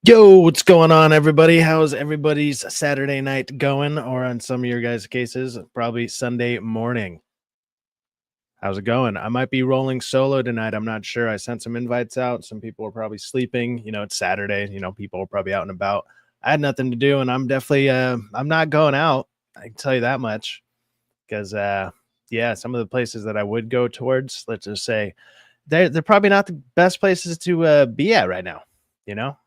Yo, what's going on, everybody? How's everybody's Saturday night going? Or on some of your guys' cases, probably Sunday morning. How's it going? I might be rolling solo tonight. I'm not sure. I sent some invites out. Some people are probably sleeping. It's Saturday. People are probably out and about. I had nothing to do, and I'm definitely I'm not going out. I can tell you that much. Because yeah, some of the places that I would go towards, let's just say, they're probably not the best places to be at right now, you know?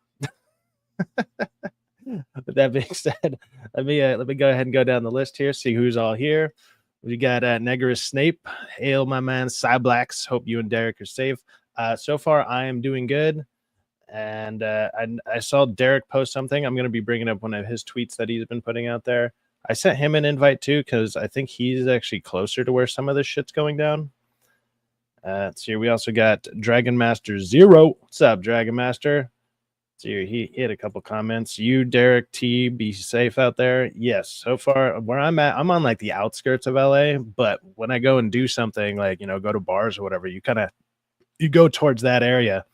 With that being said, let me go ahead and go down the list here, see who's all here. We got Negerus Snape, hail my man Syfaxx. Hope you and Derek are safe. So far, I am doing good, and I saw Derek post something. I'm going to be bringing up one of his tweets that he's been putting out there. I sent him an invite too because I think he's actually closer to where some of this shit's going down. Let's see. We also got Dragon Master Zero. What's up, Dragon Master? He had a couple comments. You, Derek T, be safe out there. Yes, so far where I'm at, I'm on like the outskirts of LA, but when I go and do something like, go to bars or whatever, you go towards that area.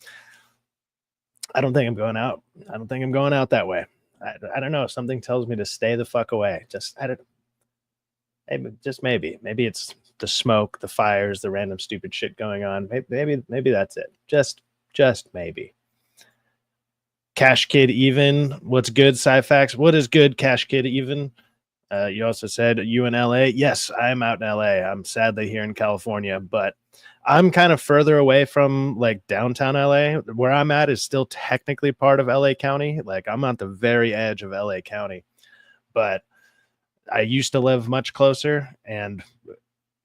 I don't think I'm going out. I don't think I'm going out that way. I don't know. Something tells me to stay the fuck away. Just maybe it's the smoke, the fires, the random stupid shit going on. Maybe that's it. Just maybe. Cash Kid Even, what's good, Syfaxx? What is good, Cash Kid Even? You also said you in LA. Yes, I'm out in LA. I'm sadly here in California, but I'm kind of further away from like downtown LA. Where I'm at is still technically part of LA County. Like I'm at the very edge of LA County, but I used to live much closer. And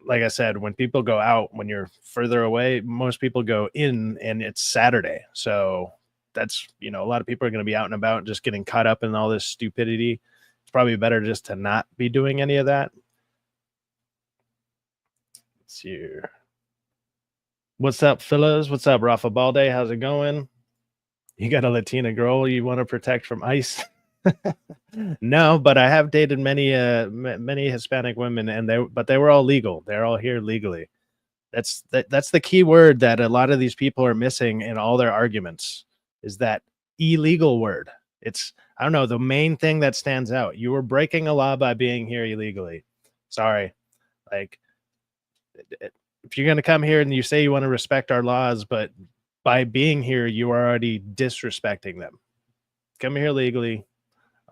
like I said, when people go out, when you're further away, most people go in and it's Saturday. So that's, a lot of people are going to be out and about just getting caught up in all this stupidity. It's probably better just to not be doing any of that. Let's see here. What's up, fellas? What's up, Rafa Balde? How's it going? You got a Latina girl you want to protect from ICE? No, but I have dated many Hispanic women, and they were all legal. They're all here legally. That's the key word that a lot of these people are missing in all their arguments. Is that illegal word. It's, I don't know, the main thing that stands out. You were breaking a law by being here illegally. Sorry. Like, if you're going to come here and you say you want to respect our laws, but by being here, you are already disrespecting them. Come here legally,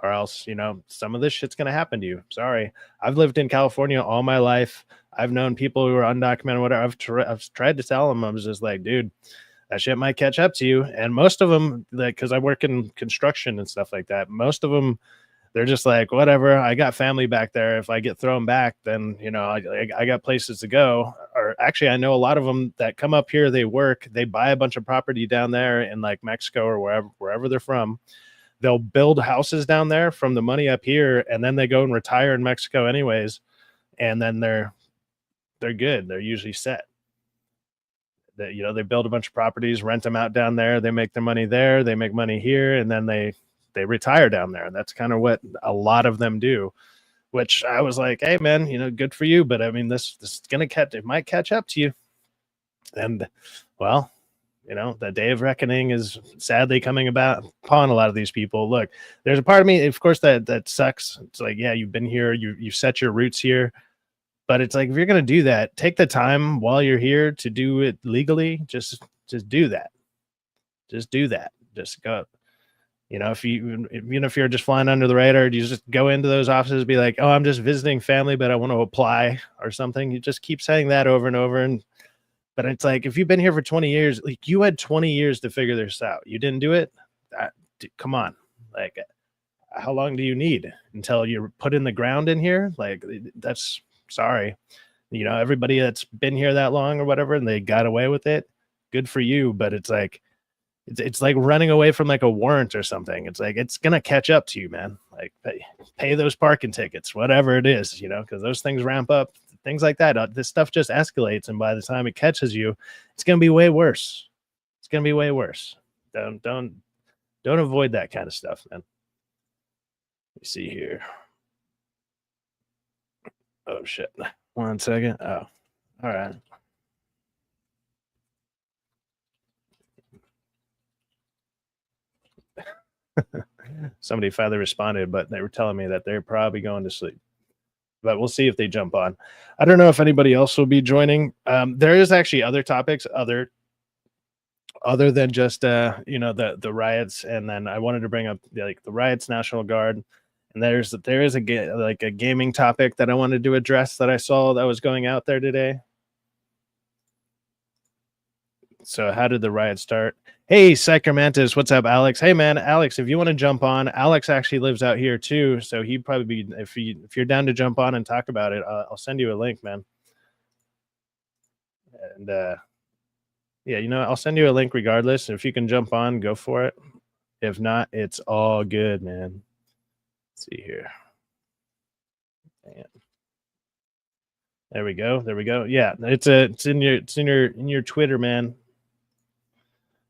or else, some of this shit's going to happen to you. Sorry. I've lived in California all my life. I've known people who are undocumented, whatever. I've tried to tell them, I was just like, dude, that shit might catch up to you. And most of them, like, because I work in construction and stuff like that, most of them, they're just like, whatever, I got family back there. If I get thrown back, then, I got places to go. Or actually, I know a lot of them that come up here, they work, they buy a bunch of property down there in like Mexico or wherever they're from. They'll build houses down there from the money up here, and then they go and retire in Mexico anyways. And then they're good. They're usually set. That they build a bunch of properties, rent them out down there, they make their money there, they make money here, and then they retire down there. And that's kind of what a lot of them do, which I was like, hey man, good for you, but I mean, this is gonna it might catch up to you. And well, the day of reckoning is sadly coming about upon a lot of these people. Look, there's a part of me, of course, that sucks. It's like, yeah, you've been here, you set your roots here. But it's like, if you're going to do that, take the time while you're here to do it legally. Just do that. Just do that. Just go. If you're just flying under the radar, you just go into those offices, be like, oh, I'm just visiting family, but I want to apply or something. You just keep saying that over and over. But it's like, if you've been here for 20 years, like you had 20 years to figure this out. You didn't do it. Come on. Like, how long do you need until you're put in the ground in here? Like, that's, sorry, everybody that's been here that long or whatever, and they got away with it, good for you. But it's like, it's like running away from like a warrant or something. It's like, it's gonna catch up to you, man. Like, pay those parking tickets, whatever it is, because those things ramp up, things like that. This stuff just escalates, and by the time it catches you, it's gonna be way worse. It's gonna be way worse. Don't avoid that kind of stuff, man. Let me see here. Oh shit. 1 second. Oh, all right. Somebody finally responded, but they were telling me that they're probably going to sleep. But we'll see if they jump on. I don't know if anybody else will be joining. There is actually other topics, other than just you know, the riots, and then I wanted to bring up like the riots, National Guard, and there is like a gaming topic that I wanted to address that I saw that was going out there today. So how did the riot start? Hey, Psychomantis, what's up, Alex? Hey, man, Alex, if you want to jump on, Alex actually lives out here too, so he'd probably be, if you're down to jump on and talk about it, I'll send you a link, man. And yeah, you know, I'll send you a link regardless. If you can jump on, go for it. If not, it's all good, man. Let's see here. Man. There we go. There we go. Yeah, it's in your Twitter, man.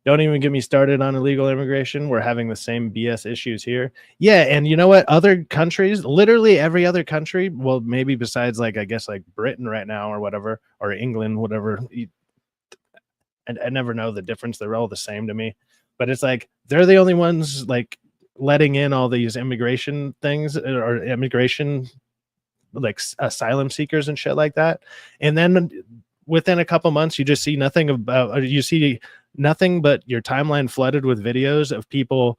Don't even get me started on illegal immigration. We're having the same BS issues here. Yeah, and you know what? Other countries, literally every other country, well, maybe besides like, I guess like Britain right now or whatever, or England, whatever. I never know the difference. They're all the same to me. But it's like they're the only ones like letting in all these immigration things, or immigration like asylum seekers and shit like that. And then within a couple months, you just see nothing about, you see nothing but your timeline flooded with videos of people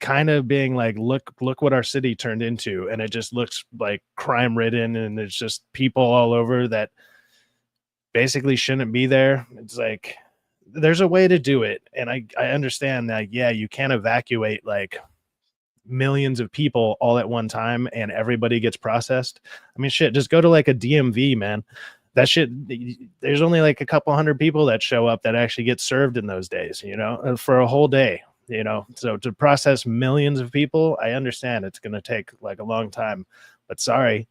kind of being like, look what our city turned into. And it just looks like crime ridden, and there's just people all over that basically shouldn't be there. It's like, there's a way to do it. And I understand that, yeah, you can't evacuate like millions of people all at one time and everybody gets processed. I mean, shit, just go to like a DMV, man. That shit, there's only like a couple hundred people that show up that actually get served in those days, you know, for a whole day, you know. So to process millions of people, I understand it's going to take like a long time, but sorry,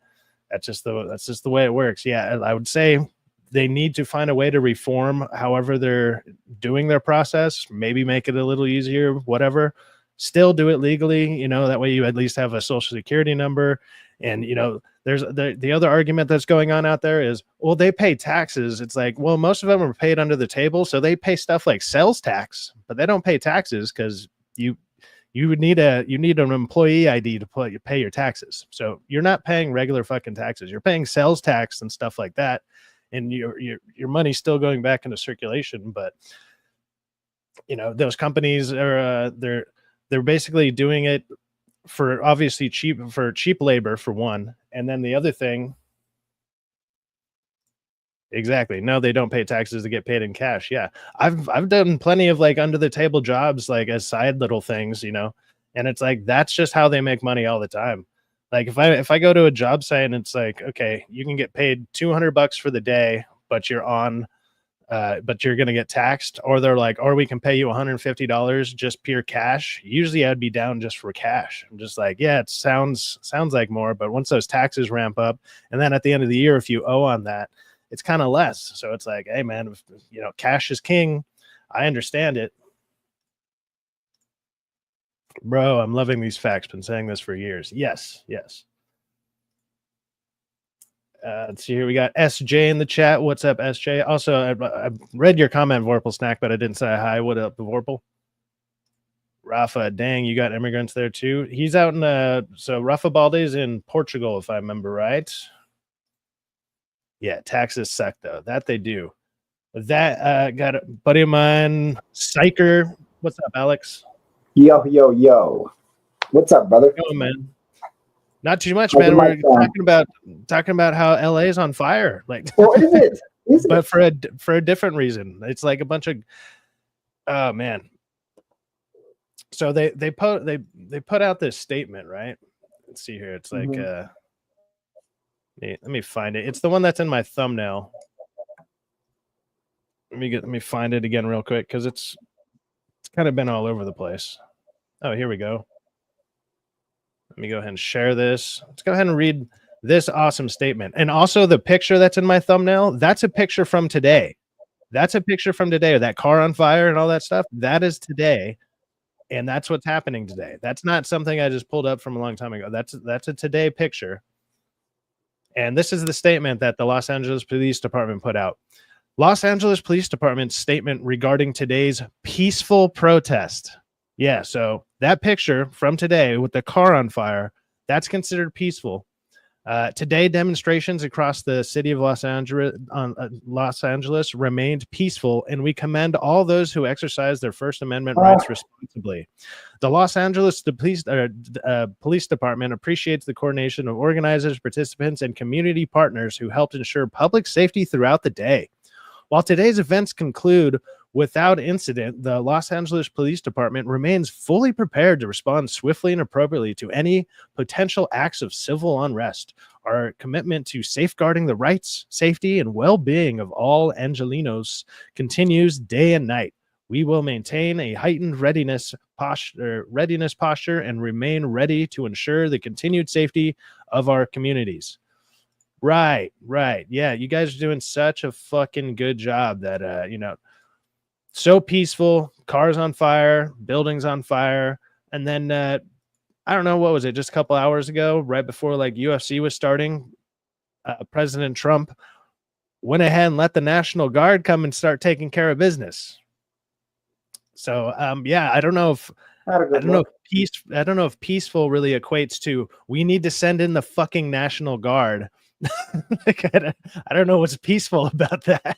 that's just the way it works. Yeah, I would say they need to find a way to reform however they're doing their process, maybe make it a little easier, whatever. Still do it legally, you know, that way you at least have a social security number. And, you know, there's the other argument that's going on out there is, well, they pay taxes. It's like, well, most of them are paid under the table. So they pay stuff like sales tax, but they don't pay taxes because you would need an employee ID to pay your taxes. So you're not paying regular fucking taxes. You're paying sales tax and stuff like that. And your money's still going back into circulation. But, you know, those companies are, they're basically doing it for obviously cheap labor for one. And then the other thing, exactly, no, they don't pay taxes to get paid in cash. Yeah, I've done plenty of like under the table jobs, like as side little things, you know, and it's like that's just how they make money all the time. Like if I go to a job site and it's like, okay, you can get paid $200 for the day, but you're on but you're going to get taxed, or they're like, or we can pay you $150 just pure cash. Usually I'd be down just for cash. I'm just like, yeah, it sounds like more, but once those taxes ramp up, and then at the end of the year, if you owe on that, it's kind of less. So it's like, hey man, if, you know, cash is king. I understand it. Bro, I'm loving these facts. Been saying this for years. Yes. Let's see here. We got SJ in the chat. What's up, SJ? Also, I read your comment, Vorpal Snack, but I didn't say hi. What up, Vorpal? Rafa, dang, you got immigrants there too. He's out in so Rafa Balde's in Portugal, if I remember right. Yeah, taxes suck though. That they do. That got a buddy of mine, Psyker. What's up, Alex? Yo. What's up, brother? Going, man. Not too much, man. We're talking about how LA is on fire. Like, well, is it? But for a different reason. It's like a bunch of, oh man. So they put out this statement, right? Let's see here. It's like let me find it. It's the one that's in my thumbnail. Let me find it again real quick because it's kind of been all over the place. Oh, here we go. Let me go ahead and share this. Let's go ahead and read this awesome statement. And also the picture that's in my thumbnail, that's a picture from today. That's a picture from today. That car on fire and all that stuff, that is today. And that's what's happening today. That's not something I just pulled up from a long time ago. That's a today picture. And this is the statement that the Los Angeles Police Department put out. Los Angeles Police Department statement regarding today's peaceful protest. Yeah, so that picture from today with the car on fire, that's considered peaceful. Today, demonstrations across the city of Los Angeles remained peaceful, and we commend all those who exercise their First Amendment rights responsibly. The Los Angeles Police Department appreciates the coordination of organizers, participants, and community partners who helped ensure public safety throughout the day. While today's events conclude without incident, the Los Angeles Police Department remains fully prepared to respond swiftly and appropriately to any potential acts of civil unrest. Our commitment to safeguarding the rights, safety, and well-being of all Angelenos continues day and night. We will maintain a heightened readiness posture and remain ready to ensure the continued safety of our communities. Right. Yeah, you guys are doing such a fucking good job that, so peaceful, cars on fire, buildings on fire. And then, I don't know, what was it, just a couple hours ago, right before like UFC was starting, President Trump went ahead and let the National Guard come and start taking care of business. So, yeah, I don't know if peaceful really equates to we need to send in the fucking National Guard. Like, I don't know what's peaceful about that.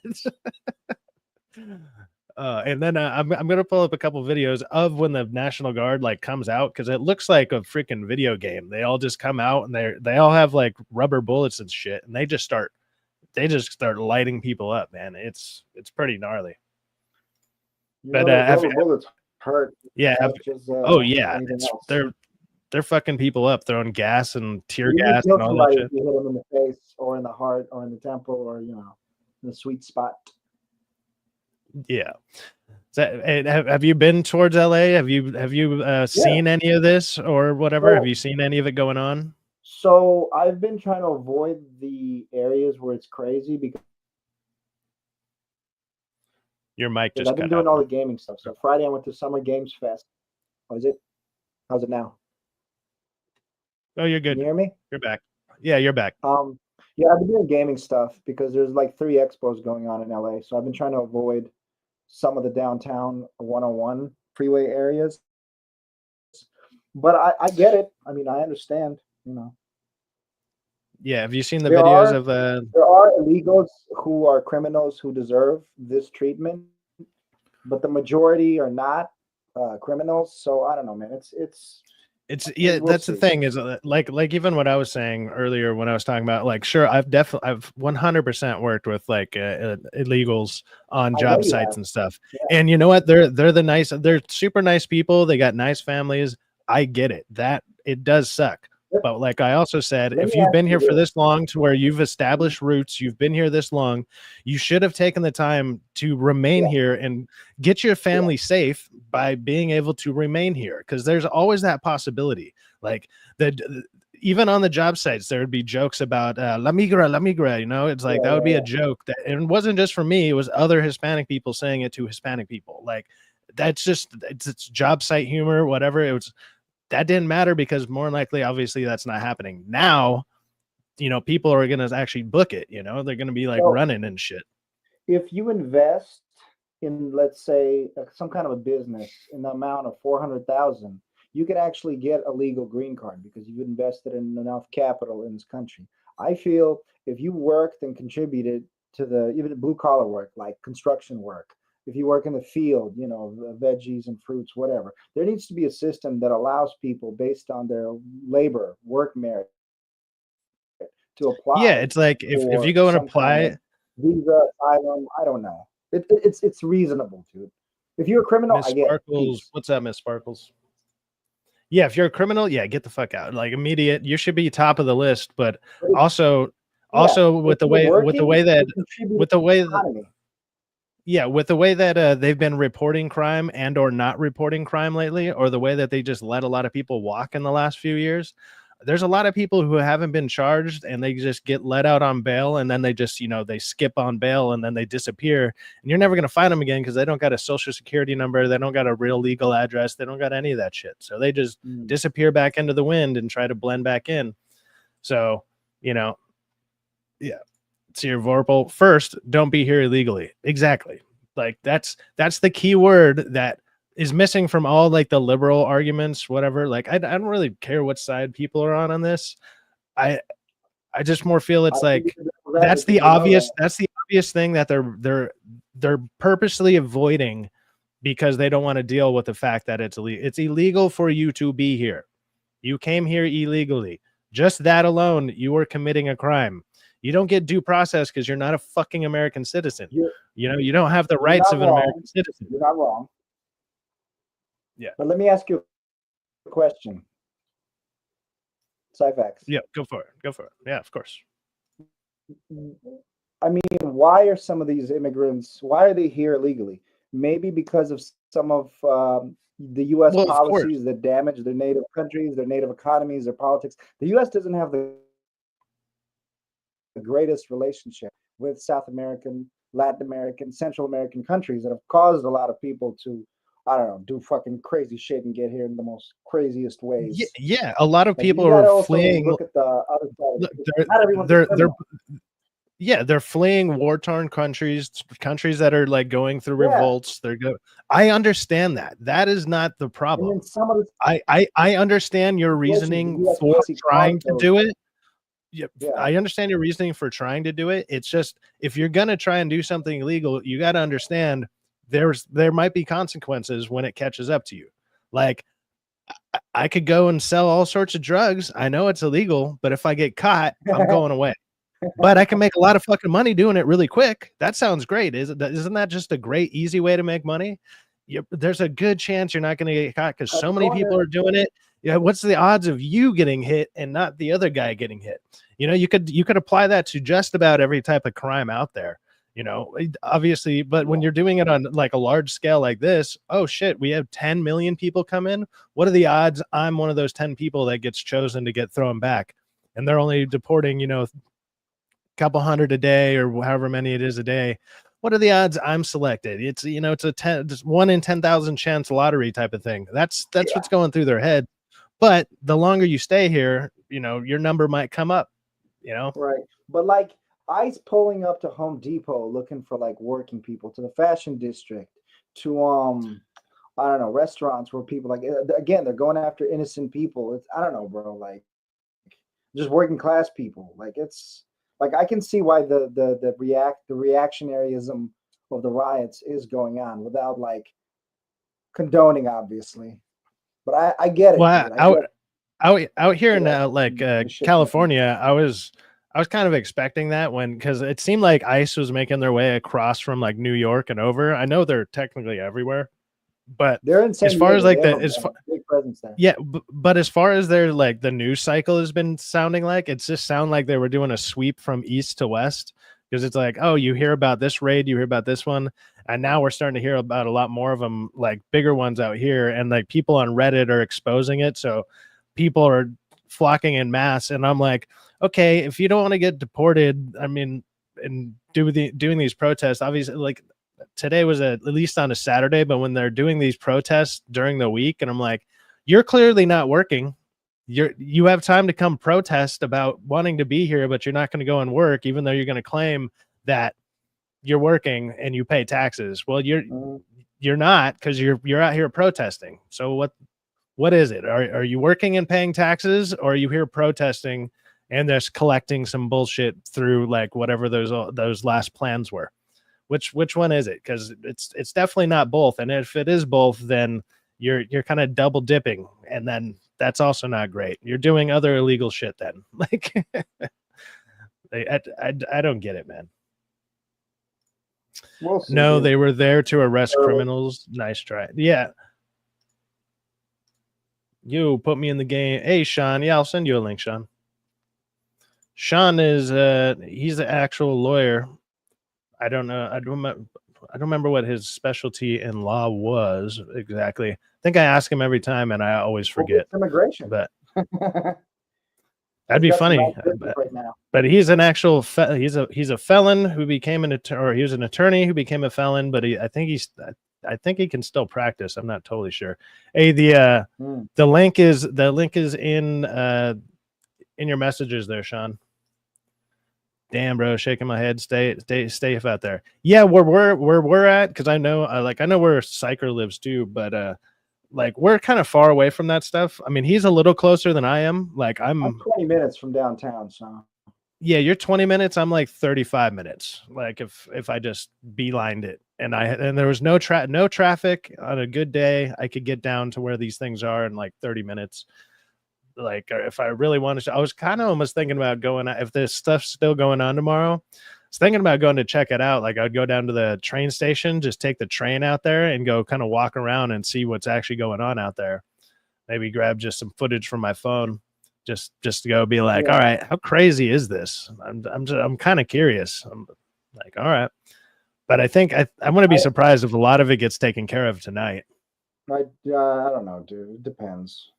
And then I'm gonna pull up a couple videos of when the National Guard like comes out, because it looks like a freaking video game. They all just come out and they all have like rubber bullets and shit, and they just start lighting people up, man. It's pretty gnarly. But bullets hurt. Yeah. Oh yeah, they're fucking people up, throwing gas and tear gas and all that shit. You hit them in the face or in the heart or in the temple or in the sweet spot. Yeah. Have you been towards LA? Have you seen any of this or whatever? Have you seen any of it going on? So I've been trying to avoid the areas where it's crazy because your mic just I've been doing all the gaming stuff. So Friday I went to Summer Games Fest. How's it now? Oh, you're good. Can you hear me? You're back. Yeah, you're back. Yeah, I've been doing gaming stuff because there's like 3 expos going on in LA. So I've been trying to avoid some of the downtown 101 freeway areas. But I get it. I mean, I understand, Yeah, have you seen the videos of there are illegals who are criminals who deserve this treatment, but the majority are not criminals. So I don't know, man. Yeah, that's the thing is like even what I was saying earlier when I was talking about, like, sure, I've 100% worked with like illegals on job sites and stuff. Yeah. And you know what? They're super nice people. They got nice families. I get it. That it does suck. But like I also said, if you've been here for this long to where you've established roots, you've been here this long, you should have taken the time to remain here and get your family safe by being able to remain here. Because there's always that possibility. Like even on the job sites, there would be jokes about la migra, it's like that would be a joke. That it wasn't just for me, it was other Hispanic people saying it to Hispanic people. Like that's just it's job site humor, whatever. It was. That didn't matter because more likely, obviously, that's not happening. Now, people are going to actually book it. They're going to be like running and shit. If you invest in, let's say, some kind of a business in the amount of $400,000, you can actually get a legal green card because you've invested in enough capital in this country. I feel if you worked and contributed to even the blue collar work, like construction work, if you work in the field, veggies and fruits, whatever, there needs to be a system that allows people based on their labor, work merit to apply. Yeah, it's like if you go and apply visa, asylum, I don't know. It's reasonable, dude. If you're a criminal, Miss Sparkles, what's up, Miss Sparkles? Yeah, if you're a criminal, get the fuck out. Like immediate, you should be top of the list. But also with the way that they've been reporting crime and or not reporting crime lately, or the way that they just let a lot of people walk in the last few years, there's a lot of people who haven't been charged and they just get let out on bail, and then they just they skip on bail and then they disappear, and you're never going to find them again because they don't got a social security number, they don't got a real legal address, they don't got any of that shit, so they just disappear back into the wind and try to blend back in. So to your Vorpal, first, don't be here illegally. Exactly. Like that's the key word that is missing from all like the liberal arguments, whatever. Like I don't really care what side people are on this. I just more feel it's like that's the obvious thing that they're purposely avoiding because they don't want to deal with the fact that it's illegal. It's illegal for you to be here. You came here illegally. Just that alone, you are committing a crime. You don't get due process because you're not a fucking American citizen. You know, you don't have the rights of an American citizen. You're not wrong. Yeah. But let me ask you a question. Syfaxx. Yeah, go for it. Go for it. Yeah, of course. I mean, why are some of these immigrants, why are they here illegally? Maybe because of some of the U.S. policies that damage their native countries, their native economies, their politics. The U.S. doesn't have the greatest relationship with South American, Latin American, Central American countries that have caused a lot of people to, I don't know, do fucking crazy shit and get here in the most craziest ways. Yeah, a lot of people are fleeing. Look at the other side. Not everyone's they're fleeing war-torn countries that are like going through revolts. I understand that. That is not the problem. I understand your reasoning for trying to do it. Yeah, I understand your reasoning for trying to do it. It's just if you're gonna try and do something illegal, you got to understand there might be consequences when it catches up to you. Like I could go and sell all sorts of drugs. I know it's illegal, but if I get caught, I'm going away. But I can make a lot of fucking money doing it really quick. That sounds great. Isn't that just a great, easy way to make money? There's a good chance you're not going to get caught because so many people are doing it. Yeah, what's the odds of you getting hit and not the other guy getting hit? You know, you could apply that to just about every type of crime out there. You know, obviously, but when you're doing it on like a large scale like this, oh shit, we have 10 million people come in. What are the odds I'm one of those 10 people that gets chosen to get thrown back? And they're only deporting, you know, couple hundred a day or however many it is a day. What are the odds I'm selected? It's, you know, it's a 1 in 10,000 chance lottery type of thing. That's what's going through their head. But the longer you stay here, you know, your number might come up, you know? Right. But like ICE pulling up to Home Depot looking for like working people, to the fashion district, to I don't know, restaurants where people like, again, they're going after innocent people. It's, I don't know, bro, like just working class people. Like it's like I can see why the reactionaryism of the riots is going on without like condoning, obviously. But I get it. Well, out here now, like California, I was kind of expecting that because it seemed like ICE was making their way across from like New York and over. I know they're technically everywhere, but they're in San as far Diego, as like big presence there. Yeah, but as far as their like the news cycle has been sounding like, it's just sound like they were doing a sweep from east to west, because it's like, oh, you hear about this raid, you hear about this one, and now we're starting to hear about a lot more of them, like bigger ones out here, and like people on Reddit are exposing it, so people are flocking in mass. And I'm like, okay, if you don't want to get deported, I mean, and doing these protests, obviously, like today was at least on a Saturday, but when they're doing these protests during the week, and I'm like, you're clearly not working. You have time to come protest about wanting to be here, but you're not going to go and work, even though you're going to claim that you're working and you pay taxes. Well, you're not, because you're out here protesting. So what is it? Are you working and paying taxes, or are you here protesting and just collecting some bullshit through like whatever those last plans were? Which one is it? Because it's definitely not both. And if it is both, then you're kind of double dipping, and then that's also not great. You're doing other illegal shit then. Like I don't get it, man. No, they were there to arrest criminals. Nice try. Yeah. You put me in the game. Hey, Sean. Yeah, I'll send you a link, Sean. Sean is he's an actual lawyer. I don't know. I don't remember what his specialty in law was exactly. I think I ask him every time, and I always forget. Immigration, but that'd be funny. But he's an actual he's a felon who became he was an attorney who became a felon. But I think he can still practice. I'm not totally sure. Hey, the link is in your messages there, Sean. Damn, bro, shaking my head. Stay safe out there. Yeah, where we're at, because I know I know where Syker lives too, but like we're kind of far away from that stuff. I mean, he's a little closer than I am. Like I'm 20 minutes from downtown, so yeah, you're 20 minutes. I'm like 35 minutes. Like if I just beelined it and there was no traffic on a good day, I could get down to where these things are in like 30 minutes. Like if I really wanted to, I was kind of almost thinking about going, if this stuff's still going on tomorrow, I was thinking about going to check it out. Like I'd go down to the train station, just take the train out there and go kind of walk around and see what's actually going on out there. Maybe grab just some footage from my phone, just to go be like, all right, how crazy is this? I'm kind of curious. I'm like, all right, but I think I'm going to be surprised if a lot of it gets taken care of tonight. I don't know, dude. It depends.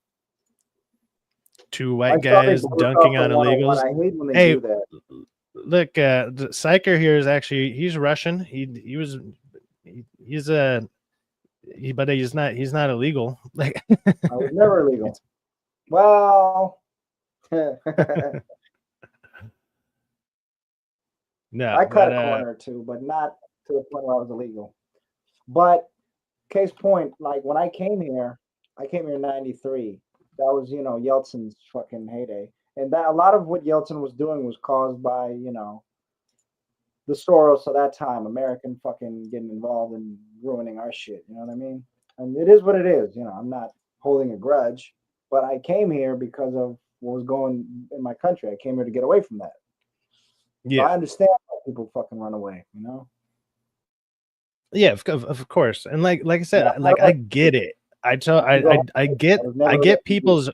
Two white guys dunking on illegals. I hate when they do that. Look, Syker here is actually, he's Russian. But he's not illegal. Like I was never illegal. Well, no, I cut a corner or two, but not to the point where I was illegal. But case point, like when I came here in '93. That was, Yeltsin's fucking heyday. And that a lot of what Yeltsin was doing was caused by, the Soros of that time, American fucking getting involved and ruining our shit. You know what I mean? And it is what it is. I'm not holding a grudge, but I came here because of what was going in my country. I came here to get away from that. Yeah. So I understand why people fucking run away, Yeah, of course. And like I said, I get it. I get people's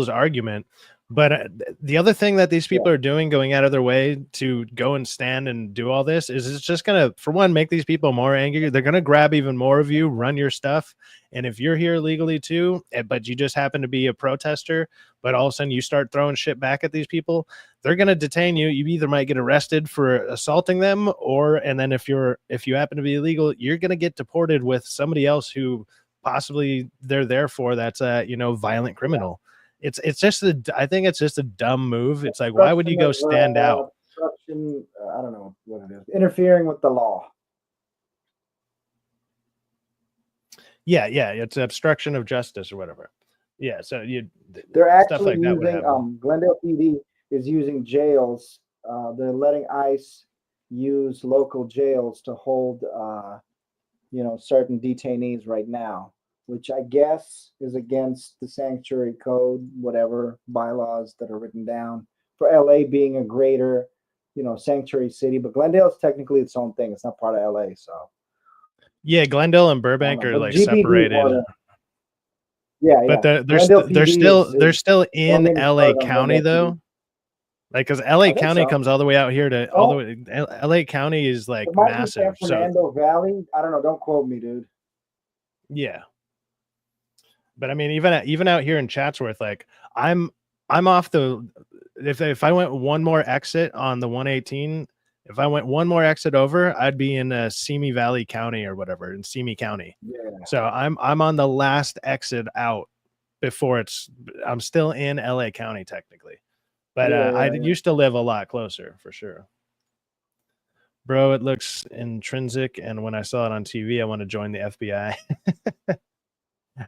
argument, but the other thing that these people are doing, going out of their way to go and stand and do all this, is it's just gonna, for one, make these people more angry. They're gonna grab even more of you, run your stuff, and if you're here legally too, but you just happen to be a protester, but all of a sudden you start throwing shit back at these people, they're gonna detain you. You either might get arrested for assaulting them, and then if you happen to be illegal, you're gonna get deported with somebody else who possibly they're there for, that's a violent criminal. It's just I think it's just a dumb move. It's like, why would you go stand out? I don't know what it is. Interfering with the law. Yeah, it's obstruction of justice or whatever. Yeah, so they're actually using Glendale PD is using jails. They're letting ICE use local jails to hold certain detainees right now, which I guess is against the sanctuary code, whatever bylaws that are written down for LA being a greater, sanctuary city. But Glendale is technically its own thing. It's not part of LA. So yeah, Glendale and Burbank are like GPD separated. But they're still in LA County though. Like, because LA County comes all the way out here to all the way. LA County is like massive. San Fernando Valley. I don't know. Don't quote me, dude. Yeah. But I mean, even out here in Chatsworth, like I'm off the, if I went one more exit on the 118, if I went one more exit over, I'd be in Simi Valley County or whatever, in Simi County. Yeah. So I'm on the last exit out before I'm still in LA County technically, but I used to live a lot closer for sure. Bro, it looks intrinsic, and when I saw it on TV, I want to join the FBI.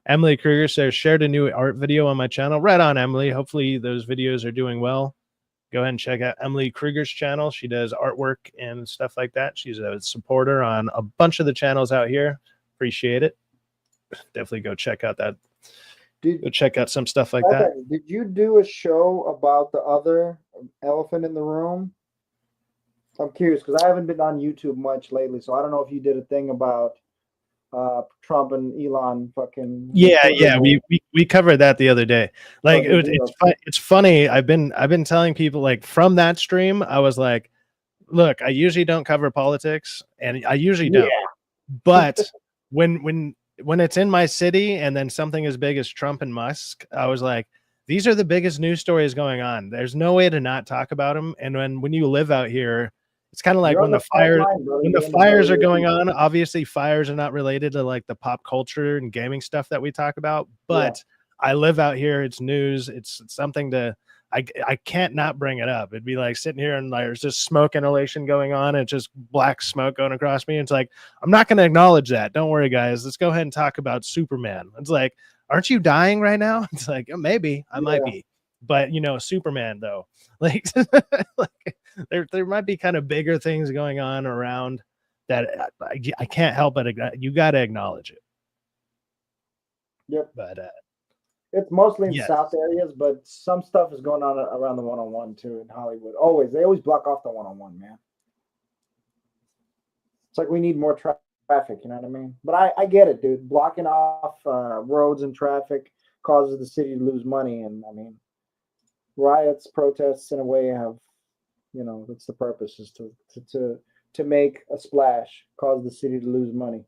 Emily Kruger says, shared a new art video on my channel. Right on, Emily. Hopefully those videos are doing well. Go ahead and check out Emily Kruger's channel. She does artwork and stuff like that. She's a supporter on a bunch of the channels out here. Appreciate it. Definitely go check out that. Go check out some stuff like that. Did you do a show about the other elephant in the room? I'm curious because I haven't been on YouTube much lately, so I don't know if you did a thing about Trump and Elon fucking. Yeah, we covered that the other day. Like it's funny. I've been telling people, like, from that stream, I was like, look, I usually don't cover politics, and I usually don't. But when it's in my city and then something as big as Trump and Musk, I was like, these are the biggest news stories going on. There's no way to not talk about them. And when you live out here, it's kind of like when the fires are going on. Obviously, fires are not related to like the pop culture and gaming stuff that we talk about. But I live out here. It's news. It's something to I can't not bring it up. It'd be like sitting here and there's just smoke inhalation going on, and just black smoke going across me. It's like, I'm not going to acknowledge that. Don't worry, guys. Let's go ahead and talk about Superman. It's like, aren't you dying right now? It's like, oh, maybe I might be, but Superman though, like, like there might be kind of bigger things going on around that I can't help but you got to acknowledge it. Yep. But it's mostly in yes. South areas, but some stuff is going on around the 101 too in Hollywood. They always block off the 101, man. It's like we need more traffic, you know what I mean? But I get it, dude. Blocking off roads and traffic causes the city to lose money, and I mean, riots, protests, in a way, have, that's the purpose, is to make a splash, cause the city to lose money.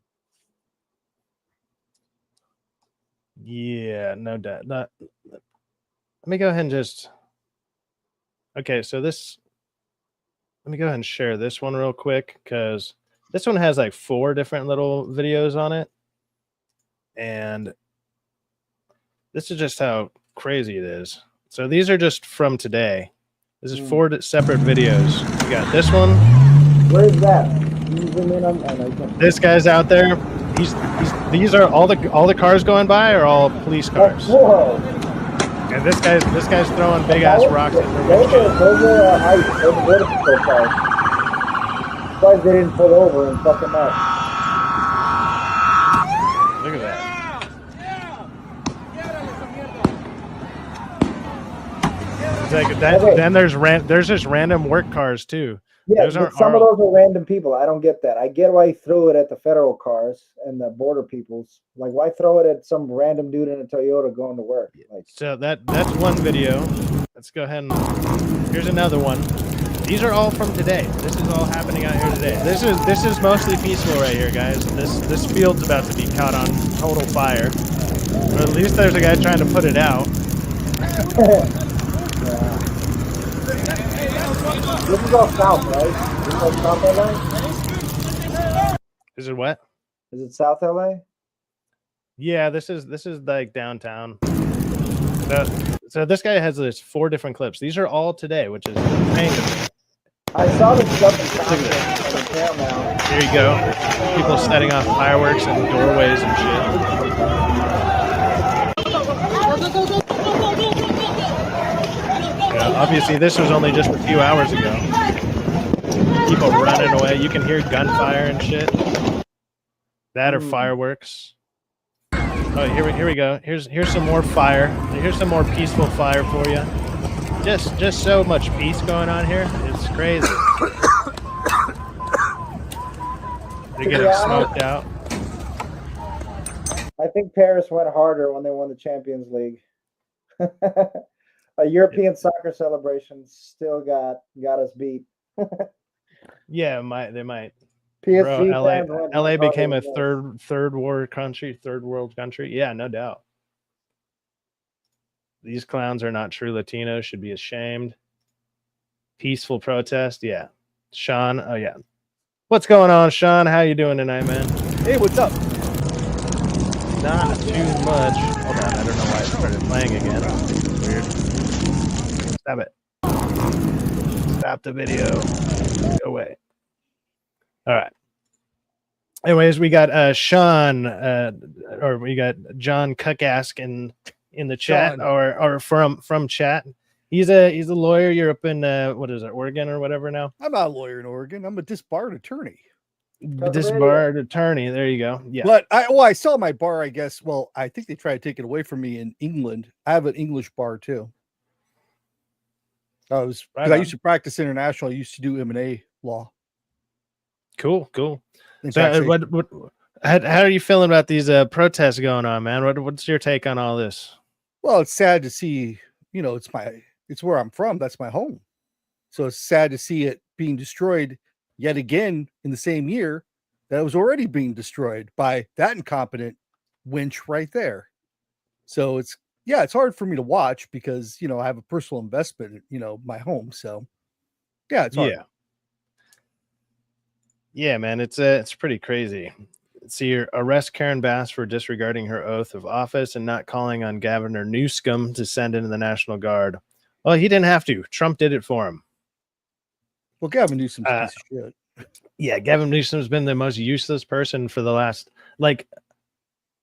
Yeah, no doubt. Let me go ahead and just. Okay, so let me go ahead and share this one real quick, because this one has like 4 different little videos on it, and this is just how crazy it is. So these are just from today. This is 4 separate videos. We got this one. Where's that? Can you zoom in on? This guy's out there. These are all the cars going by are all police cars. Whoa. And this guy's throwing big ass rocks at their windshield. Those are ICE. Those are border patrol cars. Surprised they didn't pull over and fuck them up. Look at that. It's like that. Okay. Then there's just random work cars too. Yeah, but some of those are random people. I don't get that. I get why he threw it at the federal cars and the border peoples. Like, why throw it at some random dude in a Toyota going to work? Like, so that's one video. Let's go ahead and here's another one. These are all from today. This is all happening out here today. This is mostly peaceful right here, guys. This field's about to be caught on total fire. Or at least there's a guy trying to put it out. This is all south, right? This is all South LA? Is it what? Is it South LA? Yeah, this is like downtown. So this guy has this 4 different clips. These are all today, which is insane. I saw this stuff in Paramount. Here you go. People setting off fireworks in doorways and shit. Obviously, this was only just a few hours ago. People running away. You can hear gunfire and shit. That are fireworks. Oh, here we go. Here's some more fire. Here's some more peaceful fire for you. Just so much peace going on here. It's crazy. They're getting smoked out. I think Paris went harder when they won the Champions League. A European soccer celebration still got us beat. Yeah, they might. PSG Bro, LA became a third world country. Yeah, no doubt. These clowns are not true Latinos, should be ashamed. Peaceful protest, yeah. Sean, oh yeah. What's going on, Sean? How you doing tonight, man? Hey, what's up? Not too much. Hold on, I don't know why it started playing again. It's weird. Stop it. Stop the video. Go away. All right. Anyways, we got Sean, or we got John Cuckask in the chat, Sean. or from chat. He's a lawyer. You're up in what is it, Oregon or whatever now? I'm not a lawyer in Oregon. I'm a disbarred attorney. Disbarred attorney. There you go. Yeah. But I saw my bar, I guess. Well, I think they tried to take it away from me in England. I have an English bar too. I used to practice international. I used to do M&A law. Cool. So, how are you feeling about these protests going on, man? What's your take on all this? Well, it's sad to see. It's where I'm from. That's my home. So it's sad to see it being destroyed yet again in the same year that it was already being destroyed by that incompetent winch right there. So it's hard for me to watch because, I have a personal investment in, my home. So yeah, it's hard. Yeah, man, it's pretty crazy. See, arrest Karen Bass for disregarding her oath of office and not calling on Governor Newsom to send in the National Guard. Well, he didn't have to. Trump did it for him. Well, Gavin Newsom's a piece of shit. Yeah, Gavin Newsom's been the most useless person for the last, like,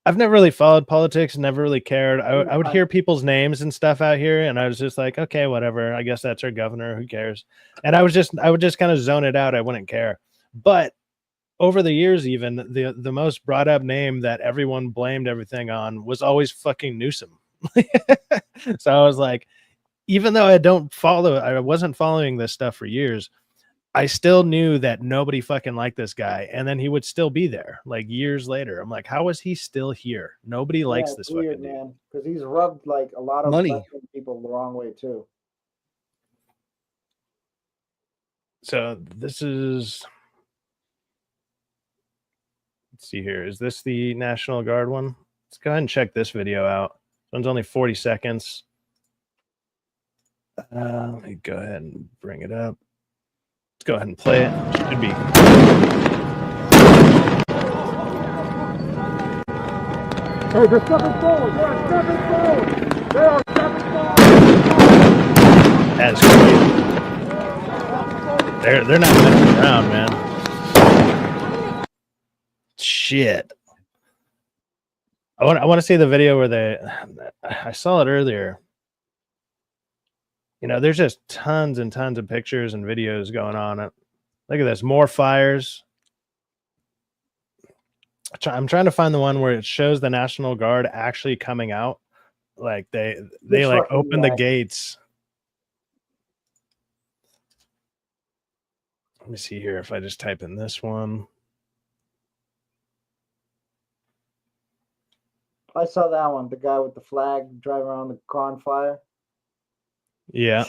I've never really followed politics, never really cared. I would hear people's names and stuff out here, and I was just like, okay, whatever. I guess that's our governor. Who cares? And I would just kind of zone it out. I wouldn't care. But over the years, even the most brought up name that everyone blamed everything on was always fucking Newsom. So I was like, even though I wasn't following this stuff for years, I still knew that nobody fucking liked this guy, and then he would still be there like years later. I'm like, how is he still here? Nobody likes this weird, fucking dude. man, because he's rubbed like a lot of Money. people the wrong way too. So this is, let's see here. Is this the National Guard one? Let's go ahead and check this video out. This one's only 40 seconds. Let me go ahead and bring it up. Let's go ahead and play it. Should be. Hey, they're stepping forward. They're stepping forward. They are stepping forward. That's crazy. They're not messing around, man. Shit. I want to see the video where I saw it earlier. You know, there's just tons and tons of pictures and videos going on. Look at this, more fires. I'm trying to find the one where it shows the National Guard actually coming out. Like they like open the gates. Let me see here if I just type in this one. I saw that one. The guy with the flag driving around the car on fire. Yeah.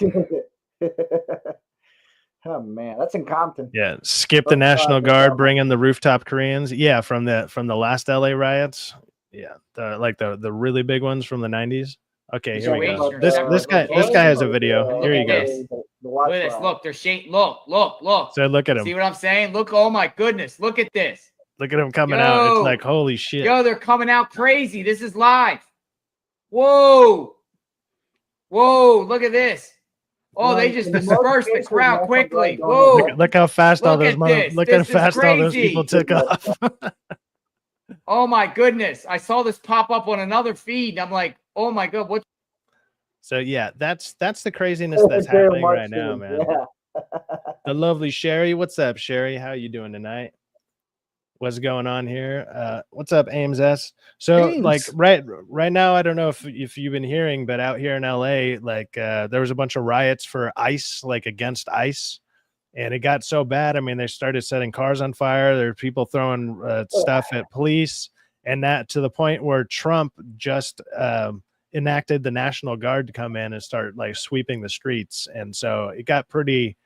Oh man, that's in Compton. Yeah. Skip the National Guard, bring in the rooftop Koreans. Yeah, from the last LA riots. Yeah, the really big ones from the 90s. Okay, here we go. This guy has a video. Here you go. Look at this. Look, they're shaking. Look. So look at him. See what I'm saying? Look, oh my goodness. Look at this. Look at him coming out. It's like, holy shit. Yo, they're coming out crazy. This is live. Whoa, look at this. Oh, they just dispersed the crowd quickly. Whoa. Look how fast all those people took off. Oh my goodness. I saw this pop up on another feed. And I'm like, oh my God, what? So yeah, that's the craziness that's happening right now, man. Yeah. The lovely Sherry. What's up, Sherry? How you doing tonight? What's going on here? What's up, Ames S? So Ames. like right now, I don't know if you've been hearing, but out here in LA, like there was a bunch of riots for ICE, like against ICE, and it got so bad. I mean, they started setting cars on fire. There were people throwing stuff at police, and that to the point where Trump just enacted the National Guard to come in and start like sweeping the streets, and so it got pretty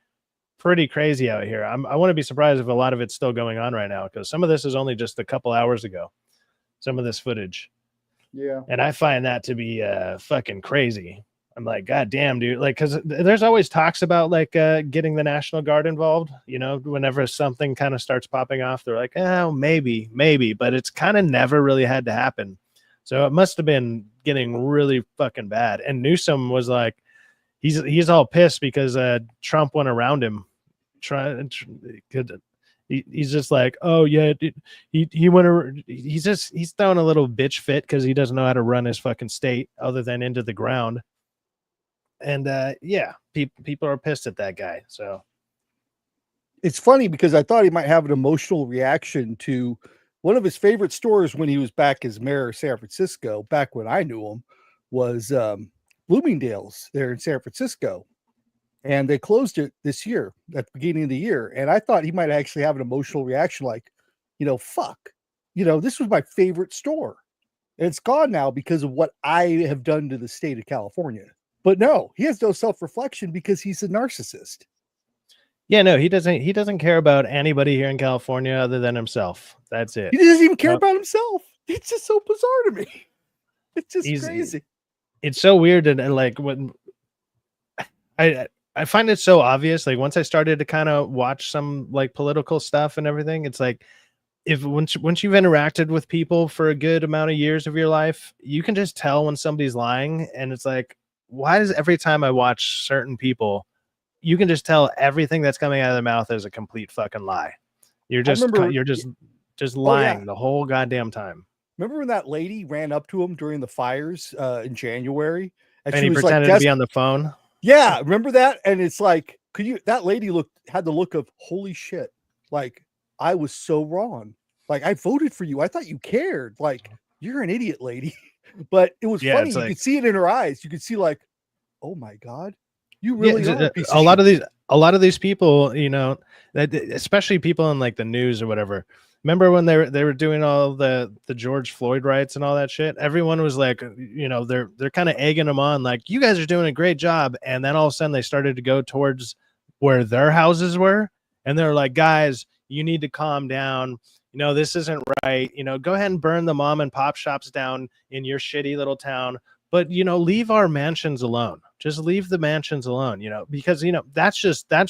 crazy out here. I want to be surprised if a lot of it's still going on right now, because some of this is only just a couple hours ago, some of this footage. Yeah. And I find that to be fucking crazy. I'm like, God damn, dude. Like, because there's always talks about like getting the National Guard involved, you know, whenever something kind of starts popping off, they're like, oh, maybe, but it's kind of never really had to happen. So it must have been getting really fucking bad. And Newsom was like, he's all pissed because Trump went around him. He's just like, oh yeah, he went. He's throwing a little bitch fit because he doesn't know how to run his fucking state other than into the ground. And yeah, people are pissed at that guy. So it's funny because I thought he might have an emotional reaction to one of his favorite stores when he was back as mayor of San Francisco. Back when I knew him, was Bloomingdale's there in San Francisco. And they closed it this year at the beginning of the year. And I thought he might actually have an emotional reaction like, you know, fuck, you know, this was my favorite store. And it's gone now because of what I have done to the state of California. But no, he has no self-reflection because he's a narcissist. Yeah, no, he doesn't care about anybody here in California other than himself. That's it. He doesn't even care about himself. It's just so bizarre to me. It's just crazy. It's so weird. And like when I find it so obvious. Like once I started to kind of watch some like political stuff and everything, it's like once you've interacted with people for a good amount of years of your life, you can just tell when somebody's lying. And it's like, why is every time I watch certain people, you can just tell everything that's coming out of their mouth is a complete fucking lie. You're just lying the whole goddamn time. Remember when that lady ran up to him during the fires in January, and he pretended to be on the phone? Yeah, remember that? And it's like, that lady had the look of, holy shit, like, I was so wrong. Like, I voted for you. I thought you cared. Like, you're an idiot, lady. But it was funny. You could see it in her eyes. You could see, like, oh my God, you really are a piece of shit. A lot of these people, you know, that especially people in like the news or whatever. Remember when they were doing all the George Floyd riots and all that shit? Everyone was like, you know, they're kind of egging them on, like, you guys are doing a great job. And then all of a sudden they started to go towards where their houses were, and they're like, guys, you need to calm down. You know, this isn't right. You know, go ahead and burn the mom and pop shops down in your shitty little town. But, you know, leave our mansions alone. Just leave the mansions alone, you know, because, you know, that's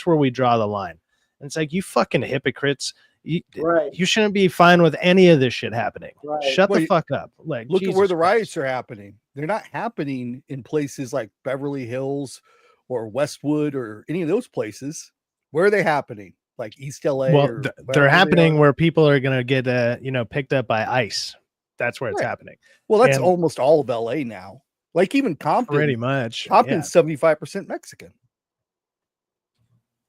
where we draw the line. And it's like, you fucking hypocrites. You shouldn't be fine with any of this shit happening. Right. Shut the fuck up. Like, look at where the riots are happening. They're not happening in places like Beverly Hills or Westwood or any of those places. Where are they happening? Like East LA? Well, they're happening where people are going to get, you know, picked up by ICE. That's where it's happening. Well, that's almost all of LA now. Like even Compton. Pretty much. Compton's 75% Mexican.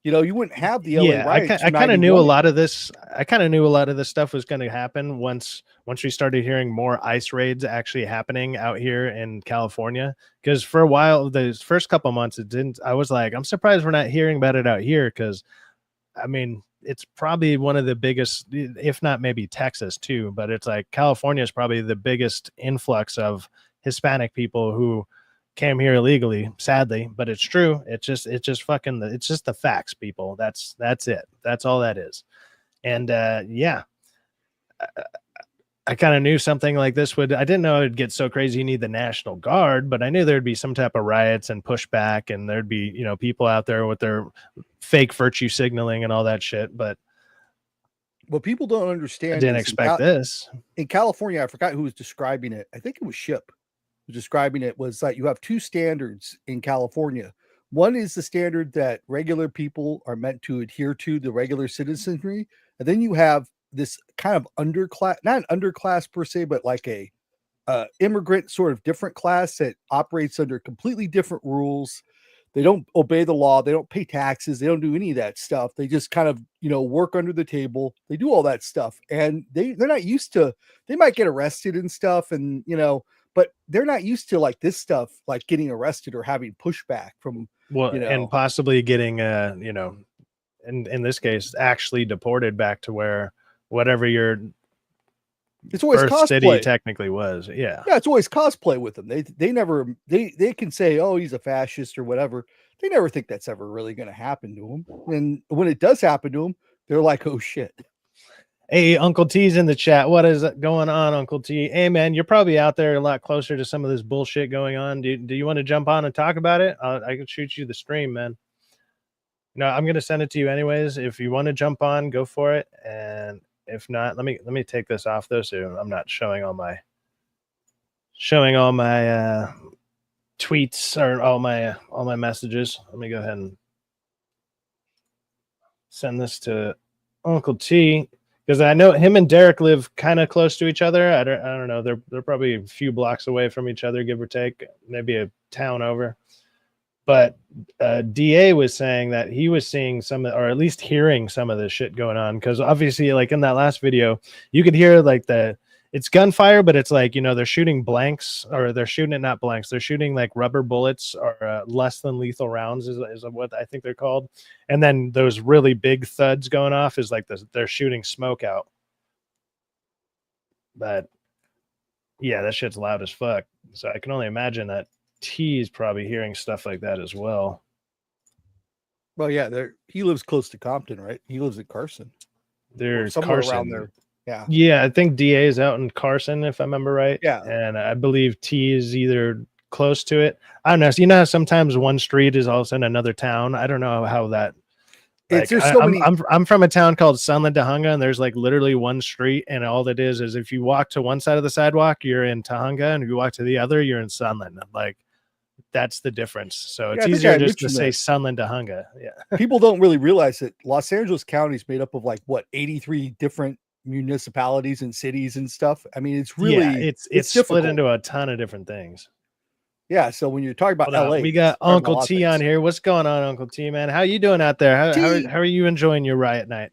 You know, you wouldn't have the LA riots. I kind of knew a lot of this. I kind of knew a lot of this stuff was going to happen once we started hearing more ICE raids actually happening out here in California. Because for a while, the first couple months, it didn't. I was like, I'm surprised we're not hearing about it out here. Because, I mean, it's probably one of the biggest, if not maybe Texas too. But it's like California is probably the biggest influx of Hispanic people who came here illegally, sadly, but it's true. It's just the facts, people. That's it. That's all that is. And yeah, I kind of knew something like this I didn't know it'd get so crazy. You need the National Guard, but I knew there'd be some type of riots and pushback, and there'd be, you know, people out there with their fake virtue signaling and all that shit. But what people don't understand, I didn't expect this. In California, I forgot who was describing it. I think it was Ship. Describing it was that you have two standards in California. One is the standard that regular people are meant to adhere to, the regular citizenry, and then you have this kind of underclass, not an underclass per se, but like a immigrant sort of different class that operates under completely different rules. They don't obey the law. They don't pay taxes. They don't do any of that stuff. They just kind of, you know, work under the table. They do all that stuff, and they're not used to. They might get arrested and stuff, and you know. But they're not used to like this stuff, like getting arrested or having pushback from, you know, and possibly getting, you know, in this case, actually deported back to where whatever your it's always cosplay. City technically was. Yeah, it's always cosplay with them. They never they can say, oh, he's a fascist or whatever. They never think that's ever really going to happen to them. And when it does happen to them, they're like, oh shit. Hey, Uncle T's in the chat. What is going on, Uncle T? Hey, man, you're probably out there a lot closer to some of this bullshit going on. Do you want to jump on and talk about it? I can shoot you the stream, man. No, I'm going to send it to you anyways. If you want to jump on, go for it. And if not, let me take this off though, so I'm not showing all my tweets or all my messages. Let me go ahead and send this to Uncle T. Because I know him and Derek live kind of close to each other. I don't know. They're probably a few blocks away from each other, give or take, maybe a town over. But DA was saying that he was seeing some, or at least hearing some of this shit going on. Because obviously, like in that last video, you could hear like it's gunfire, but it's like, you know, they're shooting blanks, or they're shooting it, not blanks. They're shooting like rubber bullets or less than lethal rounds is what I think they're called. And then those really big thuds going off is like they're shooting smoke out. But yeah, that shit's loud as fuck. So I can only imagine that T is probably hearing stuff like that as well. Well, yeah, he lives close to Compton, right? He lives in Carson. There's somewhere Carson around there. Yeah. Yeah, I think DA is out in Carson, if I remember right. Yeah. And I believe T is either close to it. I don't know. So you know how sometimes one street is all of a sudden another town? I don't know how that. Like, I'm from a town called Sunland, Tahunga, and there's like literally one street, and all that is if you walk to one side of the sidewalk, you're in Tahunga, and if you walk to the other, you're in Sunland. Like That's the difference. So Yeah, it's I think easier I just to mentioned say that. Sunland Tahunga. Yeah. People don't really realize that Los Angeles County is made up of like what 83 different municipalities and cities and stuff. I mean, it's really Yeah, it's difficult. split into a ton of different things. Yeah, so when you're talking about Hold on, LA, we got it's talking about a Uncle lot of T on things. here. What's going on, Uncle T, man? How you doing out there? T. How are you enjoying your riot night?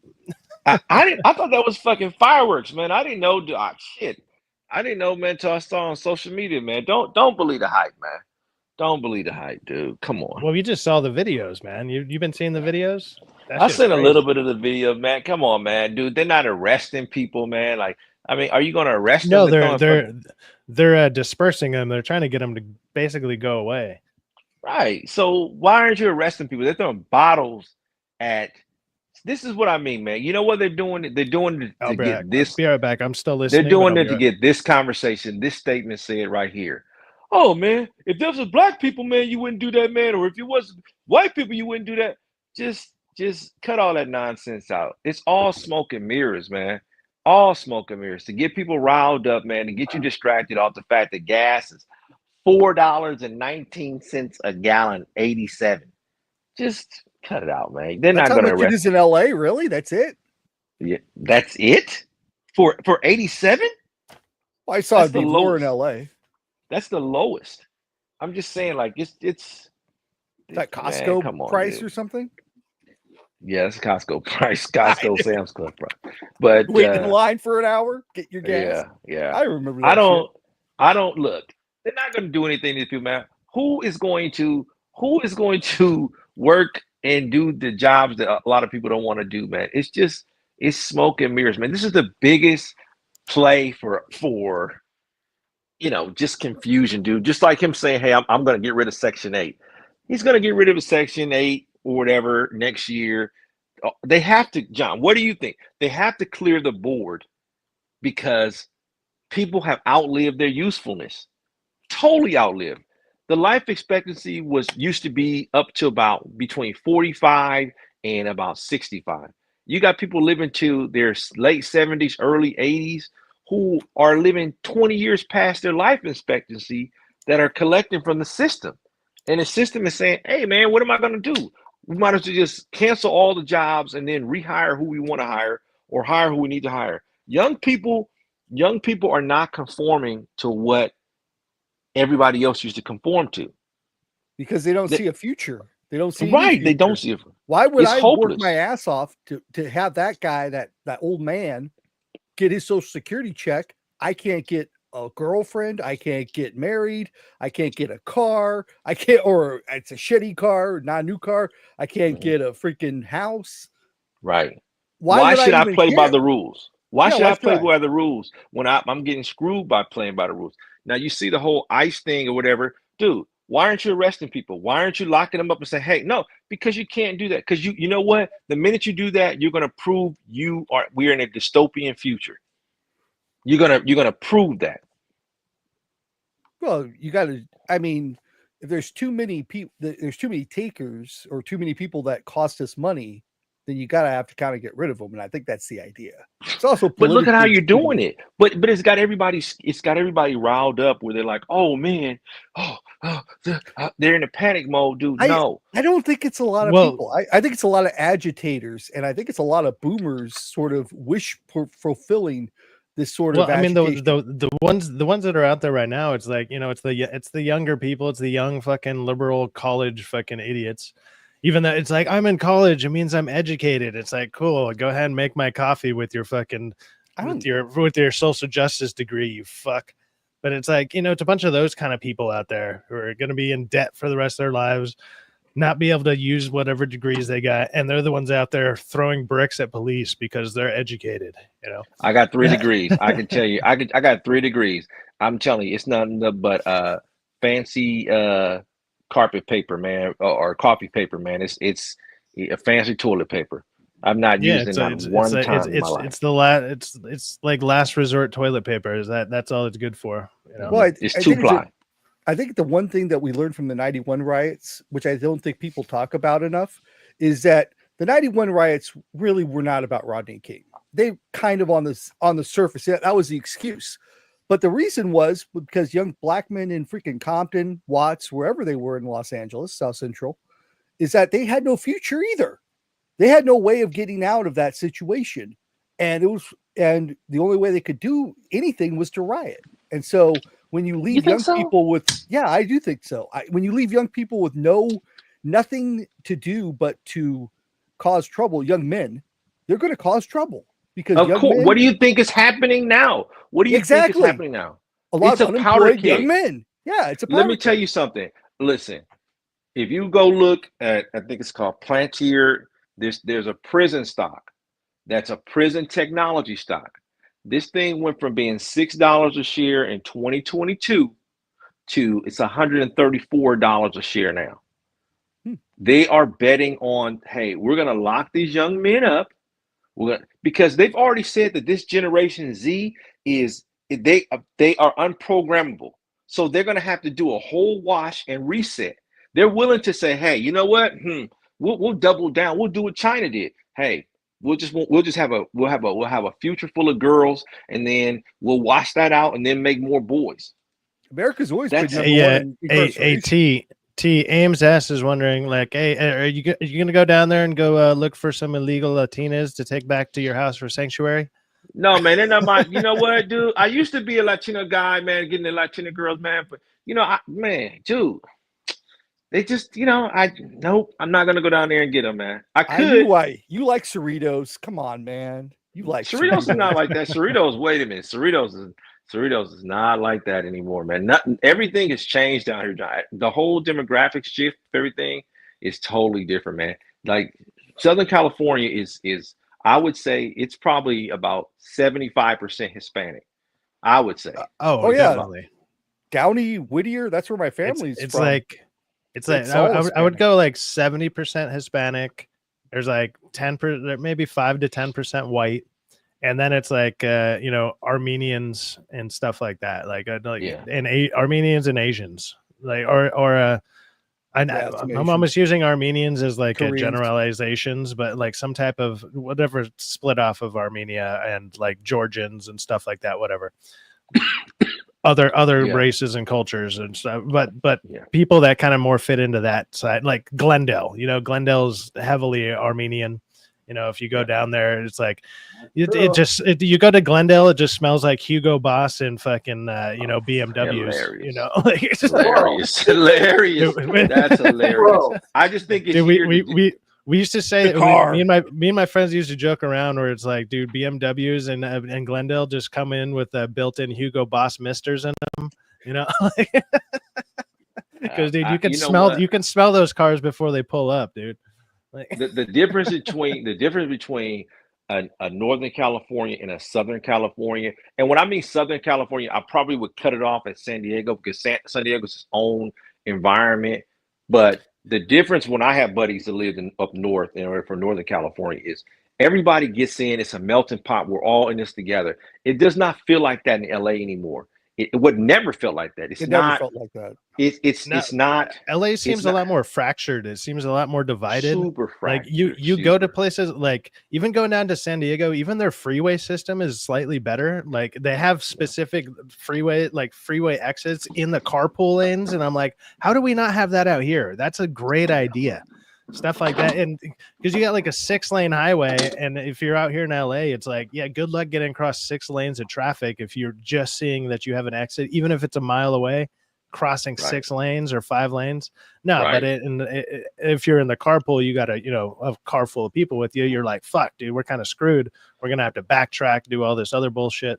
I thought that was fucking fireworks, man. I didn't know. Shit, I didn't know, man. Till I saw on social media, man. Don't believe the hype, man. Don't believe the hype, dude. Come on. Well, you just saw the videos, man. You've been seeing the videos? That I shit's seen a little crazy. bit of the video, man. Come on, man, dude. They're not arresting people, man. Like, I mean, are you gonna arrest them? No, They're throwing they're dispersing them. They're trying to get them to basically go away. right. So why aren't you arresting people? They're throwing bottles at. This is what I mean, man. You know what they're doing? They're doing it I'll to be get back. this. Be right back. I'm still They're listening, but doing I'll it be to right. get this conversation, this statement said right here. Oh man, if there was black people, man, you wouldn't do that, man. Or if it was white people, you wouldn't do that. Just cut all that nonsense out. It's all smoke and mirrors, man. All smoke and mirrors to get people riled up, man, to get you distracted off the fact that gas is $4.19 a gallon, 87. Just cut it out, man. They're That's not how going to much it arrest. is in LA, really? That's it? Yeah, that's it for 87. Well, I saw That's it the be more in lowest. LA. That's the lowest. I'm just saying, like Is that man, Costco come on, price dude. or something? Yeah, it's Costco price, I Costco know. Sam's Club price. But Wait in line for an hour, get your gas. yeah. I remember I that shit. don't look. They're not going to do anything to these people, man. Who is going to work and do the jobs that a lot of people don't want to do, man? It's smoke and mirrors, man. This is the biggest play for just confusion, dude. Just like him saying, "Hey, I'm going to get rid of Section 8." He's going to get rid of Section 8 or whatever next year. They have to, John. What do you think? They have to clear the board because people have outlived their usefulness. Totally outlived. The life expectancy used to be up to about between 45 and about 65. You got people living to their late 70s, early 80s who are living 20 years past their life expectancy that are collecting from the system. And the system is saying, hey, man, what am I going to do? We might as well just cancel all the jobs and then rehire who we want to hire or hire who we need to hire. Young people are not conforming to what everybody else used to conform to. Because they don't see a future. They don't see right. any They don't future. see it. Why would It's I hopeless. work my ass off to have that guy, that old man, get his social security check? I can't get a girlfriend. I can't get married. I can't get a car. I can't, or it's a shitty car, not a new car. I can't get a freaking house. Right. Why would should I even play by care? the rules? Why Yeah, should why I play should I? by the rules when I'm getting screwed by playing by the rules? Now you see the whole ICE thing or whatever, dude. Why aren't you arresting people? Why aren't you locking them up and saying, hey, no, because you can't do that. Because you know what? The minute you do that, you're gonna prove we're in a dystopian future. You're gonna prove that. Well, you got to. I mean, if there's too many people, there's too many takers or too many people that cost us money, then you got to have to kind of get rid of them. And I think that's the idea. It's also, but look at how politically you're doing expedient. it. But it's got everybody riled up where they're like, oh man, they're in a panic mode, dude. No, I don't think it's a lot of Well- people. I think it's a lot of agitators, and I think it's a lot of boomers sort of fulfilling this sort of I mean, agitation. the ones that are out there right now, it's like, it's the younger people, it's the young fucking liberal college fucking idiots. Even that, it's like, I'm in college, it means I'm educated. It's like, cool, go ahead and make my coffee with your fucking with your social justice degree, you fuck. But it's like, it's a bunch of those kind of people out there who are going to be in debt for the rest of their lives, not be able to use whatever degrees they got, and they're the ones out there throwing bricks at police because they're educated. I got 3 degrees. I can tell you, I got 3 degrees. I'm telling you, it's nothing but fancy carpet paper, man, or coffee paper, man. It's a fancy toilet paper. I've not used it not one time in my life. It's like last resort toilet paper. That's all it's good for. Well, it's 2-ply. I think the one thing that we learned from the 91 riots, which I don't think people talk about enough, is that the 91 riots really were not about Rodney King. They kind of on the surface, that was the excuse. But the reason was because young black men in freaking Compton, Watts, wherever they were in Los Angeles, South Central, is that they had no future either. They had no way of getting out of that situation. And the only way they could do anything was to riot. And so when you leave young people with, yeah, I do think so. When you leave young people with nothing to do but to cause trouble, young men, they're going to cause trouble because Of young course. men, What do you think is happening now? What do you think is happening now? a lot It's of a powder unemployed young keg. men. Yeah, it's a powder Let me tell keg. you something. Listen, if you go look at, I think it's called Plantier, there's a prison stock. That's a prison technology stock. This thing went from being $6 a share in 2022 to it's $134 a share now. They are betting on, hey, we're going to lock these young men up. Because they've already said that this Generation Z they are unprogrammable. So they're going to have to do a whole wash and reset. They're willing to say, hey, you know what? We'll double down. We'll do what China did. Hey, we'll have a future full of girls, and then we'll wash that out and then make more boys. America's always been That's number one in incarceration. Ames S is wondering, like, hey, are you gonna go down there and go look for some illegal Latinas to take back to your house for sanctuary? No, man, they're not my. You know what, dude? I used to be a Latino guy, man, getting the Latina girls, man. But dude, they just, nope. I'm not gonna go down there and get them, man. I could. I knew why. You like Cerritos? Come on, man. You like Cerritos is not like that. Cerritos, wait a minute. Cerritos is not like that anymore, man. Everything has changed down here. The whole demographic shift, everything is totally different, man. Like Southern California is I would say it's probably about 75% Hispanic. I would say. Oh definitely. Yeah. Downey, Whittier, that's where my family's it's from. It's like I would go like 70% Hispanic. There's like 10%, maybe 5 to 10% white. And then it's like Armenians and stuff like that, and Armenians and Asians, I'm almost using Armenians as like a generalizations, but like some type of whatever split off of Armenia and like Georgians and stuff like that, whatever. Other races and cultures and stuff, but people that kind of more fit into that side, like Glendale. Glendale's heavily Armenian. If you go down there, it's like you go to Glendale, it just smells like Hugo Boss and fucking BMWs. Hilarious. Like it's just hilarious. That's hilarious. I just think it's we used to say that me and my friends used to joke around where it's like, dude, BMWs and Glendale just come in with built-in Hugo Boss misters in them, because dude, you can smell those cars before they pull up, dude. The difference between a Northern California and a Southern California, and when I mean Southern California, I probably would cut it off at San Diego because San Diego's its own environment. But the difference when I have buddies that live up north and for Northern California is everybody gets in. It's a melting pot. We're all in this together. It does not feel like that in LA anymore. It would never felt like that. It never felt like that. It's not. LA seems a lot more fractured. It seems a lot more divided. Super fractured. Like you go to places like even going down to San Diego, even their freeway system is slightly better. Like they have specific freeway exits in the carpool lanes, and I'm like, how do we not have that out here? That's a great idea. Stuff like that, and because you got like a 6-lane highway, and if you're out here in LA, it's like, yeah, good luck getting across 6 lanes of traffic if you're just seeing that you have an exit, even if it's a mile away, crossing 6 lanes or 5 lanes. No, but if you're in the carpool, you got a car full of people with you. You're like, fuck, dude, we're kind of screwed. We're gonna have to backtrack, do all this other bullshit.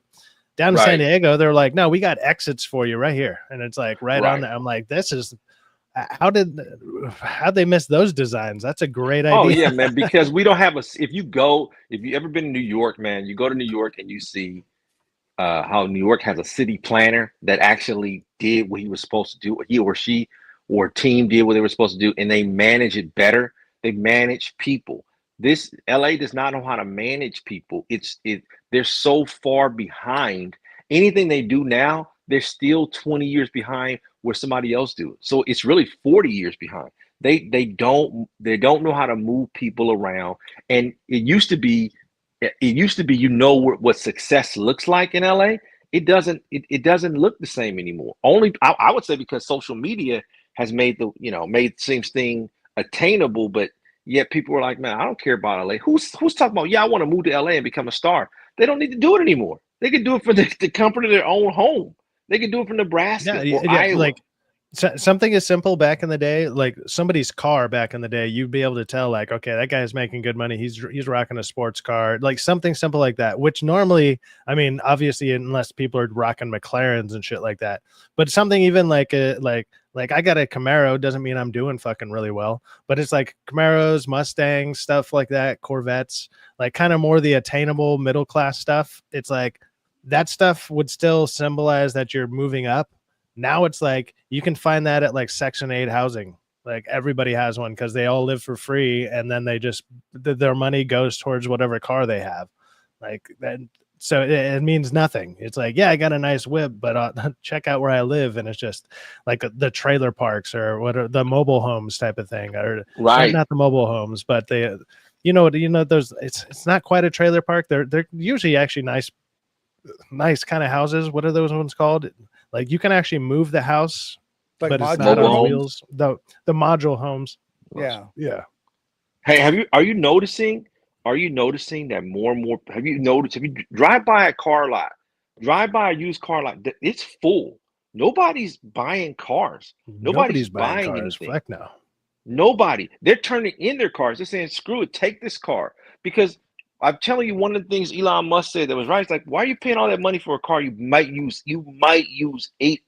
Down to San Diego, they're like, no, we got exits for you right here, and it's like right on there. I'm like, this is. How'd they miss those designs? That's a great idea. Oh yeah, man, because we don't have if you ever been to New York, man, you go to New York and you see how New York has a city planner that actually did what he was supposed to do, he or she or team did what they were supposed to do, and they manage it better. They manage people. This LA does not know how to manage people. They're so far behind. Anything they do now, they're still 20 years behind where somebody else do it. So it's really 40 years behind. They don't know how to move people around. And it used to be what success looks like in LA. it doesn't look the same anymore. Only I would say because social media has made made same thing attainable, but yet people are like, man, I don't care about LA. Who's talking about, yeah, I want to move to LA and become a star? They don't need to do it anymore. They can do it for the comfort of their own home. They can do it from Nebraska or Iowa. Like something as simple back in the day, like somebody's car back in the day, you'd be able to tell, like, okay, that guy's making good money. He's rocking a sports car, like something simple like that, which normally, I mean, obviously, unless people are rocking McLarens and shit like that, but something even like I got a Camaro doesn't mean I'm doing fucking really well, but it's like Camaros, Mustangs, stuff like that, Corvettes, like kind of more the attainable middle class stuff. It's like that stuff would still symbolize that you're moving up. Now it's like you can find that at like Section 8 housing. Like everybody has one because they all live for free, and then they just their money goes towards whatever car they have. Like that, so it means nothing. It's like, yeah, I got a nice whip, but check out where I live, and it's just like the trailer parks or what are the mobile homes type of thing, or Right. not the mobile homes, but they, there's it's not quite a trailer park. They're usually actually nice kind of houses. What are those ones called? Like you can actually move the house, Like but it's modular not on homes? wheels. The module homes. Yeah. Yeah. Hey, are you noticing that more and more, have you drive by a car lot, drive by a used car lot, it's full. Nobody's buying cars. Nobody's buying cars. anything. Fuck no. Nobody. They're turning in their cars. They're saying, screw it, take this car. Because I'm telling you, one of the things Elon Musk said that was right. It's like, why are you paying all that money for a car you might use 8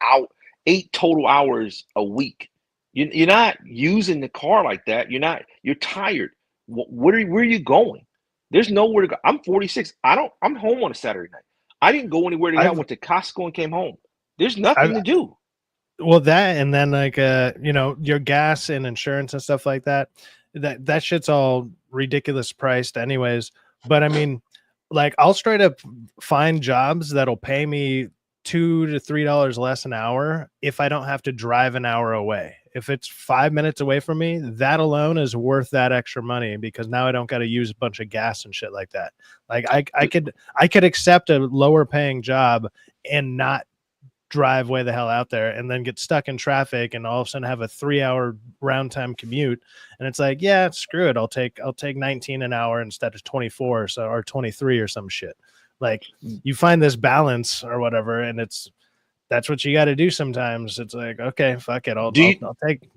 total hours a week? You're not using the car like that. You're tired. Where are you going? There's nowhere to go. I'm 46. I'm home on a Saturday night. I didn't go anywhere today. I went to Costco and came home. There's nothing to do. Well, that, and then like your gas and insurance and stuff like that. That shit's all ridiculous priced anyways. But I mean, like I'll straight up find jobs that'll pay me $2 to $3 less an hour if I don't have to drive an hour away. If it's 5 minutes away from me, that alone is worth that extra money, because now I don't got to use a bunch of gas and shit like that. Like I could accept a lower paying job and not drive way the hell out there and then get stuck in traffic and all of a sudden have a 3-hour round time commute. And it's like, yeah, screw it. I'll take 19 an hour instead of 24 or 23 or some shit. Like you find this balance or whatever, and that's what you got to do sometimes. It's like, okay, fuck it. I'll take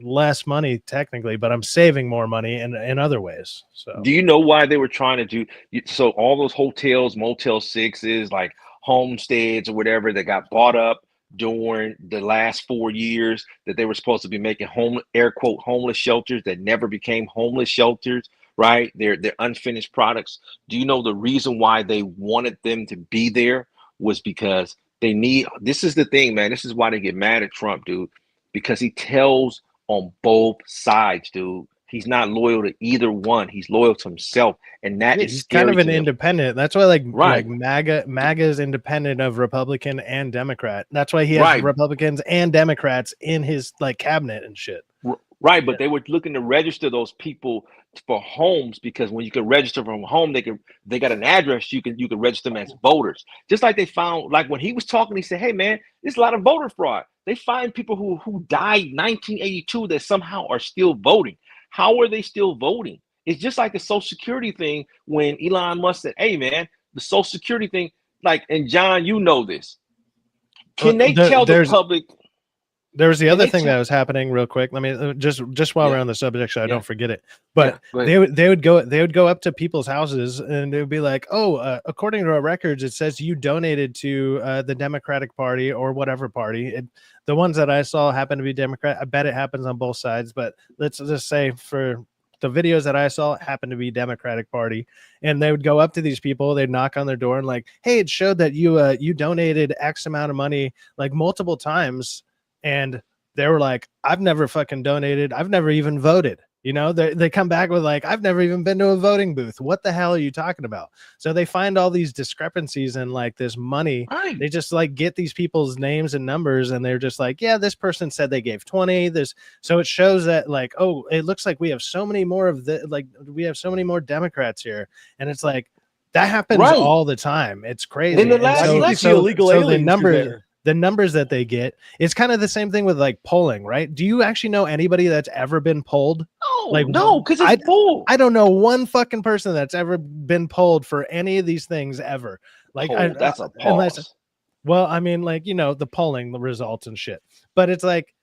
less money technically, but I'm saving more money in other ways. So do you know why they were trying to do so? All those hotels, Motel 6s, like homesteads or whatever, that got bought up during the last 4 years, that they were supposed to be making air quote homeless shelters that never became homeless shelters, right? They're unfinished products. Do you know the reason why they wanted them to be there was because this is the thing, man. This is why they get mad at Trump, dude, because he tells on both sides, dude. He's not loyal to either one. He's loyal to himself, and that is he's kind of an independent. That's why, like MAGA is independent of Republican and Democrat. That's why he has Republicans and Democrats in his like cabinet and shit. Right, but they were looking to register those people for homes, because when you can register from home, they got an address. You can register them as voters. Just like they found, like when he was talking, he said, "Hey man, there's a lot of voter fraud." They find people who died in 1982 that somehow are still voting. How are they still voting? It's just like the Social Security thing when Elon Musk said, "Hey man, the Social Security thing." Like, and John, you know this. Can they tell the public? There was the other thing that was happening real quick. Let me just while we're on the subject, so I don't forget it. But they would go up to people's houses and they would be like, "Oh, according to our records, it says you donated to the Democratic Party or whatever party." The ones that I saw happen to be Democrat. I bet it happens on both sides, but let's just say for the videos that I saw happen to be Democratic Party, and they would go up to these people, they'd knock on their door and like, "Hey, it showed that you donated X amount of money like multiple times." And they were like, "I've never fucking donated. I've never even voted." You know, they come back with like, "I've never even been to a voting booth. What the hell are you talking about?" So they find all these discrepancies in like this money. Right. They just like get these people's names and numbers, and they're just like, "Yeah, this person said they gave 20. So it shows that like, oh, it looks like we have so many more we have so many more Democrats here. And it's like, That happens Right. all the time. It's crazy. And in the And last Why do you election- see illegal so aliens through there? the numbers that they get, it's kind of the same thing with like polling, right? Do you actually know anybody that's ever been polled? Like, No, because it's bull. I don't know one fucking person that's ever been polled for any of these things ever. Like, That's a unless, pause. well, I mean, like, you know, the polling, the results and shit. But it's like,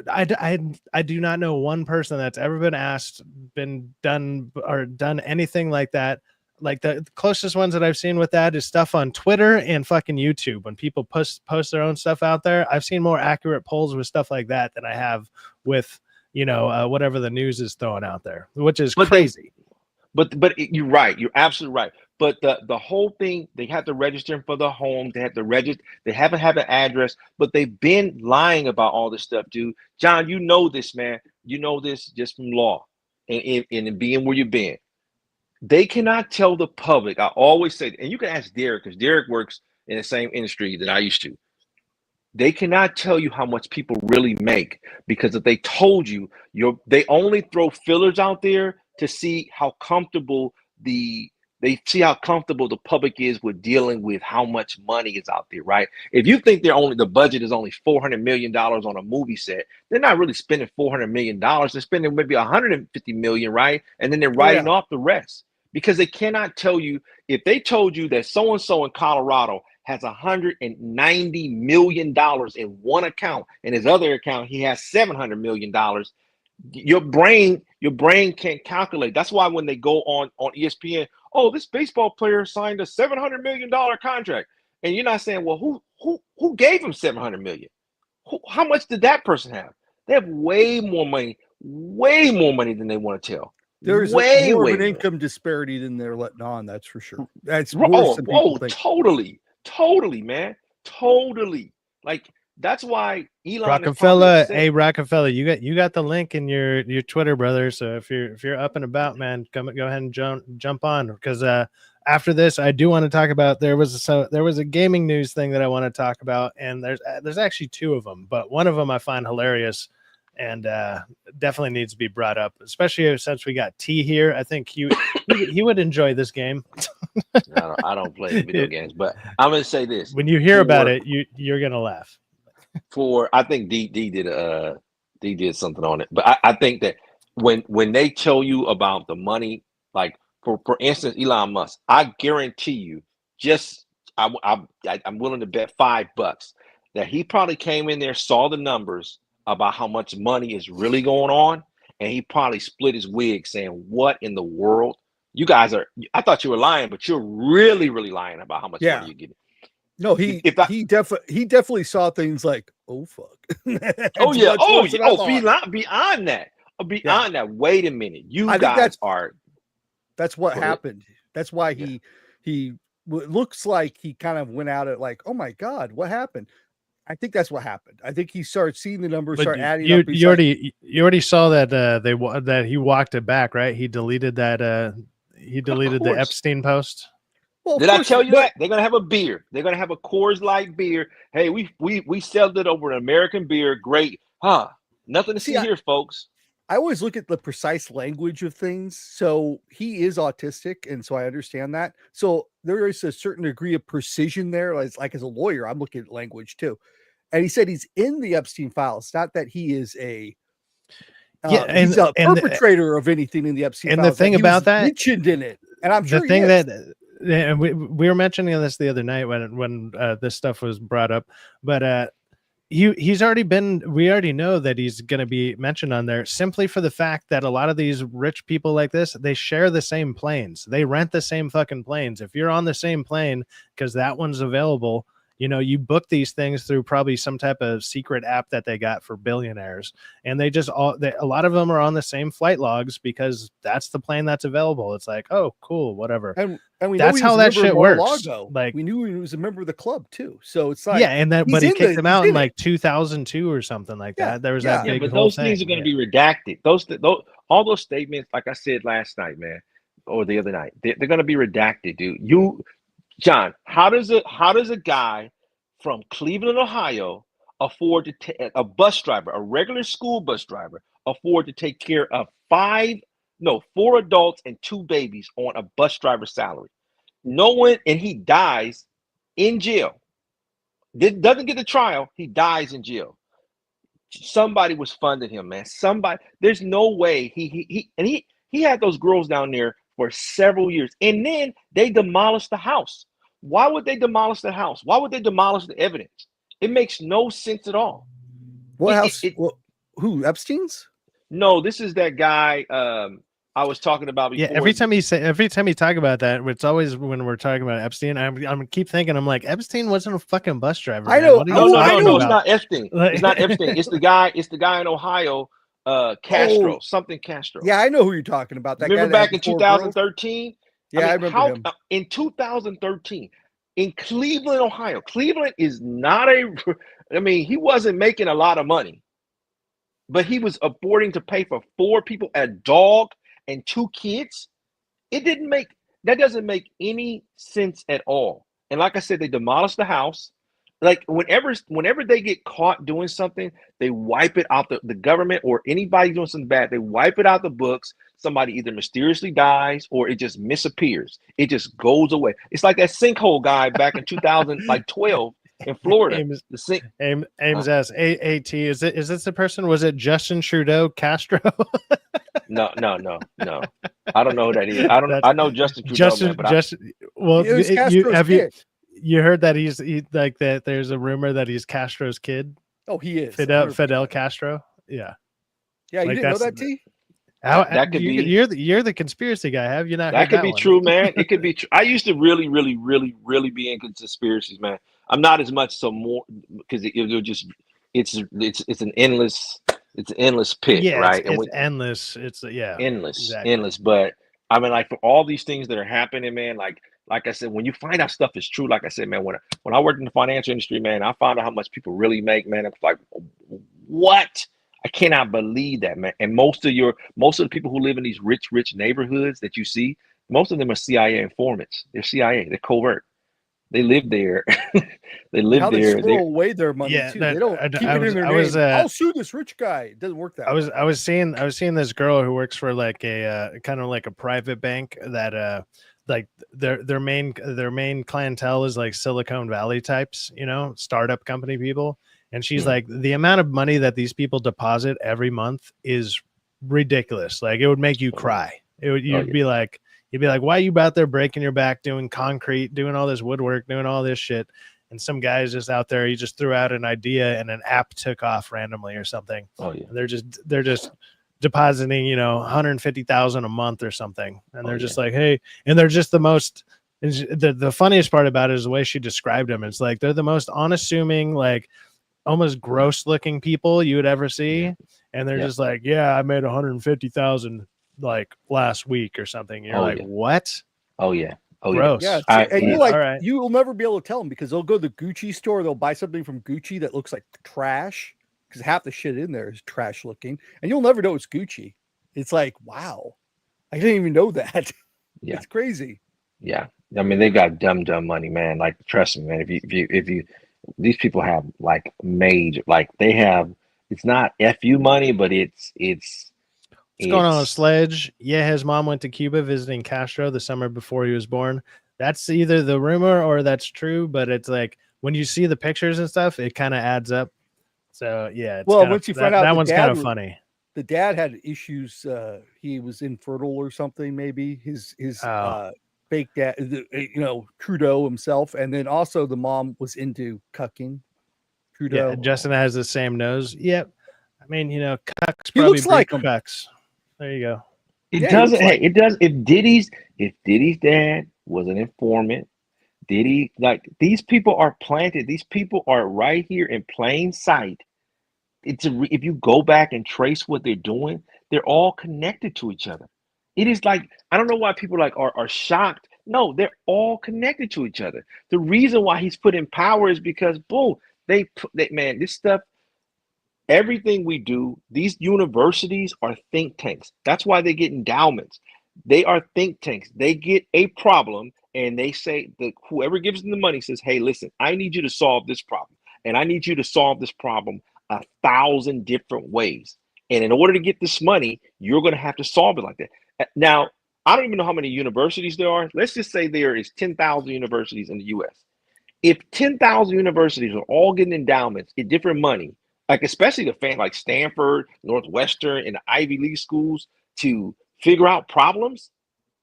I do not know one person that's ever been asked, been done, or done anything like that. Like the closest ones that I've seen with that is stuff on Twitter and fucking YouTube. When people post their own stuff out there, I've seen more accurate polls with stuff like that than I have with, you know, whatever the news is throwing out there, which is crazy. But you're right. You're absolutely right. But the whole thing, they have to register for the home. They have to register. They haven't have an address, but they've been lying about all this stuff, dude. John, you know this, man. You know this just from law and being where you've been. They cannot tell the public. I always say, and you can ask Derek, because Derek works in the same industry that I used to. They cannot tell you how much people really make, because if they told you, they only throw fillers out there to see how comfortable the public is with dealing with how much money is out there, right? If you think the budget is only $400 million on a movie set, they're not really spending $400 million. They're spending maybe $150 million, right? And then they're writing off the rest, because they cannot tell you. If they told you that so-and-so in Colorado has $190 million in one account, and his other account he has $700 million, your brain can't calculate. That's why when they go on ESPN, oh, this baseball player signed a $700 million contract, and you're not saying, well, who gave him $700 million? How much did that person have? They have way more money than they want to tell. There's way more of an more. income disparity than they're letting on. That's for sure. That's worse than people think. Totally, man, totally. Like, that's why Elon Rockefeller, hey Rockefeller, you got the link in your Twitter, brother. So if you're up and about, man, go ahead and jump on, because after this, I do want to talk about there was a gaming news thing that I want to talk about, and there's actually two of them, but one of them I find hilarious and definitely needs to be brought up, especially since we got T here. I think he would enjoy this game. I don't play video games, but I'm gonna say this: when you hear about it, you're gonna laugh. I think D did something on it, but I think that when they tell you about the money, like for instance, Elon Musk, I guarantee you, I'm willing to bet $5 that he probably came in there, saw the numbers about how much money is really going on, and he probably split his wig saying, what in the world? You guys I thought you were lying, but you're really, really lying about how much money you're getting. No, he definitely saw things like, oh fuck. Beyond that. Wait a minute, that's what happened. That's why he looks like he kind of went out at like, oh my god, what happened? I think that's what happened. I think he started seeing the numbers start adding up. You already saw that that he walked it back, right? He deleted that. He deleted the Epstein post. Well, did I tell you that they're gonna have a beer? They're gonna have a Coors Light beer. Hey, we sold it over an American beer. Great, huh? Nothing to see here, folks. I always look at the precise language of things. So he is autistic, and so I understand that. So there is a certain degree of precision there. Like as a lawyer, I'm looking at language too. And he said he's in the Epstein files, not that he is he's a perpetrator of anything in the Epstein files. And the thing about that, mentioned in it, and I'm sure the thing that, and we were mentioning this the other night when this stuff was brought up, but he's already been. We already know that he's going to be mentioned on there simply for the fact that a lot of these rich people like this, they share the same planes. They rent the same fucking planes. If you're on the same plane because that one's available, you know, you book these things through probably some type of secret app that they got for billionaires, and a lot of them are on the same flight logs because that's the plane that's available. It's like, oh, cool, whatever. And we that's how that shit works. Like, we knew he was a member of the club too, so it's like, but he kicked him out in like 2002 or something like that. There was that big. But those things are going to be redacted. All those statements, like I said last night, man, or the other night, they're going to be redacted, dude. John, how does a guy from Cleveland, Ohio, afford to take a bus driver, a regular school bus driver, afford to take care of 4 adults and 2 babies on a bus driver salary? No one, and he dies in jail. Doesn't get the trial. He dies in jail. Somebody was funding him, man. Somebody. There's no way he had those girls down there for several years, and then they demolished the house. Why would they demolish the house? Why would they demolish the evidence? It makes no sense at all. What house? Who? Epstein's? No, this is that guy I was talking about before. Yeah, every time you talk about that, it's always when we're talking about Epstein. I'm keep thinking, I'm like, Epstein wasn't a fucking bus driver. I man. know. What are you No, talking it's about? not Epstein. It's not Epstein. It's the guy in Ohio, Castro, something Castro. Yeah, I know who you're talking about. That Remember guy back in 2013? Yeah, I remember him. In 2013, in Cleveland, Ohio. Cleveland is not he wasn't making a lot of money, but he was affording to pay for 4 people, a dog, and 2 kids. That doesn't make any sense at all. And like I said, they demolished the house. Like whenever they get caught doing something, they wipe it out the government or anybody doing something bad, they wipe it out the books. Somebody either mysteriously dies or it just disappears. It just goes away. It's like that sinkhole guy back in 2012 in Florida. Ames asks, AAT, is this the person? Was it Justin Trudeau Castro? No. I don't know who that is. I know Justin Trudeau, you heard that he's like that? There's a rumor that he's Castro's kid. Oh, he is Fidel Castro. Yeah. Yeah, you didn't know that, T? That could be. You're the conspiracy guy. Have you not? That could be true, man. It could be true. I used to really be into conspiracies, man. I'm not as much so more because it's an endless pit, right? It's endless. It's endless. But I mean, like for all these things that are happening, man, like I said, when you find out stuff is true, like I said, man, when I worked in the financial industry, man, I found out how much people really make, man. It's like, what? I cannot believe that, man. And most of the people who live in these rich neighborhoods that you see, most of them are CIA informants. They're CIA. They're covert. They live there. They squirrel away their money too. They don't keep it in their name. I'll sue this rich guy. It doesn't work that way. I was seeing this girl who works for like a kind of like a private bank that like their main clientele is like Silicon Valley types, startup company people. And she's like, the amount of money that these people deposit every month is ridiculous. Like it would make you cry. You'd be like, why are you out there breaking your back, doing concrete, doing all this woodwork, doing all this shit? And some guy's just out there, he just threw out an idea and an app took off randomly or something. Oh yeah. And they're just depositing, $150,000 a month or something. And they're just like, hey, and they're just the most, the funniest part about it is the way she described them. It's like, they're the most unassuming, like almost gross looking people you would ever see. And they're just like, yeah, I made 150,000 like last week or something. You're what? Oh yeah. Oh gross. Yeah. And you're like, you will never be able to tell them because they'll go to the Gucci store. They'll buy something from Gucci that looks like trash because half the shit in there is trash looking, and you'll never know it's Gucci. It's like, wow, I didn't even know that. Yeah, it's crazy. Yeah, I mean, they got dumb money, man. Like, trust me, man. If you these people have like major, like they have. It's not FU money, but it's going on a sledge. Yeah, his mom went to Cuba visiting Castro the summer before he was born. That's either the rumor or that's true, but it's like when you see the pictures and stuff, it kind of adds up. So yeah, once you find out that one's kind of funny. The dad had issues. He was infertile or something. Maybe his fake dad, Trudeau himself, and then also the mom was into cucking. Trudeau. Yeah, Justin has the same nose. Yep. I mean, cucks he probably looks like him. Cucks. There you go. It doesn't. Hey, it does. If Diddy's dad was an informant, Diddy, like these people are planted. These people are right here in plain sight. If you go back and trace what they're doing, they're all connected to each other. It is like, I don't know why people are shocked. No, they're all connected to each other. The reason why he's put in power is because boom, man, this stuff. Everything we do, these universities are think tanks. That's why they get endowments. They are think tanks. They get a problem and they say that whoever gives them the money says, hey, listen, I need you to solve this problem. And I need you to solve this problem 1,000 different ways. And in order to get this money, you're going to have to solve it like that. Now, I don't even know how many universities there are. Let's just say there is 10,000 universities in the U.S. If 10,000 universities are all getting endowments at different money, like especially the fan like Stanford, Northwestern, and the Ivy League schools to figure out problems.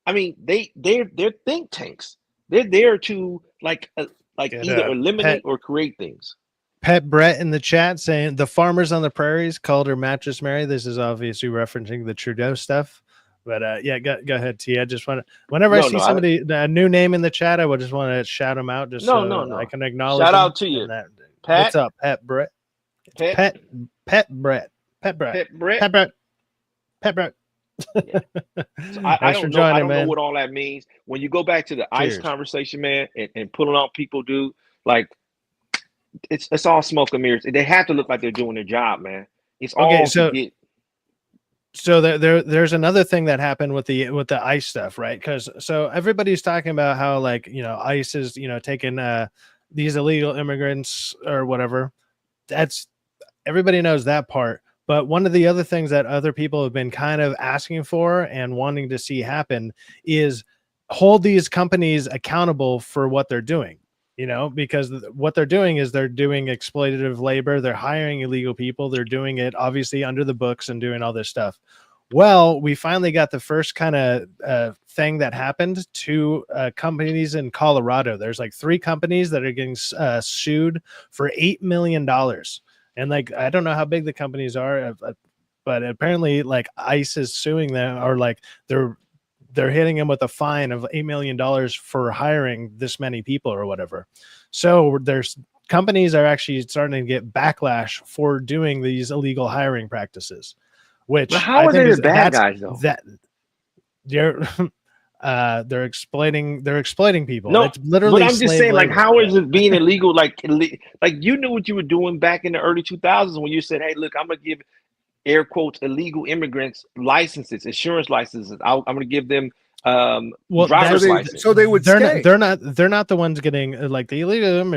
I mean, they're think tanks. They're there to like Get either a eliminate or create things. Pet Brett in the chat saying the farmers on the prairies called her Mattress Mary. This is obviously referencing the Trudeau stuff. But yeah, go ahead, T. I just want to, whenever I No, see no, somebody a new name in the chat, I would just want to shout them out just so no. I can acknowledge Shout them. out to you, And that, Pat. what's up, Pet Brett? Pet Pet Brett. Pet Brett. Pet Brett. Pet Brett. Pet Brett. Yeah. So I Thanks for don't know. joining, I don't know man. what all that means. When you go back to the ICE Cheers. conversation, man, and pulling out people, do like it's all smoke and mirrors. They have to look like they're doing their job, man. It's Okay, all so to get. So there's another thing that happened with the ICE stuff, right? Because so everybody's talking about how, like, you know, ICE is, you know, taking these illegal immigrants or whatever. That's, everybody knows that part. But one of the other things that other people have been kind of asking for and wanting to see happen is hold these companies accountable for what they're doing. You know, because what they're doing is they're doing exploitative labor. They're hiring illegal people. They're doing it obviously under the books and doing all this stuff. Well, we finally got the first kind of thing that happened to companies in Colorado. There's like 3 companies that are getting sued for $8 million. And like, I don't know how big the companies are, but apparently like ICE is suing them, or like they're hitting him with a fine of $8 million for hiring this many people or whatever. So there's companies are actually starting to get backlash for doing these illegal hiring practices, which But how are they the bad guys though? That they're exploiting people. No, It's literally but I'm just slave saying, like, labor. how is it being illegal? Like you knew what you were doing back in the early 2000s when you said, "Hey, look, I'm gonna give air quotes illegal immigrants licenses, insurance licenses. I'm gonna give them driver's license." So they would stay. They're not the ones getting, like, the illegal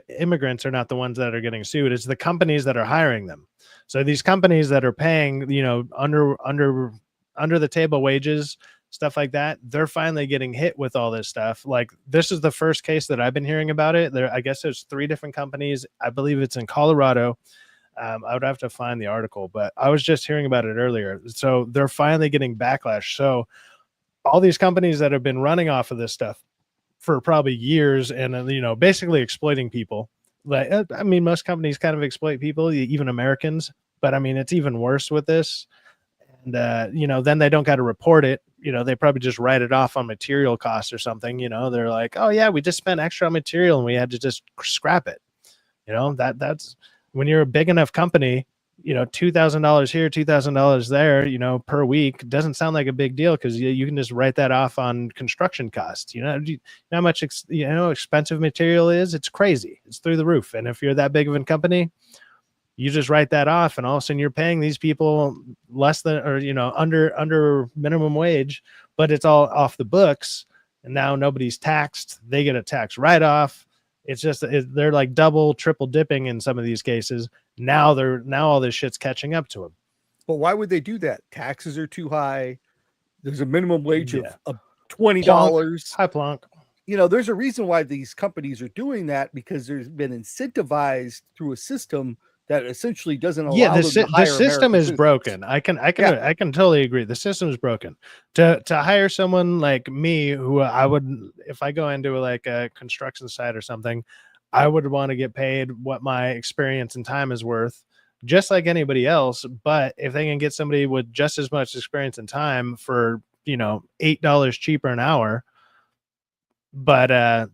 immigrants are not the ones that are getting sued. It's the companies that are hiring them. So these companies that are paying, you know, under the table wages, stuff like that, they're finally getting hit with all this stuff. Like, this is the first case that I've been hearing about it. I guess there's 3 different companies. I believe it's in Colorado. I would have to find the article, but I was just hearing about it earlier. So they're finally getting backlash. So all these companies that have been running off of this stuff for probably years and, you know, basically exploiting people. Like, I mean, most companies kind of exploit people, even Americans, but I mean, it's even worse with this. And, you know, then they don't got to report it. You know, they probably just write it off on material costs or something. You know, they're like, oh yeah, we just spent extra on material and we had to just scrap it. You know, that's when you're a big enough company, you know, $2,000 here, $2,000 there, you know, per week doesn't sound like a big deal, because you can just write that off on construction costs. You know how much expensive material is? It's crazy. It's through the roof. And if you're that big of a company, you just write that off, and all of a sudden you're paying these people less than, or, you know, under minimum wage, but it's all off the books, and now nobody's taxed. They get a tax write-off. It's just they're like double, triple dipping in some of these cases. Now all this shit's catching up to them. But why would they do that? Taxes are too high. There's a minimum wage of $20. Hi, Plonk. You know, there's a reason why these companies are doing that, because there's been incentivized through a system that essentially doesn't allow them to hire the system American is citizens. broken. I can totally agree. The system is broken. To hire someone like me, who I would, if I go into like a construction site or something, I would want to get paid what my experience and time is worth, just like anybody else. But if they can get somebody with just as much experience and time for, you know, $8 cheaper an hour, but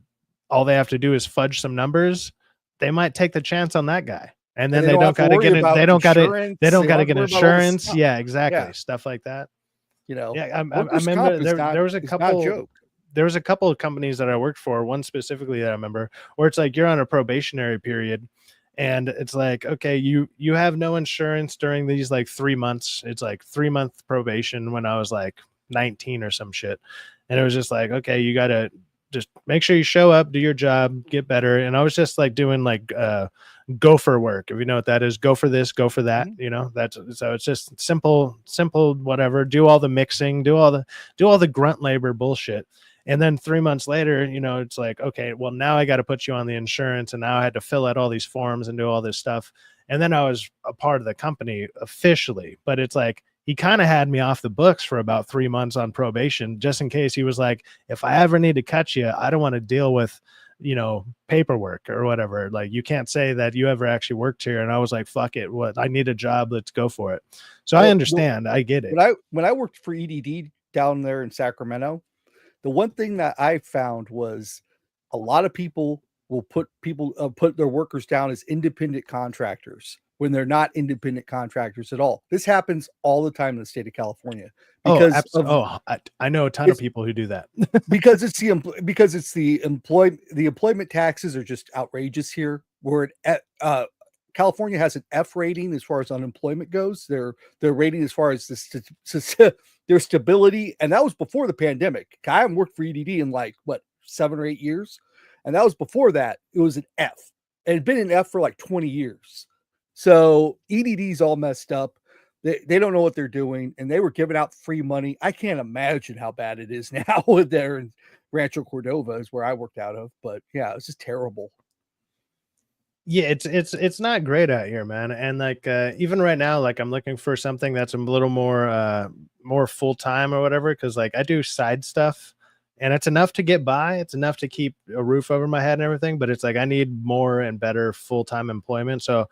all they have to do is fudge some numbers, they might take the chance on that guy. And then they don't got to get it. They don't got to get insurance. Yeah, exactly. Yeah. Stuff like that. You know, yeah. I remember there was a couple. There was a couple of companies that I worked for. One specifically that I remember, where it's like you're on a probationary period, and it's like, okay, you have no insurance during these like 3 months. It's like 3-month probation when I was like 19 or some shit, and it was just like, okay, you got to just make sure you show up, do your job, get better. And I was just like doing like gopher work, if you know what that is. Go for this, go for that. You know, that's so it's just simple whatever. Do all the mixing, do all the grunt labor bullshit. And then 3 months later, you know, it's like, okay, well, now I got to put you on the insurance, and now I had to fill out all these forms and do all this stuff. And then I was a part of the company officially, but it's like he kind of had me off the books for about 3 months on probation, just in case. He was like, if I ever need to cut you, I don't want to deal with, you know, paperwork or whatever. Like, you can't say that you ever actually worked here. And I was like, fuck it. What? I need a job. Let's go for it. So I understand. I get it. When I worked for EDD down there in Sacramento, the one thing that I found was a lot of people will put their workers down as independent contractors when they're not independent contractors at all. This happens all the time in the state of California. Because I know a ton of people who do that. because the employment taxes are just outrageous here. Where California has an F rating as far as unemployment goes. Their rating as far as their stability, and that was before the pandemic. I haven't worked for EDD in like 7 or 8 years, and that was before that. It was an F. It had been an F for like 20 years. So EDD's all messed up. They don't know what they're doing, and they were giving out free money. I can't imagine how bad it is now there in Rancho Cordova is where I worked out of. But yeah, it's just terrible. Yeah, it's not great out here, man. And like even right now, like I'm looking for something that's a little more full time or whatever, because like I do side stuff, and it's enough to get by. It's enough to keep a roof over my head and everything. But it's like I need more and better full time employment. So,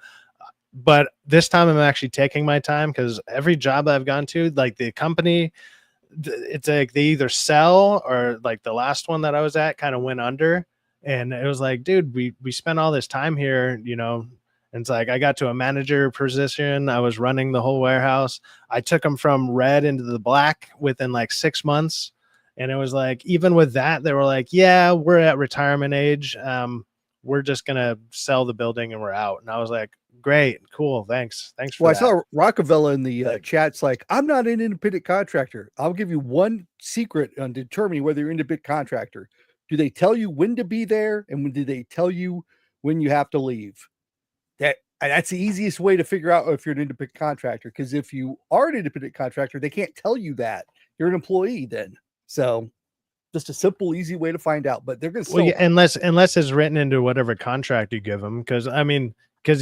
but this time I'm actually taking my time, because every job I've gone to, like the company, it's like they either sell, or like the last one that I was at kind of went under. And it was like, dude, we spent all this time here, you know. And it's like I got to a manager position. I was running the whole warehouse. I took them from red into the black within like 6 months. And it was like, even with that, they were like, yeah, we're at retirement age. We're just gonna sell the building and we're out. And I was like, great, cool, thanks for that. I saw Rockavella in the chat's like, I'm not an independent contractor. I'll give you one secret on determining whether you're an independent contractor. Do they tell you when to be there, and when do they tell you when you have to leave? That's the easiest way to figure out if you're an independent contractor, because if you are an independent contractor, they can't tell you that. You're an employee then. So just a simple, easy way to find out. But they're going to still, unless it's written into whatever contract you give them, because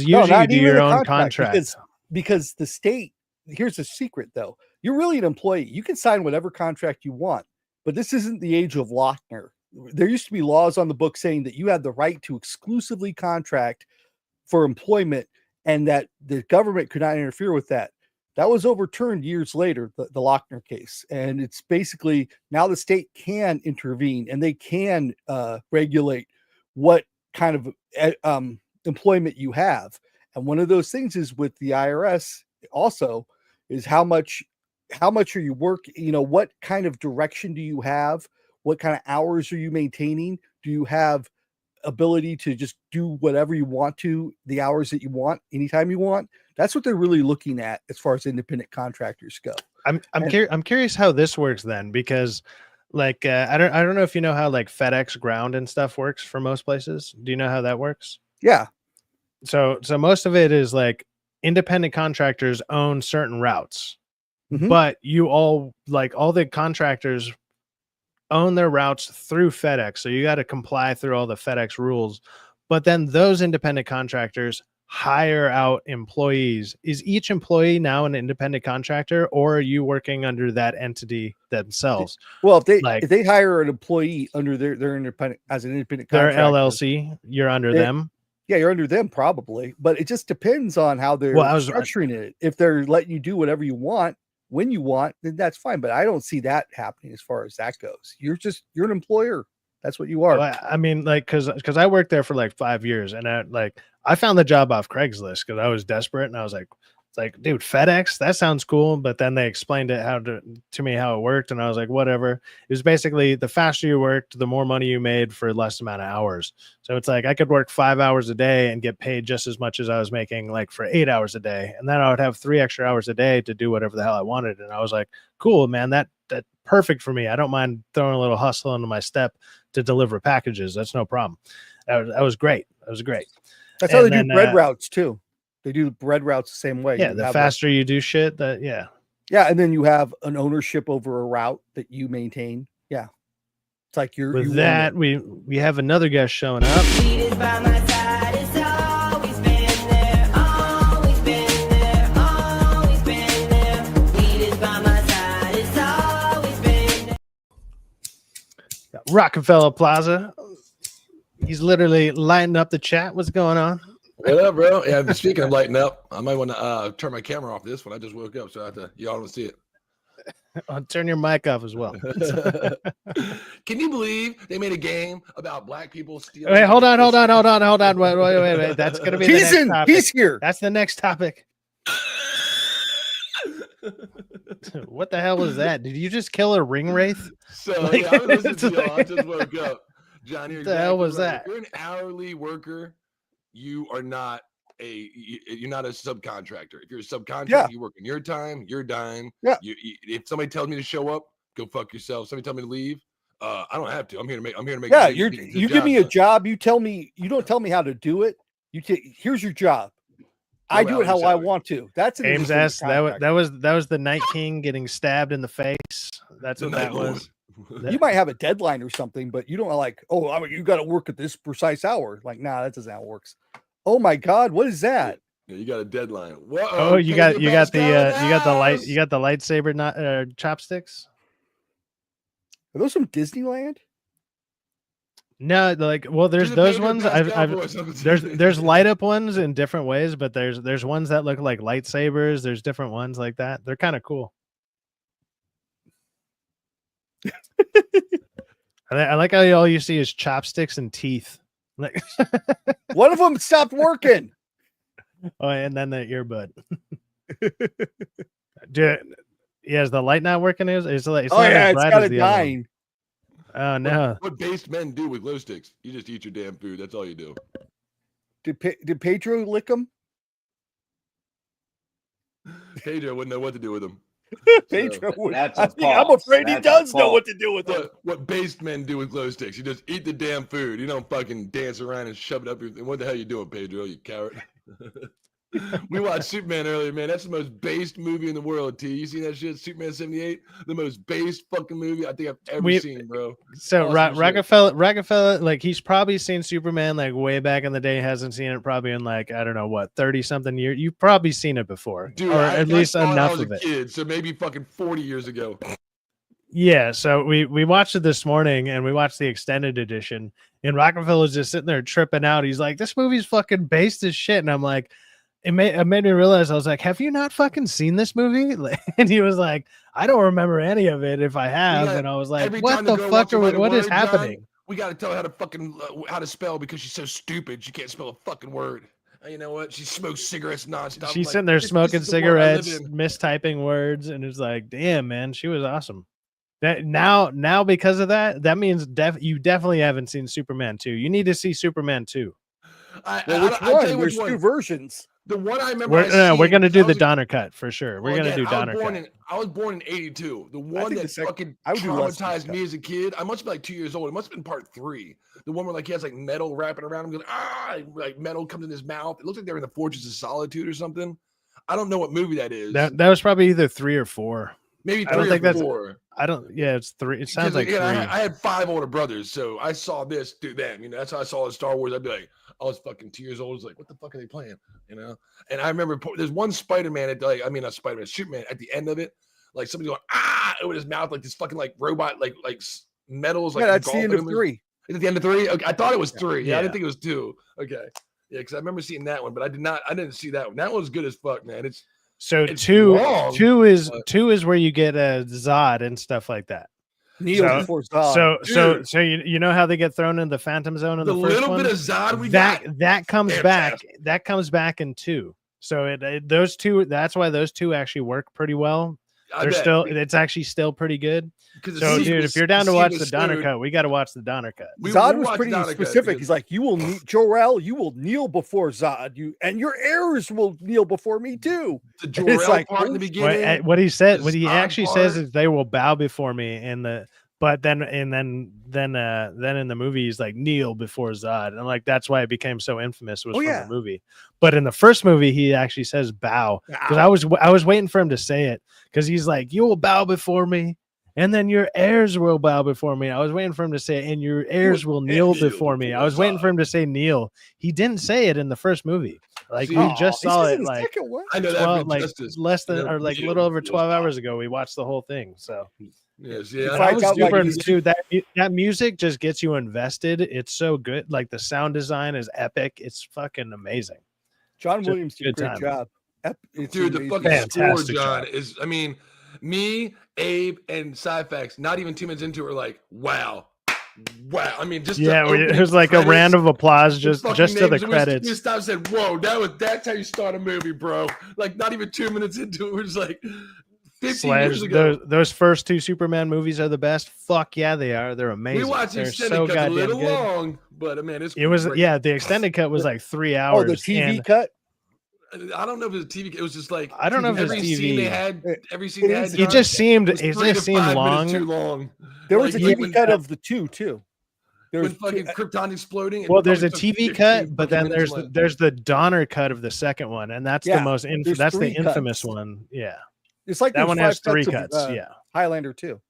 usually you do your own contract. Because the state, here's the secret though, you're really an employee. You can sign whatever contract you want, but this isn't the age of Lochner. There used to be laws on the book saying that you had the right to exclusively contract for employment, and that the government could not interfere with that. That was overturned years later, the Lochner case. And it's basically now the state can intervene, and they can regulate what kind of employment you have. And one of those things is with the IRS also is how much are you working, what kind of direction do you have? What kind of hours are you maintaining? Do you have ability to just do whatever you want to, the hours that you want, anytime you want? That's what they're really looking at as far as independent contractors go. I'm curious how this works then, because like I don't know if you know how like FedEx ground and stuff works for most places. Do you know how that works? Yeah. So most of it is like independent contractors own certain routes, but all the contractors own their routes through FedEx. So you got to comply through all the FedEx rules. But then those independent contractors hire out employees. Is each employee now an independent contractor, or are you working under that entity themselves? Well, if they hire an employee under their independent as an independent contractor, their LLC, you're under them. Yeah, you're under them probably, but it just depends on how they're structuring it. If they're letting you do whatever you want, when you want, then that's fine. But I don't see that happening as far as that goes. You're an employer. That's what you are. I mean, like, cause I worked there for like 5 years, and I found the job off Craigslist because I was desperate, and I was like, it's like, dude, FedEx, that sounds cool. But then they explained it to me how it worked, and I was like, whatever. It was basically the faster you worked, the more money you made for less amount of hours. So it's like I could work 5 hours a day and get paid just as much as I was making like for 8 hours a day, and then I would have 3 extra hours a day to do whatever the hell I wanted. And I was like, cool, man, that's perfect for me. I don't mind throwing a little hustle into my step to deliver packages. That's no problem. That was great. That was great. That's how And they do then, bread routes too. They do bread routes the same way. Yeah, You the have faster you do shit, yeah, and then you have an ownership over a route that you maintain. Yeah, it's like you With own that, it. we have another guest showing up. Rockefeller Plaza. He's literally lighting up the chat. What's going on? What up, bro? Yeah, speaking of lighting up, I might want to turn my camera off this one. I just woke up, so I have to, y'all don't see it. I'll turn your mic off as well. Can you believe they made a game about black people stealing? Wait, hold on. Wait. That's gonna be the next topic. He's here. That's the next topic. What the hell was that? Did you just kill a ring wraith? So Like, yeah, I was listening it's to y'all. I like- just woke up. Johnny, What the hell was that? If you're an hourly worker, you are not you're not a subcontractor. If you're a subcontractor, Yeah. you work in your time, you're dying. Yeah. If somebody tells me to show up, go fuck yourself. Somebody tell me to leave. I don't have to. I'm here to make. Yeah, get the you give me a done. job. You tell me. You don't tell me how to do it. Here's your job. I do it how I want to. That's an Ames independent asked that was the Night King getting stabbed in the face. That's The what that Night Lord. was. You might have a deadline or something, but you don't like, oh, I mean, you got to work at this precise hour. Like, nah, that doesn't how it works. Oh my God, what is that? Yeah, you got a deadline. Whoa, Oh, you got the house. lightsaber chopsticks. Are those from Disneyland? No, there's those ones. There's light up ones in different ways, but there's ones that look like lightsabers. There's different ones like that. They're kind of cool. I like how all you see is chopsticks and teeth. Like, One of them stopped working. oh, and then the earbud. Dude, yeah, is the light not working? It's Oh not yeah, as it's bright got as a the other one. dying. Oh no. What based men do with glow sticks? You just eat your damn food. That's all you do. Did Pedro lick him? Pedro wouldn't know what to do with them. Pedro would. That's I'm false. afraid he That's a does know false. what to do with them. What based men do with glow sticks? You just eat the damn food. You don't fucking dance around and shove it up your. What the hell you doing, Pedro? You coward. We watched Superman earlier, man. That's the most based movie in the world. T, you seen that shit? Superman 78, the most based fucking movie I think I've ever seen, bro. So Awesome shit. Rockefeller, like he's probably seen Superman like way back in the day. Hasn't seen it probably in like I don't know what 30 something years. You've probably seen it before, Dude, or I at least saw enough I was of a it. kid, so maybe fucking 40 years ago. Yeah, so we watched it this morning and we watched the extended edition. And Rockefeller's just sitting there tripping out. He's like, "This movie's fucking based as shit." And I'm like, it made me realize. I was like, "Have you not fucking seen this movie?" And he was like, "I don't remember any of it. If I have," and I was like, Every "What time the girl fuck wants to are we, write a what is word, John, happening?" we got to tell her how to fucking how to spell because she's so stupid. She can't spell a fucking word. And you know what? She smokes cigarettes nonstop. She's I'm sitting there this smoking is the world I live cigarettes, in. mistyping words, and it's like, damn, man, she was awesome. That now because of that means you definitely haven't seen Superman 2. You need to see Superman 2. Well, which I tell one? you There's one. two versions. The one I remember. We're gonna do I the was- Donner cut for sure. We're well, gonna again, do Donner cut. I was born in '82. The one think that the second- fucking I would do less than traumatized that. me as a kid. I must be like 2 years old. It must have been part 3. The one where like he has like metal wrapping around him, going like metal comes in his mouth. It looks like they're in the Fortress of Solitude or something. I don't know what movie that is. That was probably either 3 or 4. Maybe I don't 3 think or that's- 4. I don't. Yeah, it's 3. It sounds Because, like 3. again, I had 5 older brothers, so I saw this through them. You know, that's how I saw Star Wars. I'd be like, I was fucking 2 years old. I was like, what the fuck are they playing? You know? And I remember there's one Spider-Man at not Spider-Man, Superman at the end of it, like somebody going over his mouth, like this fucking like robot, like metals. Like Yeah, that's the end of engulfing him. 3. Is it the end of 3? Okay, I thought it was 3. Yeah, I Yeah. didn't think it was 2. Okay, yeah, because I remember seeing that one, but I didn't see that one. That one was good as fuck, man. So it's 2 long, 2 is but- 2 is where you get a Zod and stuff like that. Neo So- before Zod. So you know how they get thrown in the Phantom Zone in The the first little one? bit of Zod we that got. that comes Fantastic. back. That comes back in 2. So those two. That's why those two actually work pretty well. I bet. It's actually still pretty good. 'Cause the So, scene dude, was- if you're down to scene watch was the Donner smooth. cut, we got to watch the Donner cut. Zod we was watched pretty Donner Cut specific. because- He's like, you will kneel, Jor-El, you will kneel before Zod, and your heirs will kneel before me too. the And it's Jor-El like, part in the oh, beginning. What he said, the what he Zod actually says part. is they will bow before me, and But then in the movie he's like kneel before Zod, and like that's why it became so infamous was Oh, from yeah. the movie. But in the first movie he actually says bow, because Ow. I was waiting for him to say it, because he's like, you will bow before me, and then your heirs will bow before me. I was waiting for him to say it, and your heirs will kneel before me. I was waiting for him to say kneel. He didn't say it in the first movie. Like See, we Oh, just he saw says it in the like second one. I know that 12, for like justice. less than, You know, or like a kneel, little over kneel 12 bow. hours ago. We watched the whole thing. So Yes, He yeah. I finds was out, like, super, super, he's- dude, that music just gets you invested. It's so good. Like the sound design is epic. It's fucking amazing. John Just Williams did a good great time. job. It's dude, the amazing. fucking score, Fantastic John, job. is. I mean, me, Abe, and Syfaxx, not even 2 minutes into it, are like, wow. I mean, just the Yeah, it opening was like a credits, round of applause the just fucking to the names, and we credits. stopped and said, whoa, that's how you start a movie, bro. Like, not even 2 minutes into it, we're just like 15 years ago. Those first two Superman movies are the best. Fuck yeah, they are. They're amazing. We watched the They're extended so cut, a goddamn little good. long, but man, it's It was great. the extended cut was like 3 Oh, hours. the TV and cut. I don't know if it was TV. It was just like I don't know if it was every scene they TV. had. Every It scene they had. is- It John, just seemed was 3 to 5 minutes long. too long. There was a Like, TV when- cut of the two too. There when was fucking Krypton exploding. it Well, there's a probably took TV 15 cut, but fucking then minutes less. there's the Donner cut of the second one, and that's the Yeah, most there's that's the 3 infamous cuts. one. Yeah, It's like that there's one 5 has 3 cuts cuts. of, Yeah. Highlander too.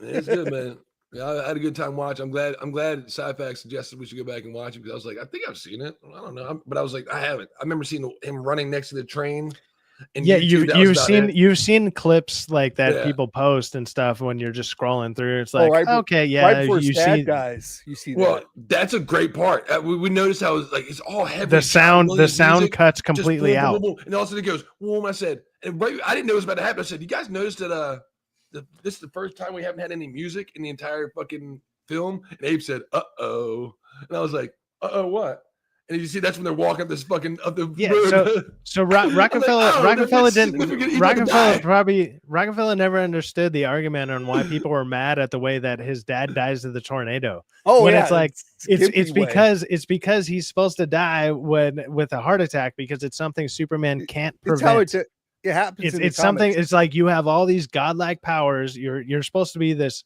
It's good, man. Yeah, I had a good time watching. I'm glad Syfaxx suggested we should go back and watch it, because I was like, I think I've seen it. I don't know, but I was like, I haven't. I remember seeing him running next to the train. And Yeah, YouTube, that was about it. you've seen clips like that Yeah. people post and stuff when you're just scrolling through. It's like, right okay, yeah, right before you Sad see Guys, you see Well, that. that's a great part. We noticed how it's like it's all heavy. the sound music, cuts just completely boom, boom, out. boom, boom. And all of a sudden it goes, boom. I said, and right, I didn't know it was about to happen. I said, you guys noticed that this is the first time we haven't had any music in the entire fucking film? And Abe said, uh-oh. And I was like, uh-oh, what? And you see, that's when they're walking up this fucking up the road. So Rockefeller Rockefeller Rockefeller never understood the argument on why people were mad at the way that his dad dies of the tornado. Oh when yeah, it's like it's skimpy way. because he's supposed to die with a heart attack, because it's something Superman can't It's how prevent. it happens. in the It's something. comics. It's like you have all these godlike powers. You're supposed to be this,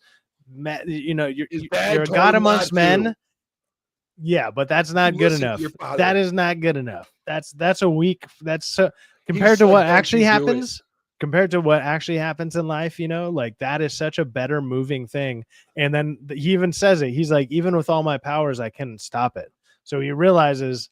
you're a god amongst men. Yeah, but that's not good Listen to enough. your father. That is not good enough. That's a weak. That's so compared He's to so what dumb actually to do it. happens. Compared to what actually happens in life, like that is such a better moving thing. And then he even says it. He's like, even with all my powers, I couldn't stop it. So he realizes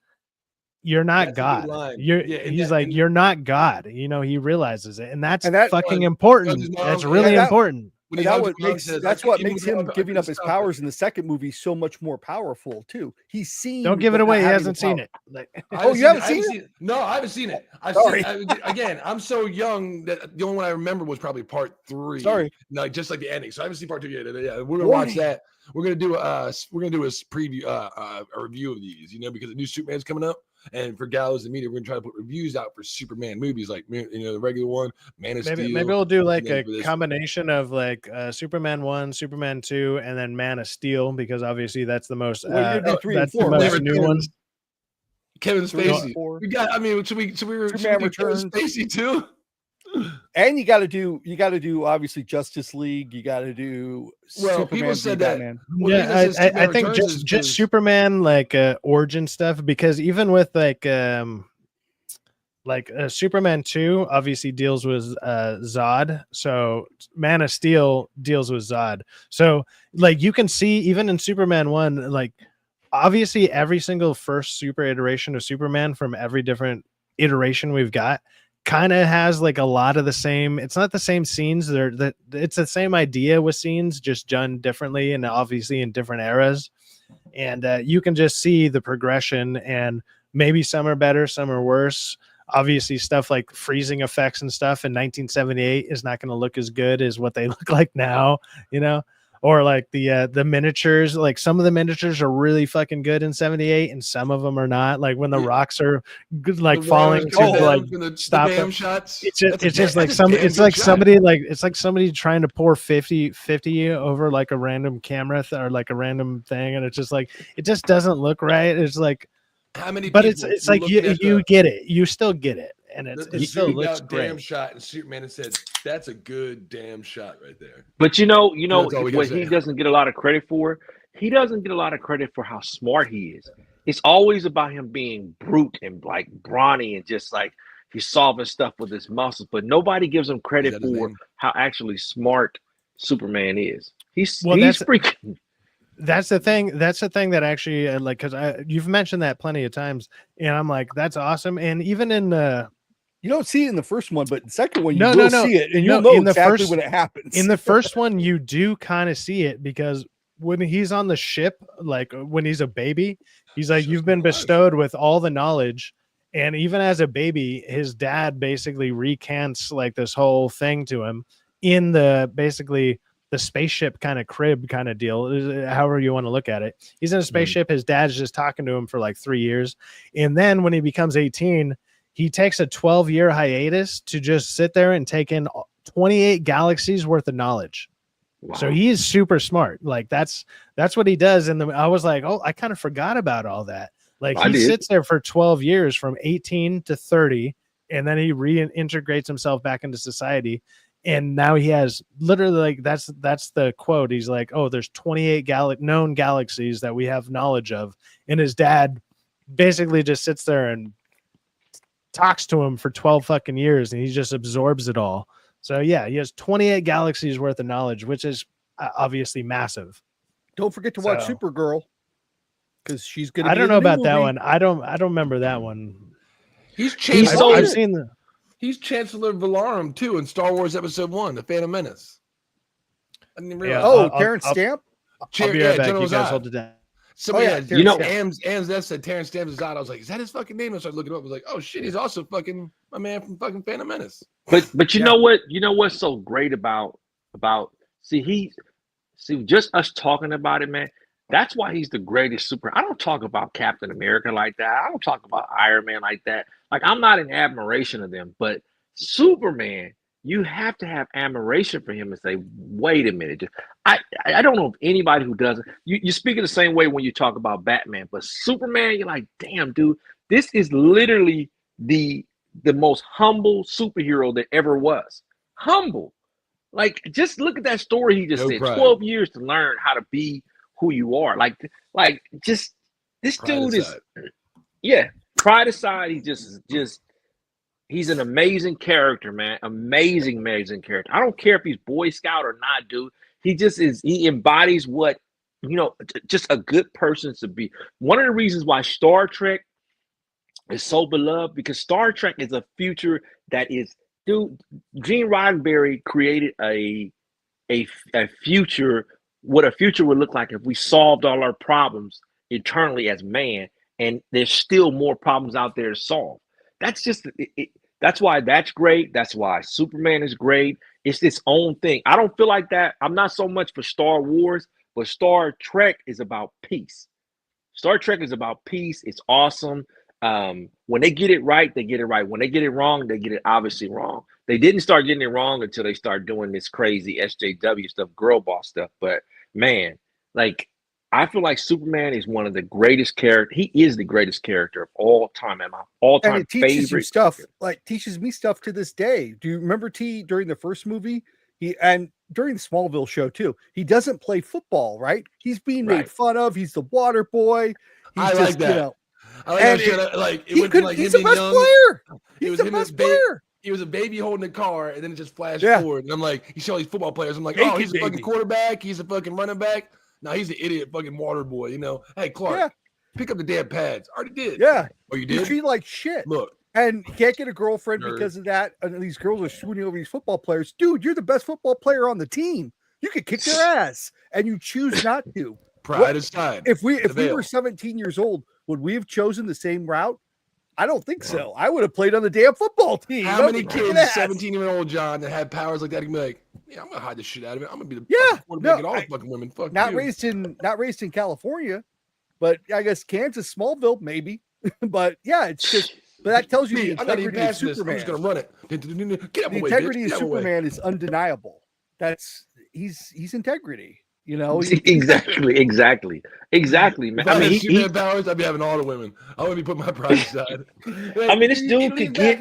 you're not That's a good God. line. You're Yeah, and he's that- like, and- you're not God. He realizes it, and that's that- fucking his important. mom- That's yeah, really that- important. When And he that hugs what his mom, makes says, that's "I what can't makes even him help it, I giving up couldn't his stop it." powers in the second movie so much more powerful too. He's seen. Don't give it what away. He having hasn't the seen power- it. Like, Oh, you haven't seen it? No, I haven't seen it. Sorry. Again, I'm so young that the only one I remember was probably part 3. Sorry. No, just like the ending. So I haven't seen part 2 yet. Yeah, we're gonna watch that. We're gonna do a preview, a review of these. Because the new Superman's coming up, and for Gallows and Media, we're gonna try to put reviews out for Superman movies, like the regular one, Man of Steel. maybe we'll do like and then a for this combination of like Superman 1, Superman 2, and then Man of Steel, because obviously that's the most Well, you're gonna do 3 and that's 4, the right? most new one. Kevin 3 and Spacey. 4. We got. I mean, should we Superman do Kevin Returns. Spacey too? And you got to do obviously Justice League. You got to do. Well, Superman people v said that- Batman. Well, the reason it says I Superman think Returns is just 'cause- Superman like origin stuff, because even with like Superman 2 obviously deals with Zod, so Man of Steel deals with Zod. So like you can see even in Superman 1, like obviously every single first super iteration of Superman from every different iteration we've got kind of has like a lot of the same. It's not the same scenes. It's the same idea with scenes, just done differently and obviously in different eras. And you can just see the progression, and maybe some are better, some are worse. Obviously, stuff like freezing effects and stuff in 1978 is not going to look as good as what they look like now, or like the miniatures. Like some of the miniatures are really fucking good in 78, and some of them are not. Like when the rocks are good, like The falling wires to come down like from the stop bam them. shots. It's just, That's a it's just damn- like that's a somebody. damn It's good like shot. somebody like it's like somebody trying to pour 50 over like a random camera or like a random thing, and it's just like it just doesn't look right. It's like, How many? but people it's were like looking at you the- get it. You still get it, and The it still zoomed looks out great. damn shot, and Superman and said, "That's a good damn shot right there." But you know That's all we can what he say. doesn't get a lot of credit for? He doesn't get a lot of credit for how smart he is. It's always about him being brute and like brawny and just like he's solving stuff with his muscles, but nobody gives him Is credit that his for name? how actually smart Superman is. He's Well, freaking That's the thing. That's the thing that actually like because you've mentioned that plenty of times, and I'm like, that's awesome. And even in the You don't see it in the first one, but the second one you No, will no, no. see it, and No, you'll know in the exactly first- when it happens. in the first one, you do kind of see it because when he's on the ship, like when he's a baby, he's like, Shows you've been me life. bestowed with all the knowledge. And even as a baby, his dad basically recants like this whole thing to him in the basically the spaceship kind of crib kind of deal, however you want to look at it. He's in a spaceship. His dad's just talking to him for like 3 years. And then when he becomes 18, he takes a 12-year hiatus to just sit there and take in 28 galaxies worth of knowledge. So he is super smart. Like that's what he does. And I was like, oh, I kind of forgot about all that. Like I he did. sits there for 12 years from 18 to 30, and then he reintegrates himself back into society. And now he has literally like that's the quote. He's like, oh, there's 28 known galaxies that we have knowledge of. And his dad basically just sits there and talks to him for 12 fucking years, and he just absorbs it all. So yeah, he has 28 galaxies worth of knowledge, which is obviously massive. Don't forget to watch So- Supergirl, because she's gonna. I be don't in know the new about that movie. one. I don't remember that one. He's He's Chancellor. I've seen the He's Chancellor Valorum too in Star Wars Episode 1, The Phantom Menace. I didn't even Yeah, realize. Oh, Terrence Stamp. I'll be right back. General You guys Zod. hold it down. Somebody Oh, yeah, had, Terrence Ams that said Terrence Stamp is Zod. I was like, is that his fucking name? I started looking him up. I was like, oh shit, he's also fucking my man from fucking Phantom Menace. But you Yeah. know what? You know what's so great about just us talking about it, man. That's why he's the greatest super. I don't talk about Captain America like that. I don't talk about Iron Man like that. Like I'm not in admiration of them, but Superman, you have to have admiration for him and say, wait a minute. I don't know if anybody who doesn't. You speak in the same way when you talk about Batman, but Superman, you're like, damn, dude, this is literally the most humble superhero that ever was. Humble. Like, just look at that story he just No said. pride. 12 years to learn how to be who you are. Like just this Pride dude aside. is, yeah, pride aside, he's an amazing character, man. Amazing character. I don't care if he's Boy Scout or not, dude. He just is, he embodies what, just a good person to be. One of the reasons why Star Trek is so beloved, because Star Trek is a future that is, dude, Gene Roddenberry created a future, what a future would look like if we solved all our problems eternally as man, and there's still more problems out there to solve. That's just that's why that's great. That's why Superman is great. It's its own thing. I don't feel like that. I'm not so much for Star Wars, but Star Trek is about peace. Star Trek is about peace. It's awesome. When they get it right, they get it right. When they get it wrong, they get it obviously wrong. They didn't start getting it wrong until they start doing this crazy SJW stuff, girl boss stuff. But man, like, I feel like Superman is one of the greatest characters. He is the greatest character of all time, and my all-time And it teaches you favorite stuff, character. like teaches me stuff to this day. Do you remember during the first movie? And during the Smallville show too, he doesn't play football, right? He's being made Right. fun of. He's the water boy. He's I like that. I like and that shit. Like it he went could, from like he's him the being best young. player. It He's was the him as best baby. player. He was a baby holding a car, and then it just flashed Yeah. forward. And I'm like, you see all these football players. I'm like, Naked oh, he's a fucking baby. quarterback. He's a fucking running back. No, he's an idiot fucking water boy. Hey, Clark, Yeah. pick up the damn pads. Already did. Yeah. Oh, you You did? treat like shit. Look, And he can't get a girlfriend Nerd. because of that. And these girls are swooning over these football players. Dude, you're the best football player on the team. You could kick their ass, and you choose not to. pride aside. If we veil. were 17 years old, would we have chosen the same route? I don't think so. I would have played on the damn football team. How That many would kick kids, ass. 17-year-old John, that had powers like that, can be like, yeah, I'm gonna hide the shit out of it. I'm gonna be the Yeah, fucking quarterback no, at all I- fucking women. Fuck Not you. raised in California, but I guess Kansas, Smallville, maybe. But yeah, it's just. But that tells you Me, the I'm not even integrity of passing this. I'm Superman. just gonna run it. Get out The my way, integrity bitch. of Get out my way. Superman is undeniable. He's integrity. You know, Exactly, man. If I I mean, had Superman powers, I'd be having all the women. I wouldn't be putting my pride aside. I mean, this dude could get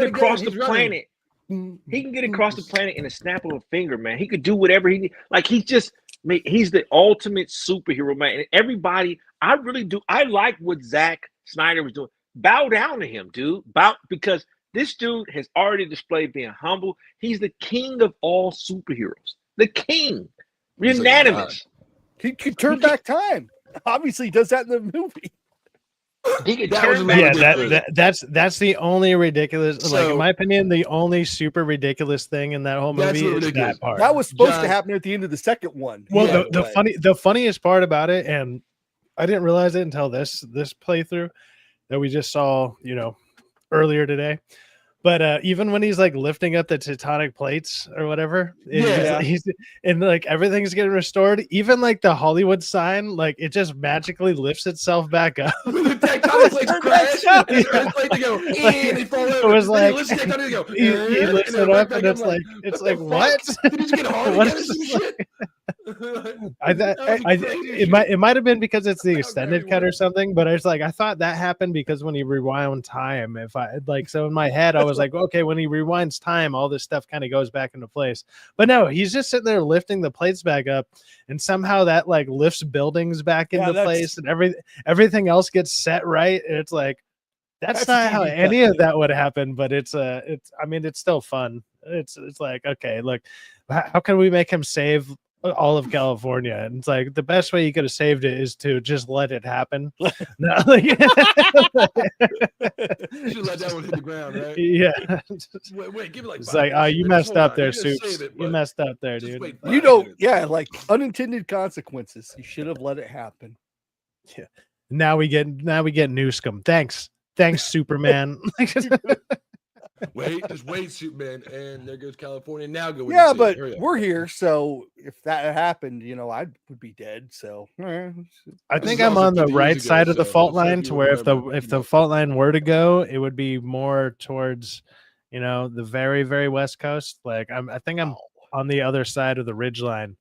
across the He's running. planet. He can get across the planet in a snap of a finger, man. He could do whatever he like. He's just, he's the ultimate superhero, man. And everybody, I really do. I like what Zack Snyder was doing. Bow down to him, dude. Because this dude has already displayed being humble. He's the king of all superheroes. The king, He's like unanimous. he could turn back time. Obviously, he does that in the movie. He could That was turn a little back. ridiculous. That's the only ridiculous. Like in So- my opinion, the only super ridiculous thing in that whole That's movie is ridiculous. that part. That was supposed John- to happen at the end of the second one. Well, Yeah, the funniest part about it, and I didn't realize it until this playthrough that we just saw, earlier today. But even when he's like lifting up the tectonic plates or whatever, he's and like everything's getting restored. Even like the Hollywood sign, like it just magically lifts itself back up. When the tectonic plates crash, and the earthquake, they go, and they fall over. It was Then like lifts the tectonic, they go, he and lifts they're it right up, back and it's up. like the what? fuck? Did he just get hard What again or is some this shit? It might have been because it's the How extended crazy cut or was it? something, but it's like I thought that happened because when you rewind time, if I like, so in my head I was like, okay, when he rewinds time, all this stuff kind of goes back into place. But no, he's just sitting there lifting the plates back up, and somehow that like lifts buildings back into place, and everything else gets set right. And it's like that's not how easy any cut, of that would happen, but it's I mean, it's still fun. It's like, okay, look, how can we make him save all of California? And it's like the best way you could have saved it is to just let it happen. No, like, You should let that one hit the ground, right? yeah. Wait, give it like It's 5 like, oh, minutes. you Just messed hold up on. there, You're gonna save Soups. it, You but messed up there, just dude. wait You 5 don't, minutes. yeah, like unintended consequences. You should have let it happen. Now we get Newscomb. Thanks, Superman. Just wait, Superman, and there goes California. Now go. Yeah, but we're here, so if that had happened, I would be dead. So I This think is I'm also on the 50 years right ago, side of the so fault it's like line you to don't where if remember, the fault line were to go, it would be more towards the very, very west coast. Like I think I'm on the other side of the ridge line.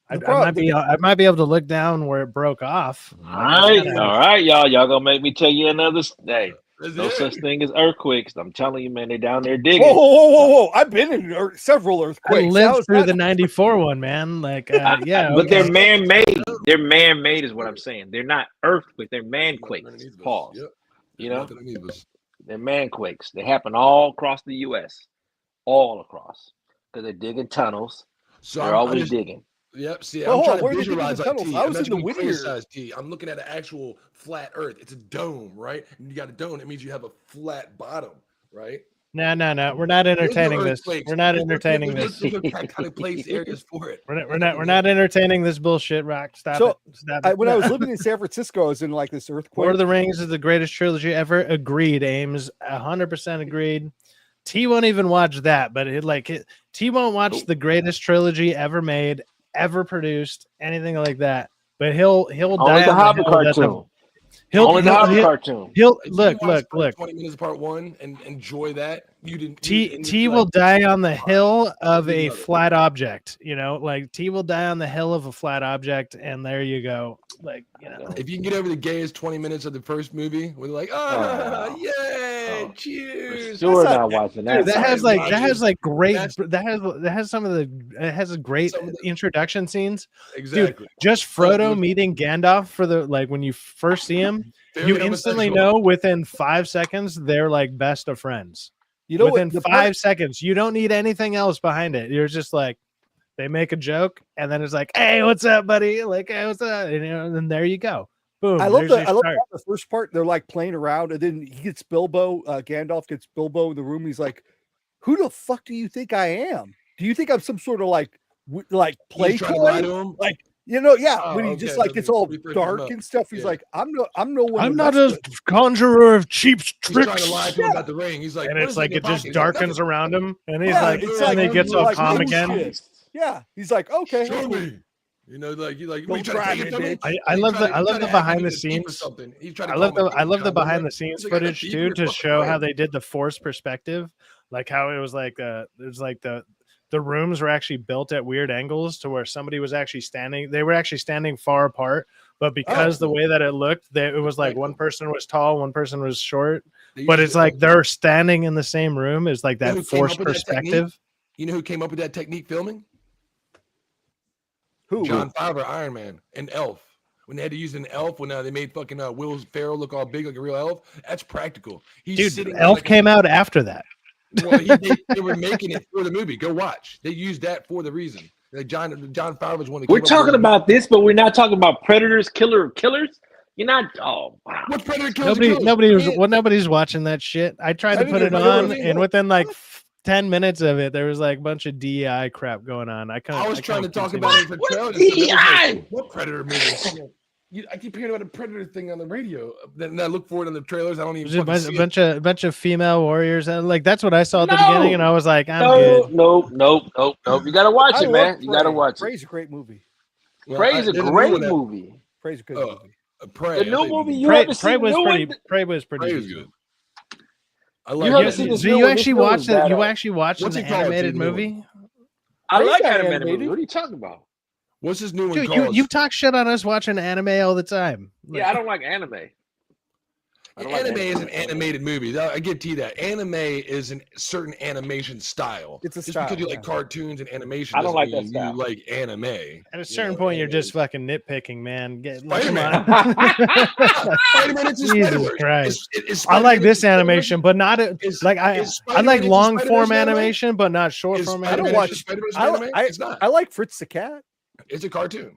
I might be able to look down where it broke off. All right, y'all. Y'all gonna make me tell you another day. No such thing as earthquakes. I'm telling you, man, they're down there digging. Whoa! I've been in several earthquakes. I lived through the '94 one, man. Like, yeah, but they're man-made. They're man-made, is what I'm saying. They're not earthquakes. They're man-quakes. Pause. Yep. They're man-quakes. They happen all across the U.S. All across, because they're digging tunnels. So they're always digging. Yep. See, Well, I'm trying where to are they digging visualize the like tunnels? T. I was in the Imagine we Whittier. criticize T. I'm looking at an actual flat Earth. It's a dome, right? And you got a dome. It means you have a flat bottom, right? No. We're not entertaining this. Earthquakes. We're not entertaining this. There's no tectonic plates areas for it. We're not entertaining this bullshit, Rock. Stop So, it. Stop it. when I was living in San Francisco, I was in like this earthquake. Lord of the Rings is the greatest trilogy ever. Agreed, Ames. 100% agreed. T won't even watch that, but T won't watch the greatest trilogy ever made, ever produced, anything like that. But he'll Only die the on Hobbit the hill that cartoon. He'll Only the Hobbit cartoon. He'll If look. you watch 20 minutes part 1 and enjoy that. You didn't. T will die on the hill of a flat object. Like T will die on the hill of a flat object, and there you go. Like, if you can get over the gayest 20 minutes of the first movie, we're like, yay, cheers. Sure, not watching that. Dude, that has a great introduction scenes. Exactly. Dude, just Frodo meeting Gandalf for when you first see him, you instantly know within 5 seconds they're like best of friends. Within 5 seconds, you don't need anything else behind it. You're just like, they make a joke, and then it's like, "Hey, what's up, buddy?" Like, "Hey, what's up?" And then there you go. Boom. I love the first part. They're like playing around, and then he gets Bilbo. Gandalf gets Bilbo in the room. He's like, "Who the fuck do you think I am? Do you think I'm some sort of like play toy?" Like, when he just like it's all dark and stuff. He's like, "I'm no one. I'm not a conjurer of cheap tricks." He's trying to lie to him about the ring. He's like, and it's like it just pocket? darkens around him, and he's and he gets all calm again. Yeah, he's like, "Okay, show me." I love the behind the scenes. I love the behind the scenes footage too, to show how they did the forced perspective, like how it was like the the rooms were actually built at weird angles to where somebody was actually standing. They were actually standing far apart, but because the way that it looked, it was like one person was tall, one person was short. But it's like they're standing in the same room. Is like that forced perspective. You know who came up with that technique filming? Who? John Favreau, Iron Man, and Elf. When they had to use an elf, when they made fucking Will Ferrell look all big like a real elf, that's practical. Dude, Elf came out after that. Well, they were making it for the movie. Go watch. They used that for the reason. Like John Favreau was one. We're talking about this, but we're not talking about predators, killers. You're not. Oh, wow. What predator kills? Nobody's watching that shit. I tried to put it on, and within like 10 minutes of it, there was like a bunch of DEI crap going on. I was trying to talk about it for trailers. What predator movie? I keep hearing about a predator thing on the radio. Then I look for it on the trailers. I don't even. A bunch of female warriors, and like that's what I saw at the beginning, and I was like, I'm good. Nope. You gotta watch it, man. You gotta watch it. Prey's a great movie. Prey's a great movie. Prey's a good movie. The new movie. Prey was pretty good. I like it. So you actually watched it? You actually watched an animated movie? I like animated movies. What are you talking about? What's his new one Dude, called? you talk shit on us watching anime all the time. Yeah, I don't like anime. Anime is an animated movie. I give to you that. Anime is a certain animation style. It's a just style, because you like cartoons and animation. I don't like that style. You like anime. At a certain point, you're just fucking nitpicking, man. Spider-Man. Spider-Man is Jesus Christ. I like this animation, but not I like long form animation, but not short form animation. I like Fritz the Cat. It's a cartoon.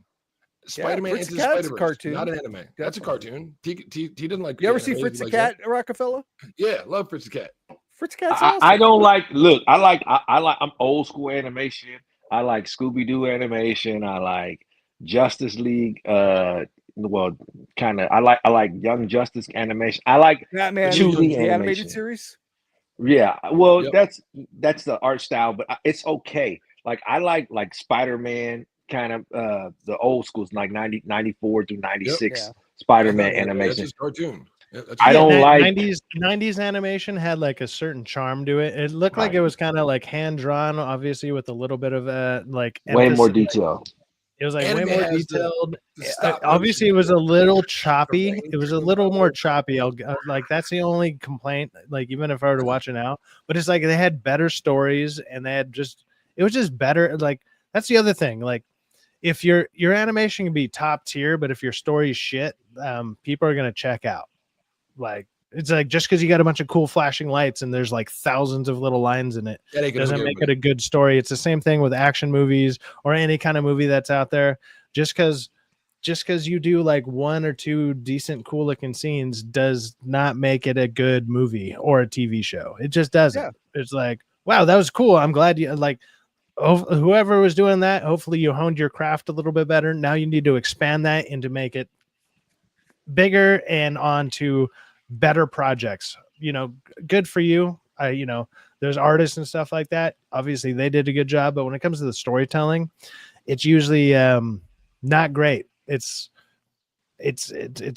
Spider-Man is a cartoon, not an anime. That's a cartoon. He didn't like. You ever see Fritz the Cat, Rockefeller? Yeah, love Fritz the Cat. Fritz the Cat's awesome. I don't like. Look, I like. I'm old school animation. I like Scooby Doo animation. I like Justice League. Well, kind of. I like Young Justice animation. I like Batman, the animated series. Yeah, well, that's the art style, but it's okay. Like I like Spider-Man. Kind of the old schools, like 94 through 96 Spider-Man animation. That's cartoon. I don't like 90s animation had like a certain charm to it. It looked like it was kind of like hand drawn, obviously with a little bit of like way more detail. It was like way more detailed. Obviously, it was a little choppy. It was a little more choppy. Like that's the only complaint. Like even if I were to watch it now, but it's like they had better stories and they had it was just better. Like that's the other thing. Like if your animation can be top tier, but if your story's shit, people are gonna check out. Like it's like just because you got a bunch of cool flashing lights and there's like thousands of little lines in it doesn't make it a good story. It's the same thing with action movies or any kind of movie that's out there. Just because you do like one or two decent, cool looking scenes does not make it a good movie or a TV show. It just doesn't. Yeah. It's like, wow, that was cool. I'm glad you like. Whoever was doing that, hopefully you honed your craft a little bit better. Now you need to expand that and to make it bigger and onto better projects. Good for you. There's artists and stuff like that. Obviously they did a good job, but when it comes to the storytelling, it's usually not great. It's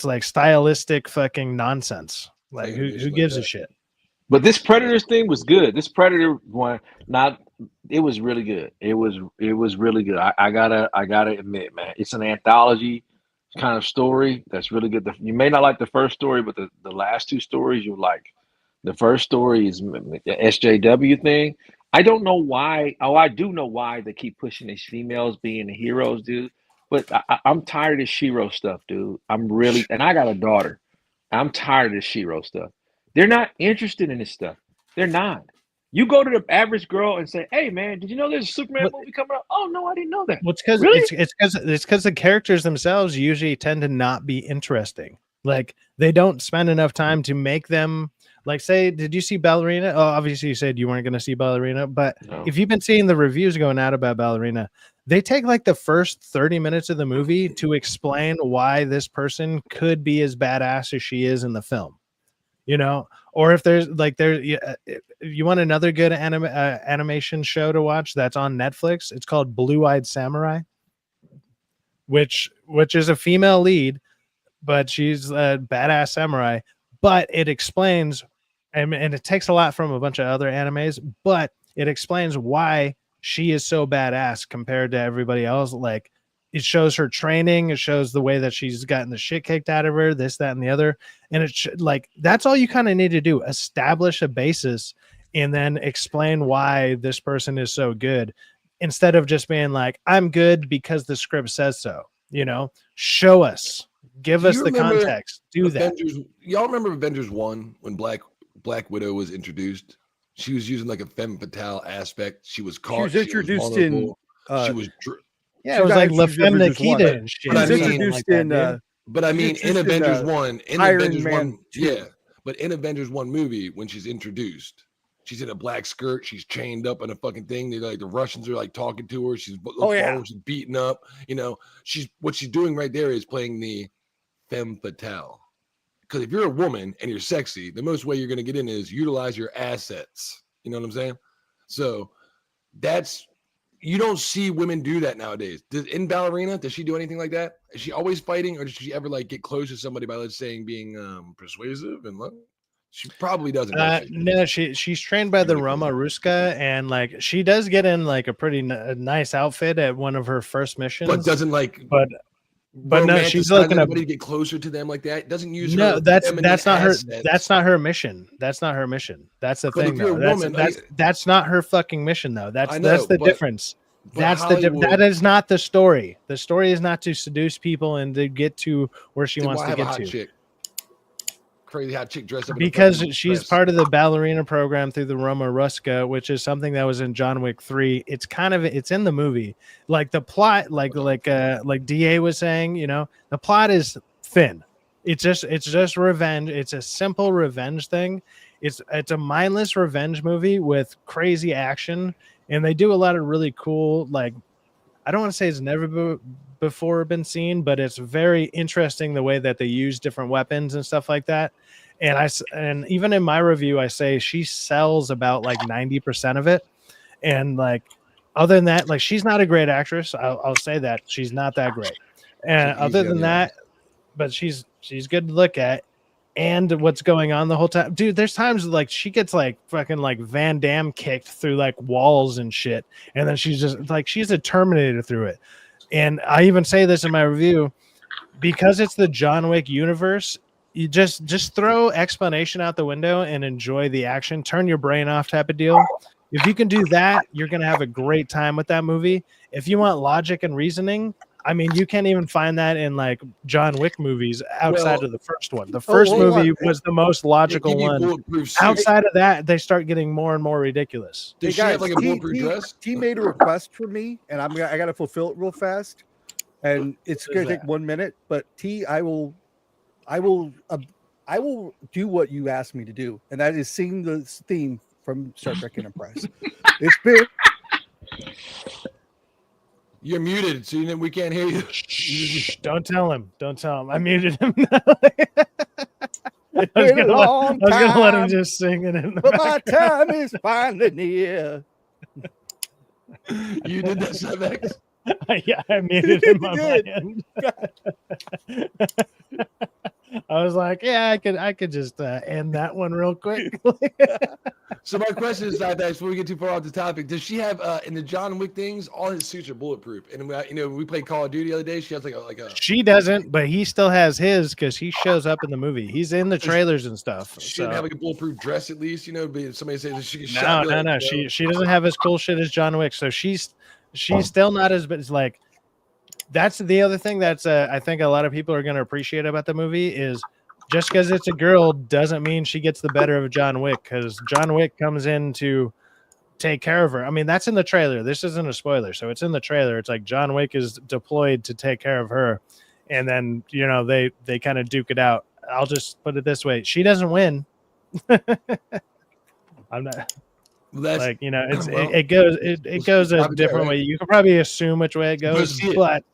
like stylistic fucking nonsense. Like who gives a shit? But this Predators thing was good. This Predator one, it was really good. It was really good. I gotta admit, man, it's an anthology kind of story that's really good. You may not like the first story, but the last two stories you like. The first story is the SJW thing. I don't know why. Oh, I do know why they keep pushing these females being the heroes, dude. But I'm tired of this Shiro stuff, dude. And I got a daughter. I'm tired of this Shiro stuff. They're not interested in this stuff. They're not. You go to the average girl and say, "Hey, man, did you know there's a Superman movie coming out?" "Oh, no, I didn't know that." Well, it's because really? it's because the characters themselves usually tend to not be interesting. Like they don't spend enough time to make them. Like, say, did you see Ballerina? Oh, obviously you said you weren't going to see Ballerina, but if you've been seeing the reviews going out about Ballerina, they take like the first 30 minutes of the movie to explain why this person could be as badass as she is in the film. Or if you want another good animation show to watch that's on Netflix, it's called Blue-Eyed Samurai, which is a female lead, but she's a badass samurai. But it explains, and it takes a lot from a bunch of other animes, but it explains why she is so badass compared to everybody else. Like, it shows her training, it shows the way that she's gotten the shit kicked out of her, this, that, and the other. And it's like, that's all you kind of need to do, establish a basis and then explain why this person is so good, instead of just being like, I'm good because the script says so. You know, show us, give Do us you the remember context, do that. Avengers, y'all remember Avengers 1 when Black Widow was introduced? She was using like a femme fatale aspect. She was caught. She was introduced in. vulnerable. She was. Yeah, She it was was like not La introduced in Femme Avengers 1. Nikita and shit. She was But I mean- introduced like that, in. dude. But I mean, in introduced in, Avengers 1, in Iron Avengers Man 1, 2. yeah. But in Avengers 1 movie, when she's introduced, she's in a black skirt. She's chained up on a fucking thing. They like the Russians are like talking to her. She's she's beaten up. You know, what she's doing right there is playing the femme fatale. Because if you're a woman and you're sexy, the most way you're going to get in is utilize your assets. You know what I'm saying? So you don't see women do that nowadays. In Ballerina, does she do anything like that? Is she always fighting, or does she ever like get close to somebody by, let's say, being persuasive and love? She probably doesn't. does she? No, she's trained by the Roma Ruska, and like she does get in like a pretty nice outfit at one of her first missions, But doesn't like. but no, she's romanticize looking anybody to get closer to them like that. Doesn't use no, her that's feminine not her. assets. That's not her mission. That's not her mission. That's the But thing, if you're though. a woman, That's not her fucking mission, though. That's I know, that's the but- difference. but That's Hollywood- that is not the story. The story is not to seduce people and to get to where she Then wants why to have a get hot to. chick? Crazy hot chick dressed up in a Because fucking she's dress. part of the ballerina program through the Roma Ruska, which is something that was in John Wick 3. It's kind of, it's in the movie. Like the plot, like DA was saying, you know, the plot is thin. It's just revenge. It's a simple revenge thing. It's a mindless revenge movie with crazy action, and they do a lot of really cool, like, I don't want to say it's never before been seen, but it's very interesting the way that they use different weapons and stuff like that. And even in my review, I say she sells about like 90% of it. And like, other than that, like, she's not a great actress. I'll say that she's not that great. And She's other easy on than the that, but she's good to look at. And what's going on the whole time, dude, there's times like she gets like fucking like Van Damme kicked through like walls and shit, and then she's just like, she's a Terminator through it. And I even say this in my review, because it's the John Wick universe, you just throw explanation out the window and enjoy the action, turn your brain off type of deal. If you can do that, you're gonna have a great time with that movie. If you want logic and reasoning, I mean, you can't even find that in like John Wick movies outside of the first one. The first hold movie on. was the most logical Give you one. bulletproof suit. Outside of that, they start getting more and more ridiculous. Does she have like a bulletproof dress? T made a request for me, and I got to fulfill it real fast, and it's What going is to take that? 1 minute. But T, I will do what you asked me to do, and that is sing the theme from Star Trek Enterprise. It's been. You're muted, so we can't hear you. Shh, don't tell him. Don't tell him. I muted him. It's I was been a long gonna let him time, just sing it in the but my background. time is finally near. You did that, Syfaxx? Yeah, I muted him on my Good. end. I was like, yeah, I could just end that one real quick. So my question is, Syfaxx, before we get too far off the topic, does she have in the John Wick things, all his suits are bulletproof? And we played Call of Duty the other day. She has like a. She doesn't, but he still has his because he shows up in the movie. He's in the trailers and stuff. She So. didn't have like a bulletproof dress at least, But somebody says that she gets shot. No. She doesn't have as cool shit as John Wick. So she's still not as, but it's like, that's the other thing that's I think a lot of people are going to appreciate about the movie is just because it's a girl doesn't mean she gets the better of John Wick, because John Wick comes in to take care of her. I mean, that's in the trailer. This isn't a spoiler. So it's in the trailer. It's like John Wick is deployed to take care of her. And then, they kind of duke it out. I'll just put it this way. She doesn't win. I'm not That's like, it's well, it goes a probably different right. way. You can probably assume which way it Go goes, see it.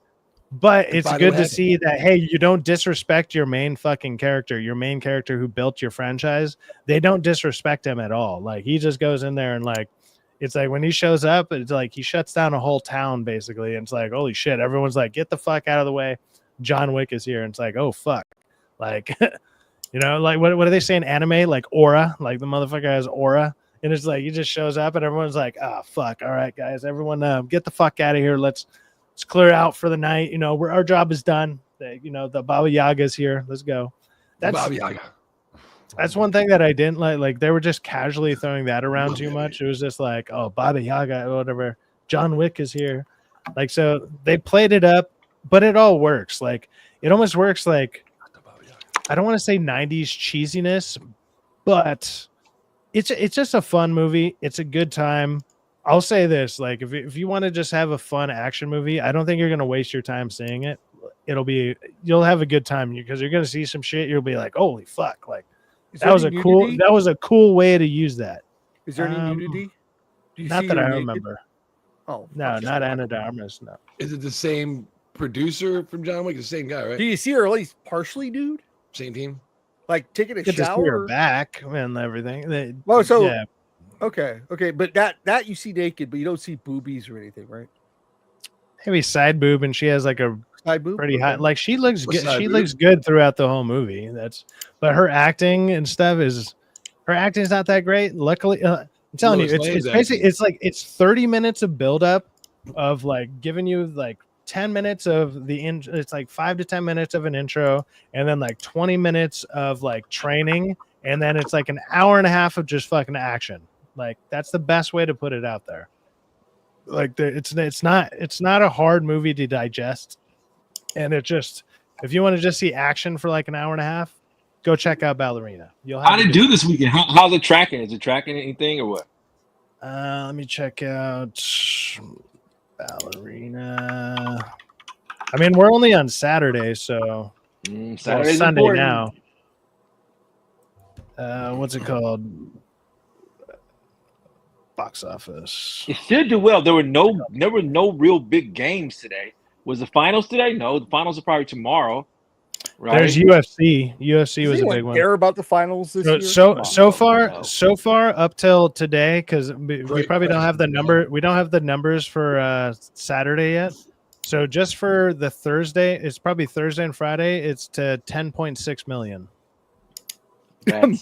but it's find out good what to happened. see that, hey, you don't disrespect your main fucking character, your main character who built your franchise. They don't disrespect him at all. Like, he just goes in there and like, it's like when he shows up, it's like he shuts down a whole town basically. And it's like, holy shit, everyone's like, get the fuck out of the way. John Wick is here. And it's like, oh fuck. Like, like what do they say in anime? Like aura, like the motherfucker has aura. And it's like he just shows up and everyone's like, "Ah, fuck. All right, guys, everyone get the fuck out of here. Let's clear out for the night. You know, our job is done. The Baba Yaga's here. Let's go." Bobby Yaga. That's one thing that I didn't like. Like they were just casually throwing that around too Yeah, much. It was just like, "Oh, Baba Yaga, whatever. John Wick is here." Like, so they played it up, but it all works. Like it almost works like, I don't want to say 90s cheesiness, but it's just a fun movie. It's a good time. I'll say this, like if you want to just have a fun action movie, I don't think you're going to waste your time seeing it. You'll have a good time because you're going to see some shit. You'll be like, "Holy fuck." Like that was a cool way to use that. Is there any nudity? Do you Not see that I her naked? remember. Oh No, fuck, not yeah. Anna de Armas. No. Is it the same producer from John Wick? The same guy, Do right? you see her at least partially nude? Same team. Like taking a Get to see her shower? back and everything. Well, so yeah, okay, but that you see naked, but you don't see boobies or anything, right? maybe side boob, and she has like a Side boob, pretty okay. high. Like she looks What's good. side She boob? looks good throughout the whole movie. But her acting and stuff her acting's not that great. Luckily, I'm telling you, Lois it's Lane's basically acting. it's 30 minutes of build up of like giving you like 10 minutes of it's like 5 to 10 minutes of an intro, and then like 20 minutes of like training, and then it's like an hour and a half of just fucking action. Like that's the best way to put it out there. Like it's not a hard movie to digest, and it just, if you want to just see action for like an hour and a half, go check out Ballerina. You'll have How did it do this weekend? How's it tracking? Is it tracking anything or what? Let me check out Ballerina. I mean, we're only on Saturday, so Saturday's Sunday important. now. What's it called? Box office. It should do well. There were no real big games today. Was the finals today? No, the finals are probably tomorrow. Right? There's UFC. UFC Does was a anyone big one. care about the finals this year? So far up till today, because we probably don't have the number. We don't have the numbers for Saturday yet. So just for the Thursday, it's probably Thursday and Friday. It's to 10.6 million. That's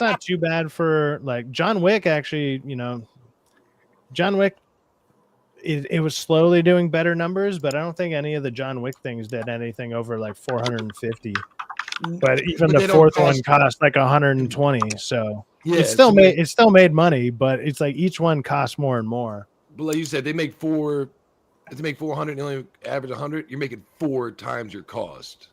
not too bad for like John Wick. Actually, John Wick. It was slowly doing better numbers, but I don't think any of the John Wick things did anything over like 450. But even the fourth one cost like 120. So yeah, it still made money, but it's like each one costs more and more. But like you said, they make 400 and only average 100. You're making 4 times your cost.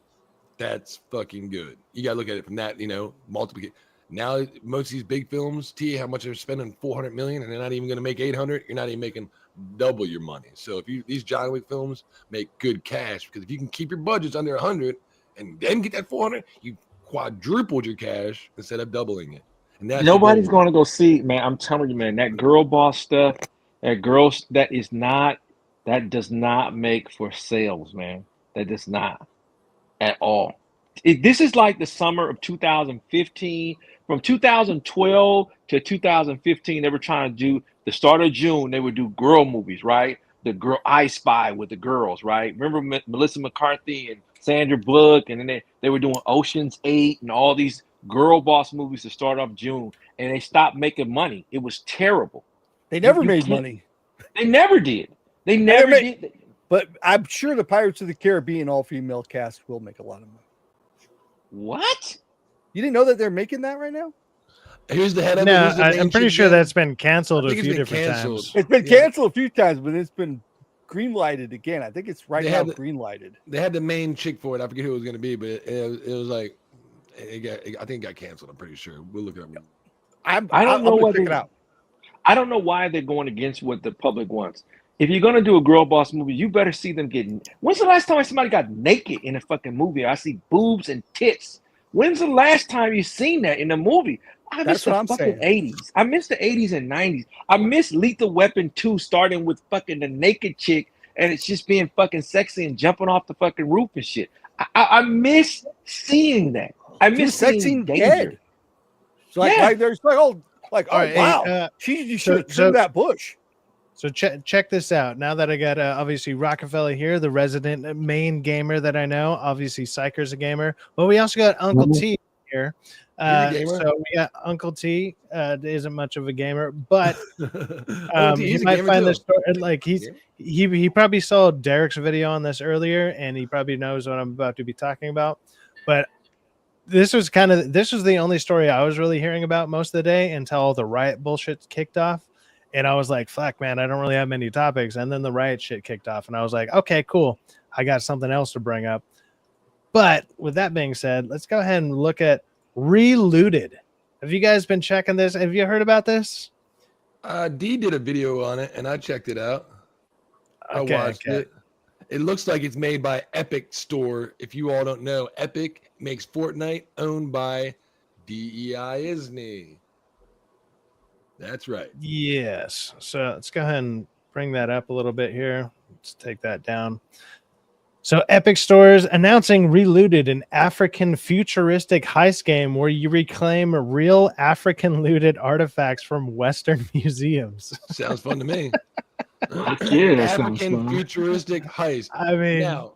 That's fucking good. You gotta look at it from that, multiplication. Now most of these big films, how much they're spending 400 million, and they're not even gonna make 800. You're not even making double your money. So if these John Wick films make good cash, because if you can keep your budgets under 100 and then get that 400, you quadrupled your cash instead of doubling it. And that's nobody's going to go see, man. I'm telling you, man, that girl boss stuff, that does not make for sales, man. That does not at all. This is like the summer of 2015. From 2012 to 2015, they were trying to do the start of June. They would do girl movies, right? The girl I Spy with the girls, right? Remember Melissa McCarthy and Sandra Bullock, and then they were doing Ocean's 8 and all these girl boss movies to start off June, and they stopped making money. It was terrible. They never made money. They never did. They never did. But I'm sure the Pirates of the Caribbean all-female cast will make a lot of money. What? You didn't know that they're making that right now? Here's the head of no, it. I'm pretty sure that's been canceled a few different times. It's been canceled a few times, but it's been green-lighted again. I think it's green-lighted. They had the main chick for it. I forget who it was going to be, but it was like, I think it got canceled. I'm pretty sure. We'll look it up. I don't know why they're going against what the public wants. If you're going to do a girl boss movie, you better see them getting. When's the last time somebody got naked in a fucking movie? I see boobs and tits. When's the last time you seen that in a movie? I miss the fucking 80s. I miss the 80s and 90s. I miss Lethal Weapon 2 starting with fucking the naked chick and it's just being fucking sexy and jumping off the fucking roof and shit. I miss seeing that. I miss seeing danger. So like there's wow, she should have trimmed that bush. So check this out. Now that I got obviously Rockefeller here, the resident main gamer that I know, obviously Syfaxx a gamer, but we also got Uncle T here. a gamer? So we got Uncle T. Isn't much of a gamer, but he he's a might gamer find too. this story like he probably saw Derek's video on this earlier, and he probably knows what I'm about to be talking about. But this was the only story I was really hearing about most of the day until all the riot bullshit kicked off. And I was like, fuck, man, I don't really have many topics. And then the riot shit kicked off. And I was like, okay, cool. I got something else to bring up. But with that being said, let's go ahead and look at Relooted. Have you guys been checking this? Have you heard about this? D did a video on it, and I checked it out. I watched it. It looks like it's made by Epic Store. If you all don't know, Epic makes Fortnite, owned by DEI Disney. That's right. Yes. So let's go ahead and bring that up a little bit here. Let's take that down. So Epic Stores announcing Relooted, an African futuristic heist game where you reclaim real African looted artifacts from Western museums. Sounds fun to me. Yeah, that sounds African fun. futuristic heist. I mean, Now,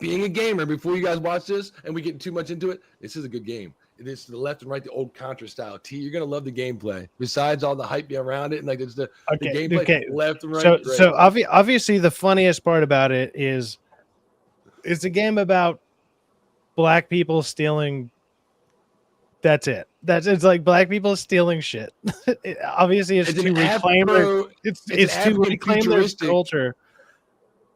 being a gamer, before you guys watch this and we get too much into it, this is a good game. It is the left and right, the old Contra style. T, you're gonna love the gameplay. Besides all the hype around it, and like it's the gameplay left and right. So obviously the funniest part about it is it's a game about black people stealing. That's it. It's like black people stealing shit. Obviously, it's to reclaim their culture.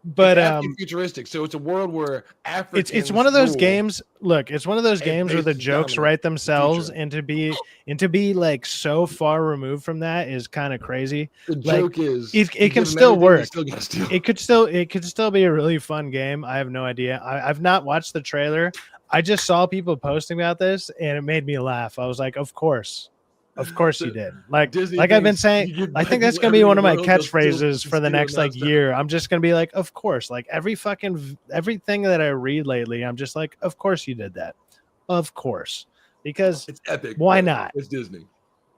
But it's futuristic, so it's a world where Africans. It's one of those rule. games. Look, it's one of those games where the bases jokes dominate write themselves, future. and to be like so far removed from that is kind of crazy. The Like, joke is it you can give them still everything, work. they still gotta steal. It could still be a really fun game. I have no idea. I've not watched the trailer. I just saw people posting about this, and it made me laugh. I was like, of course you did. Like Disney I've been thinks saying, you give I think black that's people gonna be one of my everything in the world, they'll catchphrases steal- for the steal next like nonstop. year. I'm just gonna be like, of course. Like everything that I read lately, I'm just like, of course you did that, of course, because It's epic. why but not? It's Disney.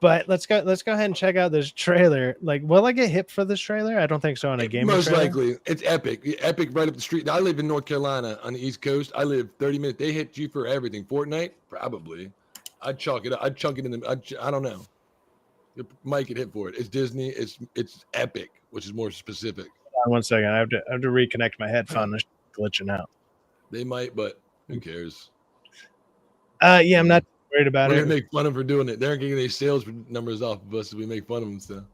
But let's go ahead and check out this trailer. Like, will I get hit for this trailer? I don't think so on a game. Most likely, it's epic. Epic right up the street. I live in North Carolina on the East Coast. I live 30 minutes. They hit you for everything. Fortnite, probably. I'd chalk it up. I'd chunk it in the. I don't know. You might get hit for it. It's Disney. It's epic, which is more specific. 1 second. I have to reconnect my headphone. It's glitching out. They might, but who cares? Yeah, I'm not worried about We're it. gonna make fun of them for doing it. They're getting their sales numbers off of us as we make fun of them. So.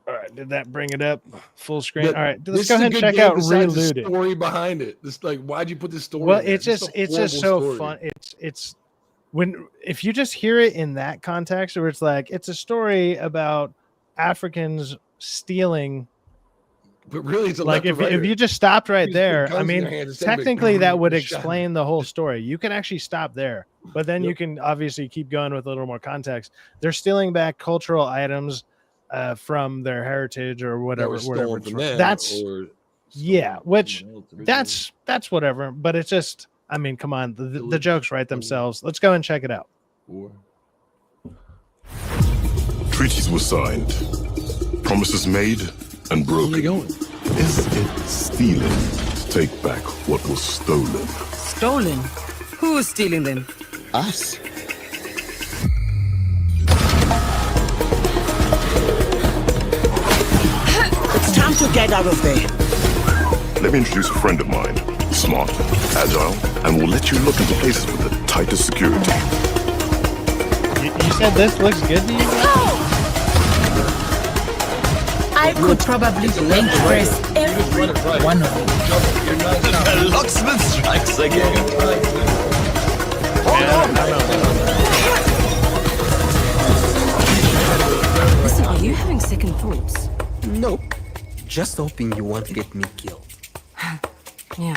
All right, did that bring it up full screen? But All right, this let's is go a ahead and good check game out besides the Relooted. story behind it. This like, why'd you put this story? Well, in there? it's just a so horrible story. fun. It's when if you just hear it in that context, where it's like it's a story about Africans stealing. But really, it's a Like left if or right. you just stopped right You just put there, I guns in mean, their hands instead of like, technically that would shot. explain the whole story. You can actually stop there, but then Yep. you can obviously keep going with a little more context. They're stealing back cultural items from their heritage or That whatever. was Whatever. stolen it's from from. them, That's or stolen yeah, from which someone else originally. that's whatever. But it's just, I mean, come on, the Delicious. jokes write themselves. Let's go and check it out. Or- Treaties were signed, promises made and Where are we broken. going? Is it stealing to take back what was stolen? Stolen? Who's stealing them? Us? It's time to get out of there. Let me introduce a friend of mine. Smart, agile, and will let you look into places with the tightest security. You said this looks good to you? I could probably blank press every one of them. The locksmith strikes again. Listen, are you having second thoughts? Nope. Just hoping you won't get me killed. Yeah.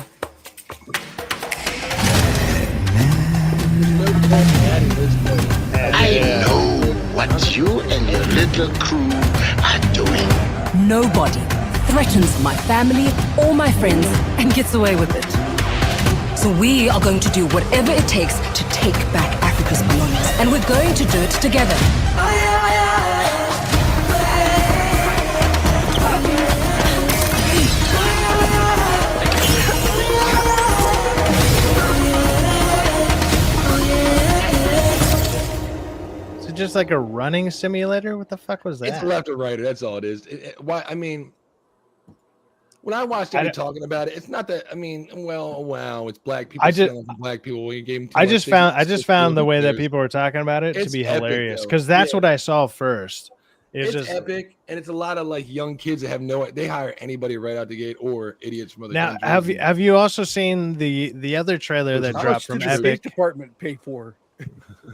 I know what you and your little crew are doing. Nobody threatens my family or my friends and gets away with it. So we are going to do whatever it takes to take back Africa's belongings. And we're going to do it together. just like a running simulator? What the fuck was It's that? left or right. That's all it is. Why? I mean, when I watched everybody talking about it, it's not that. I mean, well, wow, it's black people stealing from black people. When you gave them too I much, just they can found steal the who way that cares? people were talking about it to It's be epic, hilarious though. because that's Yeah. what I saw first. It's just epic, and it's a lot of like young kids that have no. They hire anybody right out the gate or idiots from other now. countries. Have you also seen the other trailer that How dropped much from did the State Epic? Department pay for?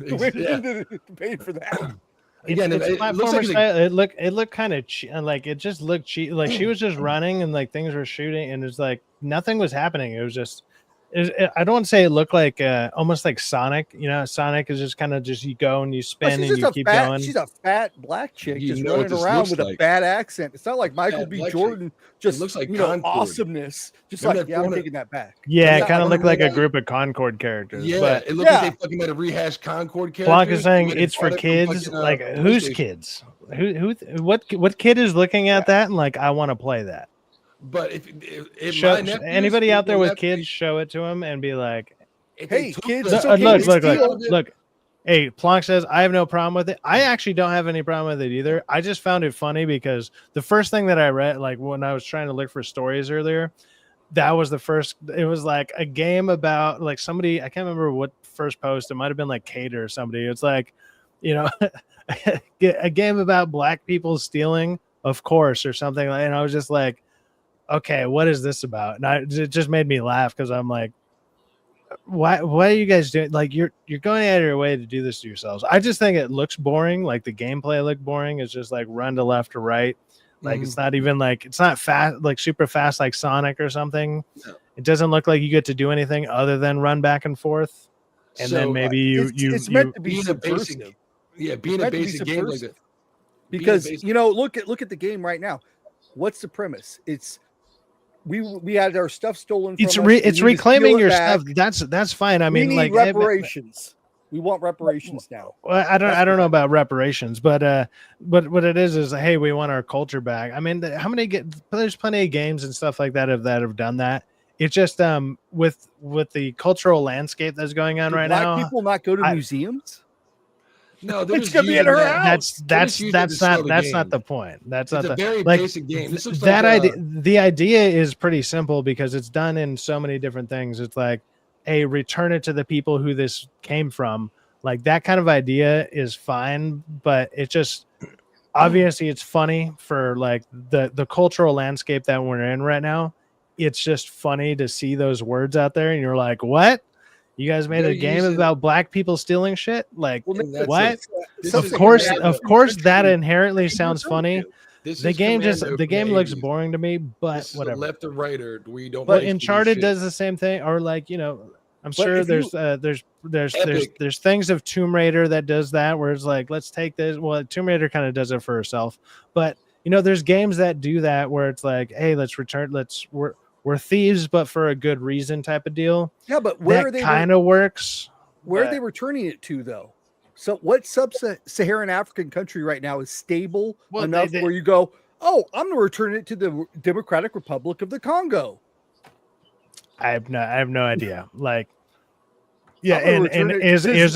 Yeah. Paid for that. Again, It's it looks platformer like style. It looked kind of like it just looked cheap. Like she was just running and like things were shooting and it's like nothing was happening. It was just. I don't want to say it looked like almost like Sonic. You know, Sonic is just kind of just you go and you spin and you keep going. She's a fat black chick You just know what running this around looks with like. a bad accent. It's not like Michael Fat B. black Jordan, just looks like you know, Concord. awesomeness. Just Remember like, that yeah, I'm 400 taking that back. Yeah, it that kind of looked like a 400 group of Concord characters. Yeah, but it looked like they fucking made a rehashed Concord character. Blanc is saying it's for kids. Like whose kids? What kid is looking at that and like I want to play that? But if Show, my nephews, anybody out there with left- kids, show it to them and be like, if they Hey, took kids, the- it's okay to steal. look. Hey, Plonk says I have no problem with it. I actually don't have any problem with it either. I just found it funny because the first thing that I read, like when I was trying to look for stories earlier, that was the first. It was like a game about like somebody. I can't remember what first post. It might have been like Kate or somebody. It's like, you know, a game about black people stealing, of course, or something. And I was just like, okay, what is this about? And it just made me laugh because I'm like, why are you guys doing, like, you're going out of your way to do this to yourselves? I just think it looks boring. Like the gameplay looked boring. It's just like run to left or right. Like it's not even like, it's not fast, like super fast like Sonic or something. No. It doesn't look like you get to do anything other than run back and forth. And then maybe it's meant to be being subversive. a basic, yeah, being a basic game like that. Because you know, look at the game right now. What's the premise? It's we had our stuff stolen from us. It's reclaiming your stuff. That's fine. I mean, we need like reparations. We want reparations now. Well, I don't know about reparations, but what it is hey, we want our culture back. I mean, there's plenty of games and stuff like that have done that. It's just with the cultural landscape that's going on right now. People not go to museums? No, it's gonna be at her house. That's not the point. That's not a very like, basic game. This looks that like, idea. The idea is pretty simple because it's done in so many different things. It's like, hey, return it to the people who this came from. Like that kind of idea is fine, but it just obviously it's funny for like the cultural landscape that we're in right now. It's just funny to see those words out there, and you're like, what? You guys made a game about black people stealing shit? Like, what? Of course, that inherently sounds funny. The game looks boring to me, but whatever. Left or right, or we don't. But Uncharted does the same thing, or like, you know, I'm sure there's things of Tomb Raider that does that, where it's like, let's take this. Well, Tomb Raider kind of does it for herself, but you know, there's games that do that where it's like, hey, we're thieves, but for a good reason type of deal. Yeah, but where that kind of works. Where are they returning it to, though? So what sub-Saharan African country right now is stable enough where you go, oh, I'm going to return it to the Democratic Republic of the Congo? I have no idea. Like, yeah, and is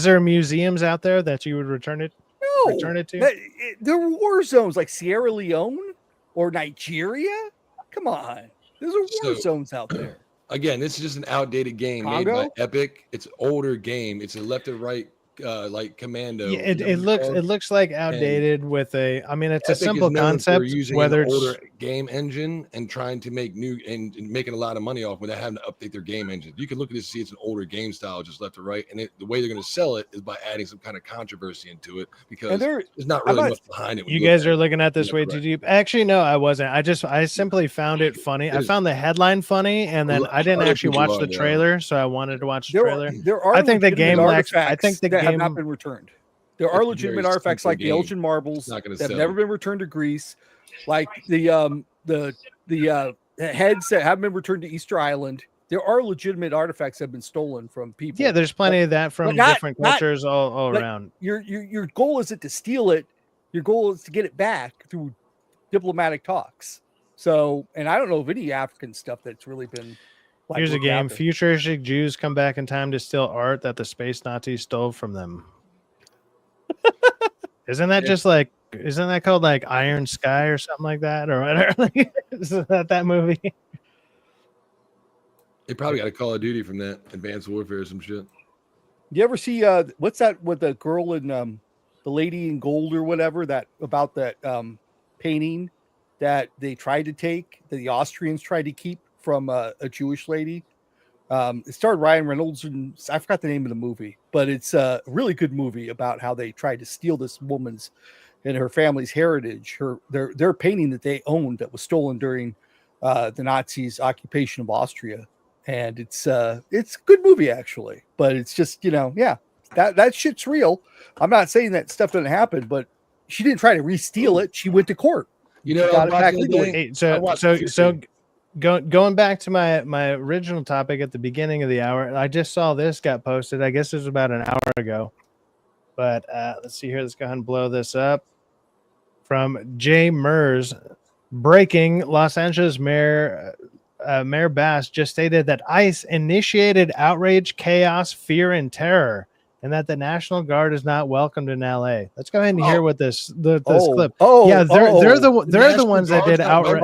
there museums out there that you would return it? No, return it to? There were war zones like Sierra Leone or Nigeria. Come on. There's war zones out there. Again, this is just an outdated game made by Epic. It's an older game. It's a left and right like Commando. Yeah, it looks like outdated with a. I mean, it's Epic a simple concept. Using whether an it's older game engine and trying to make new and making a lot of money off without having to update their game engine. You can look at this, see it's an older game style, just left to right, and the way they're going to sell it is by adding some kind of controversy into it because there's not really much behind it. You guys are looking at this way too deep. Actually, no, I wasn't. I simply found it funny. I found the headline funny, and then I didn't actually watch the trailer, so I wanted to watch the trailer. I think the game have not been returned. There are legitimate artifacts like the Elgin marbles that have never been returned to Greece, like the heads that haven't been returned to Easter Island. There are legitimate artifacts that have been stolen from people. Yeah, there's plenty of that from different cultures all around. Your goal isn't to steal it. Your goal is to get it back through diplomatic talks. So, and I don't know of any African stuff that's really been. Here's a game. Futuristic Jews come back in time to steal art that the space Nazis stole from them. Isn't that just like? Isn't that called like Iron Sky or something like that, or whatever? Isn't that movie? They probably got a Call of Duty from that Advanced Warfare or some shit. You ever see what's that with the girl in the lady in gold or whatever that about that painting that they tried to take that the Austrians tried to keep from a Jewish lady? It starred Ryan Reynolds and I forgot the name of the movie, but it's a really good movie about how they tried to steal this woman's and her family's heritage, their painting that they owned that was stolen during the Nazis' occupation of Austria. And it's a good movie actually, but it's just, that shit's real. I'm not saying that stuff doesn't happen, but she didn't try to re-steal it. She went to court. Got it back legally. Hey, so going back to my original topic at the beginning of the hour, I just saw this got posted. I guess it was about an hour ago, but let's see here. Let's go ahead and blow this up. From Jay Mers, breaking: Los Angeles Mayor Bass just stated that ICE initiated outrage, chaos, fear, and terror, and that the National Guard is not welcomed in LA. Let's go ahead and hear what this clip. They're the ones that did outrage.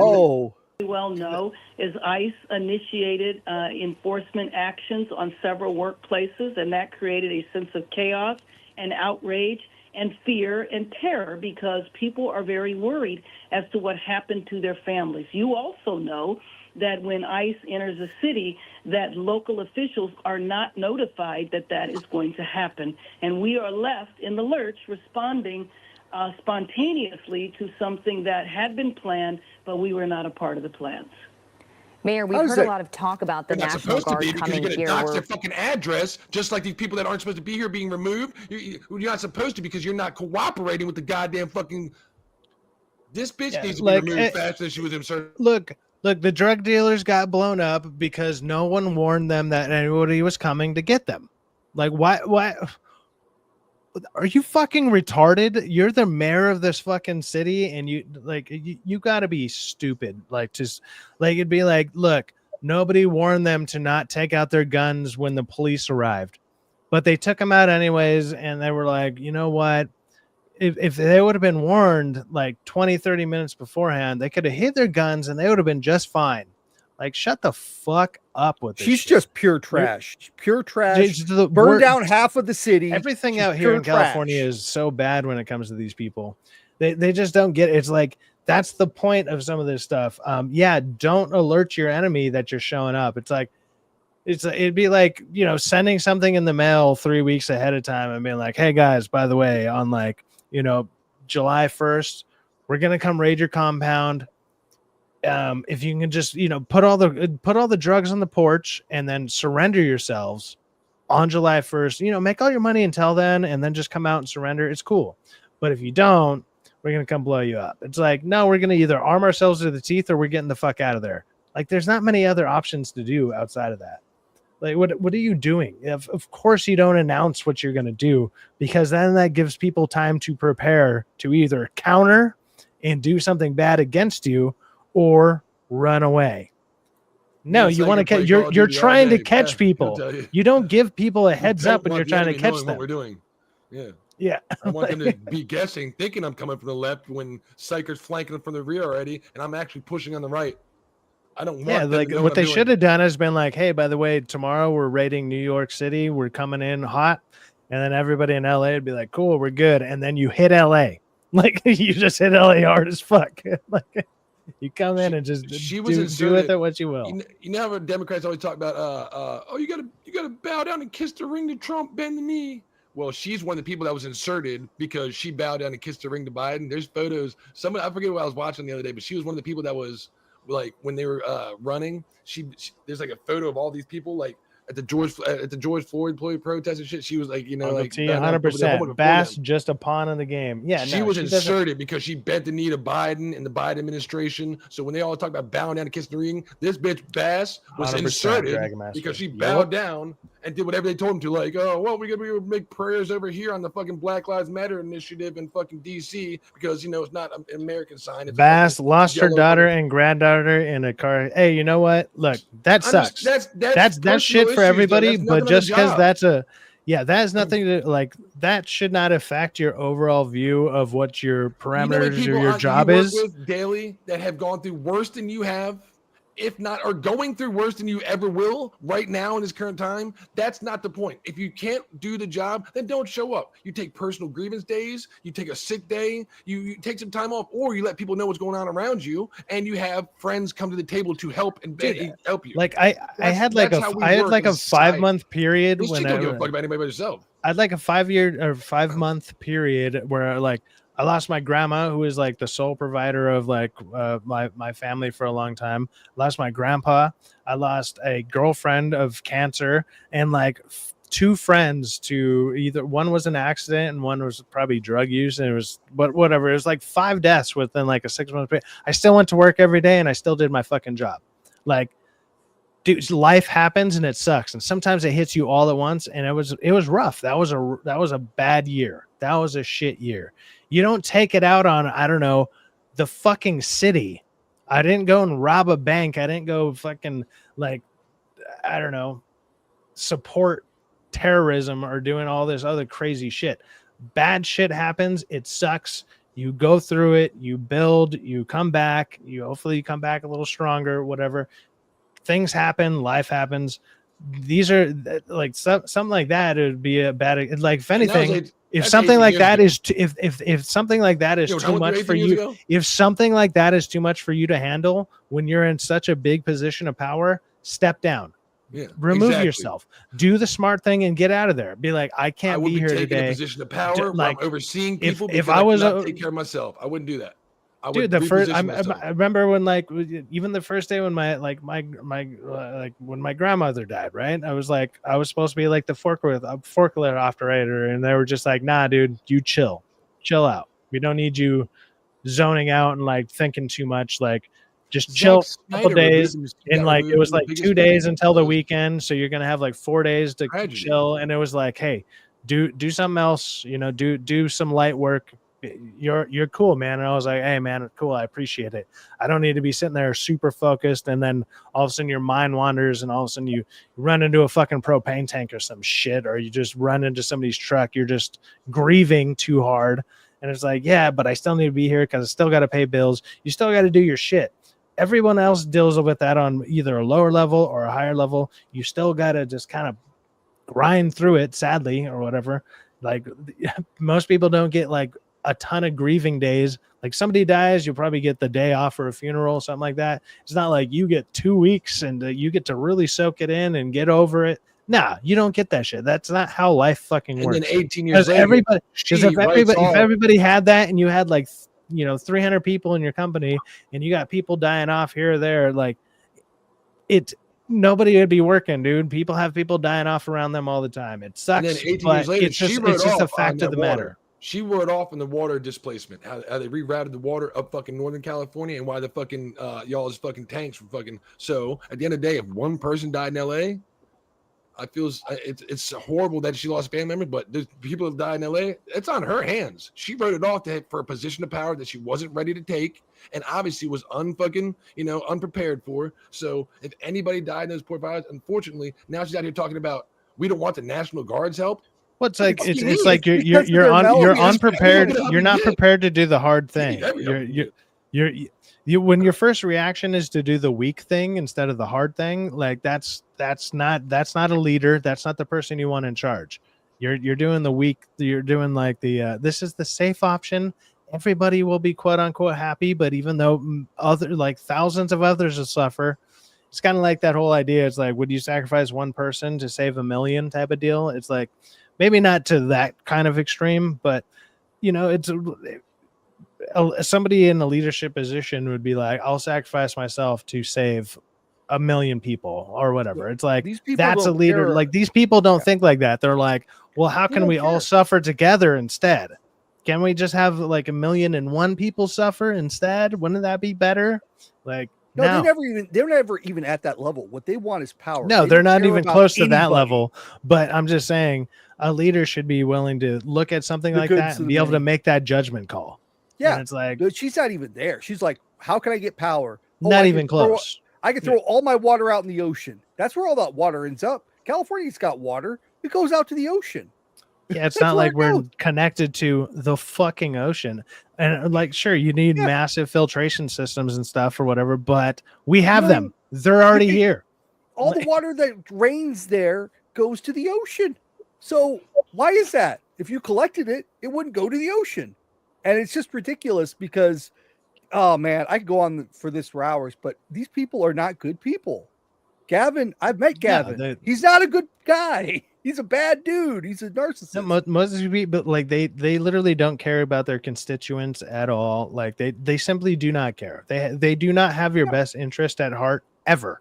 Well know is ICE initiated enforcement actions on several workplaces, and that created a sense of chaos and outrage and fear and terror because people are very worried as to what happened to their families. You also know that when ICE enters a city, that local officials are not notified that that is going to happen. And we are left in the lurch responding spontaneously to something that had been planned, but we were not a part of the plans. Mayor, we've heard a lot of talk about the National Guard coming here. You're going to dox their fucking address, just like these people that aren't supposed to be here being removed. You're not supposed to because you're not cooperating with the goddamn fucking... This bitch needs to be removed faster than she was inserted. Look, the drug dealers got blown up because no one warned them that anybody was coming to get them. Like, why? Are you fucking retarded? You're the mayor of this fucking city, and you got to be stupid. It'd be like, look, nobody warned them to not take out their guns when the police arrived, but they took them out anyways, and they were like, you know what? If they would have been warned like 20, 30 minutes beforehand, they could have hid their guns and they would have been just fine. Like, shut the fuck up with this. She's shit. Just pure trash. Pure trash. Burn down half of the city. Everything out here in California is so bad when it comes to these people. They just don't get it. It's like, that's the point of some of this stuff. Don't alert your enemy that you're showing up. It's like, it'd be like, sending something in the mail 3 weeks ahead of time and being like, hey guys, by the way, on July 1st, we're going to come raid your compound. If you can just, put all the drugs on the porch and then surrender yourselves on July 1st, make all your money until then, and then just come out and surrender. It's cool. But if you don't, we're going to come blow you up. It's like, no, we're going to either arm ourselves to the teeth or we're getting the fuck out of there. Like, there's not many other options to do outside of that. Like, what are you doing? Of course you don't announce what you're going to do, because then that gives people time to prepare to either counter and do something bad against you or run away. No, you want to you're trying to catch people. You don't give people a heads up when you're trying to catch them. What we're doing. Yeah. I want them to be guessing, thinking I'm coming from the left when Syfaxx flanking them from the rear already, and I'm actually pushing on the right. I don't want them to know what they should have done is been like, hey, by the way, tomorrow we're raiding New York City. We're coming in hot. And then everybody in LA would be like, cool, we're good. And then you hit LA. Like, you just hit LA hard as fuck. Like, you come in and just do with it what you will. You know how Democrats always talk about, you gotta bow down and kiss the ring to Trump, bend the knee. Well, she's one of the people that was inserted because she bowed down and kissed the ring to Biden. There's photos. I forget what I was watching the other day, but she was one of the people that was like, when they were running, she there's like a photo of all these people like at the George Floyd protest and shit. She was like, 100%. Bass just a pawn in the game. Yeah, she was inserted because she bent the knee to Biden and the Biden administration. So when they all talk about bowing down and kissing the ring, this bitch Bass was inserted because she bowed down and did whatever they told him to. Like, we're gonna make prayers over here on the fucking Black Lives Matter initiative in fucking DC because it's not an American sign. It's Bass lost her daughter and granddaughter in a car. Hey, you know what? Look, that sucks. That's shit for everybody. But just because that's Yeah, that has nothing to like. That should not affect your overall view of what your parameters or your job you work is. with daily that have gone through worse than you have, if not, are going through worse than you ever will right now in this current time. That's not the point. If you can't do the job, then don't show up. You take personal grievance days, you take a sick day, you take some time off, or you let people know what's going on around you, and you have friends come to the table to help and help you. Like I had like a 5-month period This when shit don't give a fuck about anybody but yourself. I had like a 5-month period where like I lost my grandma, who is like the sole provider of like my family for a long time. I lost my grandpa. I lost a girlfriend of cancer, and like 2 friends to either one was an accident and one was probably drug use, and it was whatever. It was like 5 deaths within like a 6-month period. I still went to work every day and I still did my fucking job. Like, dude, life happens and it sucks, and sometimes it hits you all at once, and it was rough. That was a bad year. That was a shit year. You don't take it out on, I don't know, the fucking city. I didn't go and rob a bank. I didn't go fucking like, I don't know, support terrorism or doing all this other crazy shit. Bad shit happens. It sucks. You go through it. You build. You come back. Hopefully you come back a little stronger. Whatever. Things happen. Life happens. These are like something like that. It would be a bad. Like if anything. If something like that is if something like that is too much for you, if something like that is too much for you to handle when you're in such a big position of power, step down. Yeah, remove yourself. Do the smart thing and get out of there. Be like, I can't be here today. A position of power, like I'm overseeing people. If I was take care of myself, I wouldn't do that. Dude, the first I remember when like even the first day when my when my grandmother died, right? I was supposed to be like the forklift operator, and they were just like, nah, dude, you chill out. We don't need you zoning out and like thinking too much. Like just chill a couple days, and like it was like 2 days until the weekend, so you're gonna have like 4 days to chill. And it was like, hey, do something else, do some light work. You're cool, man. And I was like, hey man, cool, I appreciate it. I don't need to be sitting there super focused, and then all of a sudden your mind wanders, and all of a sudden you run into a fucking propane tank or some shit, or you just run into somebody's truck. You're just grieving too hard, and it's like, yeah, but I still need to be here because I still got to pay bills. You still got to do your shit. Everyone else deals with that on either a lower level or a higher level. You still got to just kind of grind through it, sadly, or whatever. Like most people don't get like a ton of grieving days. Like somebody dies, you'll probably get the day off for a funeral, something like that. It's not like you get 2 weeks and you get to really soak it in and get over it. Nah, you don't get that shit. That's not how life fucking works. And then 18 years later, if everybody had that, and you had like 300 people in your company, and you got people dying off here or there, like nobody would be working, dude. People have people dying off around them all the time. It sucks. And then 18 years later, it's just a fact of the matter. She wrote off in the water displacement, how they rerouted the water up fucking Northern California, and why the fucking y'all's fucking tanks were fucking. So at the end of the day, if one person died in LA, I feel it's horrible that she lost family members, but there's people that died in LA. It's on her hands. She wrote it off for a position of power that she wasn't ready to take, and obviously was unprepared for. So if anybody died in those poor fires, unfortunately, now she's out here talking about we don't want the National Guard's help. What's like it's like you're unprepared. You're not prepared to do the hard thing. When your first reaction is to do the weak thing instead of the hard thing, like that's not a leader. That's not the person you want in charge. You're doing the weak. You're doing like the this is the safe option. Everybody will be quote unquote happy, but even though thousands of others will suffer, it's kind of like that whole idea. It's like, would you sacrifice one person to save a million type of deal? It's like, maybe not to that kind of extreme, but it's somebody in a leadership position would be like, I'll sacrifice myself to save a million people or whatever. It's like, that's a leader. Like these people don't think like that. They're like, well, how can we all suffer together instead? Can we just have like 1,000,001 people suffer instead? Wouldn't that be better? Like, no, they're never even at that level. What they want is power. No, they're not even close to that level. But I'm just saying, a leader should be willing to look at something like that and be able to make that judgment call. Yeah, and it's like, she's not even there. She's like, how can I get power? Not even close. I can throw all my water out in the ocean. That's where all that water ends up. California's got water. It goes out to the ocean. Yeah, it's That's not where like it we're goes. connected to the fucking ocean. And like, sure, you need massive filtration systems and stuff or whatever, but we have them. They're already here. All the water that rains there goes to the ocean. So why is that? If you collected it, it wouldn't go to the ocean. And it's just ridiculous because, oh man, I could go on for this for hours, but these people are not good people. Gavin, I've met Gavin. He's not a good guy. He's a bad dude. He's a narcissist. Most of the people, like they literally don't care about their constituents at all. Like they simply do not care. They do not have your best interest at heart ever.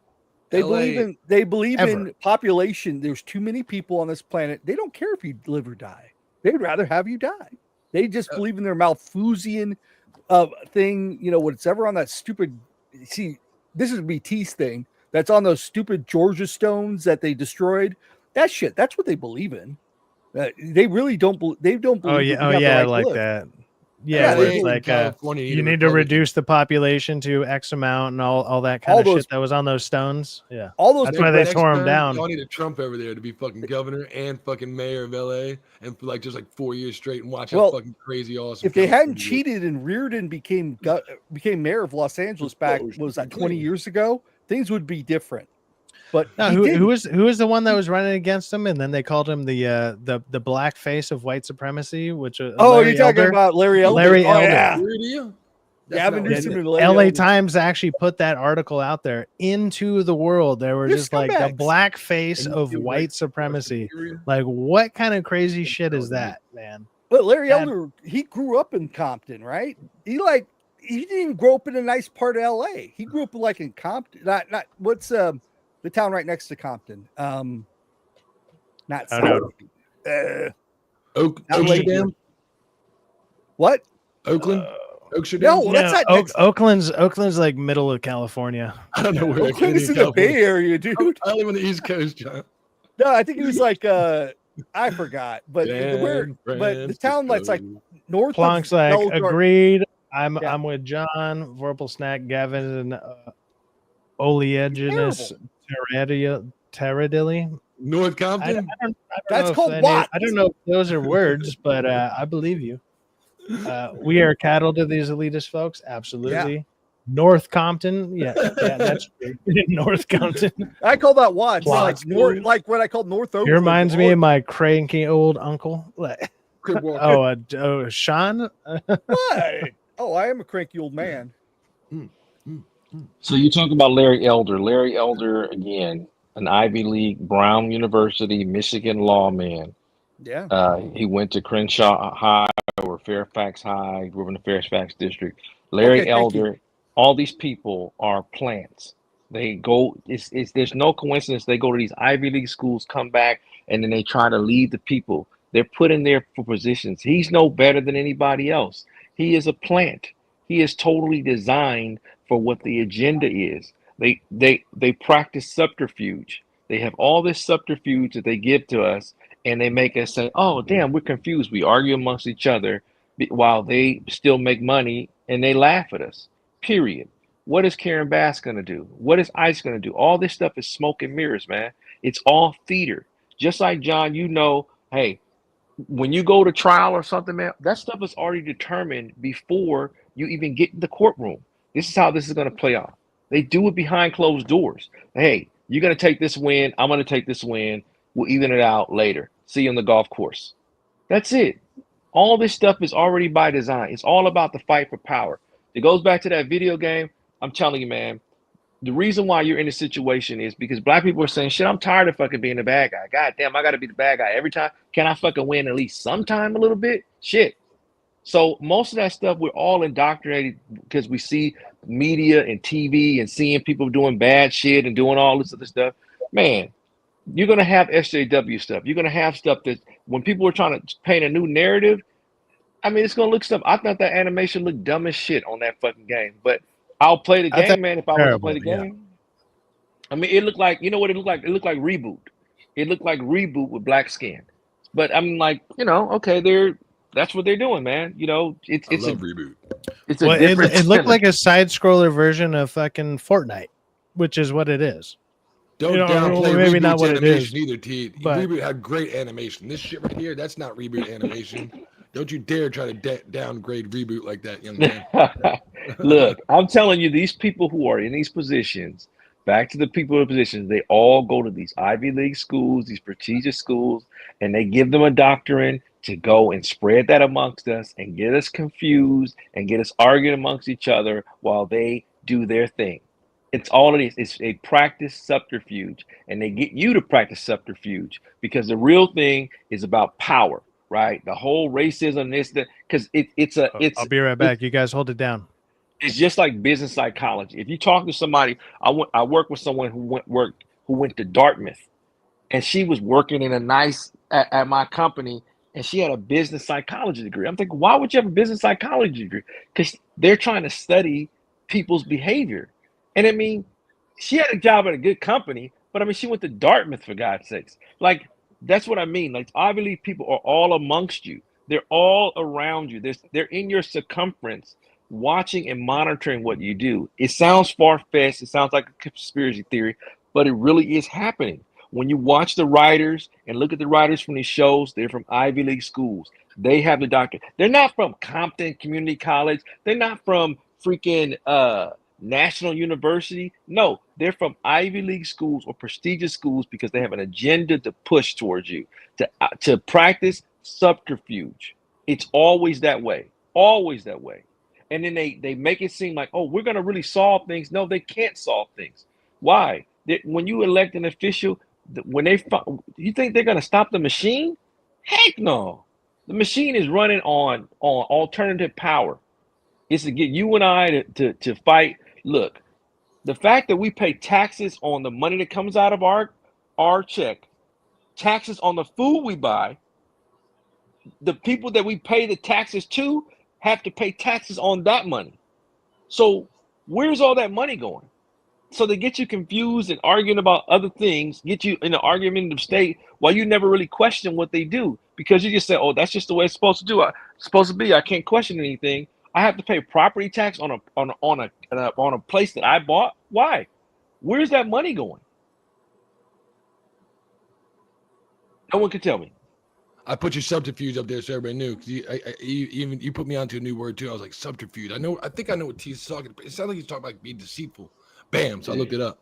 They believe in population. There's too many people on this planet. They don't care if you live or die. They'd rather have you die. They just believe in their Malthusian thing. You know, whatever on that stupid. See, this is BT's thing. That's on those stupid Georgia stones that they destroyed. That shit. That's what they believe in. They really don't. They don't believe. Oh yeah, like that. Yeah, where it's like you need to reduce the population to X amount and all that kind of shit that was on those stones. Yeah, all those. That's why they tore them down. Y'all need a Trump over there to be fucking governor and fucking mayor of LA, and for like just like 4 years straight, and watch how fucking crazy awesome. If they hadn't cheated and Reardon became mayor of Los Angeles back, was that 20 years ago? Things would be different. But no, who was the one that was running against him, and then they called him the black face of white supremacy, which you're talking about Larry Elder. Larry Elder. Yeah. Gavin Newsom and LA Elder. Times actually put that article out there into the world. They were just like the black face of white supremacy. Like, what kind of crazy shit is that, man? But Larry Elder, he grew up in Compton, right? He didn't grow up in a nice part of LA. He grew up like in Compton. Not what's the town right next to Compton. Not Oakland. What? Oakland? No, that's not Oakland's like middle of California. I don't know where Oakland is in the Bay Area, dude. I live on the East Coast, John. No, I think it was like I forgot, but the town that's like north. Plank's like agreed. I'm with John, Vorpal Snack, Gavin, and Oleaginous Terradilly. North Compton? That's called what? I don't know if those are words, but I believe you. We are cattle to these elitist folks. Absolutely. Yeah. North Compton. Yeah, that's true. North Compton. I call that Watts. Like what I call North Oakland. It reminds me of my cranky old uncle. Sean? What? Oh, I am a cranky old man. So you talk about Larry Elder. Larry Elder, again, an Ivy League, Brown University, Michigan lawman. Yeah. He went to Crenshaw High or Fairfax High, grew up in the Fairfax district. Larry Elder, all these people are plants. They go, there's no coincidence. They go to these Ivy League schools, come back, and then they try to lead the people. They're put in there for positions. He's no better than anybody else. He is a plant. He is totally designed for what the agenda is. They practice subterfuge. They have all this subterfuge that they give to us, and they make us say, oh, damn, we're confused. We argue amongst each other while they still make money, and they laugh at us, period. What is Karen Bass going to do? What is ICE going to do? All this stuff is smoke and mirrors, man. It's all theater. Just like, John, hey, when you go to trial or something, man, that stuff is already determined before you even get in the courtroom. This is how this is going to play out. They do it behind closed doors. Hey, you're going to take this win. I'm going to take this win. We'll even it out later. See you on the golf course. That's it. All this stuff is already by design. It's all about the fight for power. It goes back to that video game. I'm telling you, man, the reason why you're in this situation is because black people are saying, shit, I'm tired of fucking being the bad guy. God damn, I got to be the bad guy every time. Can I fucking win at least sometime a little bit? Shit. So most of that stuff, we're all indoctrinated because we see media and TV and seeing people doing bad shit and doing all this other stuff. Man, you're going to have SJW stuff. You're going to have stuff that when people are trying to paint a new narrative, I mean, it's going to look stuff. I thought that animation looked dumb as shit on that fucking game, but I'll play the game, man, if I want to play the game. Yeah. I mean, it looked like, you know what it looked like? It looked like Reboot. It looked like Reboot with black skin. But I'm like, okay, that's what they're doing, man. It's a Reboot. It's a different. It looked like a side scroller version of fucking Fortnite, which is what it is. Don't You know, downplay maybe Reboot's not what it is, animation either, T. but- Reboot had great animation. This shit right here, that's not Reboot animation. Don't you dare try to downgrade Reboot like that, young man. Look, I'm telling you, these people who are in these positions, back to the people in positions, they all go to these Ivy League schools, these prestigious schools, and they give them a doctrine to go and spread that amongst us and get us confused and get us arguing amongst each other while they do their thing. It's all it is. It's a practice subterfuge, and they get you to practice subterfuge because the real thing is about power, right? The whole racism, this, that, because it's I'll be right back. You guys hold it down. it's just like business psychology. If you talk to somebody, I work with someone who went to Dartmouth, and she was working in a nice at my company, and she had a business psychology degree. I'm thinking, why would you have a business psychology degree? Because they're trying to study people's behavior. And I mean, she had a job at a good company, but I mean, she went to Dartmouth, for God's sakes. Like, that's what I mean. Like, Ivy League people are all amongst you. They're all around you. They're in your circumference, watching and monitoring what you do. It sounds far-fetched. It sounds like a conspiracy theory, but it really is happening. When you watch the writers and look at the writers from these shows, they're from Ivy League schools. They have the doctorate. They're not from Compton Community College. They're not from freaking National University. No, they're from Ivy League schools or prestigious schools because they have an agenda to push towards you, to practice subterfuge. It's always that way. Always that way. And then they make it seem like, oh, we're going to really solve things. No, they can't solve things. Why? When you elect an official, you think they're going to stop the machine? Heck no. The machine is running on alternative power. It's to get you and I to fight. Look, the fact that we pay taxes on the money that comes out of our check, taxes on the food we buy, the people that we pay the taxes to have to pay taxes on that money. So where's all that money going? So they get you confused and arguing about other things, get you in an argument of state while you never really question what they do, because you just say, oh, that's just the way it's supposed to do. It's supposed to be. I can't question anything. I have to pay property tax on a place that I bought. Why? Where's that money going? No one can tell me. I put your subterfuge up there so everybody knew. Cause you put me onto a new word too. I was like, subterfuge. I think I know what T's talking about. It sounds like he's talking about being deceitful. Bam. So I looked it up.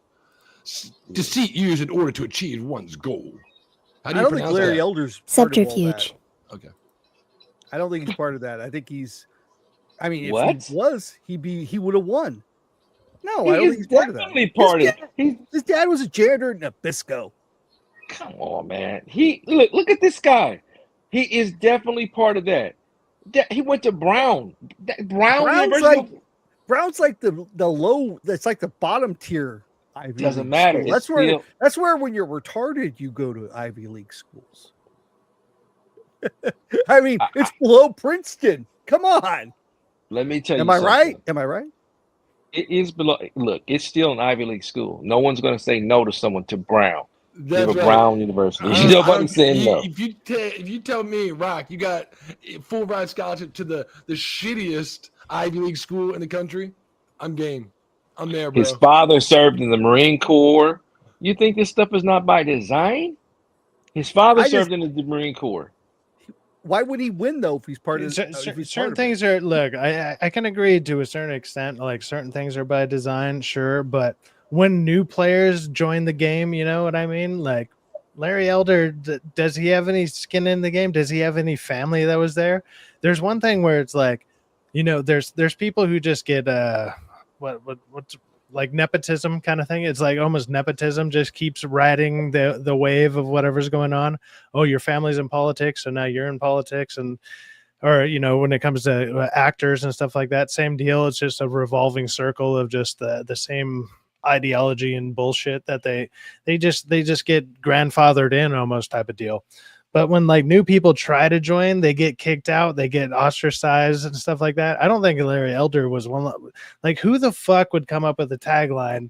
Deceit used in order to achieve one's goal. How do you I don't think Larry that? Elder's subterfuge. Okay. I don't think he's part of that. I think he's. I mean, if What? he was, he would have won. No, He I don't is think he's part of that. definitely part of it. His dad was a janitor in Nabisco. Come on, man. Look at this guy. He is definitely part of that. He went to Brown. Brown's University. like the low. That's like the bottom tier Ivy Doesn't League matter. school. That's where when you're retarded, you go to Ivy League schools. I mean, it's below Princeton. Come on. Let me tell you. Am I right? Am I right? It is below. Look, it's still an Ivy League school. No one's going to say no to someone to Brown. That's right. Brown University. Nobody's saying no. If you tell me, Rock, you got full ride scholarship to the shittiest Ivy League school in the country, I'm game. I'm there, bro. His father served in the Marine Corps. You think this stuff is not by design? His father served in the Marine Corps. Why would he win though if he's part of certain things are look, I can agree to a certain extent, like certain things are by design, sure, but when new players join the game, you know what I mean? Like Larry Elder, does he have any skin in the game? Does he have any family that was there? There's one thing where it's like, you know, there's people who just get what's like nepotism kind of thing. It's like almost nepotism just keeps riding the wave of whatever's going on. Oh, your family's in politics, so now you're in politics, or you know, when it comes to actors and stuff like that, same deal. It's just a revolving circle of just the same ideology and bullshit that they just get grandfathered in almost type of deal. But when like new people try to join, they get kicked out, they get ostracized and stuff like that. I don't think Larry Elder was one. Like, who the fuck would come up with the tagline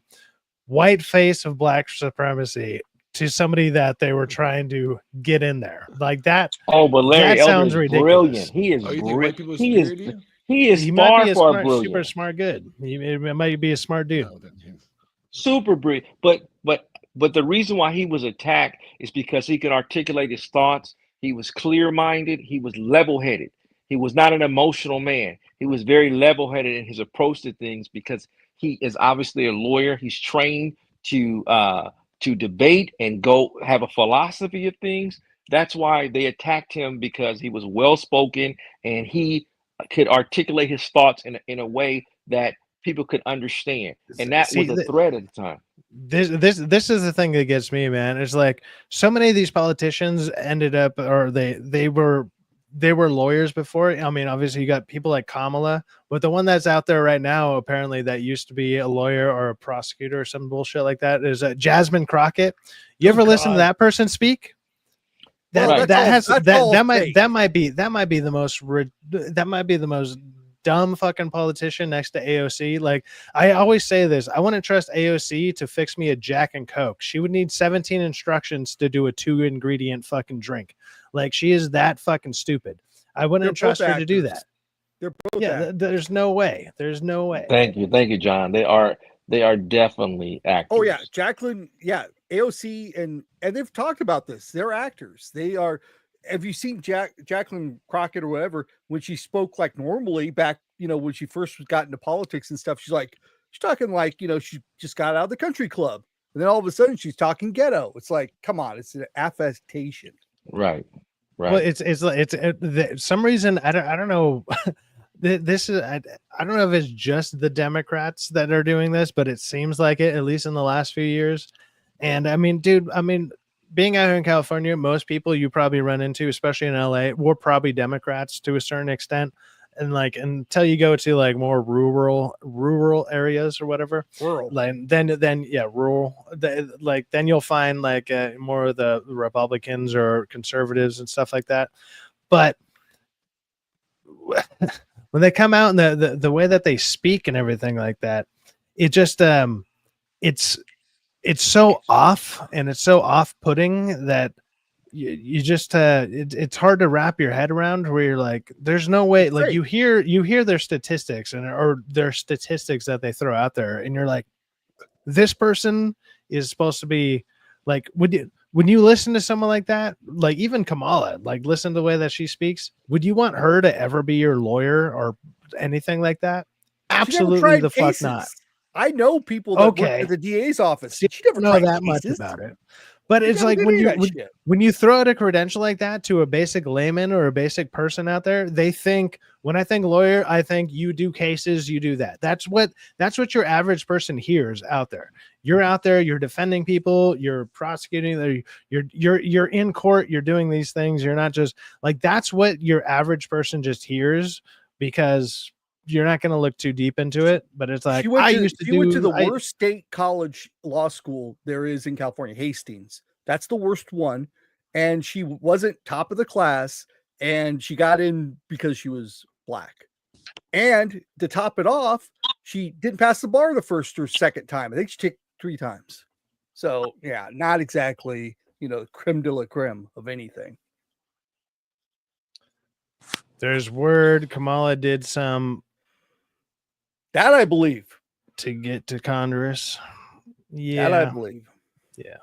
"white face of black supremacy" to somebody that they were trying to get in there like that? Oh, but Larry Elder sounds is ridiculous. brilliant. He is brilliant. He is far brilliant. Super smart, good. It might be a smart dude. Super brilliant. But But the reason why he was attacked is because he could articulate his thoughts. He was clear-minded. He was level-headed. He was not an emotional man. He was very level-headed in his approach to things because he is obviously a lawyer. He's trained to debate and go have a philosophy of things. That's why they attacked him, because he was well-spoken and he could articulate his thoughts in a way that people could understand. And that was a threat at the time. This is the thing that gets me, man. It's like so many of these politicians ended up, or they were lawyers before. I mean, obviously you got people like Kamala, but the one that's out there right now, apparently that used to be a lawyer or a prosecutor or some bullshit like that, is Jasmine Crockett. You ever listen to that person speak? That might be the most dumb fucking politician next to AOC. Like, I always say this, I wouldn't trust AOC to fix me a Jack and Coke. She would need 17 instructions to do a 2-ingredient fucking drink. Like, she is that fucking stupid. I wouldn't trust her to do that. They're both there's no way. There's no way. Thank you, John. They are definitely actors. Oh yeah, Jacqueline. Yeah, AOC and they've talked about this. They're actors. They are. Have you seen Jacqueline Crockett or whatever when she spoke like normally back? When she first got into politics and stuff, she's talking like she just got out of the country club, and then all of a sudden she's talking ghetto. It's like, come on, it's an affectation. Right. Well, it's some reason I don't know. This is I don't know if it's just the Democrats that are doing this, but it seems like it, at least in the last few years. And I mean, dude, being out here in California, most people you probably run into, especially in LA, were probably Democrats to a certain extent. And like, until you go to like more rural areas or whatever, rural, like then rural, then you'll find like more of the Republicans or conservatives and stuff like that. But when they come out and the way that they speak and everything like that, it just it's so off, and it's so off-putting that you just it's hard to wrap your head around, where you're like, there's no way. Like, you hear their statistics or their statistics that they throw out there, and you're like, this person is supposed to be like, when you listen to someone like that, like even Kamala, like listen to the way that she speaks, would you want her to ever be your lawyer or anything like that? Absolutely the fuck not. I know people that work at the DA's office. She never know that much about it. But it's like when you throw out a credential like that to a basic layman or a basic person out there, they think, when I think lawyer, I think you do cases, you do that. That's what your average person hears out there. You're out there, you're defending people, you're prosecuting, you're in court, you're doing these things. You're not just like, that's what your average person just hears, because you're not going to look too deep into it. But it's like, she went to the worst state college law school there is in California, Hastings. That's the worst one. And she wasn't top of the class, and she got in because she was black. And to top it off, she didn't pass the bar the first or second time. I think she took 3 times. So yeah, not exactly, creme de la creme of anything. There's word Kamala did some. That I believe. To get to Congress. Yeah. That I believe. Yeah.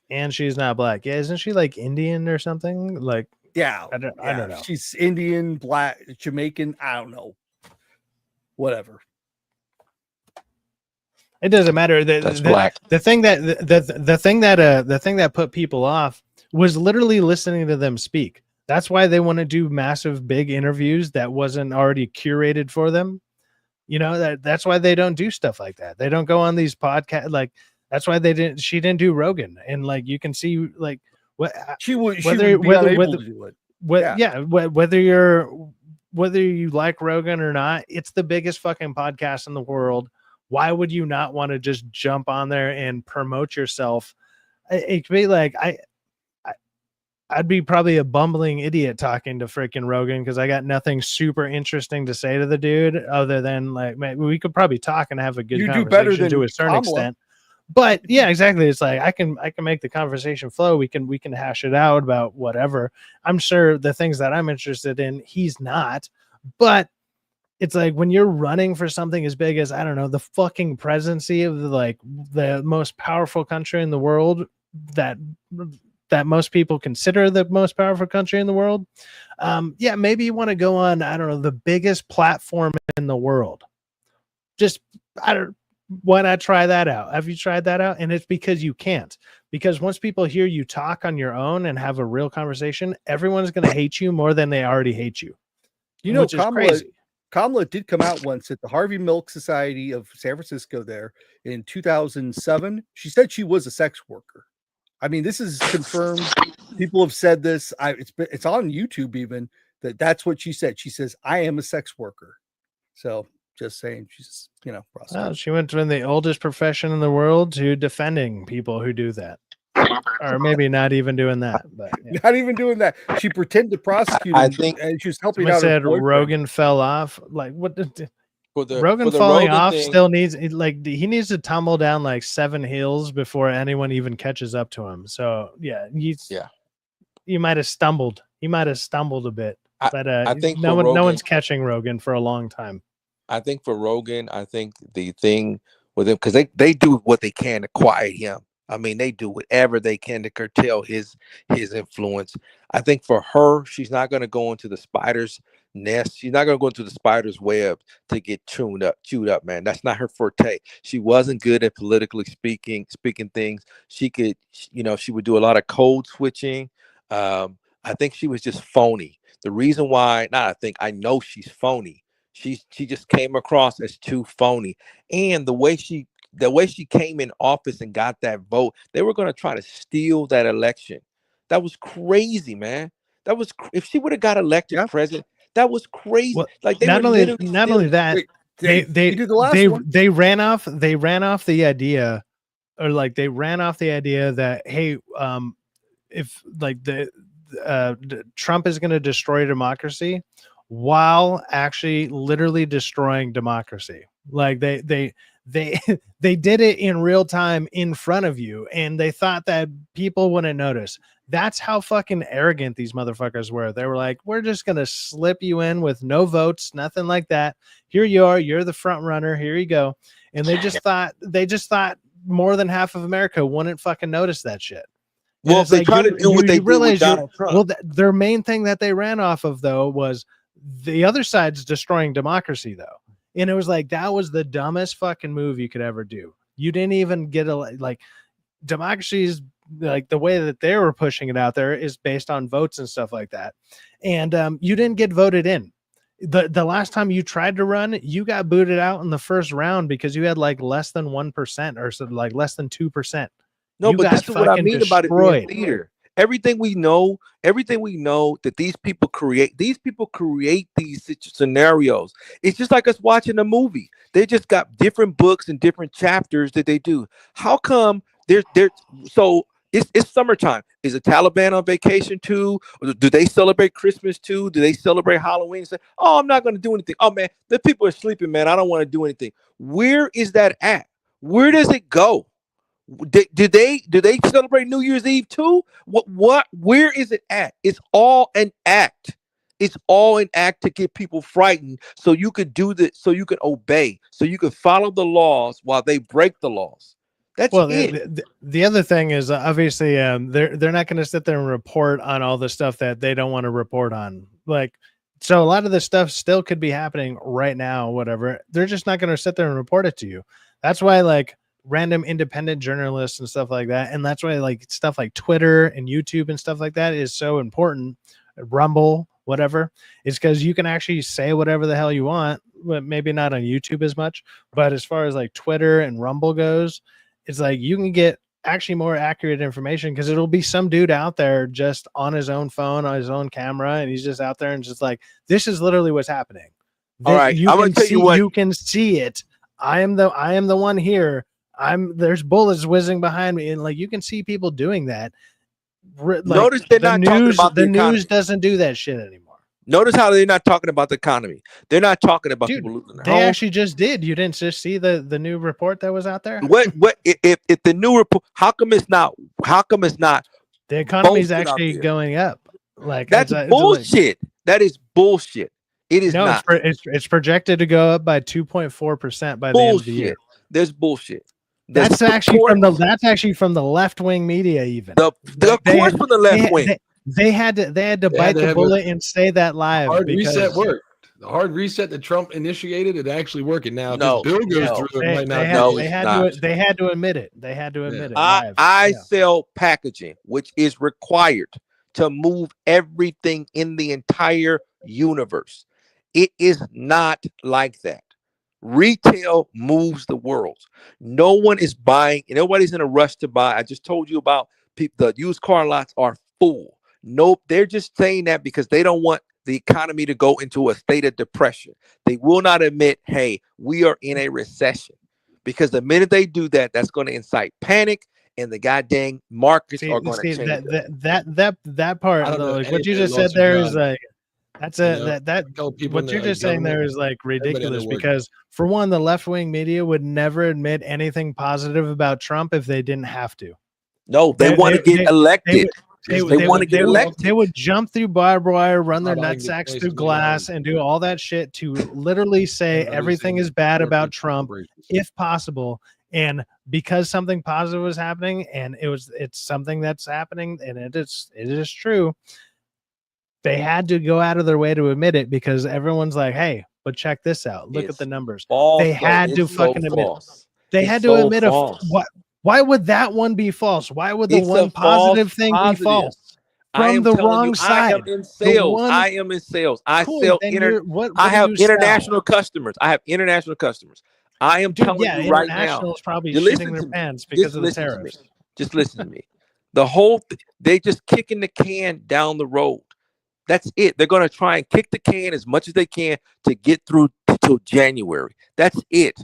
And she's not black. Yeah, isn't she like Indian or something? Like, yeah. I don't know. She's Indian, black, Jamaican. I don't know. Whatever. It doesn't matter. Black. The thing that put people off was literally listening to them speak. That's why they want to do massive, big interviews that wasn't already curated for them. That's why they don't do stuff like that. They don't go on these podcasts. Like, that's why she didn't do Rogan. And like, you can see like what whether you like Rogan or not, it's the biggest fucking podcast in the world. Why would you not want to just jump on there and promote yourself? It could be like, I'd be probably a bumbling idiot talking to freaking Rogan, because I got nothing super interesting to say to the dude, other than like, we could probably talk and have a good conversation to a certain extent. But yeah, exactly. It's like, I can make the conversation flow. We can hash it out about whatever. I'm sure the things that I'm interested in, he's not. But it's like when you're running for something as big as, I don't know, the fucking presidency of the most powerful country in the world, that most people consider the most powerful country in the world. Yeah, maybe you want to go on, I don't know, the biggest platform in the world. Just, why not try that out? Have you tried that out? And it's because you can't. Because once people hear you talk on your own and have a real conversation, everyone's going to hate you more than they already hate you. You know, which is crazy. Kamala did come out once at the Harvey Milk Society of San Francisco there in 2007. She said she was a sex worker. I mean, this is confirmed. People have said this. It's on YouTube even, that's what she said. She says, I am a sex worker. So just saying, she's, prostitute. She went from the oldest profession in the world to defending people who do that. Or maybe not even doing that, but yeah. Not even doing that. She pretended to prosecute him, and she was helping Someone out. Said her Rogan fell off. Like what? Rogan for the falling Rogan off thing, still needs he needs to tumble down like 7 hills before anyone even catches up to him. So yeah, he might have stumbled. He might have stumbled a bit, but I think no Rogan, one's catching Rogan for a long time. I think for Rogan, I think the thing with him, because they do what they can to quiet him. I mean, they do whatever they can to curtail his influence. I think for her, she's not going to go into the spider's nest. She's not going to go into the spider's web to get chewed up, man. That's not her forte. She wasn't good at politically speaking things. She could, she would do a lot of code switching. I think she was just phony. The reason why, I know she's phony. She just came across as too phony. And the way she came in office and got that vote, they were going to try to steal that election. That was crazy, man. If she would have got elected president, that was crazy. Well, like they not only that, they ran off the idea, or like they ran off the idea that, hey, if like Trump is going to destroy democracy, while actually literally destroying democracy. Like they did it in real time in front of you, and they thought that people wouldn't notice. That's how fucking arrogant these motherfuckers were. They were like, we're just gonna slip you in with no votes, nothing like that. Here you are, you're the front runner, here you go. And they just thought more than half of America wouldn't fucking notice that shit. Well, they try to do what they did with Donald Trump. Well, their main thing that they ran off of, though, was the other side's destroying democracy, though. And it was like, that was the dumbest fucking move you could ever do. You didn't even get democracy is like the way that they were pushing it out there is based on votes and stuff like that. And you didn't get voted in. The last time you tried to run, you got booted out in the first round because you had like less than 1% or so, like less than 2%. No, but this is what I mean about it being theater. Everything we know that these people create these scenarios. It's just like us watching a movie. They just got different books and different chapters that they do. How come so it's summertime? Is the Taliban on vacation too? Or do they celebrate Christmas too? Do they celebrate Halloween? Say, oh, I'm not going to do anything. Oh man, the people are sleeping, man. I don't want to do anything. Where is that at? Where does it go? Do they celebrate New Year's Eve too? Where is it at? It's all an act. It's all an act to get people frightened so you could do that, so you could obey, so you could follow the laws while they break the laws. That's it. The other thing is obviously they're not going to sit there and report on all the stuff that they don't want to report on. Like, so a lot of this stuff still could be happening right now, whatever. They're just not going to sit there and report it to you. That's why like random independent journalists and stuff like that. And that's why like stuff like Twitter and YouTube and stuff like that is so important. Rumble, whatever, is because you can actually say whatever the hell you want, but maybe not on YouTube as much. But as far as like Twitter and Rumble goes, it's like you can get actually more accurate information because it'll be some dude out there just on his own phone, on his own camera, and he's just out there and just like, this is literally what's happening. All right, I'm gonna tell you what. You can see it. I am the one here. There's bullets whizzing behind me, and like you can see people doing that. Like, notice they're not talking about the economy. News doesn't do that shit anymore. Notice how they're not talking about the economy. They're not talking about people losing their homes. They actually just did. You didn't just see the new report that was out there? What if the new report? How come it's not? The economy is actually going up. Like that's bullshit. That is bullshit. It is No, not. it's projected to go up by 2.4% by the end of the year. Bullshit. There's bullshit. That's actually from the left wing media. Even of course from the left wing. They had to bite the bullet and say that live. Hard because reset worked. The hard reset that Trump initiated, it actually working now. If No, this bill goes no. through, it might not. They had to admit it. They had to admit it. Live. I sell packaging, which is required to move everything in the entire universe. It is not like that. Retail moves the world. No one is buying. Nobody's in a rush to buy. I just told you about the used car lots are full. Nope, they're just saying that because they don't want the economy to go into a state of depression. They will not admit, hey, we are in a recession. Because the minute they do that, that's going to incite panic, and the goddamn markets are going to change. That part, like what you just said there is like what you're just saying there is like ridiculous because for one, the left wing media would never admit anything positive about Trump if they didn't have to. No, they want to get elected. They want to get elected. They would jump through barbed wire, run their nutsacks through glass, and do all that shit to literally say everything is bad about Trump, if possible. And because something positive was happening, and it's something that's happening, and it is true. They had to go out of their way to admit it because everyone's like, "Hey, but check this out. Look at the numbers." They had to fucking admit. They had to admit what. Why would that one be false? Why would the one positive thing be false? From the wrong side. I am in sales. I am in sales. I sell I have international customers. I have international customers. I am telling you right now. International is probably shitting their pants because of the tariffs. Just listen to me. The whole they just kicking the can down the road. That's it. They're going to try and kick the can as much as they can to get through till January. That's it.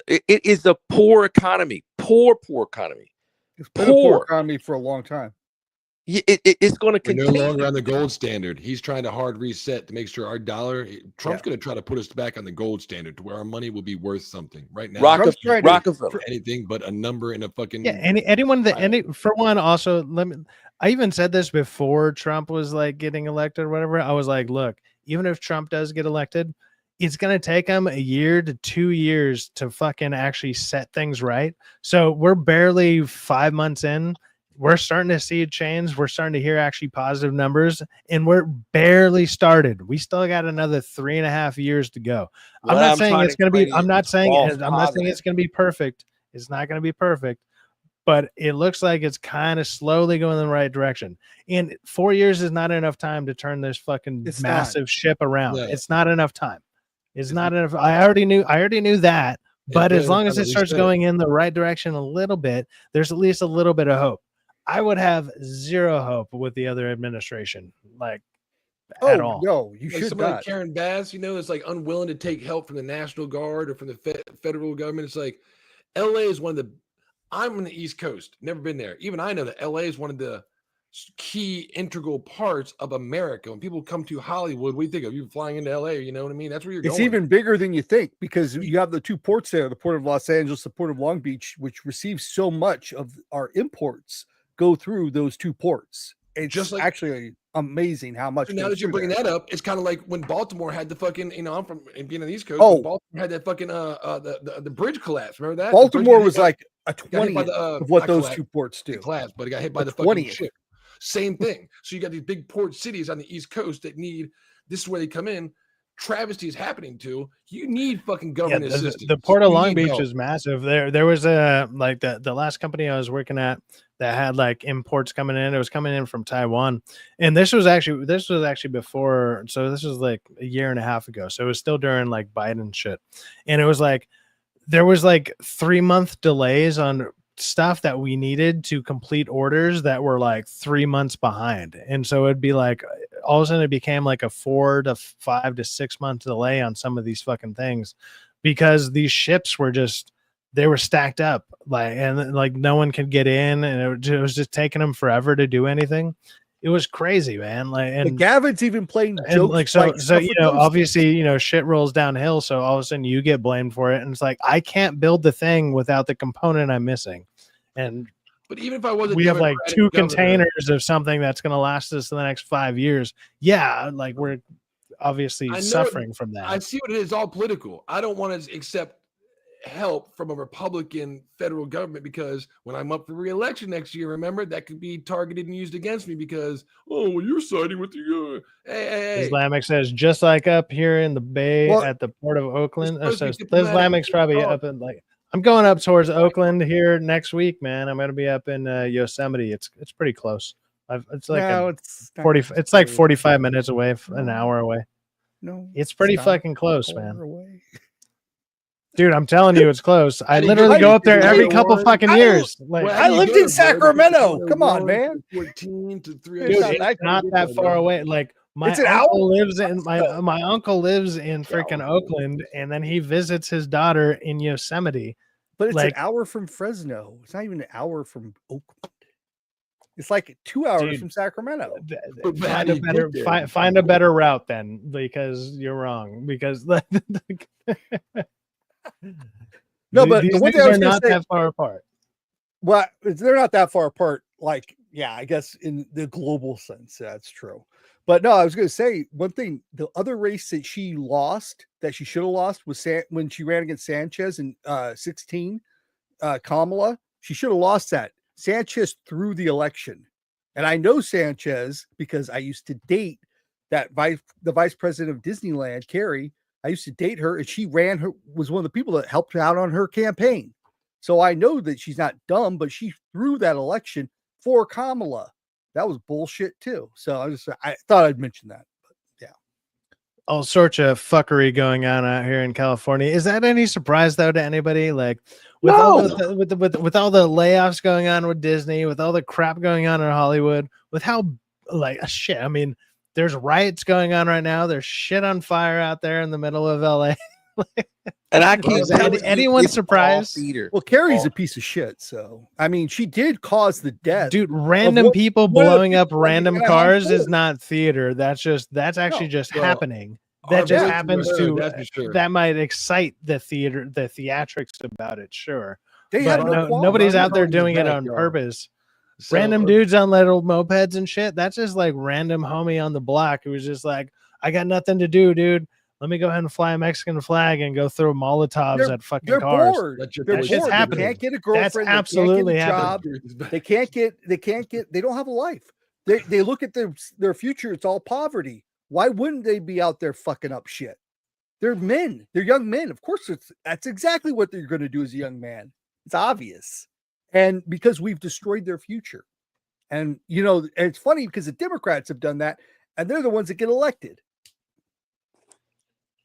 It is a poor economy. Poor economy. It's been a poor economy for a long time. It's going to continue. We're no longer on the gold standard. He's trying to hard reset to make sure our dollar. Trump's going to try to put us back on the gold standard to where our money will be worth something. Right now, Rockefeller, anything but a number in a fucking. For one, also I even said this before Trump was like getting elected or whatever. I was like, look, even if Trump does get elected, it's going to take him 1 year to 2 years to fucking actually set things right. So we're barely 5 months in. We're starting to see a change. We're starting to hear actually positive numbers, and we're barely started. We still got another 3.5 years to go. I'm not saying it's going to be. I'm not saying it's going to be perfect. It's not going to be perfect, but it looks like it's kind of slowly going in the right direction. And 4 years is not enough time to turn this fucking massive ship around. No. It's not enough time. It's not enough. I already knew that. But as long as it starts going in the right direction a little bit, there's at least a little bit of hope. I would have zero hope with the other administration, at all. No, you should somebody not. like Karen Bass, is like unwilling to take help from the National Guard or from the federal government. It's like LA is one of the. I'm on the East Coast, never been there. Even I know that LA is one of the key integral parts of America. When people come to Hollywood, we think of you flying into LA. You know what I mean? That's where you're going. It's even bigger than you think because you have the two ports there: the port of Los Angeles, the port of Long Beach, which receives so much of our imports. Go through those two ports. It's just actually amazing how much. So now that you're bringing that up, it's kind of like when Baltimore had the fucking, I'm from being on the East Coast. Baltimore had that fucking the bridge collapse. Remember that? Baltimore was like a 20th of what those two ports do. Collapse, but it got hit by the fucking ship. Same thing. So you got these big port cities on the East Coast that need. This is where they come in. Travesty is happening to. You need fucking government assistance. The Port of Long Beach is massive. There was the last company I was working at that had like imports coming in. It was coming in from Taiwan, and this was actually before. So this was like 1.5 years ago. So it was still during like Biden shit, and it was like there was like 3-month delays on stuff that we needed to complete orders that were like 3 months behind. And so it'd be like all of a sudden it became like a 4 to 5 to 6 month delay on some of these fucking things because these ships were they were stacked up and no one could get in, and it was just taking them forever to do anything. It was crazy, man. And Gavin's even playing jokes. So obviously, shit rolls downhill. So all of a sudden you get blamed for it. And it's like, I can't build the thing without the component I'm missing. But even if I wasn't, we have like 2 containers of something that's going to last us the next 5 years. Yeah. Like obviously I know suffering from that. I see what it is. All political. I don't want to accept help from a Republican federal government because when I'm up for re-election next year, remember that could be targeted and used against me because well, you're siding with the hey. Islamic says just like up here in the Bay at the Port of Oakland. So Islamic's probably up in like I'm going up towards Oakland here next week, man. I'm gonna be up in Yosemite. It's pretty close. It's like it's 40. It's like 45 minutes away, an hour away. No, it's pretty fucking close, man. Dude, I'm telling you, it's close. I Eddie, literally how go you up there do, every Eddie? couple fucking years. Like I lived in Sacramento. Come on, man. 14 to 3. Dude, it's not that far away. Like my It's an uncle hour? lives in my uncle lives in freaking Oakland, and then he visits his daughter in Yosemite. But it's like, an hour from Fresno. It's not even an hour from Oakland. It's like 2 hours from Sacramento. Find a better route then, because you're wrong. Because no, but these the one thing things I was are gonna not say, that far apart. well, they're not that far apart. Like, yeah, I guess in the global sense, that's true. But no, I was going to say one thing. The other race that she lost, that she should have lost, was when she ran against Sanchez in 16. Kamala, she should have lost that. Sanchez threw the election, and I know Sanchez because I used to date the vice president of Disneyland, Carrie. I used to date her, and she was one of the people that helped out on her campaign. So I know that she's not dumb, but she threw that election for Kamala. That was bullshit too. So I thought I'd mention that. But yeah. All sorts of fuckery going on out here in California. Is that any surprise though to anybody? Like with all with all the layoffs going on with Disney, with all the crap going on in Hollywood, with how like shit. I mean, there's riots going on right now. There's shit on fire out there in the middle of LA. And I can't is anyone surprised? Well, Carrie's a piece of shit. So I mean, she did cause the death. Dude, random people blowing up random cars is not theater. That's actually just happening. That just happens to that might excite the theatrics about it, sure. Nobody's out there doing it on purpose. Random dudes on little mopeds and shit. That's just like random homie on the block who was just like, I got nothing to do, dude. Let me go ahead and fly a Mexican flag and go throw Molotovs at fucking cars. Bored. They're bored. Happening. They can't get a girlfriend. That's absolutely they can't get a job. They can't get. They don't have a life. They look at their future. It's all poverty. Why wouldn't they be out there fucking up shit? They're men. They're young men. Of course, that's exactly what they're going to do as a young man. It's obvious. And because we've destroyed their future. And it's funny because the Democrats have done that, and they're the ones that get elected.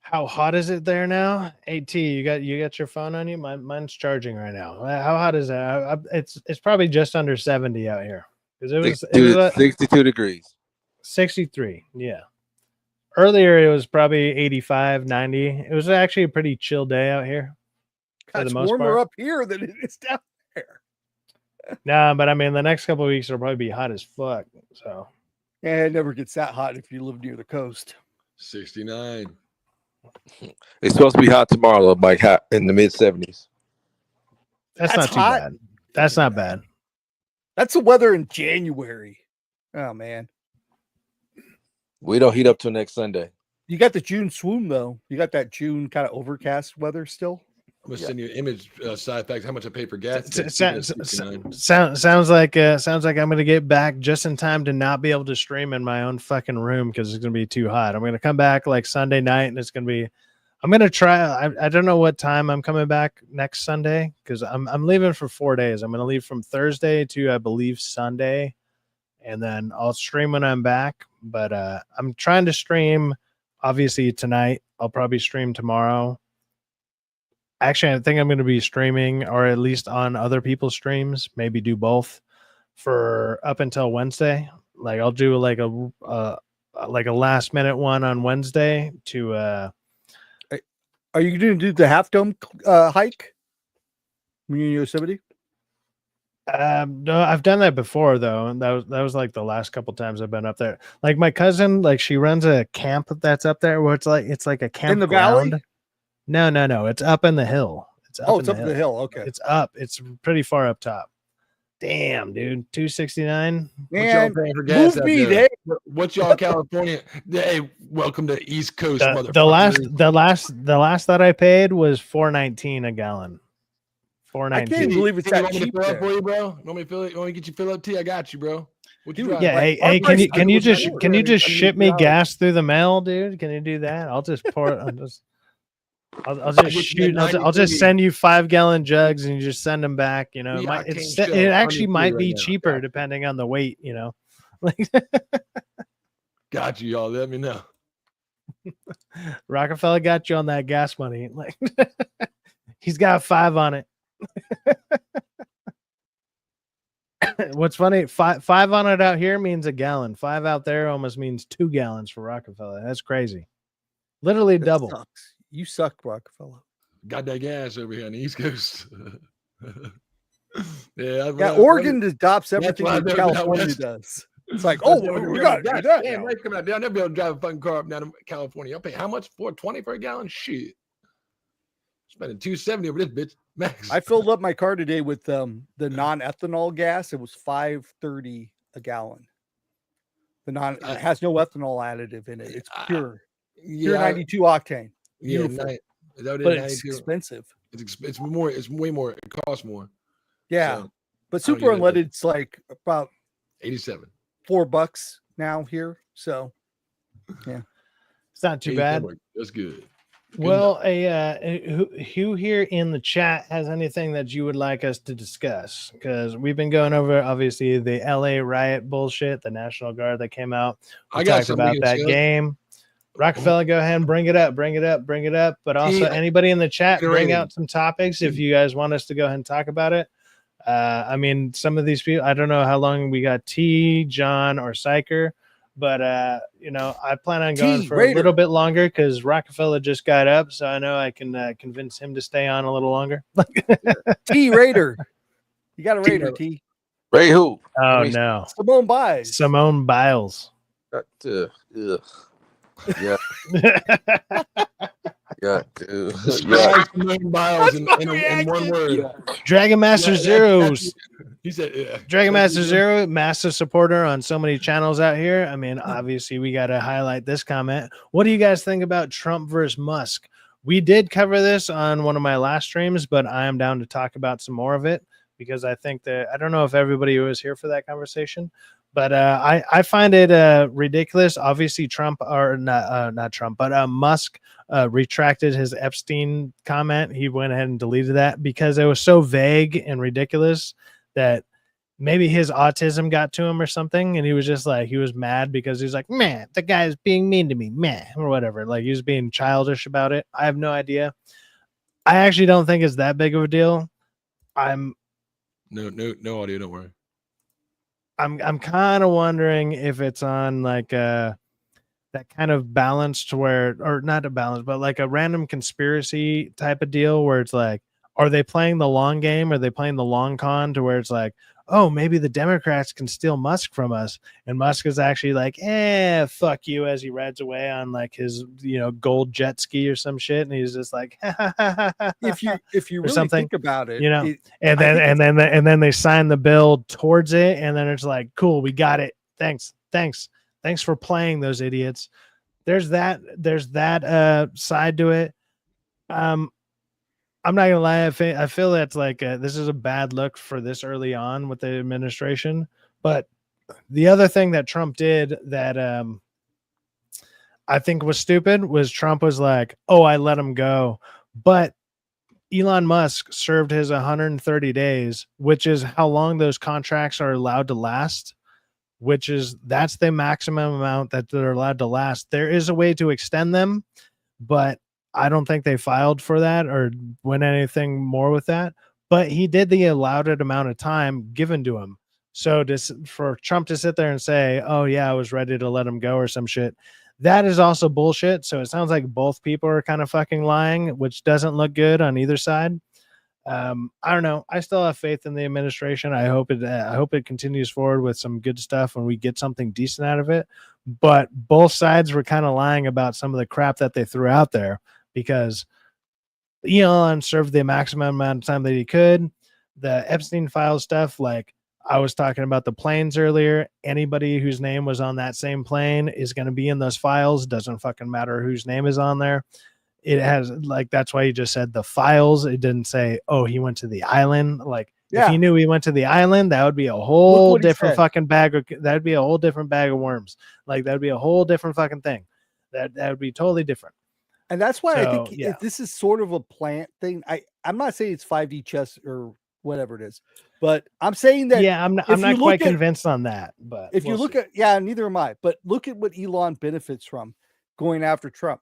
How hot is it there now? AT, you got your phone on you? Mine's charging right now. How hot is that? It's probably just under 70 out here. Because it was 62 degrees. 63, yeah. Earlier it was probably 85, 90. It was actually a pretty chill day out here. It's warmer up here than it is down there. Nah, but I mean the next couple of weeks will probably be hot as fuck. So yeah, it never gets that hot if you live near the coast. 69. It's supposed to be hot tomorrow, like hot in the mid 70s. That's not too bad. That's not bad. That's the weather in January. Oh man. We don't heat up till next Sunday. You got the June swoon though. You got that June kind of overcast weather still. I'm gonna send you an image, Syfaxx, how much I pay for gas. Sounds like I'm gonna get back just in time to not be able to stream in my own fucking room because it's gonna be too hot. I'm gonna come back like Sunday night and it's gonna be. I'm gonna try. I don't know what time I'm coming back next Sunday because I'm leaving for 4 days. I'm gonna leave from Thursday to I believe Sunday, and then I'll stream when I'm back. But I'm trying to stream obviously tonight. I'll probably stream tomorrow. Actually, I think I'm going to be streaming or at least on other people's streams, maybe do both for up until Wednesday. Like I'll do like a last minute one on Wednesday to Are you going to do the Half Dome hike when you're in Yosemite? No, I've done that before though, and that was like the last couple times I've been up there. Like my cousin, like she runs a camp that's up there where it's like a campground. In the valley? No, it's up in the hill. It's up in the hill. Okay, it's up. It's pretty far up top. Damn, dude, 269. What y'all Man, paying for gas move out me there? there. What y'all California? Hey, welcome to East Coast, The motherfuckers. last that I paid was $4.19 a gallon. I can't even $4.19. believe it's You that want me to cheap fill up there. for you, bro? You want me to fill it? You want me to get you fill up tea? I got you, bro. What you Dude, drive? Yeah, like, hey, our hey, price- can you just I ship need me $3. gas through the mail, dude? Can you do that? I'll just pour it. I'll I just get you shoot. that I'll just 93 send you 5-gallon jugs and you just send them back. You know, it We might octane it shell actually under might three be right now. cheaper Got depending on the weight. You know, like Got you, y'all. Let me know. Rockefeller got you on that gas money. Like he's got 5 on it. What's funny, five on it out here means a gallon. 5 out there almost means 2 gallons for Rockefeller. That's crazy. Literally That double. sucks. You suck, Rockefeller. Got that gas over here on the East Coast. Yeah, Oregon adopts that's everything why I that know down California west. does. It's like, That's oh, why we I'm got like, to do God that. damn, now. they coming out down. They'll be able to drive a fucking car up down to California. I'll pay how much? $4.20 for a gallon? Shit. Spending $2.70 over this bitch. Max. I filled up my car today with the non-ethanol gas. It was $5.30 a gallon. It has no ethanol additive in it. It's pure 92 octane. Yeah, Beautiful. is that what it But is, it's 92? expensive. It's more. It's way more. It costs more. Yeah, So, but I don't super get it. unleaded's like about 87. $4 now here. So yeah, It's not too bad. That's good. Well, who here in the chat has anything that you would like us to discuss? Because we've been going over obviously the LA riot bullshit, the National Guard that came out. We I got talked something we about can that discuss. game. Rockefeller, go ahead and bring it up. But also anybody in the chat, bring out some topics if you guys want us to go ahead and talk about it. I mean, some of these people, I don't know how long we got T, John, or Syker. But you know, I plan on going for a little bit longer because Rockefeller just got up, so I know I can convince him to stay on a little longer. T Raider, you got a Raider T. Ray who? Oh no, Simone Biles. Simone Biles. Yeah. Yeah, dude. Describe Simone Biles in one word. Dragon Master Zero's. He said, Dragon Master Zero, massive supporter on so many channels out here. I mean, obviously, we got to highlight this comment. What do you guys think about Trump versus Musk? We did cover this on one of my last streams, but I am down to talk about some more of it because I think that I don't know if everybody was here for that conversation, but I find it ridiculous. Obviously, Trump or not Trump, but Musk retracted his Epstein comment. He went ahead and deleted that because it was so vague and ridiculous that maybe his autism got to him or something, and he was just like, he was mad because he was like, man, the guy's being mean to me, man, or whatever. Like he was being childish about it. I have no idea. I actually don't think it's that big of a deal. no audio, don't worry. I'm kind of wondering if it's on like that kind of balance to where, or not a balance, but like a random conspiracy type of deal where it's like, are they playing the long game? Are they playing the long con to where it's like, oh, maybe the Democrats can steal Musk from us. And Musk is actually like, fuck you, as he rides away on like his, gold jet ski or some shit. And he's just like, if you really something, think about it, and then they sign the bill towards it. And then it's like, cool, we got it. Thanks for playing those idiots. There's that side to it. I'm not gonna lie. I feel that's like this is a bad look for this early on with the administration. But the other thing that Trump did that I think was stupid was Trump was like, "Oh, I let him go," but Elon Musk served his 130 days, which is how long those contracts are allowed to last. That's the maximum amount that they're allowed to last. There is a way to extend them, but I don't think they filed for that or went anything more with that, but he did the allowed amount of time given to him. So for Trump to sit there and say, oh yeah, I was ready to let him go or some shit, that is also bullshit. So it sounds like both people are kind of fucking lying, which doesn't look good on either side. I don't know. I still have faith in the administration. I hope it continues forward with some good stuff when we get something decent out of it. But both sides were kind of lying about some of the crap that they threw out there because Elon served the maximum amount of time that he could. The Epstein file stuff, like I was talking about the planes earlier. Anybody whose name was on that same plane is going to be in those files. Doesn't fucking matter whose name is on there. It has like, that's why you just said the files. It didn't say, oh, he went to the island. Like if he knew he went to the island, that would be a whole different fucking bag of, that'd be a whole different bag of worms. Like that'd be a whole different fucking thing. That would be totally different. And that's why I think if this is sort of a plant thing, I'm not saying it's 5D chess or whatever it is, but I'm saying that I'm not quite convinced on that. But if you look at neither am I. But look at what Elon benefits from going after Trump.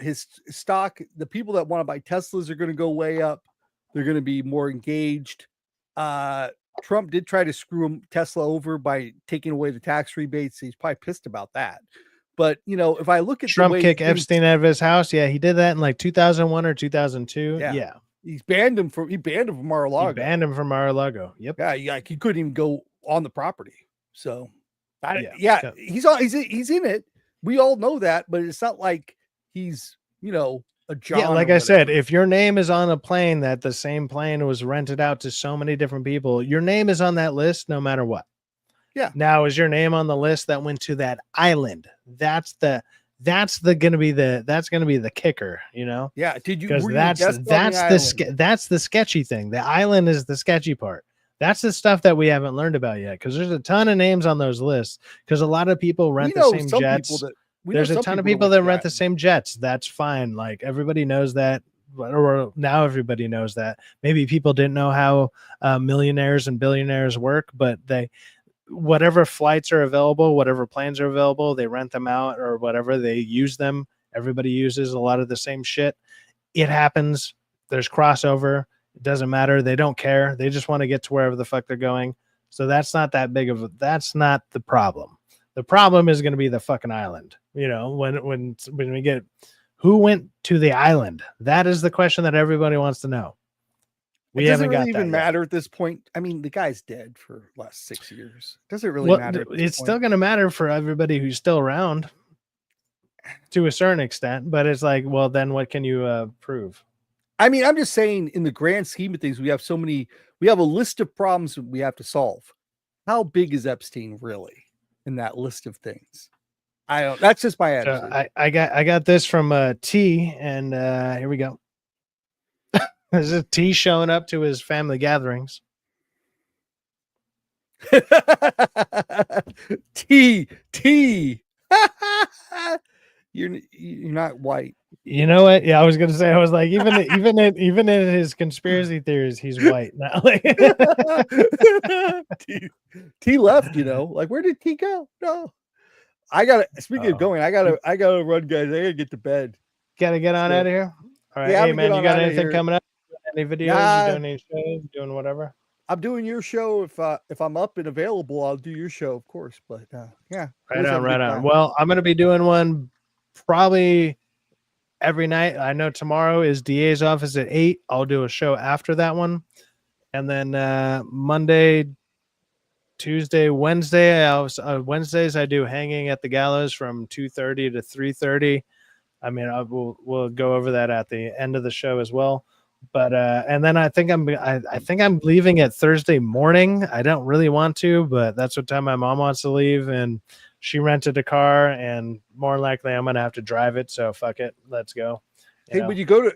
His stock, the people that want to buy Teslas are going to go way up. They're going to be more engaged. Trump did try to screw Tesla over by taking away the tax rebates. He's probably pissed about that. But if I look at Trump kick Epstein out of his house, he did that in like 2001 or 2002. Yeah. He banned him from Mar-a-Lago. He banned him from Mar-a-Lago. Yep. Yeah, like he couldn't even go on the property. So he's in it. We all know that, but it's not like he's a John. Yeah, like I said, if your name is on a plane that the same plane was rented out to so many different people, your name is on that list no matter what. Yeah. Now, is your name on the list that went to that island? That's gonna be the kicker, Yeah. Did you? Because that's the sketchy thing. The island is the sketchy part. That's the stuff that we haven't learned about yet. Because there's a ton of names on those lists. Because a lot of people rent the same jets. There's a ton of people that rent the same jets. That's fine. Like everybody knows that. Or now everybody knows that. Maybe people didn't know how millionaires and billionaires work, but whatever flights are available, whatever planes are available, they rent them out or whatever, they use them. Everybody uses a lot of the same shit. It happens. There's crossover. It doesn't matter. They don't care. They just want to get to wherever the fuck they're going. So that's not that big of that's not the problem. The problem is going to be the fucking island. When we get who went to the island, that is the question that everybody wants to know. We haven't really even matter at this point. I mean, the guy's dead for the last 6 years. Does it really matter? It's still going to matter for everybody who's still around to a certain extent, but it's like, well, then what can you prove? I mean, I'm just saying in the grand scheme of things, we have a list of problems that we have to solve. How big is Epstein really in that list of things? That's just my attitude. So I got this from T, and here we go. There's a T showing up to his family gatherings. T. You're not white. You know what? Yeah, I was gonna say. I was like, even in his conspiracy theories, he's white now. T left. Like where did T go? No, I gotta. Speaking of going, I gotta run, guys. I gotta get to bed. Gotta get on out of here. All right, hey man, you got anything coming up? Any videos? You doing any shows? Doing whatever? I'm doing your show. If I'm up and available, I'll do your show, of course. But yeah. Right on. Well, I'm gonna be doing one probably every night. I know tomorrow is DA's office at 8. I'll do a show after that one, and then Monday, Tuesday, Wednesday. Wednesdays I do hanging at the gallows from 2:30 to 3:30. I mean, we'll go over that at the end of the show as well. But and then I think I'm leaving at Thursday morning. I don't really want to, but that's what time my mom wants to leave, and she rented a car, and more likely I'm gonna have to drive it. So fuck it, let's go. Hey, when you go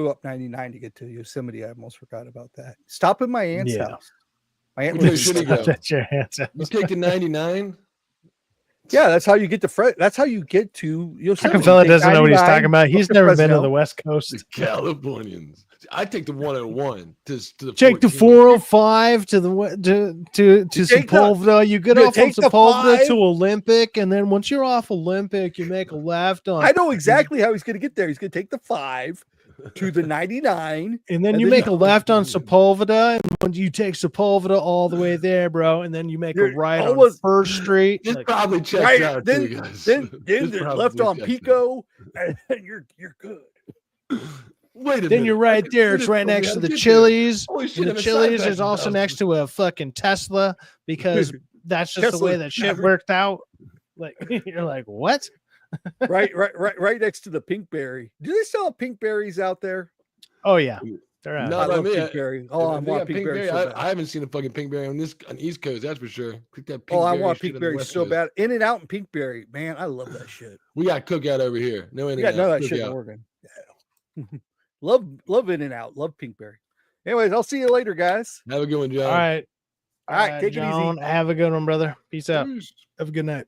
up 99 to get to Yosemite. I almost forgot about that. Stop at my aunt's house. My aunt lives at your aunt's house. You take the 99. Yeah, that's how you get to That's how you get to Yosemite. Rockefeller doesn't know what he's talking about. He's never been to the West Coast. The Californians. I take the 101 to the. Take the 405 to Sepulveda. You get off on Sepulveda to Olympic, and then once you're off Olympic, you make a left on. I know exactly how he's going to get there. He's going to take the 5 to the 99, and then you make a left on Sepulveda, and when you take Sepulveda all the way there, bro, and then you make a right on First Street. This probably checks out then, too, guys. Then left on Pico, and you're good. Wait a then you're right there. It's right next to the Chili's. And the Chili's is also next to a fucking Tesla, because that's just the way that shit worked out. Like you're like, what? right next to the Pinkberry. Do they still have Pinkberries out there? Oh yeah. They're out. Not I by love me. Pinkberry. Oh, I If they want got Pinkberry Pinkberry, so bad. I haven't seen a fucking Pinkberry on the East Coast. That's for sure. Pick that Oh, I Pinkberry want shit on the Pinkberry West so Coast. bad. In and Out and Pinkberry, man, I love that shit. We got Cookout over here. No In We and got none Out. of that shit in Cookout. Oregon. Yeah. love In and Out. Love Pinkberry. Anyways, I'll see you later, guys. Have a good one, John. All right. All right, take John, it easy. have a good one, brother. Peace out. Peace. Have a good night.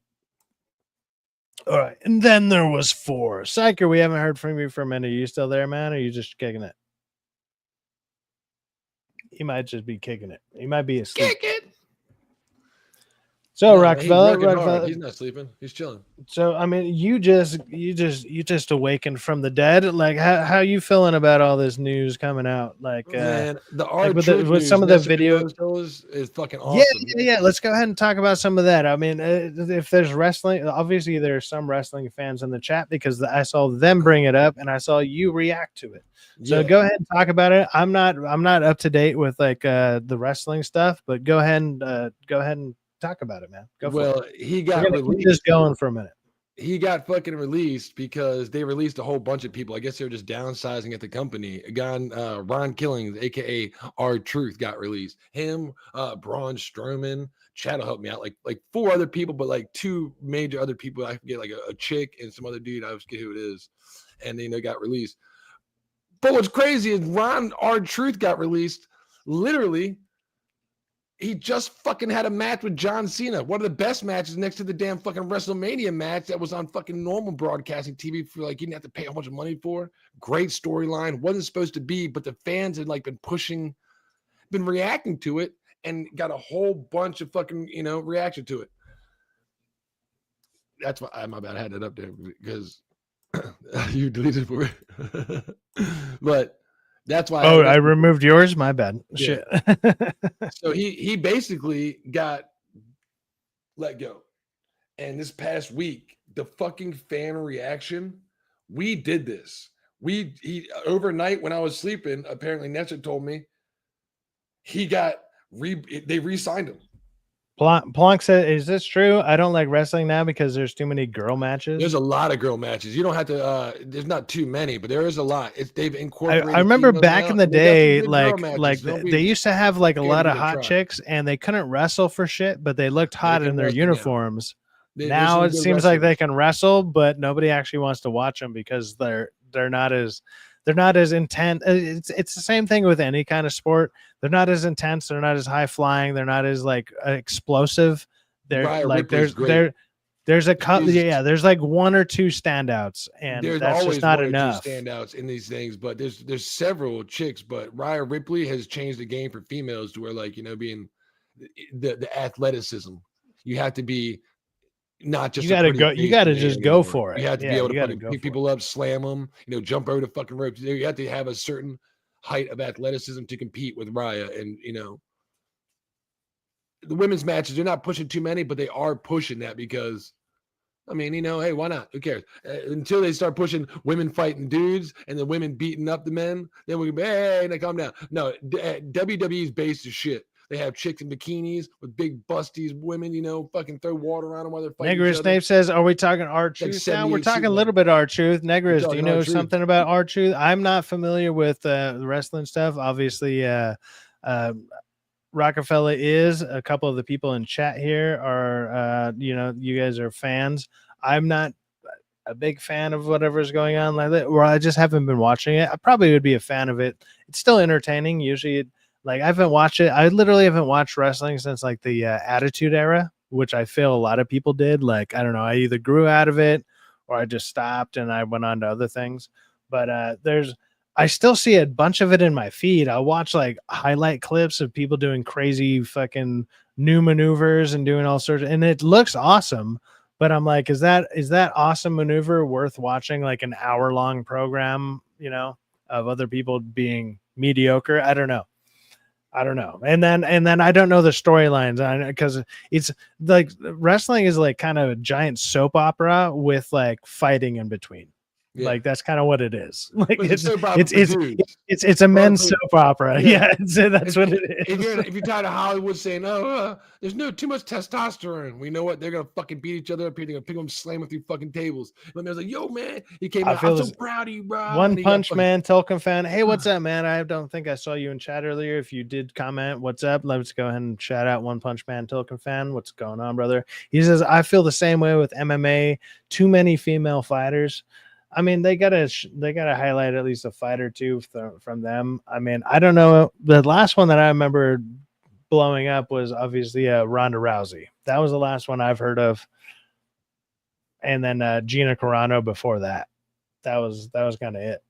All right. And then there was 4. Psycher, we haven't heard from you for a minute. Are you still there, man? Or are you just kicking it? He might just be kicking it. He might be asleep. Kick it. So No, Rockefeller, he's working hard. Rockefeller. He's not sleeping. He's chilling. So I mean, you just awakened from the dead. Like, how you feeling about all this news coming out? Like, Man, the like art with some of the video. is fucking awesome. Yeah. Let's go ahead and talk about some of that. I mean, if there's wrestling, obviously there are some wrestling fans in the chat because I saw them bring it up and I saw you react to it. So Yeah. go ahead and talk about it. I'm not up to date with like the wrestling stuff, but go ahead and talk about it, man. Go for it. He got Keep released. this going for a minute. He got fucking released because they released a whole bunch of people. I guess they were just downsizing at the company. A guy, Ron Killings, aka R-Truth, got released. Him, Braun Strowman, Chad will help me out. Like 4 other people, but like 2 major other people. I forget, like a chick and some other dude. I forget who it is. And they got released. But what's crazy is Ron R-Truth got released. Literally, he just fucking had a match with John Cena. One of the best matches next to the damn fucking WrestleMania match that was on fucking normal broadcasting TV for like you didn't have to pay a bunch of money for. Great storyline. Wasn't supposed to be, but the fans had like been reacting to it and got a whole bunch of fucking, reaction to it. That's why my bad. I had it up there because you deleted it for me. But that's why. I removed yours. My bad. Yeah. Shit. So he basically got let go. And this past week, the fucking fan reaction, we did this. He overnight when I was sleeping, apparently Nestor told me they re-signed him. Plonk said, "Is this true? I don't like wrestling now because there's too many girl matches." There's a lot of girl matches. You don't have to. There's not too many, but there is a lot. They've incorporated. I remember females back now, in the and they got some day, good girl like matches. they used to have like a scared lot to of give it a hot try. chicks, and they couldn't wrestle for shit, but they looked hot can in their wrestle now. uniforms. There's Now some it good seems like they wrestlers. can wrestle, but nobody actually wants to watch them because they're not as intense. It's the same thing with any kind of sport. They're not as intense. They're not as high flying. They're not as like explosive. They're Raya like Ripley's great. there's a couple. She's- Yeah, there's like 1 or 2 standouts, and There's that's always just not 1 or 2 enough. standouts in these things, but there's several chicks. But Raya Ripley has changed the game for females to where like being the athleticism. You have to be not just You gotta a pretty go. You face gotta in the just game go anymore. for it. You have to Yeah, be able you to gotta fucking go pick for it. people up, slam them, jump over the fucking ropes. You have to have a certain height of athleticism to compete with Raya, and the women's matches, they're not pushing too many, but they are pushing that because, I mean, hey, why not? Who cares? Until they start pushing women fighting dudes and the women beating up the men, then we can be, hey, now calm down. No, WWE's based as shit. They have chicks in bikinis with big busties, women, fucking throw water on them while they're fighting each Negris other. Snape says, "Are we talking R-Truth now? We're 78 talking a suit little bit R-Truth." Negris, do you talking know R-Truth. something about R-Truth? I'm not familiar with the wrestling stuff. Obviously, Rockefeller is. A couple of the people in chat here are, you guys are fans. I'm not a big fan of whatever's going on like that, or I just haven't been watching it. I probably would be a fan of it. It's still entertaining. Usually, like I haven't watched it. I literally haven't watched wrestling since like the Attitude Era, which I feel a lot of people did. Like, I don't know, I either grew out of it or I just stopped and I went on to other things. But I still see a bunch of it in my feed. I'll watch like highlight clips of people doing crazy fucking new maneuvers and doing all sorts of, and it looks awesome. But I'm like, is that awesome maneuver worth watching like an hour-long program, of other people being mediocre? I don't know. And then I don't know the storylines because it's like wrestling is like kind of a giant soap opera with like fighting in between. Yeah. Like that's kind of what it is. Like But it's a soap opera it's for it's dudes. it's a men's for- soap opera. Yeah. Yeah, that's what it is. If you're tired of Hollywood saying, "Oh, there's no too much testosterone," we know what they're gonna fucking beat each other up here. They're gonna pick them, slam them through fucking tables. And I was like, "Yo, man, he came I out. feel I'm so this- proud of you, bro." One And he got Punch fucking- Man, Tolkien fan. Hey, what's up, man? I don't think I saw you in chat earlier. If you did comment, what's up? Let's go ahead and shout out One Punch Man, Tolkien fan. What's going on, brother? He says, I feel the same way with MMA. Too many female fighters. I mean, they gotta highlight at least a fight or two from them. I mean, I don't know. The last one that I remember blowing up was obviously Ronda Rousey. That was the last one I've heard of. And then Gina Carano before that. That was kind of it.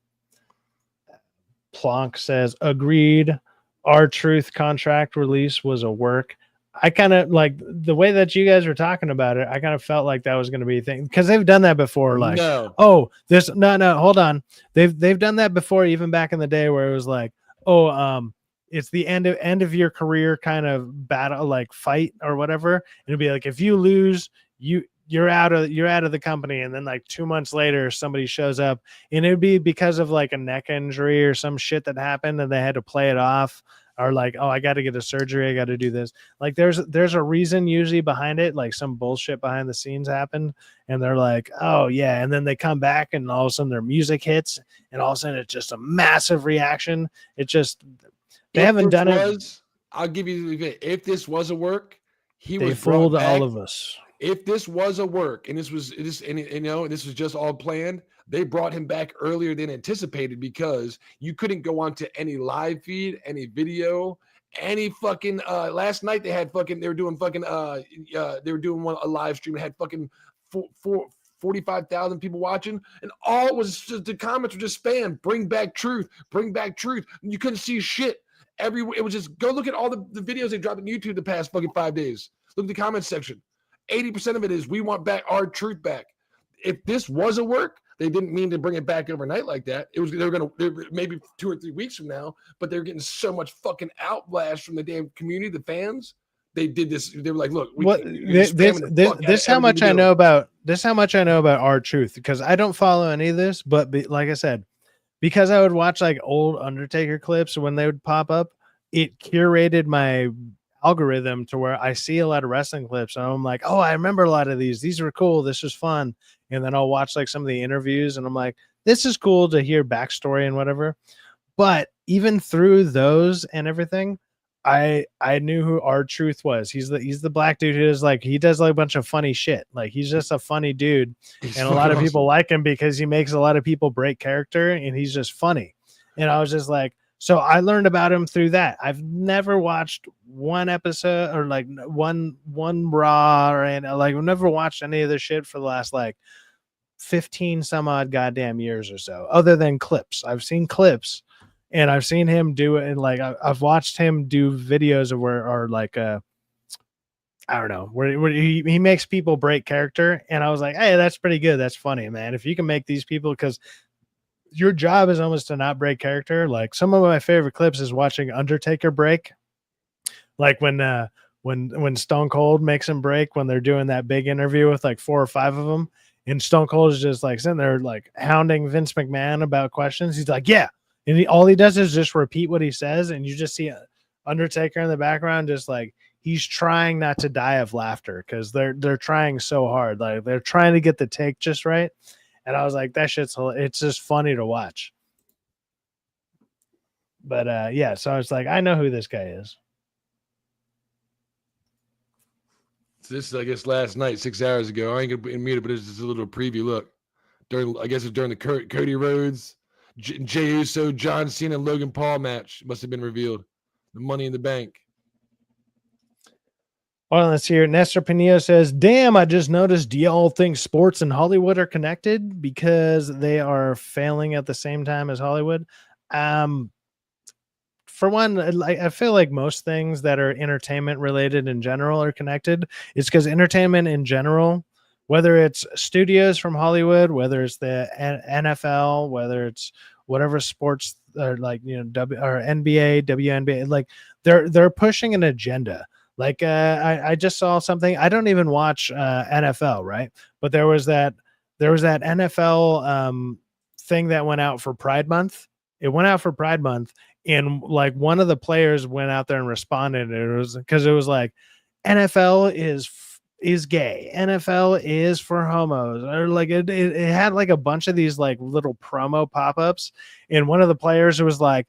Plonk says, agreed. R-Truth contract release was a work. I kind of like the way that you guys were talking about it. I kind of felt like that was going to be a thing because they've done that before. Like, No. oh, no, hold on. They've done that before, even back in the day where it was like, oh, it's the end of your career kind of battle, like fight or whatever. And it'd be like, if you lose, you're out of the company, and then like 2 months later somebody shows up, and it'd be because of like a neck injury or some shit that happened and they had to play it off, or like, oh, I got to get a surgery, I got to do this. Like there's a reason usually behind it, like some bullshit behind the scenes happened, and they're like, oh yeah, and then they come back and all of a sudden their music hits, and all of a sudden it's just a massive reaction. It just they haven't done it. I'll give you the if this was a work, They was fooled brought back. all of us. If this was a work and this was just all planned, they brought him back earlier than anticipated because you couldn't go on to any live feed, any video, any fucking last night they were doing a live stream that had fucking 45,000 people watching, and all it was just the comments were just spam, bring back truth. You couldn't see shit. It was just go look at all the videos they dropped on YouTube the past fucking 5 days. Look at the comment section. 80% of it is we want back our truth back. If this was a work, they didn't mean to bring it back overnight like that. They were gonna maybe 2 or 3 weeks from now, but they're getting so much fucking outlash from the damn community, the fans. They did this. They were like, look, this how much I know about R-Truth, because I don't follow any of this, but like I said, because I would watch like old Undertaker clips when they would pop up, it curated my algorithm to where I see a lot of wrestling clips and I'm like, oh, I remember a lot of these were cool, this was fun. And then I'll watch like some of the interviews and I'm like, this is cool to hear backstory and whatever. But even through those and everything, I knew who R-Truth was. He's the black dude who is like, he does like a bunch of funny shit. Like he's just a funny dude. And a lot of people like him because he makes a lot of people break character and he's just funny. And I was just like, so I learned about him through that. I've never watched one episode or like one Raw or like I've never watched any of this shit for the last like 15 some odd goddamn years or so, other than clips. I've seen clips and I've seen him do it. And like, I've watched him do videos of where I don't know, where he makes people break character. And I was like, hey, that's pretty good. That's funny, man. If you can make these people, because your job is almost to not break character. Like some of my favorite clips is watching Undertaker break. Like when Stone Cold makes him break, when they're doing that big interview with like 4 or 5 of them. And Stone Cold is just like sitting there, like hounding Vince McMahon about questions. He's like, yeah. And all he does is just repeat what he says. And you just see Undertaker in the background, just like, he's trying not to die of laughter because they're trying so hard. Like they're trying to get the take just right. And I was like, that shit's, it's just funny to watch. But yeah, so I was like, I know who this guy is. So this is, I guess, last night, 6 hours ago. I ain't gonna be muted, but it's just a little preview. Look, I guess it's during the Cody Rhodes, Jey Uso, John Cena, Logan Paul match must have been revealed. The Money in the Bank. Well, let's hear. Nestor Pinillo says, damn, I just noticed, do y'all think sports and Hollywood are connected because they are failing at the same time as Hollywood? For one, I feel like most things that are entertainment related in general are connected. It's because entertainment in general, whether it's studios from Hollywood, whether it's the NFL, whether it's whatever sports or like, you know, or NBA, WNBA, like they're pushing an agenda. Like I just saw something. I don't even watch NFL, right? But there was that NFL thing that went out for Pride Month. It went out for Pride Month, and like one of the players went out there and responded. And it was because it was like NFL is gay, NFL is for homos, or like it had like a bunch of these like little promo pop-ups, and one of the players was like,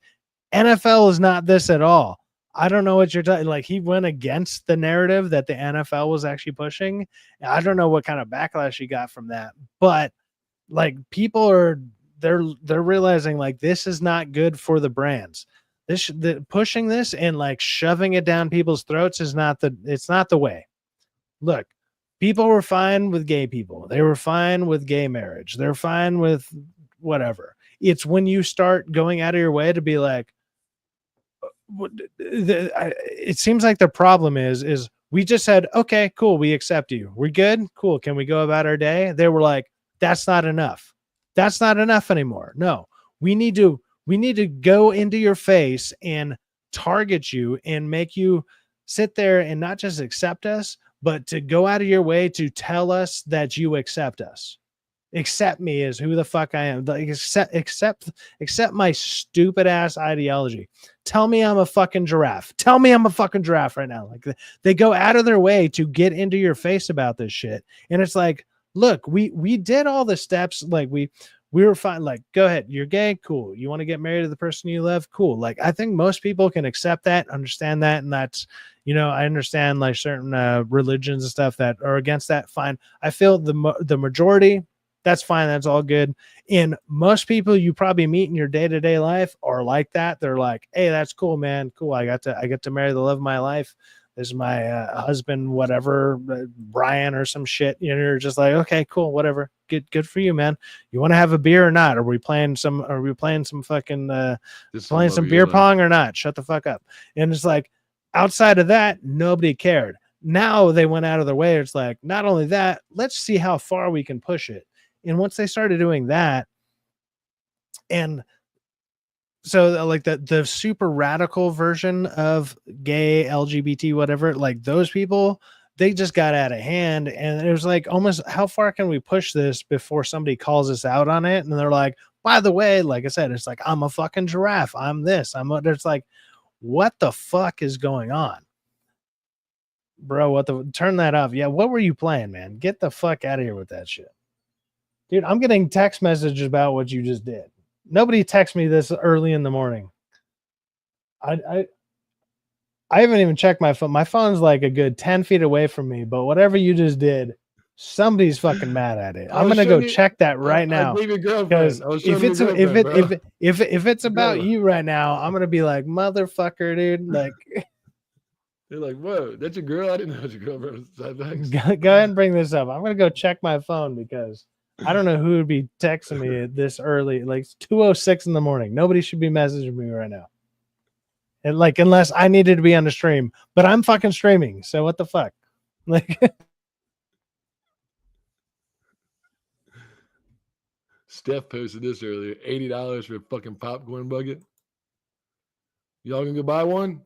NFL is not this at all. I don't know what you're talking. Like he went against the narrative that the NFL was actually pushing. I don't know what kind of backlash he got from that, but like people are they're realizing like this is not good for the brands. Pushing this and like shoving it down people's throats is not the way. Look, people were fine with gay people. They were fine with gay marriage. They're fine with whatever. It's when you start going out of your way to be like, it seems like the problem is we just said, okay, cool, we accept you. We're good. Cool. Can we go about our day? They were like, that's not enough. That's not enough anymore. No, we need to go into your face and target you and make you sit there and not just accept us, but to go out of your way to tell us that you accept us. Accept me as who the fuck I am. Like, accept my stupid ass ideology. Tell me I'm a fucking giraffe. Tell me I'm a fucking giraffe right now. Like they go out of their way to get into your face about this shit. And it's like, look, we did all the steps. Like we were fine. Like, go ahead. You're gay. Cool. You want to get married to the person you love? Cool. Like, I think most people can accept that, understand that. And that's, I understand like certain religions and stuff that are against that. Fine. I feel the majority, that's fine. That's all good. And most people you probably meet in your day-to-day life are like that. They're like, hey, that's cool, man. Cool. I get to marry the love of my life. This is my husband, whatever, Brian or some shit. You're just like, okay, cool, whatever. Good for you, man. You want to have a beer or not? Are we playing some fucking playing some beer pong or not? Shut the fuck up. And it's like, outside of that, nobody cared. Now they went out of their way. It's like, not only that, let's see how far we can push it. And once they started doing that, and so like the super radical version of gay, LGBT, whatever, like those people, they just got out of hand. And it was like, almost, how far can we push this before somebody calls us out on it? And they're like, by the way, like I said, it's like, I'm a fucking giraffe. I'm this. It's like, what the fuck is going on? Bro, turn that off. Yeah, what were you playing, man? Get the fuck out of here with that shit. Dude, I'm getting text messages about what you just did. Nobody texts me this early in the morning. I haven't even checked my phone. My phone's like a good 10 feet away from me, but whatever you just did, somebody's fucking mad at it. I'm gonna go check that right now. Because if it's about you right now, I'm gonna be like, motherfucker, dude. Like, they're like, whoa, that's your girl? I didn't know it was your girl, bro. Go ahead and bring this up. I'm gonna go check my phone because I don't know who would be texting me this early, like 2:06 in the morning. Nobody should be messaging me right now. And like, unless I needed to be on the stream, but I'm fucking streaming. So what the fuck? Like, Steph posted this earlier, $80 for a fucking popcorn bucket. Y'all gonna go buy one?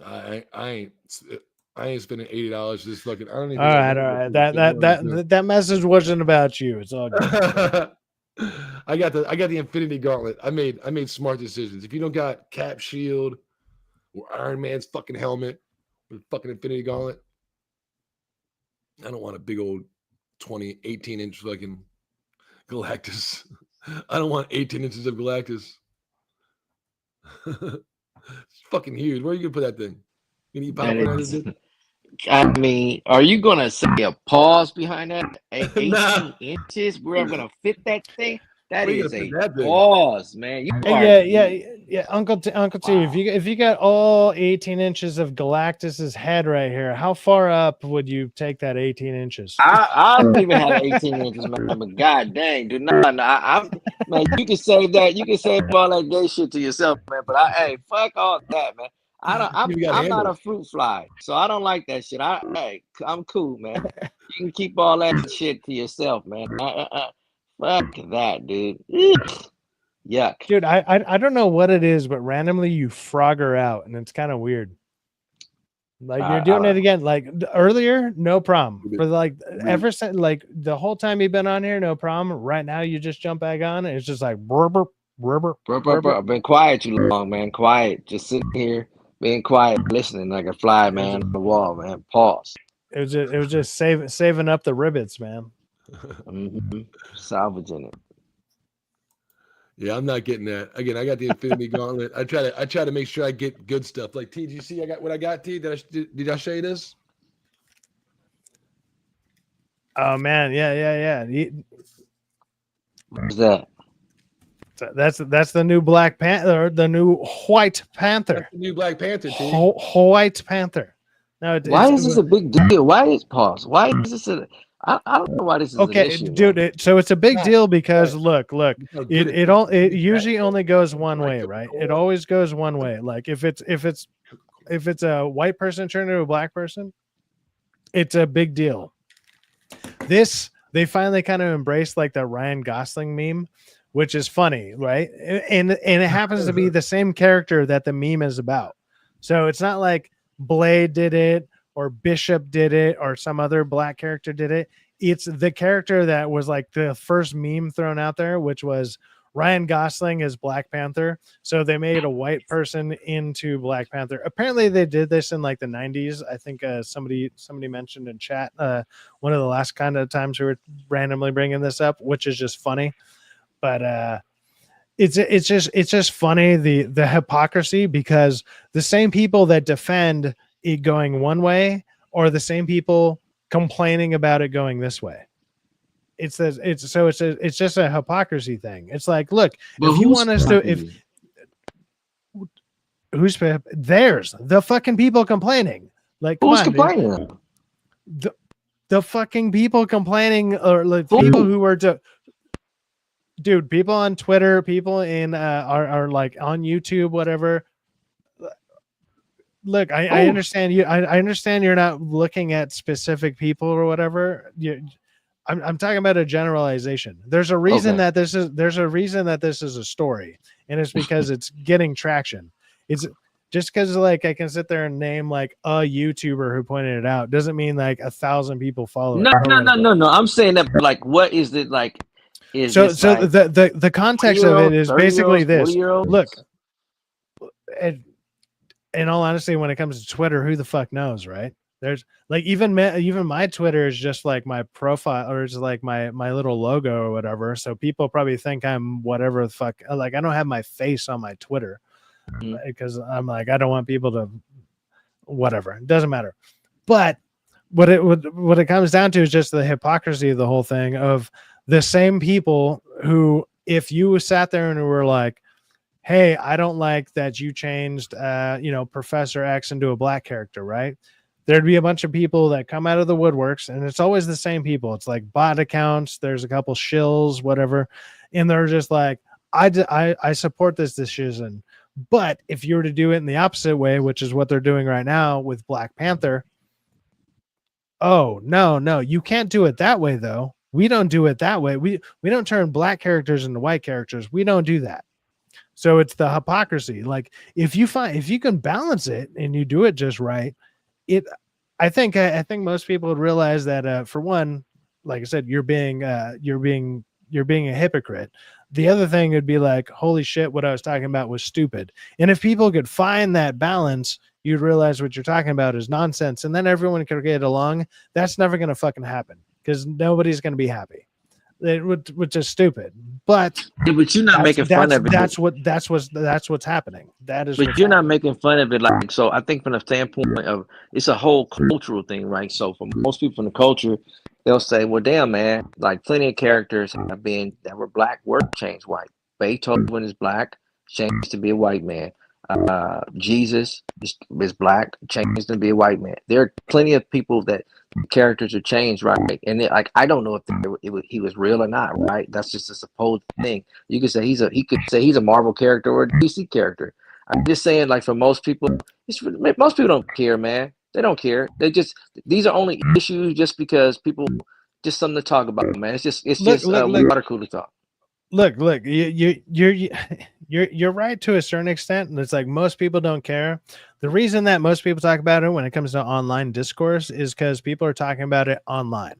I ain't spending $80 this fucking. I don't even. All right. That message wasn't about you. It's all good. I got the Infinity Gauntlet. I made smart decisions. If you don't got Cap Shield or Iron Man's fucking helmet with fucking Infinity Gauntlet, I don't want a big old 18-inch fucking Galactus. I don't want 18 inches of Galactus. It's fucking huge. Where are you gonna put that thing? You need popcorn? I mean, are you gonna say a pause behind that? 18 inches? We're gonna fit that thing? That is a pause, man. Yeah. Uncle T, if you got all 18 inches of Galactus's head right here, how far up would you take that 18 inches? I don't even have 18 inches, man. But god dang, dude, man, you can save that. You can save all that gay shit to yourself, man. But hey, fuck all that, man. I'm not a fruit fly, so I don't like that shit. I'm cool, man. You can keep all that shit to yourself, man. Fuck that, dude. Yuck. Dude, I don't know what it is, but randomly you frogger out, and it's kind of weird. Like you're doing it again. Like earlier, no problem. For like ever since like the whole time you've been on here, no problem. Right now, you just jump back on. It's just like rubber. I've been quiet too long, man. Quiet, just sitting here, being quiet, listening like a fly, man, on the wall, man. Pause. It was just saving up the rivets, man. Salvaging it. Yeah, I'm not getting that. Again, I got the Infinity Gauntlet. I try to make sure I get good stuff. Like T, did you see I got what I got? T, did I show you this? Oh man, yeah. What's that? That's the new Black Panther, the new White Panther. That's the new Black Panther, T. White Panther. No, Why is this a big deal? Why is pause? Why is this a? I don't know why this is okay, an issue, dude. So it's a big deal because look, it usually only goes one way, right? It always goes one way. Like if it's a white person turning to a black person, it's a big deal. They finally kind of embraced like the Ryan Gosling meme, which is funny, right? And it happens to be the same character that the meme is about. So it's not like Blade did it or Bishop did it or some other black character did it. It's the character that was like the first meme thrown out there, which was Ryan Gosling as Black Panther. So they made a white person into Black Panther. Apparently they did this in like the 90s. I think somebody mentioned in chat one of the last kind of times we were randomly bringing this up, which is just funny. But it's just funny the hypocrisy, because the same people that defend it going one way are the same people complaining about it going this way. It's just a hypocrisy thing. It's like, look, if you want us to, there's the fucking people complaining. Like, who's complaining? The fucking people complaining, or like people who are dude, people on Twitter, people in are like on YouTube, whatever. Look, I understand you. I understand you're not looking at specific people or whatever. I'm talking about a generalization. There's a reason that this is a story, and it's because it's getting traction. It's just because like I can sit there and name like a YouTuber who pointed it out doesn't mean like 1,000 people follow it. No. I'm saying that like, what is it like? So the context of it is basically this. Look, in all honesty, when it comes to Twitter, who the fuck knows, right? There's like even my Twitter is just like my profile, or it's like my little logo or whatever. So people probably think I'm whatever the fuck. Like I don't have my face on my Twitter because I'm like, I don't want people to whatever. It doesn't matter. But what it comes down to is just the hypocrisy of the whole thing, of the same people who, if you sat there and were like, hey, I don't like that you changed, Professor X into a black character, right? There'd be a bunch of people that come out of the woodworks, and it's always the same people. It's like bot accounts. There's a couple shills, whatever. And they're just like, I support this decision. But if you were to do it in the opposite way, which is what they're doing right now with Black Panther. Oh, no, you can't do it that way, though. We don't do it that way. We don't turn black characters into white characters. We don't do that. So it's the hypocrisy. Like if you can balance it and you do it just right, I think most people would realize that for one, like I said, you're being a hypocrite. The other thing would be like, holy shit, what I was talking about was stupid. And if people could find that balance, you'd realize what you're talking about is nonsense, and then everyone could get along. That's never going to fucking happen, because nobody's going to be happy. Which is stupid. But you're not making fun of it. That's what's happening. That is. But you're not making fun of it. Like, so I think from the standpoint of, it's a whole cultural thing, right? So for most people in the culture, they'll say, well, damn, man, like plenty of characters that were black were changed white. Beethoven is black, changed to be a white man. Jesus is black, changed to be a white man. There are plenty of people that characters are changed, right? And like, I don't know if he was real or not, right? That's just a supposed thing. You could say he's a Marvel character or a DC character. I'm just saying, like, for most people, most people don't care, man. They don't care. These are only issues just because people, just something to talk about, man. It's just water cooler talk. Look, you're you're right to a certain extent, and it's like most people don't care. The reason that most people talk about it when it comes to online discourse is because people are talking about it online.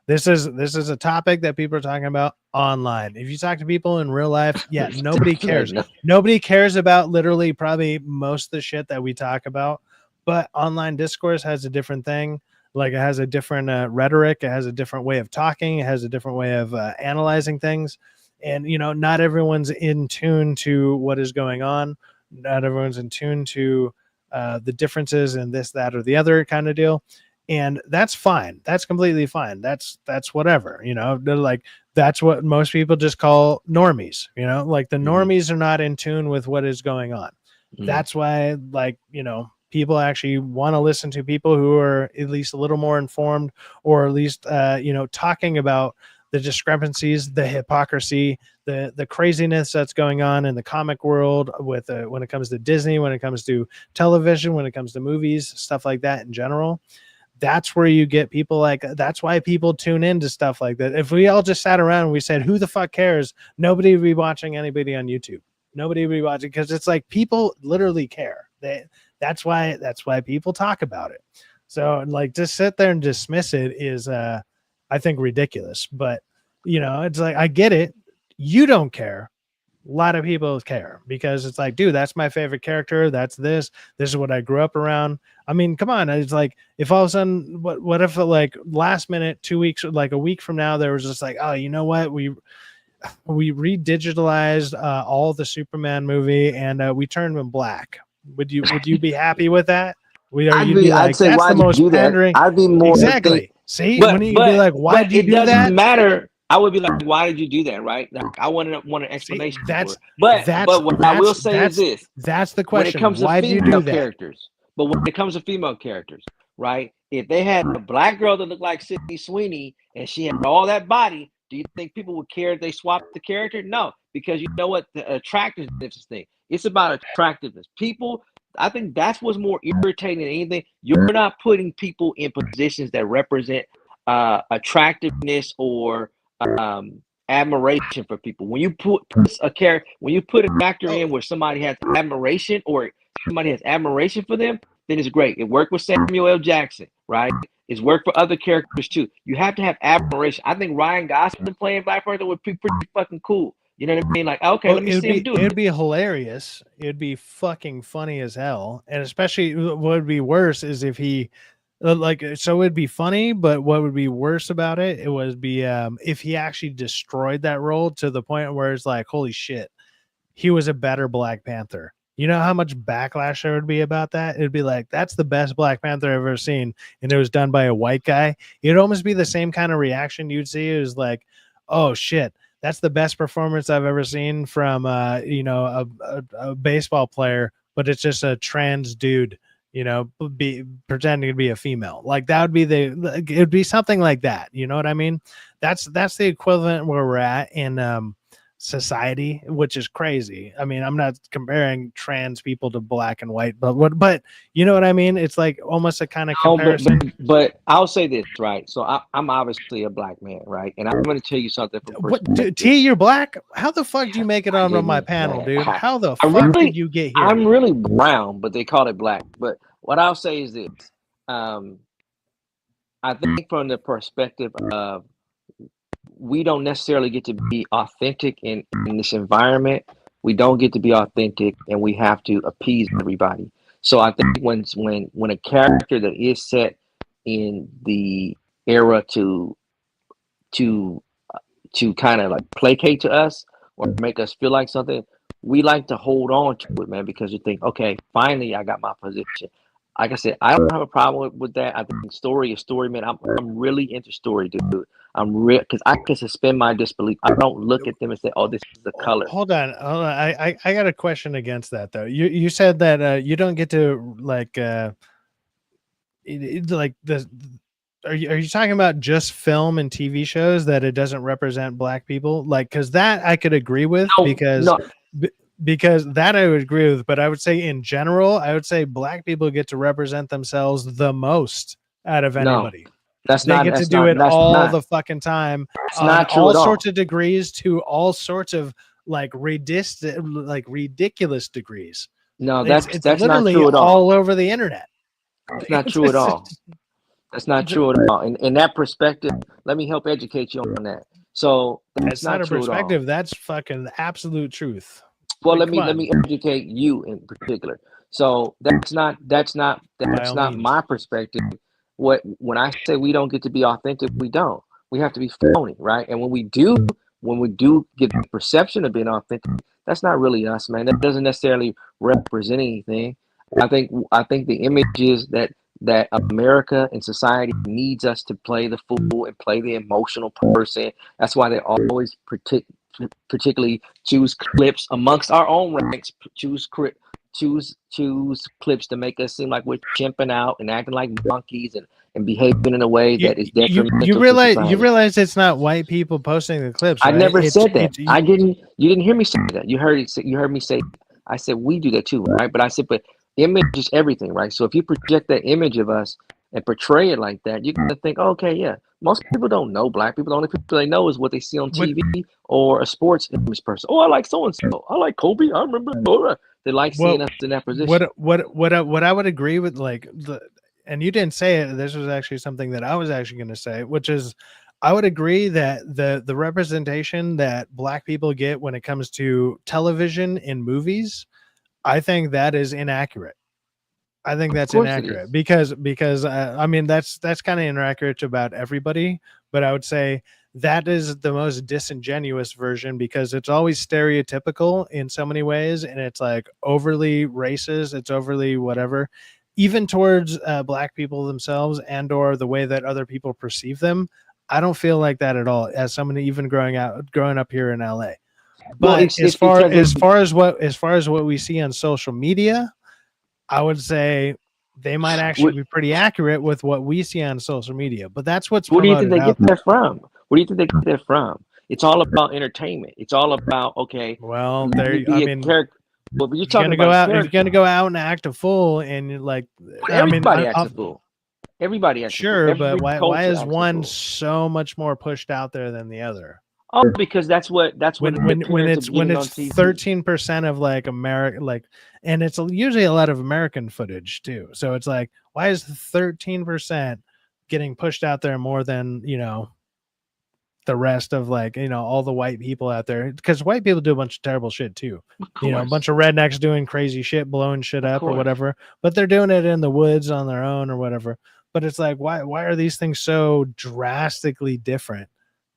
This is a topic that people are talking about online. If you talk to people in real life, yeah, nobody cares. Nobody cares about literally probably most of the shit that we talk about. But online discourse has a different thing. Like it has a different rhetoric. It has a different way of talking. It has a different way of analyzing things. And, you know, not everyone's in tune to what is going on. Not everyone's in tune to the differences in this, that, or the other kind of deal. And that's fine. That's completely fine. That's whatever, you know, they're like, that's what most people just call normies, you know, like the normies are not in tune with what is going on. That's why, like, you know, people actually want to listen to people who are at least a little more informed, or at least, you know, talking about the discrepancies, the hypocrisy, the craziness that's going on in the comic world with when it comes to Disney, when it comes to television, when it comes to movies, stuff like that in general. That's where you get people like, that's why people tune into stuff like that. If we all just sat around and we said, who the fuck cares? Nobody would be watching anybody on YouTube. Nobody would be watching, because it's like people literally care. That's why people talk about it. So like, just sit there and dismiss it is I think ridiculous. But you know, it's like, I get it. You don't care. A lot of people care, because it's like, dude, that's my favorite character. That's this is what I grew up around. I mean, come on. It's like, if all of a sudden, what if like last minute, 2 weeks, like a week from now, there was just like, oh, you know what? We redigitalized all the Superman movie and we turned them black. Would you be happy with that? I'd say, why'd you do that? I'd be more exactly. See, but, when you be like, why did you do that? It doesn't matter. I would be like, why did you do that? Right? Like, I want an explanation. See, that's, for it. But what I will say is this: that's the question. When it comes why to do you female do that? characters, but when it comes to female characters, right? If they had a black girl that looked like Sydney Sweeney and she had all that body, do you think people would care if they swapped the character? No, because you know what? The attractiveness thing. It's about attractiveness. People, I think that's what's more irritating than anything. You're not putting people in positions that represent attractiveness or admiration for people. When you put a character, when you put an actor in where somebody has admiration or somebody has admiration for them, then it's great. It worked with Samuel L. Jackson, right? It's worked for other characters too. You have to have admiration. I think Ryan Gosling playing Black Panther would be pretty fucking cool. You know what I mean? Like, okay, let me see him do it. It'd be hilarious. It'd be fucking funny as hell. And especially what would be worse is if he so it'd be funny, but what would be worse about it, it would be if he actually destroyed that role to the point where it's like, holy shit, he was a better Black Panther. You know how much backlash there would be about that? It'd be like, that's the best Black Panther I've ever seen, and it was done by a white guy. It'd almost be the same kind of reaction you'd see. It was like, oh shit, that's the best performance I've ever seen from you know, a baseball player, but it's just a trans dude, you know, be pretending to be a female. Like that would be it'd be something like that. You know what I mean? That's the equivalent where we're at in society, which is crazy. I mean, I'm not comparing trans people to black and white, but you know what I mean? It's like almost a kind of comparison. But I'll say this, right? So I'm obviously a black man, right? And I'm going to tell you something from T, you're black? How the fuck do you make it on my panel, dude? How the fuck did you get here? I'm really brown, but they call it black. But what I'll say is this. I think from the perspective of we don't necessarily get to be authentic in this environment. We don't get to be authentic, and we have to appease everybody. So I think when a character that is set in the era to kind of like placate to us or make us feel like something, we like to hold on to it, man, because we think, okay, finally I got my position. Like I said, I don't have a problem with that. I think story is story, man. I'm really into story, dude. I'm real because I can suspend my disbelief. I don't look at them and say, "Oh, this is the color." Hold on. I got a question against that though. You said that you don't get to like like the. Are you talking about just film and TV shows that it doesn't represent black people? Like, because that I could agree with because that I would agree with, but I would say in general, I would say black people get to represent themselves the most out of anybody. They get to do it all the fucking time on all sorts of degrees to all sorts of like ridiculous degrees. No, It's that's not literally true at all. all over the internet. That's not true at all. That's not true at all. In that perspective, let me help educate you on that. So that's It's not a true at all. perspective. That's fucking absolute truth. Well, Like, let me educate you in particular. So that's not my perspective. When I say we don't get to be authentic, we don't. We have to be phony, right? And when we do give the perception of being authentic, that's not really us, man. That doesn't necessarily represent anything. I think the image is that America and society needs us to play the fool and play the emotional person. That's why they always particularly choose clips amongst our own ranks, choose clips to make us seem like we're chimping out and acting like monkeys and behaving in a way that is detrimental you to realize society. it's not white people posting the clips, I right? never said that. You didn't hear me say that. You heard me say I said we do that too, right? But I said, but image is everything, right? So if you project that image of us and portray it like that, you're gonna think, okay, yeah. Most people don't know black people. The only people they know is what they see on TV or a sports image person. Oh, I like so and so. I like Kobe. I remember. They like seeing us in that position. What I would agree with, like, and you didn't say it. This was actually something that I was actually going to say, which is, I would agree that the representation that black people get when it comes to television and movies, I think that is inaccurate. I think that's inaccurate because I mean that's kind of inaccurate to about everybody, but I would say that is the most disingenuous version because it's always stereotypical in so many ways, and it's like overly racist, it's overly whatever, even towards black people themselves and or the way that other people perceive them. I don't feel like that at all as somebody even growing up here in LA. But as far as what we see on social media, I would say they might actually be pretty accurate with what we see on social media, but that's what's Where do you think promoted they out get there. that from? Where do you think they get that from? It's all about entertainment. It's all about Well, let me be I a mean, character. Well, but you're you're talking gonna go about out. character. If you're gonna go out and act a fool, and you're like, But I mean, everybody acts a fool. Everybody acts a fool. sure, Every but why culture is acts a one fool. so much more pushed out there than the other? Oh, because that's what the when appearance it's of getting on it's TV. 13% of like America, like, and it's usually a lot of American footage too. So it's like, why is 13% getting pushed out there more than, you know, the rest of, like, you know, all the white people out there? Because white people do a bunch of terrible shit too. You know, a bunch of rednecks doing crazy shit, blowing shit up or whatever, but they're doing it in the woods on their own or whatever. But it's like, why are these things so drastically different?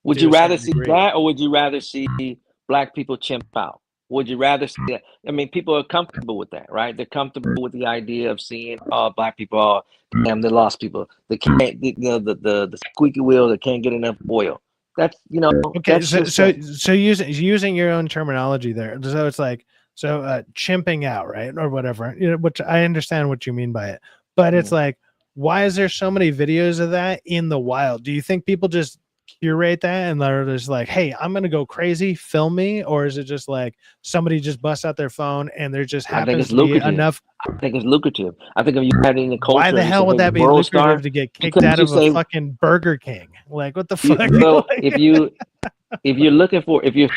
Would you rather see that, or would you rather see black people chimp out? Would you rather see that? I mean, people are comfortable with that, right? They're comfortable with the idea of seeing black people, damn, they lost people. They can't, you know, the squeaky wheel that can't get enough oil. That's, you know, okay. that's So using your own terminology there. So it's like, chimping out, right, or whatever. You know, which I understand what you mean by it, but it's like, why is there so many videos of that in the wild? Do you think people just curate that and they're just like, hey, I'm gonna go crazy, film me? Or is it just like somebody just busts out their phone and there just happens to be enough? I think it's lucrative. I think if you had it in the culture, why the hell would that be lucrative to get kicked out of a fucking Burger King? Like, what the fuck? Well, if you're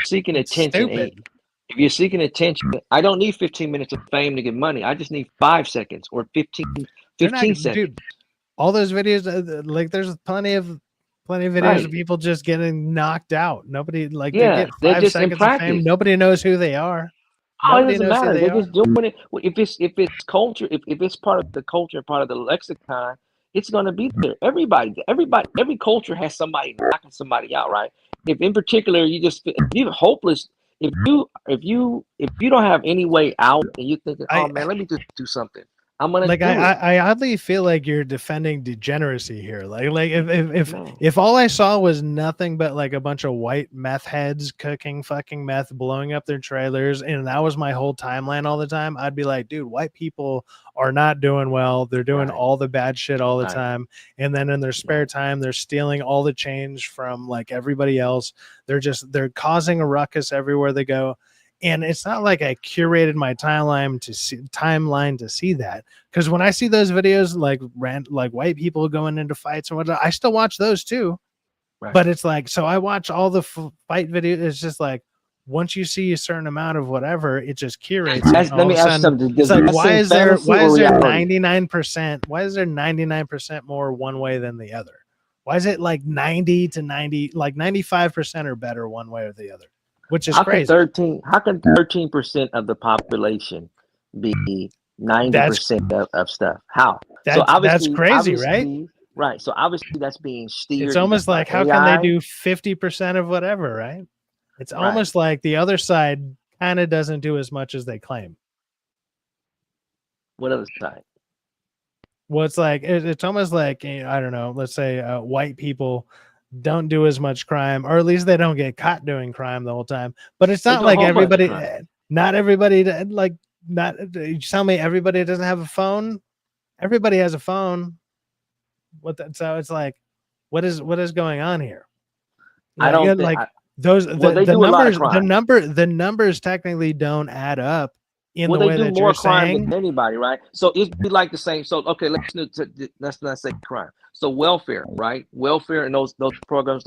seeking attention, if you're seeking attention, I don't need 15 minutes of fame to get money. I just need 5 seconds or 15 seconds. Dude, all those videos, like, there's plenty of videos of people just getting knocked out. Nobody, like, they get 5 seconds of fame. Nobody knows who they are. Oh, it doesn't matter. They're just doing it. If it's culture, if it's part of the culture, part of the lexicon, it's gonna be there. Every culture has somebody knocking somebody out, right? If in particular you're hopeless, if you don't have any way out and you think, oh man, let me just do something. I'm gonna like, do it. I oddly feel like you're defending degeneracy here. Like if all I saw was nothing but like a bunch of white meth heads cooking fucking meth, blowing up their trailers, and that was my whole timeline all the time, I'd be like, dude, white people are not doing well. They're doing all the bad shit all the time, and then in their spare time, they're stealing all the change from like everybody else. They're causing a ruckus everywhere they go. And it's not like I curated my timeline to see that, because when I see those videos, like white people going into fights and whatnot, I still watch those too. But it's like, so I watch all the fight videos. It's just like, once you see a certain amount of whatever, it just curates. Let me ask you something. It's like, why is there 99%? 99%? Why is there 99% more one way than the other? Why is it like 90 to 90, like 95% or better one way or the other? Which is crazy. How can 13% of the population be 90% of stuff? How? That's crazy, right? Right. So obviously that's being steered. It's almost like, how can they do 50% of whatever, right? It's almost like the other side kind of doesn't do as much as they claim. What other side? Well, it's like it's almost like, I don't know. Let's say white people don't do as much crime, or at least they don't get caught doing crime the whole time. But it's not like everybody. Not everybody. Like not. You tell me everybody doesn't have a phone. Everybody has a phone. So it's like, what is going on here? I don't think, like those. The numbers technically don't add up. In the way they do that more you're crime saying. than anybody, right? So it'd be like the same. So okay, let's not say crime. So welfare, right? Welfare and those programs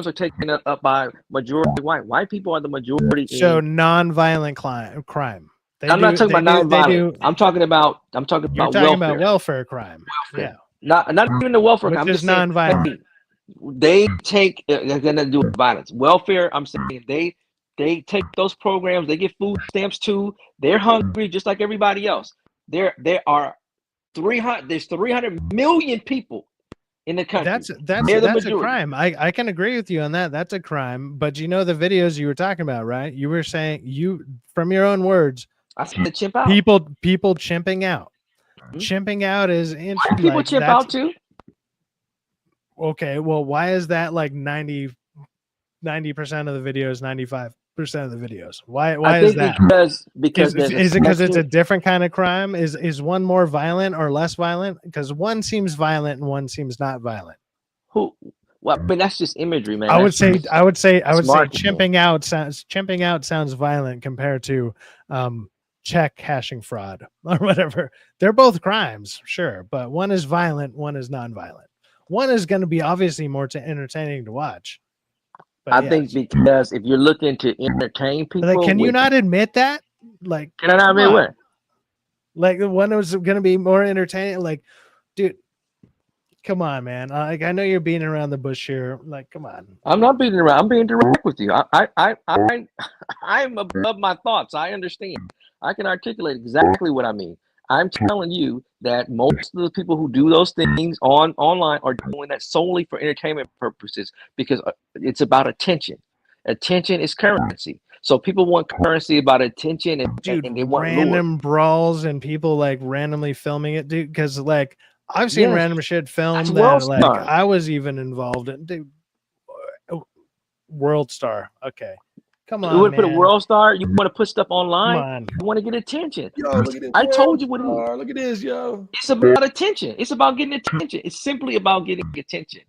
are taken up by majority white. White people are the majority. So non-violent crime. I'm not talking about non-violent. I'm talking about welfare. About welfare crime. Welfare. Yeah. Not even the welfare crime. Which is non-violent. Hey, they take they're gonna do violence. Welfare. I'm saying they take those programs. They get food stamps too. They're hungry just like everybody else. There are 300. There's 300 million people in the country. That's a crime. I can agree with you on that. That's a crime. But you know the videos you were talking about, right? You were saying from your own words. I said the chimp out. People chimping out. Mm-hmm. Chimping out is interesting. People chimp out too. Okay, well, why is that like 90% of the videos, 95% of the videos? Why is that? Because is it because it's a different kind of crime? Is one more violent or less violent? Because one seems violent and one seems not violent. Well, but that's just imagery, man. I would say chimping out sounds violent compared to check cashing fraud or whatever. They're both crimes, sure, but one is violent, one is non-violent. One is going to be obviously more entertaining to watch. But I think because if you're looking to entertain people, like, can you not admit that? Like, can I not admit what? Like the one that was going to be more entertaining. Like, dude, come on, man. Like, I know you're beating around the bush here. Like, come on. I'm not beating around. I'm being direct with you. I'm above my thoughts. I understand. I can articulate exactly what I mean. I'm telling you that most of the people who do those things online are doing that solely for entertainment purposes because it's about attention. Attention is currency. So people want currency about attention, and they want random brawls and people like randomly filming it, dude. Because like I've seen random shit filmed that like I was even involved in. Dude, World Star. Okay. Come on, you want to man. put a world star? You want to put stuff online? Come on. You want to get attention. Yo, look at this. I told you what it is. Look at this, yo. It's about attention. It's about getting attention. It's simply about getting attention.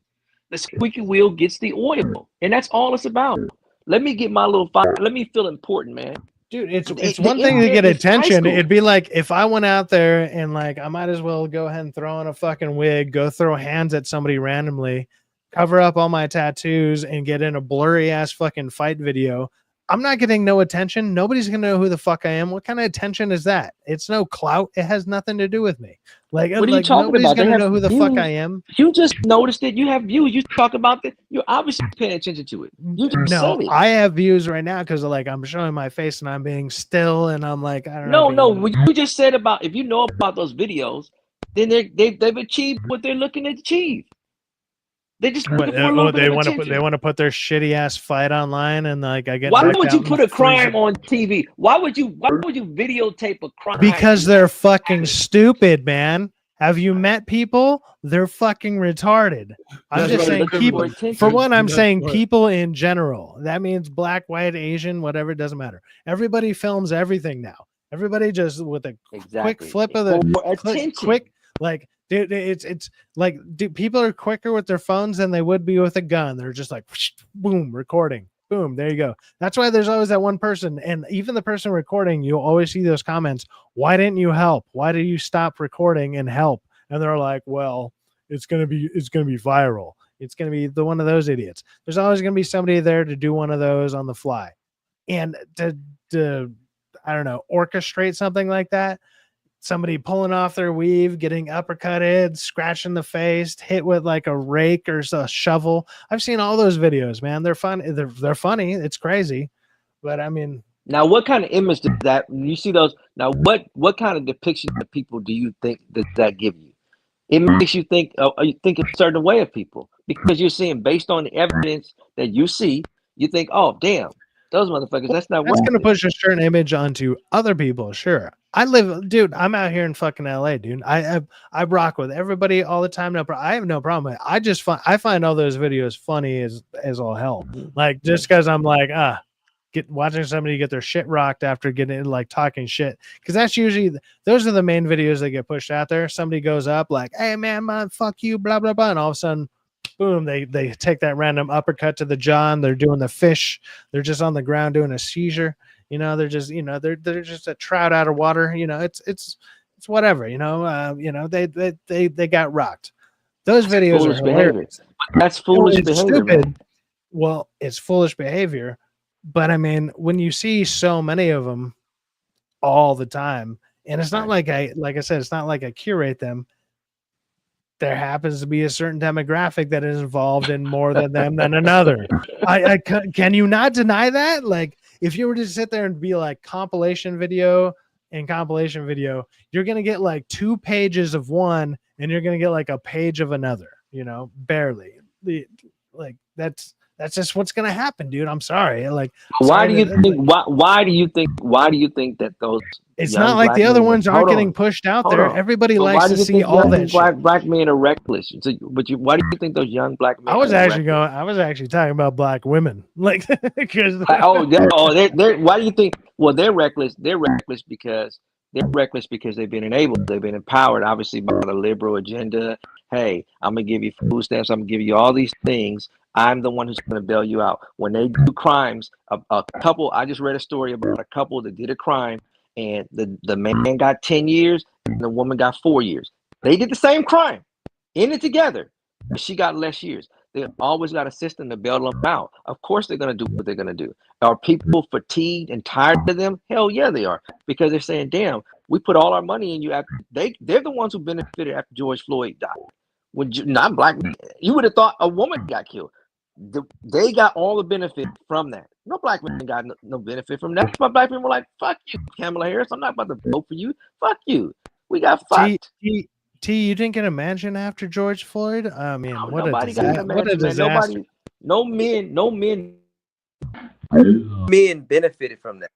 The squeaky wheel gets the oil, and that's all it's about. Let me get my little fire. Let me feel important, man. Dude, it's one thing to get attention. It'd be like if I went out there and like I might as well go ahead and throw on a fucking wig, go throw hands at somebody randomly, cover up all my tattoos, and get in a blurry ass fucking fight video. I'm not getting no attention. Nobody's gonna know who the fuck I am. What kind of attention is that? It's no clout. It has nothing to do with me. Like, what are you talking nobody's about? Gonna know who the fuck I am. You just noticed it. You have views. You talk about that. You're obviously paying attention to it. You just said it. I have views right now because like I'm showing my face and I'm being still and I'm like, I don't know. No. What you just said about if you know about those videos, then they've achieved what they're looking to achieve. They just they want to put their shitty ass fight online and like I get. Why would you put a crime on TV? Why would you videotape a crime? Because they're fucking stupid, man. Have you met people? They're fucking retarded. I'm just saying people. For one, I'm saying people in general. That means black, white, Asian, whatever. It doesn't matter. Everybody films everything now. Everybody just with a quick flip of the quick like. Dude, it's like people are quicker with their phones than they would be with a gun. They're just like, whoosh, boom, recording, boom, there you go. That's why there's always that one person, and even the person recording, you'll always see those comments. Why didn't you help? Why did you stop recording and help? And they're like, well, it's gonna be viral. It's gonna be one of those idiots. There's always gonna be somebody there to do one of those on the fly. and to I don't know, orchestrate something like that. Somebody pulling off their weave, getting uppercutted, scratched in the face, hit with like a rake or a shovel. I've seen all those videos, man. They're fun. They're funny. It's crazy, but I mean, Now, what kind of image does that you see those? Now, what kind of depiction of people do you think does that give you? It makes you think a certain way of people because you're seeing based on the evidence that you see, you think, oh damn, those motherfuckers, that's not that's worth gonna it. push a certain image onto other people. Sure, dude. I'm out here in fucking LA, dude. I rock with everybody all the time. No, I have no problem with it. I find all those videos funny as all hell. Like just because I'm like watching somebody get their shit rocked after getting like talking shit, because that's usually those are the main videos that get pushed out there. Somebody goes up like, hey man, fuck you, blah blah blah, and all of a sudden boom, they take that random uppercut to the jaw and they're doing the fish. They're just on the ground doing a seizure. They're just they're just a trout out of water. It's whatever. They got rocked. Those videos Foolish are behavior. hilarious. That's foolish It's behavior, stupid. man. Well, it's foolish behavior, but I mean, when you see so many of them all the time, and it's not like I said, it's not like I curate them. There happens to be a certain demographic that is involved in more than them than another. Can you not deny that? Like, if you were to sit there and be like compilation video, you're gonna get like 2 pages of one, and you're gonna get like a page of another. Barely. Like that's just what's gonna happen, dude. I'm sorry. Like, why do you think? Why do you think that those? It's not like the other ones aren't getting pushed out there. Everybody likes to see all that shit. Black men are reckless. So, why do you think those young black men? I was actually talking about black women, like because they're why do you think? Well, they're reckless. They're reckless because they've been enabled. They've been empowered, obviously, by the liberal agenda. Hey, I'm gonna give you food stamps. I'm gonna give you all these things. I'm the one who's going to bail you out. When they do crimes, a couple, I just read a story about a couple that did a crime, and the man got 10 years and the woman got 4 years. They did the same crime, in it together, but she got less years. They always got a system to bail them out. Of course they're going to do what they're going to do. Are people fatigued and tired of them? Hell yeah, they are. Because they're saying, damn, we put all our money in you. They're the ones who benefited after George Floyd died. Not black, you would have thought a woman got killed. They got all the benefit from that. No black women got no benefit from that. My black people were like, fuck you, Kamala Harris. I'm not about to vote for you. Fuck you. We got fucked. T, you didn't get a mansion after George Floyd? I mean, what a disaster. No men benefited from that.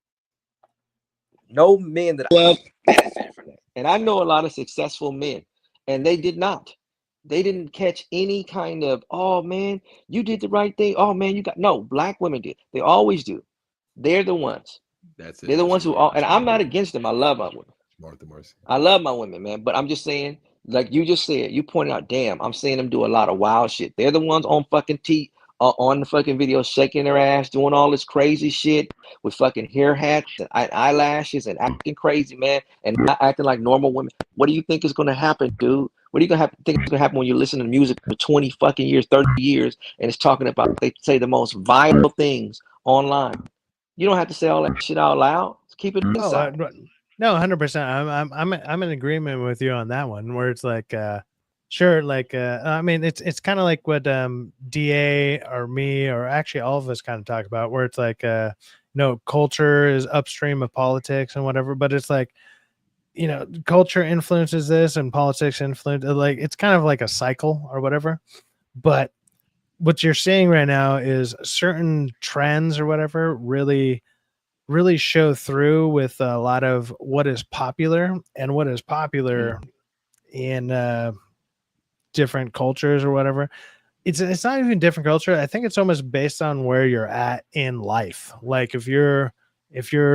No men that benefited from that. And I know a lot of successful men, and they did not. They didn't catch any kind of, oh man, you did the right thing. Oh man, no, black women did. They always do. They're the ones. That's it. They're the ones who and I'm not against them. I love my women. Martha Marcy. I love my women, man. But I'm just saying, like you just said, you pointed out, damn, I'm seeing them do a lot of wild shit. They're the ones on fucking on the fucking video, shaking their ass, doing all this crazy shit with fucking hair hats and eyelashes and acting crazy, man, and not acting like normal women. What do you think is going to happen, dude? What are you think is going to happen when you listen to music for 20 fucking years, 30 years, and it's talking about, they say the most vile things online? You don't have to say all that shit out loud. Just keep it inside. No, 100%. I'm in agreement with you on that one, where it's like, sure, like I mean, it's kind of like what DA or me or actually all of us kind of talk about, where it's like culture is upstream of politics and whatever, but it's like, culture influences this and politics influence, like it's kind of like a cycle or whatever. But what you're seeing right now is certain trends or whatever really show through with a lot of what is popular, and what is popular in different cultures or whatever. It's not even different culture. I think it's almost based on where you're at in life. Like if you're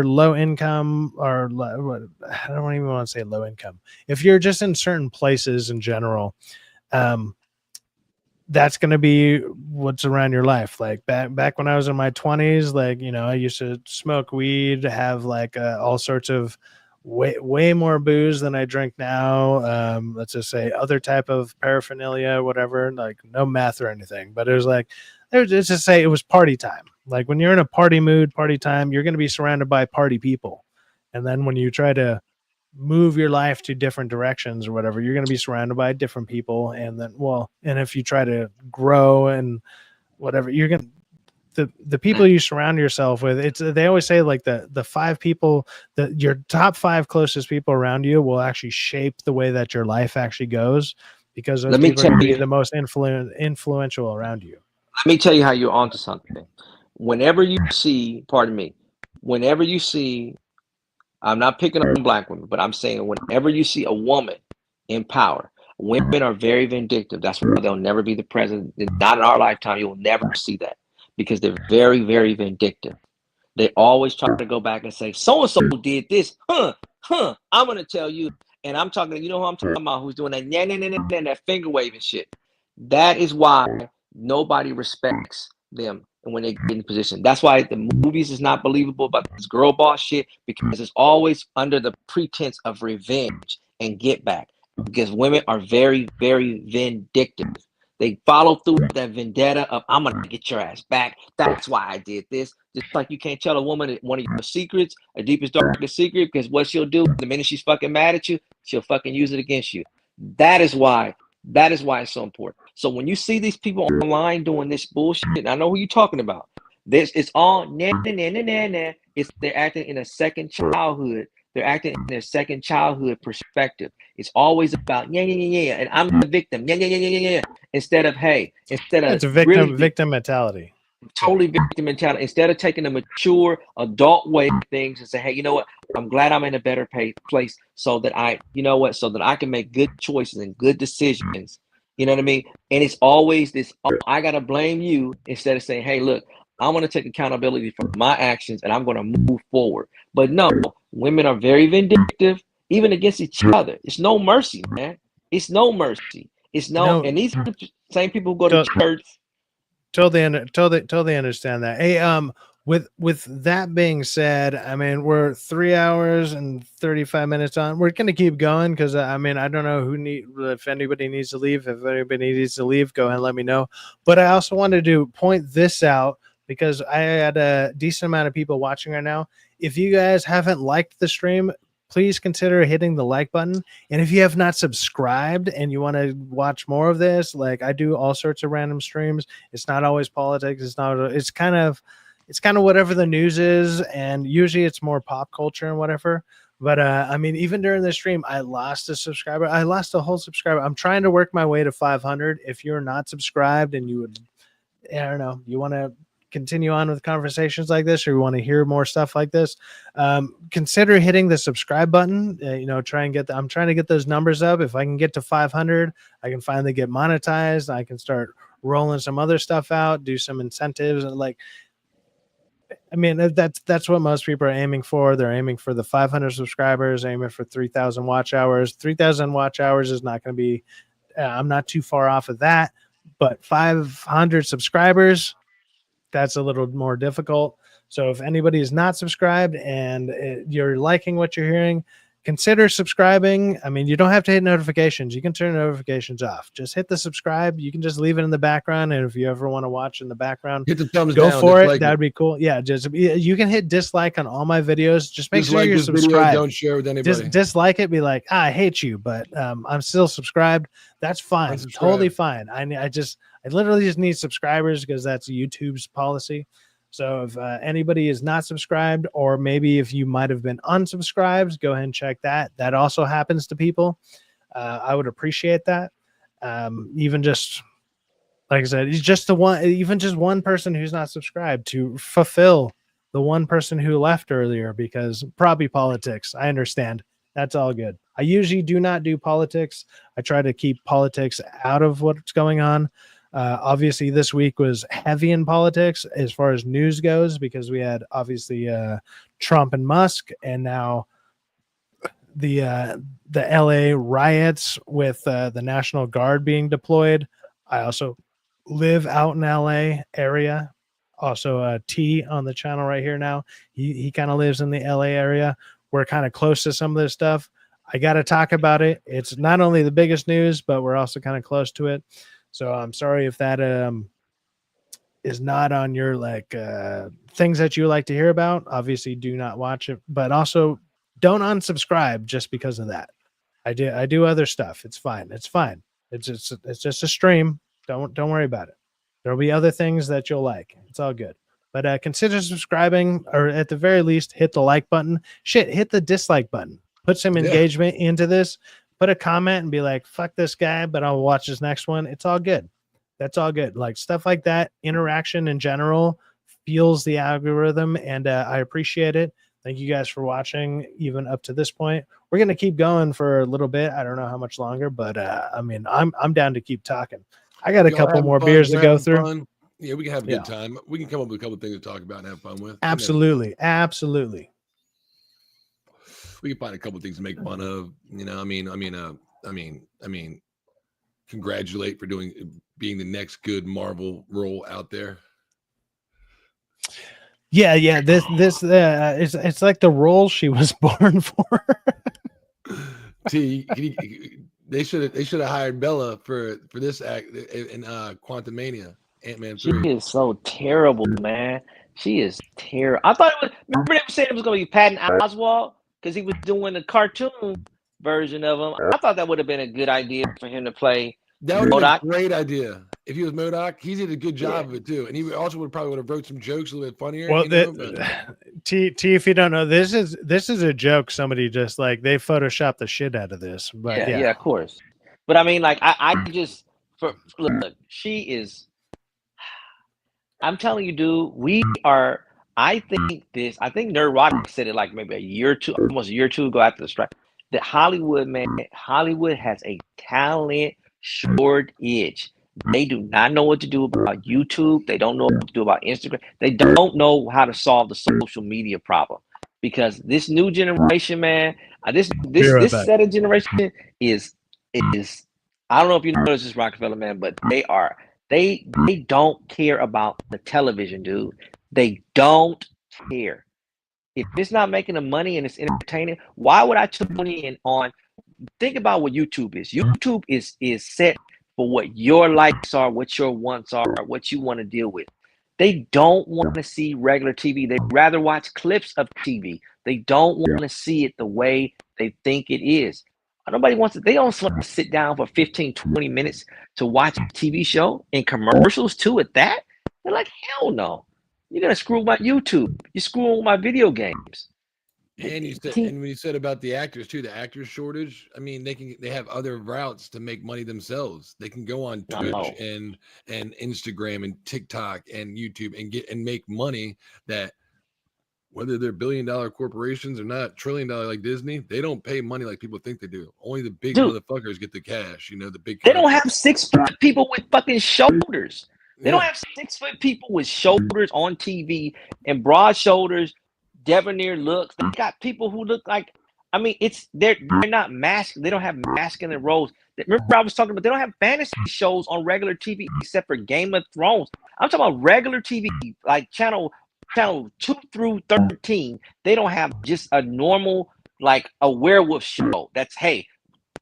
low income, or I don't even want to say low income. If you're just in certain places in general, that's going to be what's around your life. Like back when I was in my 20s, like, I used to smoke weed, have like all sorts of way more booze than I drink now. Let's just say other type of paraphernalia, whatever, like no meth or anything, but it was like, let's just say it was party time. Like when you're in a party mood, party time, you're going to be surrounded by party people. And then when you try to move your life to different directions or whatever, you're going to be surrounded by different people. And then, well, and if you try to grow and whatever, you're going to, the people you surround yourself with, it's, they always say like the 5 people that your top 5 closest people around you will actually shape the way that your life actually goes, because those Let me people are tell going to be you. the most influential around you. Let me tell you how you're onto something. Whenever you see, pardon me, whenever you see, I'm not picking on black women, but I'm saying whenever you see a woman in power, women are very vindictive. That's why they'll never be the president. Not in our lifetime. You'll never see that because they're very, very vindictive. They always try to go back and say, so-and-so did this. I'm going to tell you. And I'm talking, you know who I'm talking about, who's doing that, that finger waving shit. That is why nobody respects them when they get in position. That's why the movies is not believable about this girl boss shit, because it's always under the pretense of revenge and get back. Because women are very, very vindictive. They follow through with that vendetta of, I'm going to get your ass back. That's why I did this. Just like you can't tell a woman one of your secrets, a deepest, darkest secret, because what she'll do the minute she's fucking mad at you, she'll fucking use it against you. That is why it's so important. So when you see these people online doing this bullshit, I know who you're talking about. This it's all It's they're acting in a second childhood. They're acting in their second childhood perspective. It's always about and I'm the victim. Instead of It's a really victim mentality. Totally victim mentality. Instead of taking a mature adult way of things and say, hey, you know what? I'm glad I'm in a better place so that so that I can make good choices and good decisions. You know what I mean? And it's always this, oh, I got to blame you, instead of saying, hey, look, I want to take accountability for my actions and I'm going to move forward. But no, women are very vindictive, even against each other. It's no mercy, man. It's no mercy. And these are the same people who go to church. Totally understand that. Hey, with that being said, I mean, we're 3 hours and 35 minutes on. We're gonna keep going because I mean, I don't know if anybody needs to leave. If anybody needs to leave, go ahead and let me know. But I also wanted to point this out because I had a decent amount of people watching right now. If you guys haven't liked the stream, please consider hitting the like button. And if you have not subscribed and you want to watch more of this, like I do all sorts of random streams. It's not always politics. It's kind of whatever the news is. And usually it's more pop culture and whatever. But I mean, even during the stream, I lost a subscriber. I lost a whole subscriber. I'm trying to work my way to 500. If you're not subscribed and you would, I don't know, you want to continue on with conversations like this, or you want to hear more stuff like this, consider hitting the subscribe button. I'm trying to get those numbers up. If I can get to 500, I can finally get monetized. I can start rolling some other stuff out, do some incentives, and I mean, that's what most people are aiming for. They're aiming for the 500 subscribers, aiming for 3,000 watch hours. 3,000 watch hours is not going to be, I'm not too far off of that, but 500 subscribers, that's a little more difficult. So if anybody is not subscribed and you're liking what you're hearing, consider subscribing. I mean, you don't have to hit notifications. You can turn notifications off. Just hit the subscribe. You can just leave it in the background. And if you ever want to watch in the background, hit the thumbs go down, for it. dislike That'd be cool. Yeah. You can hit dislike on all my videos. Just make sure you're subscribed. Video, don't share with anybody. Dislike it. Be like, I hate you, but I'm still subscribed. That's fine. Totally fine. I literally just need subscribers because that's YouTube's policy. So if anybody is not subscribed, or maybe if you might have been unsubscribed, go ahead and check that. That also happens to people. I would appreciate that. Even just, like I said, just one person who's not subscribed to fulfill the one person who left earlier, because probably politics. I understand. That's all good. I usually do not do politics. I try to keep politics out of what's going on. Obviously, this week was heavy in politics as far as news goes, because we had obviously Trump and Musk, and now the LA riots with the National Guard being deployed. I also live out in LA area. Also, T on the channel right here now. He kind of lives in the LA area. We're kind of close to some of this stuff. I got to talk about it. It's not only the biggest news, but we're also kind of close to it. So I'm sorry if that is not on your like things that you like to hear about, obviously do not watch it, but also don't unsubscribe just because of that. I do other stuff. It's fine. It's just a stream. Don't worry about it. There'll be other things that you'll like. It's all good. But consider subscribing, or at the very least, hit the like button. Shit, hit the dislike button. Put some engagement into this. Put a comment and be like, fuck this guy, but I'll watch this next one. It's all good. That's all good. Like stuff like that, interaction in general fuels the algorithm, and I appreciate it. Thank you guys for watching, even up to this point. We're gonna keep going for a little bit. I don't know how much longer, but I mean, I'm down to keep talking. I got a couple more beers to go through. Fun. Yeah, we can have a good time. We can come up with a couple of things to talk about and have fun with. Absolutely. Absolutely. We can find a couple of things to make fun of. You know, I mean, congratulate for being the next good Marvel role out there. Yeah. This it's like the role she was born for. They should have hired Bella for this act in Quantumania, Ant-Man 3. She is so terrible, man. She is terrible. I thought it was. Remember they said it was going to be Patton Oswalt because he was doing the cartoon version of him. I thought that would have been a good idea for him to play. That would have been a great idea. If he was MODOK, he did a good job of it too, and he also would have wrote some jokes a little bit funnier. Well, T, if you don't know, this is a joke. Somebody just like they photoshopped the shit out of this, but yeah, of course. But I mean, like I just look, she is. I'm telling you, dude, we are. I think Nerd said it like maybe almost a year or two ago after the strike. That Hollywood has a talent shortage. They do not know what to do about YouTube. They don't know what to do about Instagram. They don't know how to solve the social media problem because this new generation, man, this set of generation is I don't know if you notice this, Rockefeller, man, but they don't care about the television, dude. They don't care. If it's not making them money and it's entertaining, why would I tune in on? Think about what YouTube is. YouTube is set for what your likes are, what your wants are, what you want to deal with. They don't want to see regular TV. They'd rather watch clips of TV. They don't want to see it the way they think it is. Nobody wants to. They don't want to sit down for 15, 20 minutes to watch a TV show and commercials too at that. They're like, hell no. You're going to screw my YouTube. You're screwing my video games. And when you said about the actors too, the actors shortage. I mean, they have other routes to make money themselves. They can go on Twitch and Instagram and TikTok and YouTube and make money that whether they're billion-dollar corporations or not, trillion-dollar like Disney, they don't pay money like people think they do. Only the big motherfuckers get the cash. You know, the big. They don't have 6 foot people with fucking shoulders. They don't have 6 foot people with shoulders on TV and broad shoulders. Debonair looks. They got people who look like, I mean, they're not masculine. They don't have masculine roles. Remember, I was talking about they don't have fantasy shows on regular TV except for Game of Thrones. I'm talking about regular TV, like channel 2 through 13. They don't have just a normal, like a werewolf show. That's, hey,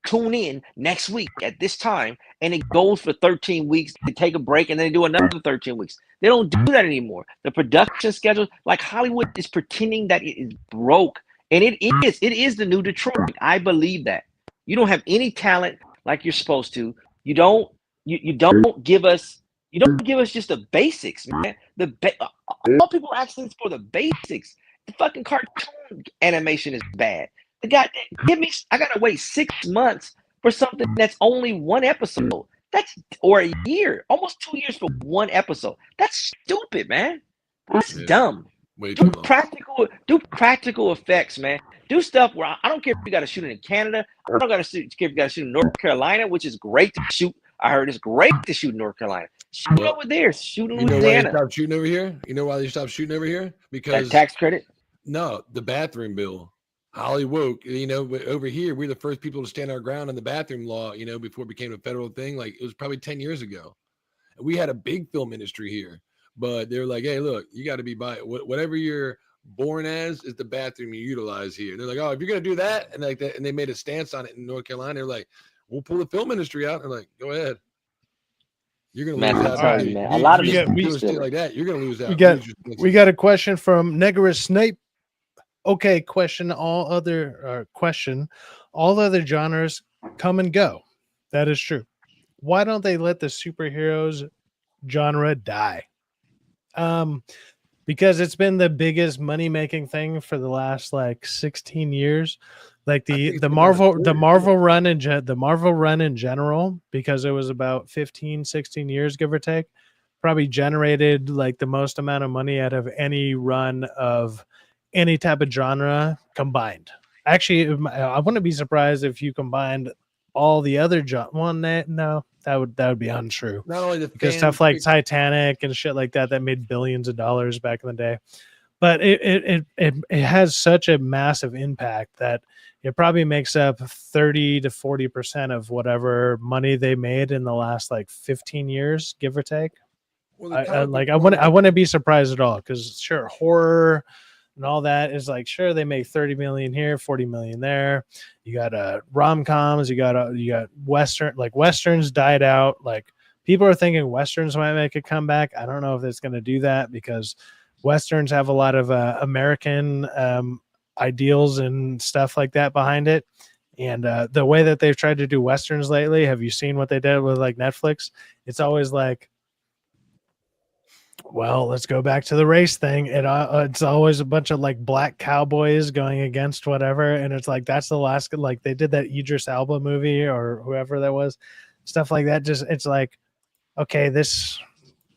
tune in next week at this time, and it goes for 13 weeks. They take a break and then they do another 13 weeks. They don't do that anymore. The production schedule, like Hollywood is pretending that it is broke, and it is the new Detroit. I believe that. You don't have any talent like you're supposed to. You don't give us just the basics, man. All people are asking for the basics. The fucking cartoon animation is bad. I gotta wait 6 months for something that's only 1 episode. Or a year, almost 2 years for 1 episode. That's stupid, man. That's dumb. Do practical effects, man. Do stuff where I don't care if you got to shoot it in Canada. I don't care if you got to shoot in North Carolina, which is great to shoot. I heard it's great to shoot in North Carolina. Shoot over there. Shoot in Louisiana. You know why they stopped shooting over here? You know why they stopped shooting over here? Because that tax credit? No, the bathroom bill. Hollywood, you know, over here, we're the first people to stand our ground on the bathroom law, you know, before it became a federal thing. Like it was probably 10 years ago. We had a big film industry here, but they're like, hey, look, you got to be by whatever you're born as is the bathroom you utilize here. And they're like, oh, if you're going to do that and like that, and they made a stance on it in North Carolina. They're like, we'll pull the film industry out. They're like, go ahead. You're gonna Man, lose I'm out. telling Dude. you, man. A lot of You this do is a state silly. like that, you're gonna lose out. We got a question from Negarus Snape. Okay, all other genres come and go. That is true. Why don't they let the superheroes genre die? Because it's been the biggest money making thing for the last like 16 years. Like the Marvel run in general, because it was about 15, 16 years, give or take, probably generated like the most amount of money out of any run of any type of genre combined. Actually, I wouldn't be surprised if you combined all the other no, that would be untrue. Not only the Because stuff like Titanic and shit like that made billions of dollars back in the day, but it has such a massive impact that it probably makes up 30 to 40% of whatever money they made in the last like 15 years, give or take. I wouldn't be surprised at all, because sure, horror and all that is like, sure, they make 30 million here, 40 million there. You got rom-coms, you got westerns died out. Like, people are thinking westerns might make a comeback. I don't know if it's going to do that, because westerns have a lot of American ideals and stuff like that behind it. And the way that they've tried to do westerns lately, have you seen what they did with like Netflix? It's always like, well, let's go back to the race thing. It's always a bunch of like black cowboys going against whatever, and it's like, that's the last, like they did that Idris Elba movie or whoever that was, stuff like that. Just, it's like, okay, this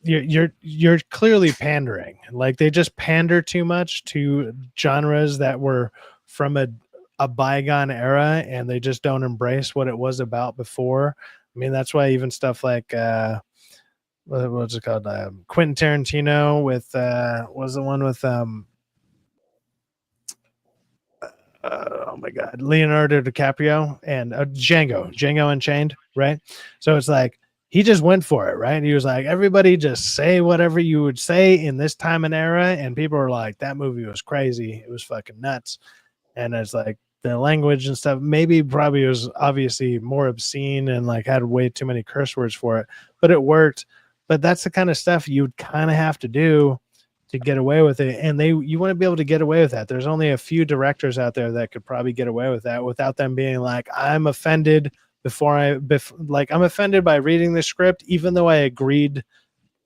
you're clearly pandering. Like, they just pander too much to genres that were from a bygone era, and they just don't embrace what it was about before. I mean, that's why even stuff like what's it called? Quentin Tarantino with was the one with oh my god, Leonardo DiCaprio and Django Unchained, right? So it's like, he just went for it, right? He was like, everybody just say whatever you would say in this time and era, and people are like, that movie was crazy, it was fucking nuts. And it's like, the language and stuff probably was obviously more obscene and like had way too many curse words for it, but it worked. But that's the kind of stuff you'd kind of have to do to get away with it. And you want to be able to get away with that. There's only a few directors out there that could probably get away with that without them being like, I'm offended I'm offended by reading the script, even though I agreed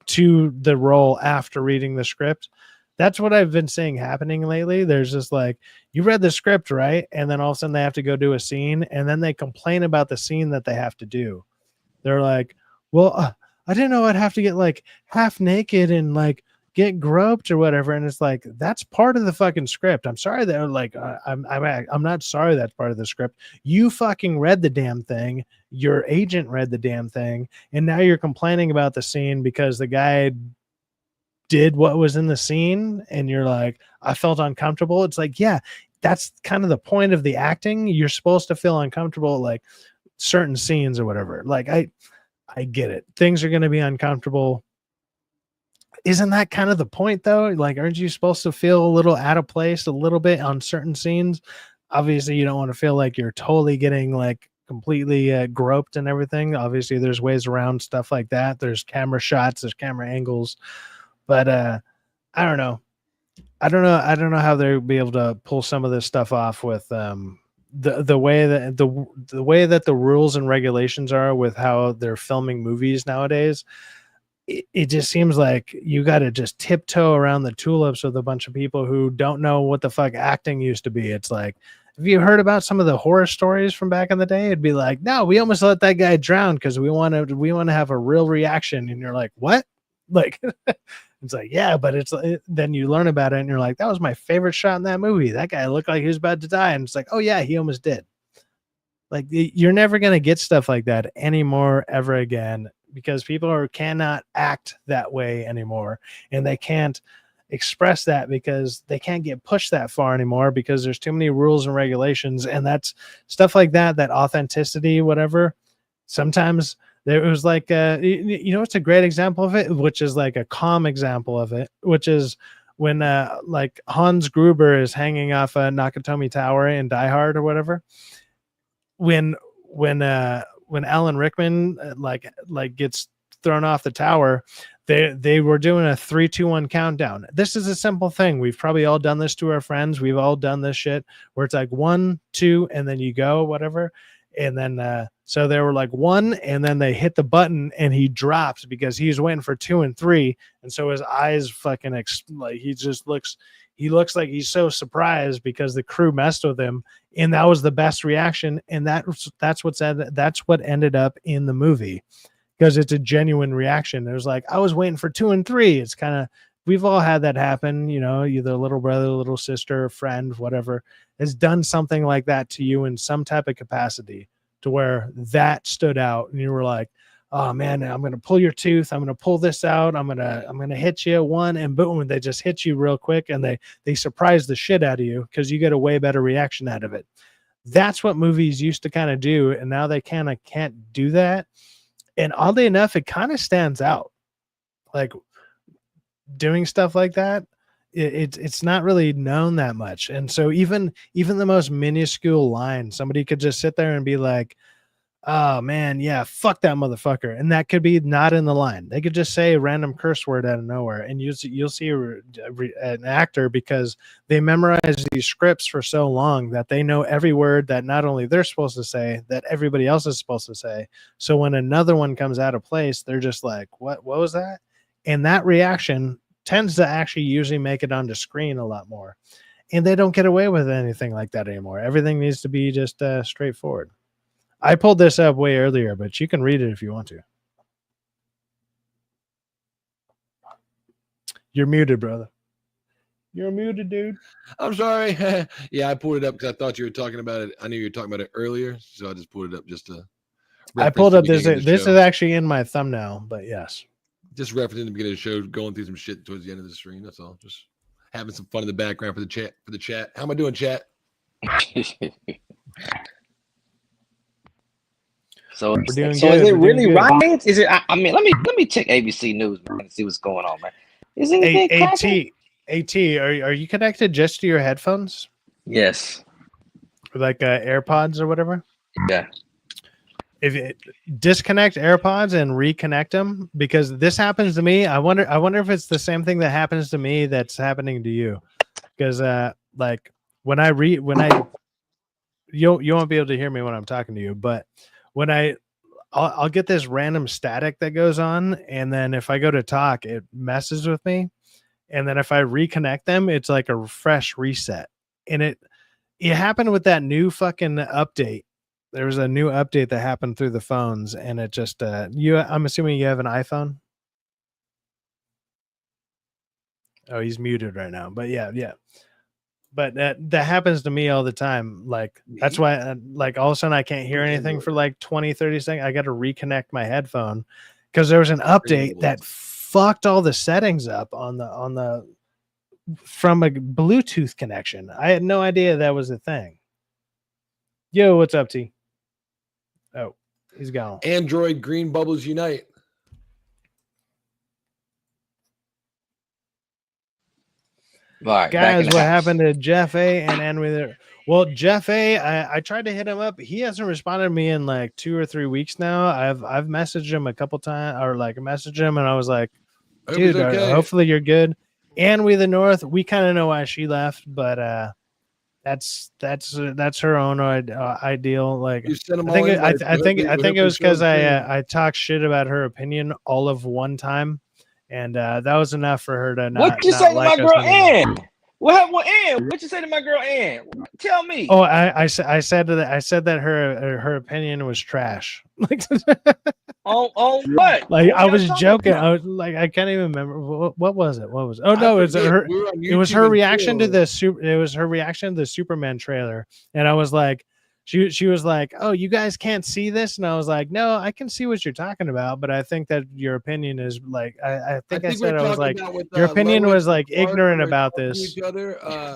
to the role after reading the script. That's what I've been seeing happening lately. There's just like, you read the script, right? And then all of a sudden they have to go do a scene, and then they complain about the scene that they have to do. They're like, well, I didn't know I'd have to get like half naked and like get groped or whatever. And it's like, that's part of the fucking script. I'm sorry that like, I'm not sorry that's part of the script. You fucking read the damn thing. Your agent read the damn thing. And now you're complaining about the scene because the guy did what was in the scene. And you're like, I felt uncomfortable. It's like, yeah, that's kind of the point of the acting. You're supposed to feel uncomfortable, like certain scenes or whatever. Like, I get it. Things are going to be uncomfortable. Isn't that kind of the point, though? Like, aren't you supposed to feel a little out of place a little bit on certain scenes? Obviously, you don't want to feel like you're totally getting like completely groped and everything. Obviously, there's ways around stuff like that. There's camera shots, there's camera angles. But I don't know. I don't know how they'll be able to pull some of this stuff off with the way that the way that the rules and regulations are with how they're filming movies nowadays. It just seems like you got to just tiptoe around the tulips with a bunch of people who don't know what the fuck acting used to be. It's like, have you heard about some of the horror stories from back in the day? It'd be like, no, we almost let that guy drown because we want to have a real reaction. And you're like, what? Like, it's like, yeah, but then you learn about it and you're like, that was my favorite shot in that movie. That guy looked like he was about to die. And it's like, oh yeah, he almost did. Like, you're never going to get stuff like that anymore ever again, because people cannot act that way anymore, and they can't express that because they can't get pushed that far anymore because there's too many rules and regulations. And that's stuff like that authenticity, whatever. Sometimes there was like, it's a great example of it, which is like a calm example of it, which is when like Hans Gruber is hanging off a Nakatomi Tower in Die Hard or whatever. When Alan Rickman like gets thrown off the tower, they were doing a 3, 2, 1 countdown. This is a simple thing. We've probably all done this to our friends. We've all done this shit where it's like 1, 2, and then you go, whatever. And then so they were like 1, and then they hit the button and he drops because he's waiting for 2 and 3. And so his eyes fucking like he looks like he's so surprised because the crew messed with him. And that was the best reaction. And that's what ended up in the movie, because it's a genuine reaction. It was like, I was waiting for 2 and 3. It's kind of, we've all had that happen, you know, either little brother, little sister, friend, whatever, has done something like that to you in some type of capacity to where that stood out. And you were like, oh man, I'm going to pull your tooth. I'm going to pull this out. I'm going to hit you 1, and boom. And they just hit you real quick. And they surprise the shit out of you because you get a way better reaction out of it. That's what movies used to kind of do. And now they kind of can't do that. And oddly enough, it kind of stands out. Like doing stuff like that, it's not really known that much. And so even the most minuscule line, somebody could just sit there and be like, oh man, yeah, fuck that motherfucker. And that could be not in the line. They could just say a random curse word out of nowhere. And you'll see an actor, because they memorize these scripts for so long that they know every word that not only they're supposed to say, that everybody else is supposed to say. So when another one comes out of place, they're just like, what was that? And that reaction tends to actually usually make it onto screen a lot more. And they don't get away with anything like that anymore. Everything needs to be just straightforward. I pulled this up way earlier, but you can read it if you want to. You're muted, brother. You're muted, dude. I'm sorry. Yeah, I pulled it up because I thought you were talking about it. I knew you were talking about it earlier, so I just pulled it up just to. I pulled up this. This is actually in my thumbnail, but yes. Just referencing the beginning of the show, going through some shit towards the end of the stream. That's all. Just having some fun in the background for the chat. How am I doing, chat? So we're doing so good. Is it really riots? Is it? I mean, let me check ABC News, man, and see what's going on, man. Is anything AT, are you connected just to your headphones? Yes. Like AirPods or whatever? Yeah. If you disconnect AirPods and reconnect them, because this happens to me. I wonder if it's the same thing that happens to me that's happening to you. Because like when you won't be able to hear me when I'm talking to you, but when I'll get this random static that goes on, and then if I go to talk, it messes with me. And then if I reconnect them, it's like a fresh reset. And it happened with that new fucking update. There was a new update that happened through the phones, and it just I'm assuming you have an iPhone. Oh, he's muted right now. But yeah. But that happens to me all the time. Like that's why like all of a sudden I can't hear anything for like 20, 30 seconds. I got to reconnect my headphone because there was an update that fucked all the settings up on the from a Bluetooth connection. I had no idea that was a thing. Yo, what's up, T? Oh, he's gone. Android green bubbles unite. Right, guys, what happened to Jeff A and Henry there? Well, Jeff A, I tried to hit him up. He hasn't responded to me in like 2 or 3 weeks now. I've messaged him a couple times, or like messaged him, and I was like, dude, okay. hopefully you're good. And we the North, we kind of know why she left, but that's her own ideal. Like I think it was because I talked shit about her opinion all of one time. And that was enough for her to not. What you say to my girl Ann? What Ann? What you say to my girl Ann? Tell me. Oh, I said that her opinion was trash. on what? Like I was joking. I was like, I can't even remember what was it. What was? Oh no, it was her reaction to the It was her reaction to the Superman trailer, and I was like. She was like, oh, you guys can't see this? And I was like, no, I can see what you're talking about, but I think that your opinion is like, I think I said, I was like, your opinion was like ignorant about this.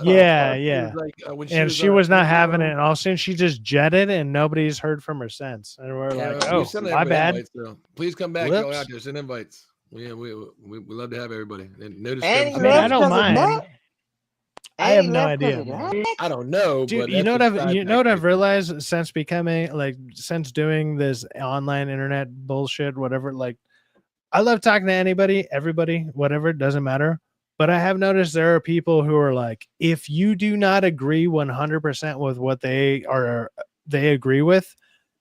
Yeah. And she was not having it. And all of a sudden she just jetted and nobody's heard from her since. And we're like, oh, my bad. Invites, please come back. Y'all out there. Send invites. Yeah, we love to have everybody. And notice I mean, I don't mind. I have no idea. I don't know. Dude, but you know what I've realized since doing this online internet bullshit, whatever, like I love talking to anybody, everybody, whatever, it doesn't matter. But I have noticed there are people who are like, if you do not agree 100% with what they agree with,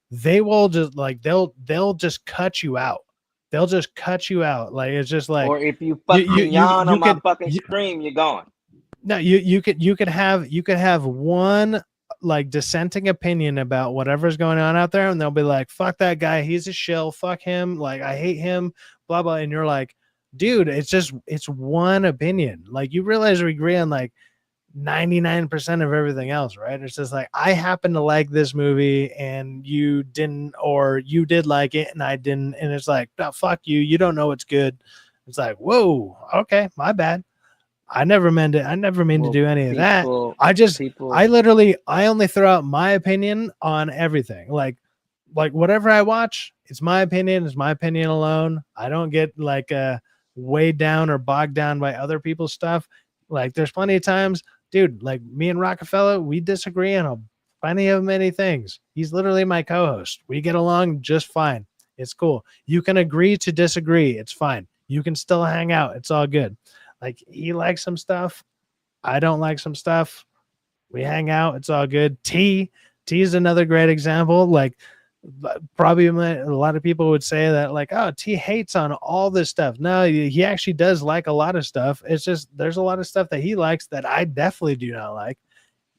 they will just like they'll just cut you out. They'll just cut you out. Like it's just like Or if you fucking yawn on my fucking stream, you're gone. No, you could have one like dissenting opinion about whatever's going on out there, and they'll be like, fuck that guy, he's a shill, fuck him, like I hate him, blah blah. And you're like, dude, it's one opinion. Like you realize we agree on like 99% of everything else, right? It's just like I happen to like this movie and you didn't, or you did like it and I didn't, and it's like, oh, fuck you, you don't know what's good. It's like, whoa, okay, my bad. I never meant it. I never mean to do any of that. I only throw out my opinion on everything. Like whatever I watch, it's my opinion. It's my opinion alone. I don't get like weighed down or bogged down by other people's stuff. Like there's plenty of times, dude, like me and Rockefeller, we disagree on plenty of many things. He's literally my co-host. We get along just fine. It's cool. You can agree to disagree. It's fine. You can still hang out. It's all good. Like he likes some stuff. I don't like some stuff. We hang out. It's all good. T is another great example. Like probably a lot of people would say that like, oh, T hates on all this stuff. No, he actually does like a lot of stuff. It's just, there's a lot of stuff that he likes that I definitely do not like.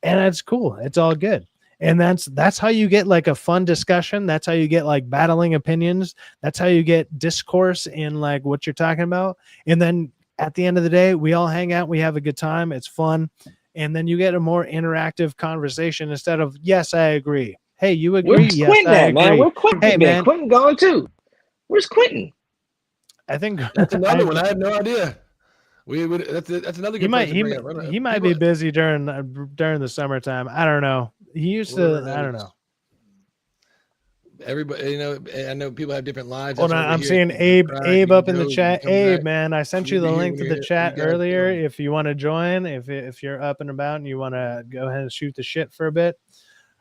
And that's cool. It's all good. And that's how you get like a fun discussion. That's how you get like battling opinions. That's how you get discourse in like what you're talking about. And then at the end of the day, we all hang out, we have a good time, it's fun, and then you get a more interactive conversation instead of yes, I agree. Hey, you agree? Where's yes, Quentin I at, agree. man? Where Quentin Hey, been? man, Quentin gone too. Where's Quentin? I think That's another one. I have no idea. That's another good person to bring up. He might be busy during the summertime. I don't know. He used to. I don't know. Everybody, you know, I know people have different lives. Hold on, I'm seeing Abe up in the chat. Abe, man, I sent you the link to the chat earlier. If you want to join, if you're up and about and you want to go ahead and shoot the shit for a bit,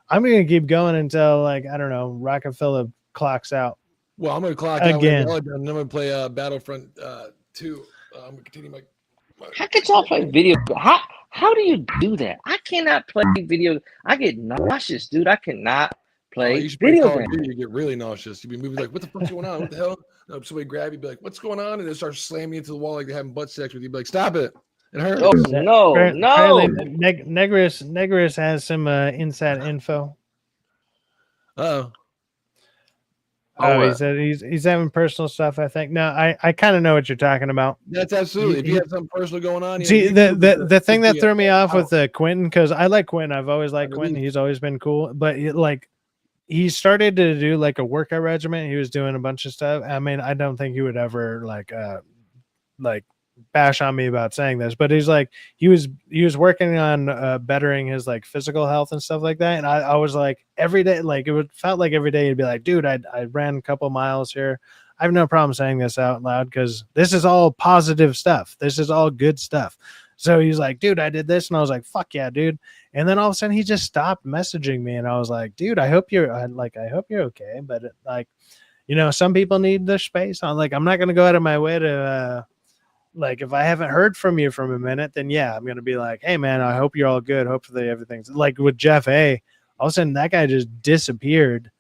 I'm gonna keep going until like I don't know, Rockefeller clocks out. Well, I'm gonna clock again. out. I'm gonna play Battlefront 2. I'm gonna continue my. How can y'all play video? How do you do that? I cannot play video. I get nauseous, dude. I cannot play video games. You get really nauseous. You'd be moving like, what the fuck's going on? What the hell? Somebody grab you, be like, what's going on? And they start slamming you into the wall like they're having butt sex with you. Be like, stop it. It hurts. Oh, no. Negris has some inside info. Uh-oh. Oh, he said he's having personal stuff, I think. No, I kind of know what you're talking about. That's absolutely. If you have something personal going on. See, the thing that threw me off with Quentin, because I like Quentin. I've always liked Quentin. He's always been cool. But he started to do like a workout regimen. He was doing a bunch of stuff. I mean, I don't think he would ever like bash on me about saying this, but he's like he was working on bettering his like physical health and stuff like that. And I was like every day, like felt like every day he'd be like, dude, I ran a couple miles here. I have no problem saying this out loud because this is all positive stuff. This is all good stuff. So he's like, dude, I did this. And I was like, fuck yeah, dude. And then all of a sudden he just stopped messaging me. And I was like, dude, I hope you're okay. But like, you know, some people need their space. I'm like, I'm not going to go out of my way to, like, if I haven't heard from you from a minute, then yeah, I'm going to be like, hey man, I hope you're all good. Hopefully everything's like with Jeff A. All of a sudden that guy just disappeared.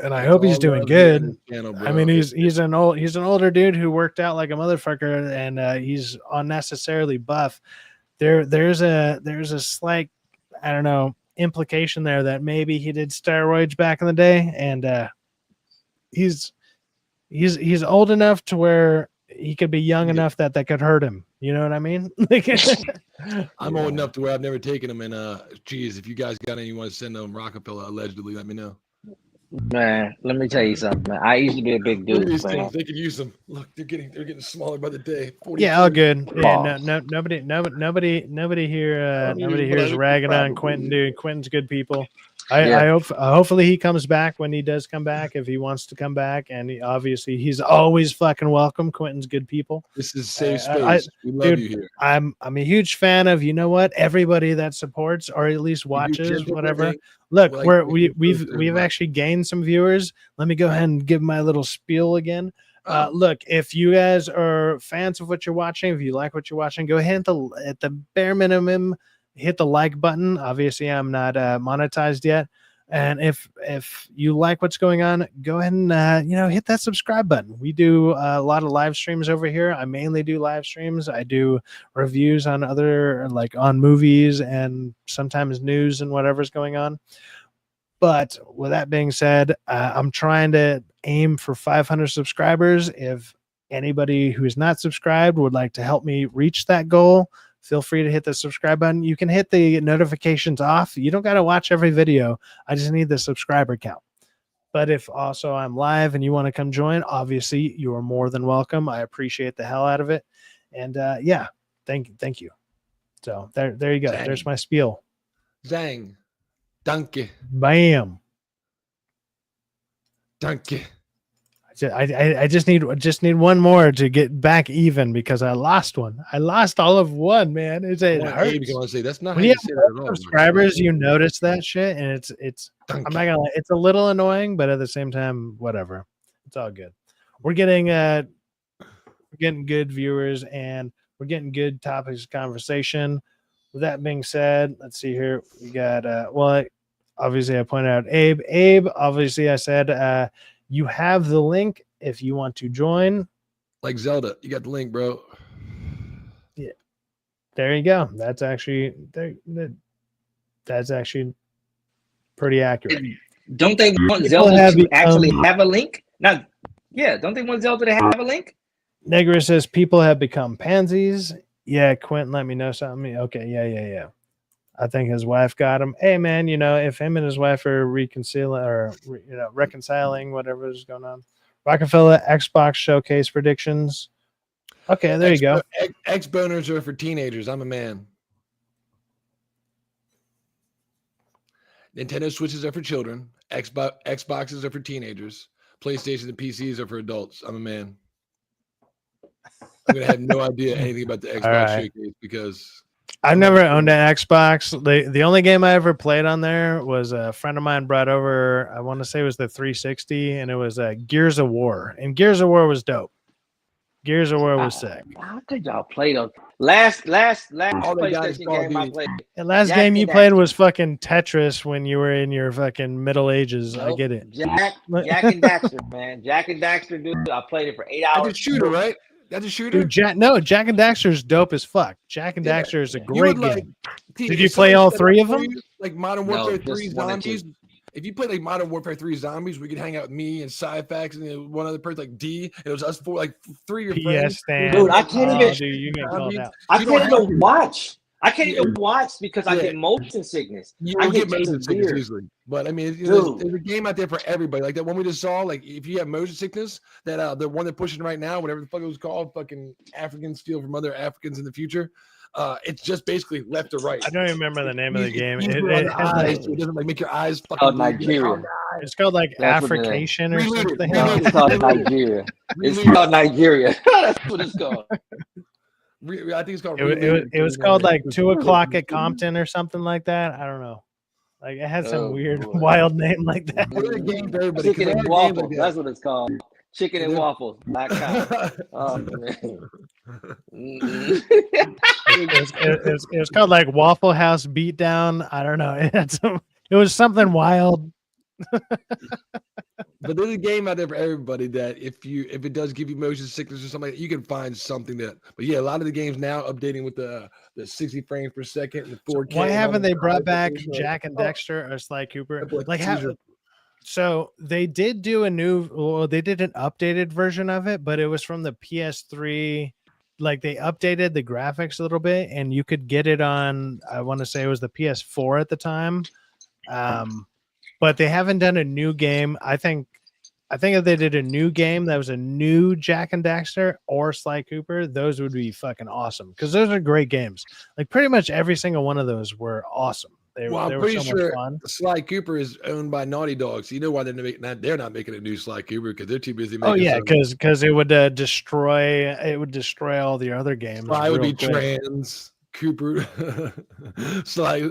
And I hope he's doing good. I mean, he's an older dude who worked out like a motherfucker, and he's unnecessarily buff. There's a slight, I don't know, implication there that maybe he did steroids back in the day, and he's old enough to where he could be young enough that could hurt him. You know what I mean? I'm old enough to where I've never taken him. And geez, if you guys got any you want to send them Rockefeller allegedly, let me know. Man, let me tell you something, man. I used to be a big dude. They could use them. Look, they're getting smaller by the day. 40, yeah, all good. Yeah, nobody here is ragging on Quentin, dude. Quentin's good people. I hope hopefully he comes back when he does come back, if he wants to come back, and obviously he's always fucking welcome. Quentin's good people. This is safe space. We love you here. I'm a huge fan of, you know what, everybody that supports or at least watches whatever. Look, we've actually gained some viewers. Let me go ahead and give my little spiel again. Look, if you guys are fans of what you're watching, if you like what you're watching, go ahead and at the bare minimum, hit the like button. Obviously, I'm not monetized yet. And if you like what's going on, go ahead and hit that subscribe button. We do a lot of live streams over here. I mainly do live streams. I do reviews on on movies and sometimes news and whatever's going on. But with that being said, I'm trying to aim for 500 subscribers. If anybody who's not subscribed would like to help me reach that goal, feel free to hit the subscribe button. You can hit the notifications off. You don't got to watch every video. I just need the subscriber count. But if also I'm live and you want to come join, obviously you are more than welcome. I appreciate the hell out of it. And thank you. So there you go. Zang. There's my spiel. Zang. Danke. Bam. Danke. I just need one more to get back even because I lost one. I lost all of one, man. It hurts. Say, that's not when how you you say have that at all. subscribers, you notice that shit, and it's I'm not gonna lie, it's a little annoying, but at the same time, whatever. It's all good. We're getting good viewers and we're getting good topics of conversation. With that being said, let's see here. We got obviously I pointed out Abe, obviously I said you have the link if you want to join. Like Zelda, you got the link, bro. Yeah, there you go. That's actually pretty accurate. Don't they want People Zelda have to actually become- have a link? Don't they want Zelda to have a link? Negra says people have become pansies. Yeah, Quentin, let me know something. Okay, yeah. I think his wife got him. Hey, man, if him and his wife are reconciling whatever is going on. Rockefeller Xbox showcase predictions. Okay, there you go. X-boners are for teenagers. I'm a man. Nintendo Switches are for children. Xboxes are for teenagers. PlayStation and PCs are for adults. I'm a man. I'm gonna have no idea anything about the Xbox showcase because I've never owned an Xbox. The only game I ever played on there was a friend of mine brought over, I want to say it was the 360, and it was Gears of War. And Gears of War was dope. Gears of War was sick. How could y'all play those? Last PlayStation game I played. The last game you played was fucking Tetris when you were in your fucking middle ages. I get it. Jack and Daxter, man. Jack and Daxter, dude. I played it for 8 hours. That's a shooter, right? That's a shooter. Dude, Jack and Daxter is dope as fuck. Jack and Daxter is a great game. Did you play all three of them? Like Modern Warfare 3 Zombies. If you played like Modern Warfare 3 Zombies, we could hang out with me and Syfaxx and one other person like D. And it was us four, like three of your friends. Dude, I can't even watch. I can't even watch because I get motion sickness. I get motion sickness easily. But I mean, there's a game out there for everybody. Like that one we just saw. Like if you have motion sickness, that the one they're pushing right now, whatever the fuck it was called, fucking Africans steal from other Africans in the future. It's just basically left or right. I don't even remember the name of the game. It doesn't like make your eyes fucking. Oh, Nigeria. It's called like Africation or something. It's called Nigeria. It's called Nigeria. That's what it's called. I think it's called. It was called like 2 o'clock at Compton or something like that. I don't know. Like it had some weird, wild name like that. Chicken and waffles. That's what it's called. Chicken and waffles. Black cow. Oh man. It was called like Waffle House Beatdown. I don't know. It was something wild. But there's a game out there for everybody that if it does give you motion sickness or something like that, you can find something that. But yeah, a lot of the games now updating with the 60 frames per second and the 4K. Why haven't they brought back Jack and Dexter or Sly Cooper? So they did do they did an updated version of it, but it was from the PS3. Like they updated the graphics a little bit, and you could get it on. I want to say it was the PS4 at the time. But they haven't done a new game. I think if they did a new game that was a new Jack and Daxter or Sly Cooper, those would be fucking awesome because those are great games. Like pretty much every single one of those were awesome. They I'm were pretty so sure much fun. Sly Cooper is owned by Naughty Dog, so you know why they're not making a new Sly Cooper because they're too busy making. Oh yeah, because it would destroy all the other games. Sly would be trans. Cooper, Sly.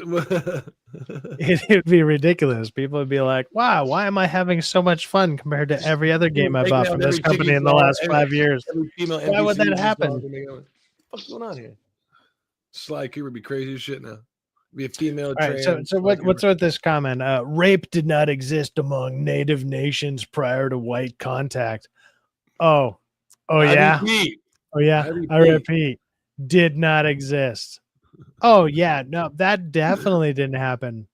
It'd be ridiculous. People would be like, "Wow, why am I having so much fun compared to every other game I Taking bought out from this every company chicken in the star, last 5 years?" Every female Why would that NPC happen? What's going on here? Sly Cooper would be crazy as shit now. Be a female All right, trans. so what's with this comment? Rape did not exist among native nations prior to white contact. Oh yeah. repeat. Oh yeah. I repeat, did not exist. Oh yeah, no, that definitely didn't happen.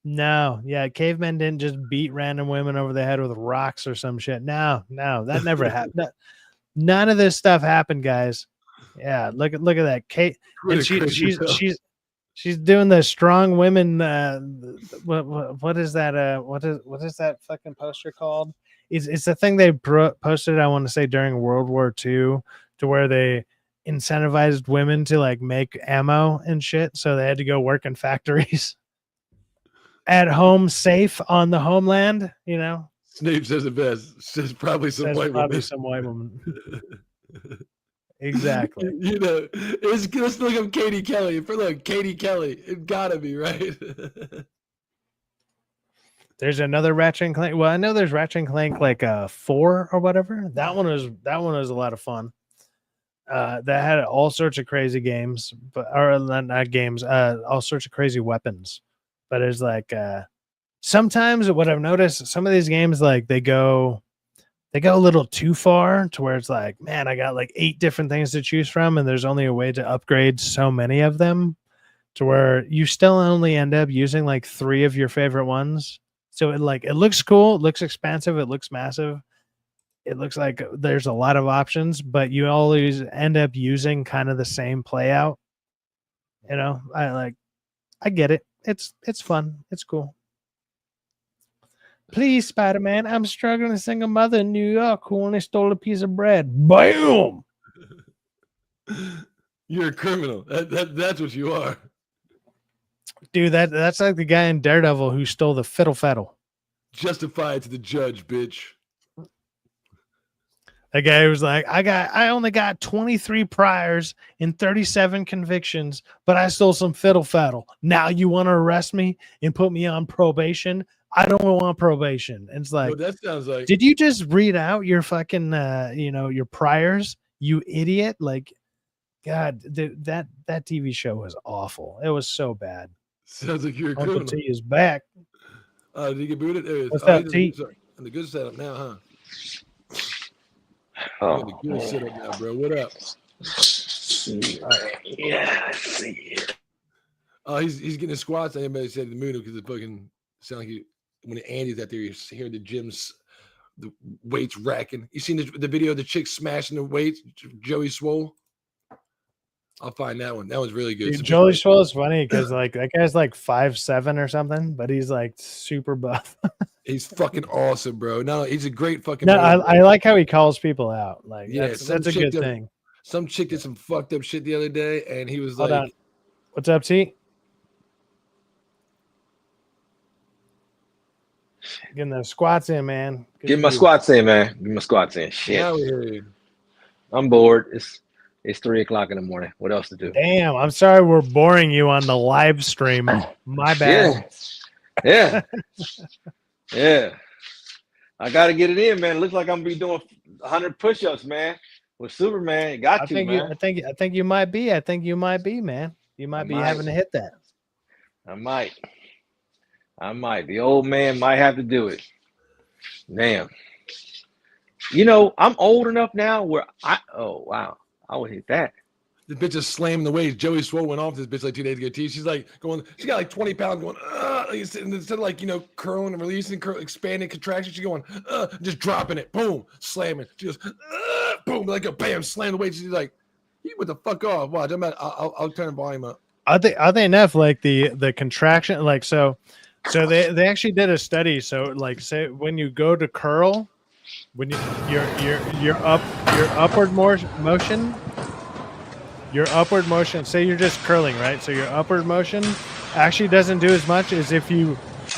No, yeah, cavemen didn't just beat random women over the head with rocks or some shit. No, that never happened. None of this stuff happened, guys. Yeah, look at that, Kate, and she's doing the strong women. What is that? What is that fucking poster called? It's the thing they posted. I want to say during World War II, to where they incentivized women to like make ammo and shit, so they had to go work in factories. At home, safe on the homeland, you know. Snape says it best. Says probably some white woman. Some white woman. Exactly. You know, let's look up Katie Kelly. Look, Katie Kelly. It gotta be right. There's another Ratchet and Clank. Well, I know there's Ratchet and Clank like 4 or whatever. That one was a lot of fun. That had all sorts of crazy games, or not games. All sorts of crazy weapons. But it's like sometimes what I've noticed, some of these games like they go a little too far to where it's like, man, I got like 8 different things to choose from, and there's only a way to upgrade so many of them, to where you still only end up using like 3 of your favorite ones. So it looks cool, it looks expansive, it looks massive, it looks like there's a lot of options, but you always end up using kind of the same play out. You know, I get it. It's fun. It's cool. Please, Spider-Man, I'm struggling to single mother in New York who only stole a piece of bread. Bam! You're a criminal. That's what you are. Dude, that's like the guy in Daredevil who stole the fiddle faddle. Justify it to the judge, bitch. That guy was like, I only got 23 priors and 37 convictions, but I stole some fiddle faddle. Now you want to arrest me and put me on probation? I don't want probation. And it's like, that sounds like. Did you just read out your fucking, your priors, you idiot? Like, God, that TV show was awful. It was so bad. Sounds like you're a Uncle criminal. T is back. Did he get booted? There he is. What's up, T? And the good setup now, huh? Oh, the good setup now, bro. What up? Yeah, let's see. He's getting his squats. Anybody said the moon because it fucking sound like when Andy's out there, you hear the gyms, the weights racking. You seen the video of the chick smashing the weights, Joey Swole? I'll find that one. That was really good. Dude, Joey Swole is funny because like that guy's like 5'7" or something, but he's like super buff. He's fucking awesome, bro. No, he's a great fucking. No, I like how he calls people out. Like, yeah, that's a good thing. Some chick did some fucked up shit the other day, and he was Hold like, on. "What's up, T?" Getting those squats in, man. Get my squats in, man. Get my squats in. Shit. Now we hear you. I'm bored. It's 3 o'clock in the morning. What else to do? Damn, I'm sorry we're boring you on the live stream. My bad. Yeah. Yeah. I got to get it in, man. It looks like I'm gonna be doing 100 push-ups, man. With Superman, man. I think you might be. I think you might be, man. You might be having to hit that. I might. The old man might have to do it. Damn. You know, I'm old enough now where I would hit that. The bitch is slamming the weights. Joey Swole went off this bitch like 2 days ago. She's like going. She got like 20 pounds going. Instead of like curling and releasing, expanding, contraction, she's going just dropping it. Boom, slamming. She goes boom, like a bam, slam the weight. She's like, "You what the fuck off?" Watch, I'll turn the volume up. Are they enough? Like the contraction, like so they actually did a study. So like say when you go to curl, when your upward motion. Your upward motion, say you're just curling, right? So your upward motion actually doesn't do as much as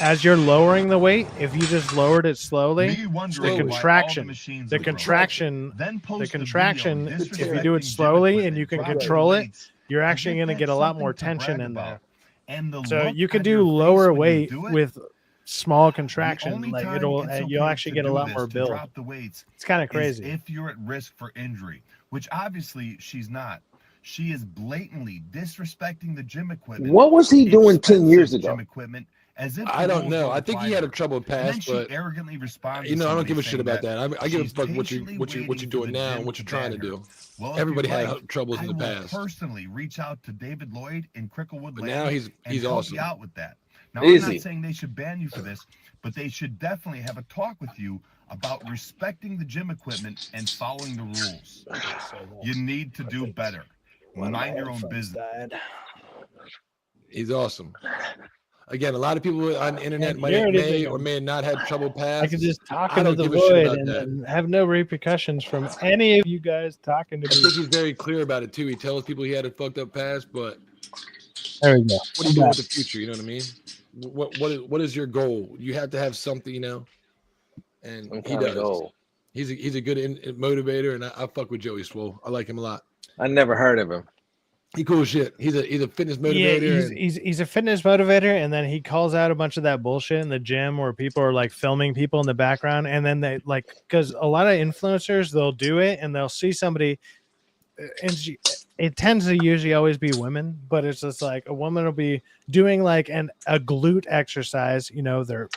as you're lowering the weight, if you just lowered it slowly, the contraction, if you do it slowly and you can control it, you're actually going to get a lot more tension in there. And the So look you could on your do face lower when you weight do it, with small the contraction. only Like time it'll it's you'll okay actually to get a do lot this, more to build. drop the weights, It's kind of is crazy. if you're at risk for injury, which obviously she's not. She is blatantly disrespecting the gym equipment. What was he doing 10 years expensive ago? gym equipment, as if I the don't rules know. don't I think apply he to had a her. trouble And then pass, she but arrogantly responds you to know, I don't somebody give a shit saying about that that. I give a she's fuck what patiently you're waiting for doing the now gym and what you're to trying to ban her. do. Well, if Everybody you'd had like, troubles I in the will past, personally reach out to David Lloyd in Cricklewood but now Landing and he's help awesome. you out with that. Now, Is I'm not he? saying they should ban you for this, but they should definitely have a talk with you about respecting the gym equipment and following the rules. You need to do better. Mind your own business. He's awesome. Again, a lot of people on the internet And here it is may again. or may not had trouble I could passes. just talk I into don't the give a shit void about and that. then have no repercussions from any of you guys talking to I me. think he's very clear about it too. He tells people he had a fucked up past, but There we go. what are you doing with the future? You know what I mean? What is your goal? You have to have something, you know. And What he kind of does. goal? He's a good motivator, and I fuck with Joey Swole. I like him a lot. I never heard of him. He cool as shit. He's a fitness Yeah, motivator. he's a fitness motivator, and then he calls out a bunch of that bullshit in the gym where people are like filming people in the background, and then they like because a lot of influencers they'll do it and they'll see somebody, and it tends to usually always be women, but it's just like a woman will be doing like a glute exercise, you know, they're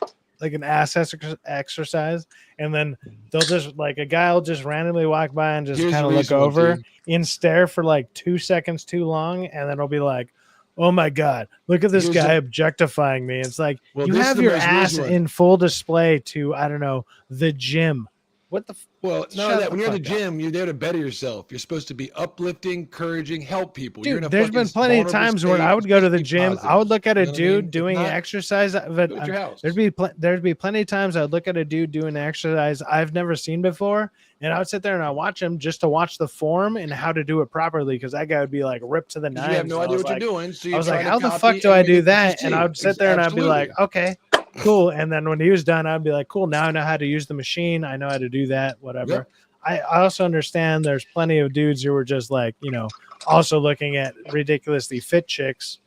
like an ass exercise, and then they'll just like a guy will just randomly walk by and just Here's kind the of look recent one, over too. and stare for like 2 seconds too long, and then it'll be like, oh my god, look at this Here's guy the- objectifying me. It's like Well, you this is have the your most ass recent one. in full display to, I don't know, the gym. What the Well, Shut no, that the when you're at the fuck up. gym, you're there to better yourself. You're supposed to be uplifting, encouraging, help people. You're in Dude, a there's fucking been plenty of vulnerable times when state. I would You're go to the supposed be gym. I would positive. look at a You know what I dude mean? doing If an not, exercise. But do it at your house. there'd be plenty of times I'd look at a dude doing an exercise I've never seen before, and I would sit there and I watch him just to watch the form and how to do it properly, because that guy would be like ripped to the 'Cause nines. you have no and I idea was what you're like, doing, so I you're was like, trying to how the copy fuck do and I do mimic what you that? And I see. would sit there and I'd be like, Absolutely. okay, cool. And then when he was done, I'd be like, cool, now I know how to use the machine. I know how to do that, whatever. Yep. I also understand there's plenty of dudes who were just like, you know, also looking at ridiculously fit chicks.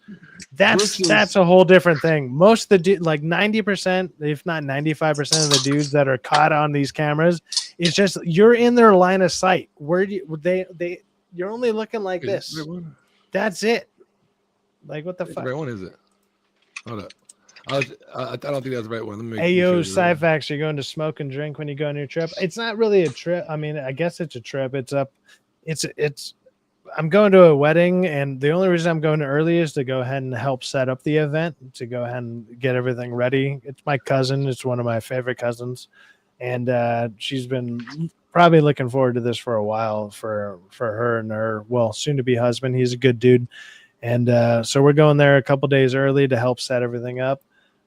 That's a whole different thing. Most of the like 90%, if not 95% of the dudes that are caught on these cameras, it's just you're in their line of sight. Where do you, you're only looking like Is this this. the right one? That's it. Like what the Which fuck? right one is it? Hold up. I don't think that's the right one. Let me make Hey yo, sure it's the right one. Syfaxx, you're going to smoke and drink when you go on your trip. It's not really a trip. I mean, I guess it's a trip. I'm going to a wedding, and the only reason I'm going early is to go ahead and help set up the event, to go ahead and get everything ready. It's my cousin. It's one of my favorite cousins, and she's been probably looking forward to this for a while for her and her, well, soon to be husband. He's a good dude, and so we're going there a couple days early to help set everything up.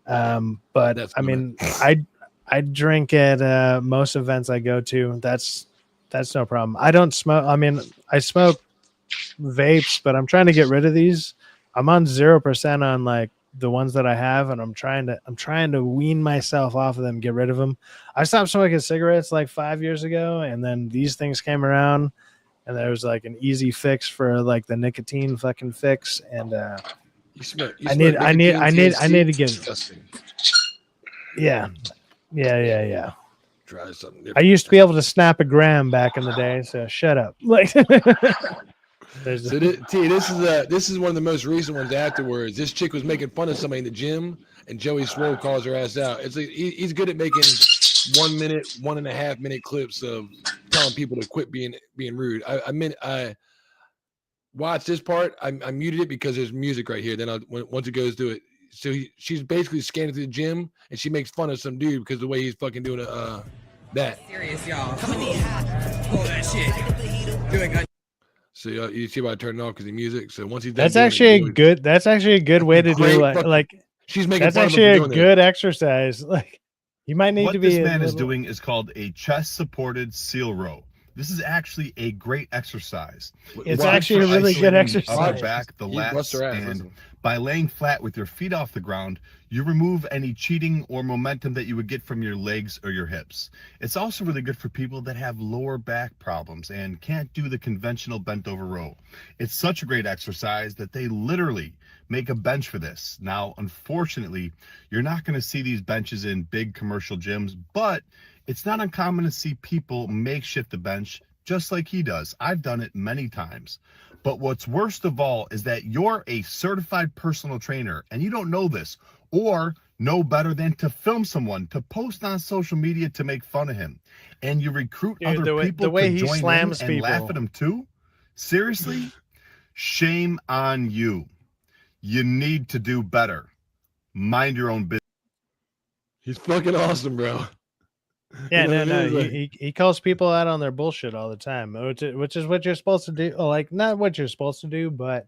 But That's I cool, mean, I drink at most events I go to. That's no problem. I don't smoke. I mean, I smoke vapes, but I'm trying to get rid of these. I'm on 0% on like the ones that I have, and I'm trying to wean myself off of them, get rid of them. I stopped smoking cigarettes like 5 years ago, and then these things came around, and there was like an easy fix for like the nicotine fucking fix, and I need to get disgusting. Yeah. Try something I different. used to be able to snap a gram back in the day, so shut up. Like, So this is one of the most recent ones afterwards. This chick was making fun of somebody in the gym, and Joey Swole calls her ass out. It's like he's good at making 1 minute, 1.5 minute clips of telling people to quit being rude. I watched this part. I muted it because there's music right here. Then once it goes to it, so she's basically scanning through the gym, and she makes fun of some dude because the way he's fucking doing that. Serious, y'all. Pull that shit. Doing good. So you see why I turned it off because of music. So once he's done that's doing actually it, a good. That's actually a good way to do like. She's making That's fun of him actually for a doing good exercise. Like, you might need What to be this a man is little- doing is called a chest-supported seal row. This is actually a great exercise. It's actually a really good exercise. Upper back, the You bust lats, her ass, and listen. by laying flat with your feet off the ground, you remove any cheating or momentum that you would get from your legs or your hips. It's also really good for people that have lower back problems and can't do the conventional bent over row. It's such a great exercise that they literally make a bench for this. Now, unfortunately, you're not going to see these benches in big commercial gyms, but it's not uncommon to see people makeshift the bench just like he does. I've done it many times. But what's worst of all is that you're a certified personal trainer and you don't know this, or know better than to film someone to post on social media to make fun of him. And you recruit Dude, other people the way to he join in slams and laugh people. at him too? Seriously? Shame on you. You need to do better. Mind your own business. He's fucking awesome, bro. Yeah, You know no, what I no. mean? He calls people out on their bullshit all the time, which is what you're supposed to do. Like, not what you're supposed to do, but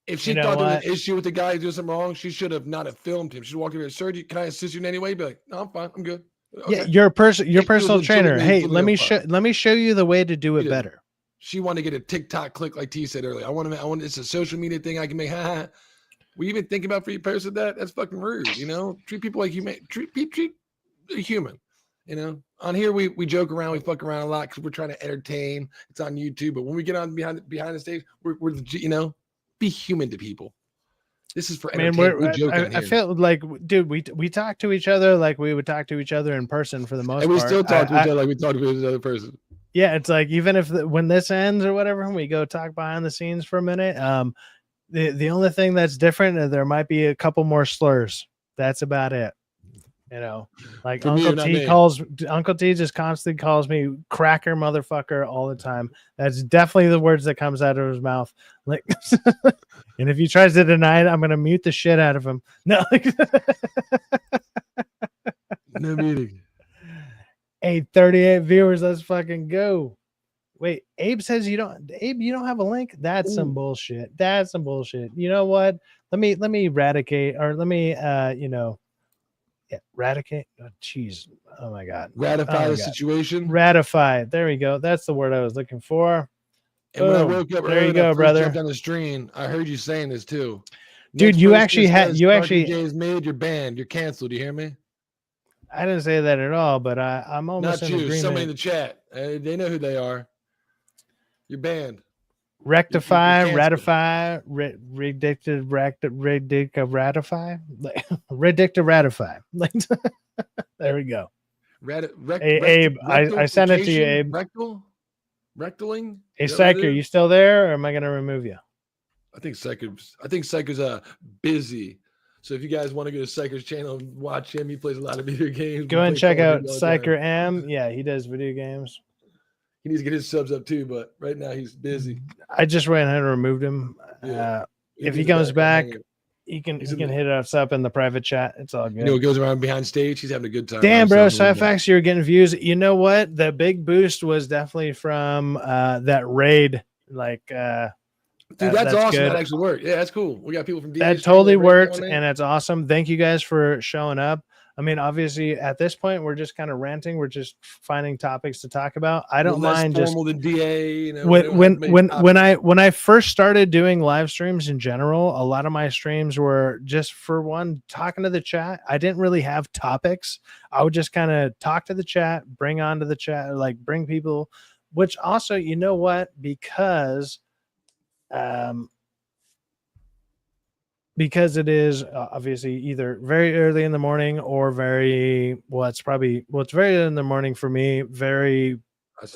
If she you know thought there was what? an issue with the guy doing something wrong, she should have not have filmed him. She walked over to surgery. Can I assist you in any way? Be like, no, I'm fine. I'm good. Yeah, Okay. your If she was personal trainer. legitimately Hey, giving let a me fuck. let me show you the way to do it She did. better. She wanted to get a TikTok click, like T said earlier. I want it's a social media thing I can make. We even think about for you posted that? That's fucking rude. You know, treat people like human. Treat a human. You know, on here we joke around, we fuck around a lot because we're trying to entertain. It's on YouTube, but when we get on behind the stage, we're you know, be human to people. This is for Man, entertainment. We joke on I here. feel like, dude, we talk to each other like we would talk to each other in person for the most And we part. still talk to each other like we talk to each other person. Yeah, it's like even if when this ends or whatever, we go talk behind the scenes for a minute. The only thing that's different, there might be a couple more slurs. That's about it. You know, like For me or not me. Uncle T just constantly calls me cracker motherfucker all the time. That's definitely the words that comes out of his mouth. Like, and if he tries to deny it, I'm gonna mute the shit out of him. No, No meeting. Hey, 38 viewers, let's fucking go. Wait, Abe says you don't have a link? That's some bullshit. That's some bullshit. You know what? Let me eradicate, or let me eradicate. Oh, jeez. Oh my god. Ratify Oh, the God. situation. Ratify. There we go. That's the word I was looking for. And when I Boom. woke up There early, you go, I first brother. jumped on the stream. I heard you saying this too. Dude, Next you person actually that had says you Sparky actually J is made. You're banned. You're canceled. Do you hear me? I didn't say that at all, but I'm almost Not in you. Somebody in agreement. the chat. They know who they are. You're banned. Rectify, You're canceled. ratify, ridiculous, ratify, ridiculous, ratify. There we go. Hey, Abe, I sent it to you, Abe. Rectaling. Hey, Is that what it Psych, are is? you still there, or am I going to remove you? I think Psycho's busy. So if you guys want to go to Psycho's channel and watch him, he plays a lot of video games. Go and check out Psycher M. Yeah, he does video games. He needs to get his subs up too, but right now he's busy. I just went ahead and removed him. Yeah. If he comes back, he can hit us up in the private chat. It's all good. You know what goes around behind stage? He's having a good time. Damn, bro, Syfaxx, you're getting views. You know what? The big boost was definitely from that raid. Like, dude, that's awesome. Good. That actually worked. Yeah, that's cool. We got people from that totally worked, and that's awesome. Thank you guys for showing up. I mean, obviously, at this point, we're just kind of ranting. We're just finding topics to talk about. I don't mind just formal than DA. You know, when I first started doing live streams in general, a lot of my streams were just for one talking to the chat. I didn't really have topics. I would just kind of talk to the chat, bring onto the chat, like bring people. Which also, you know what? Because it is obviously either very early in the morning or it's very early in the morning for me, very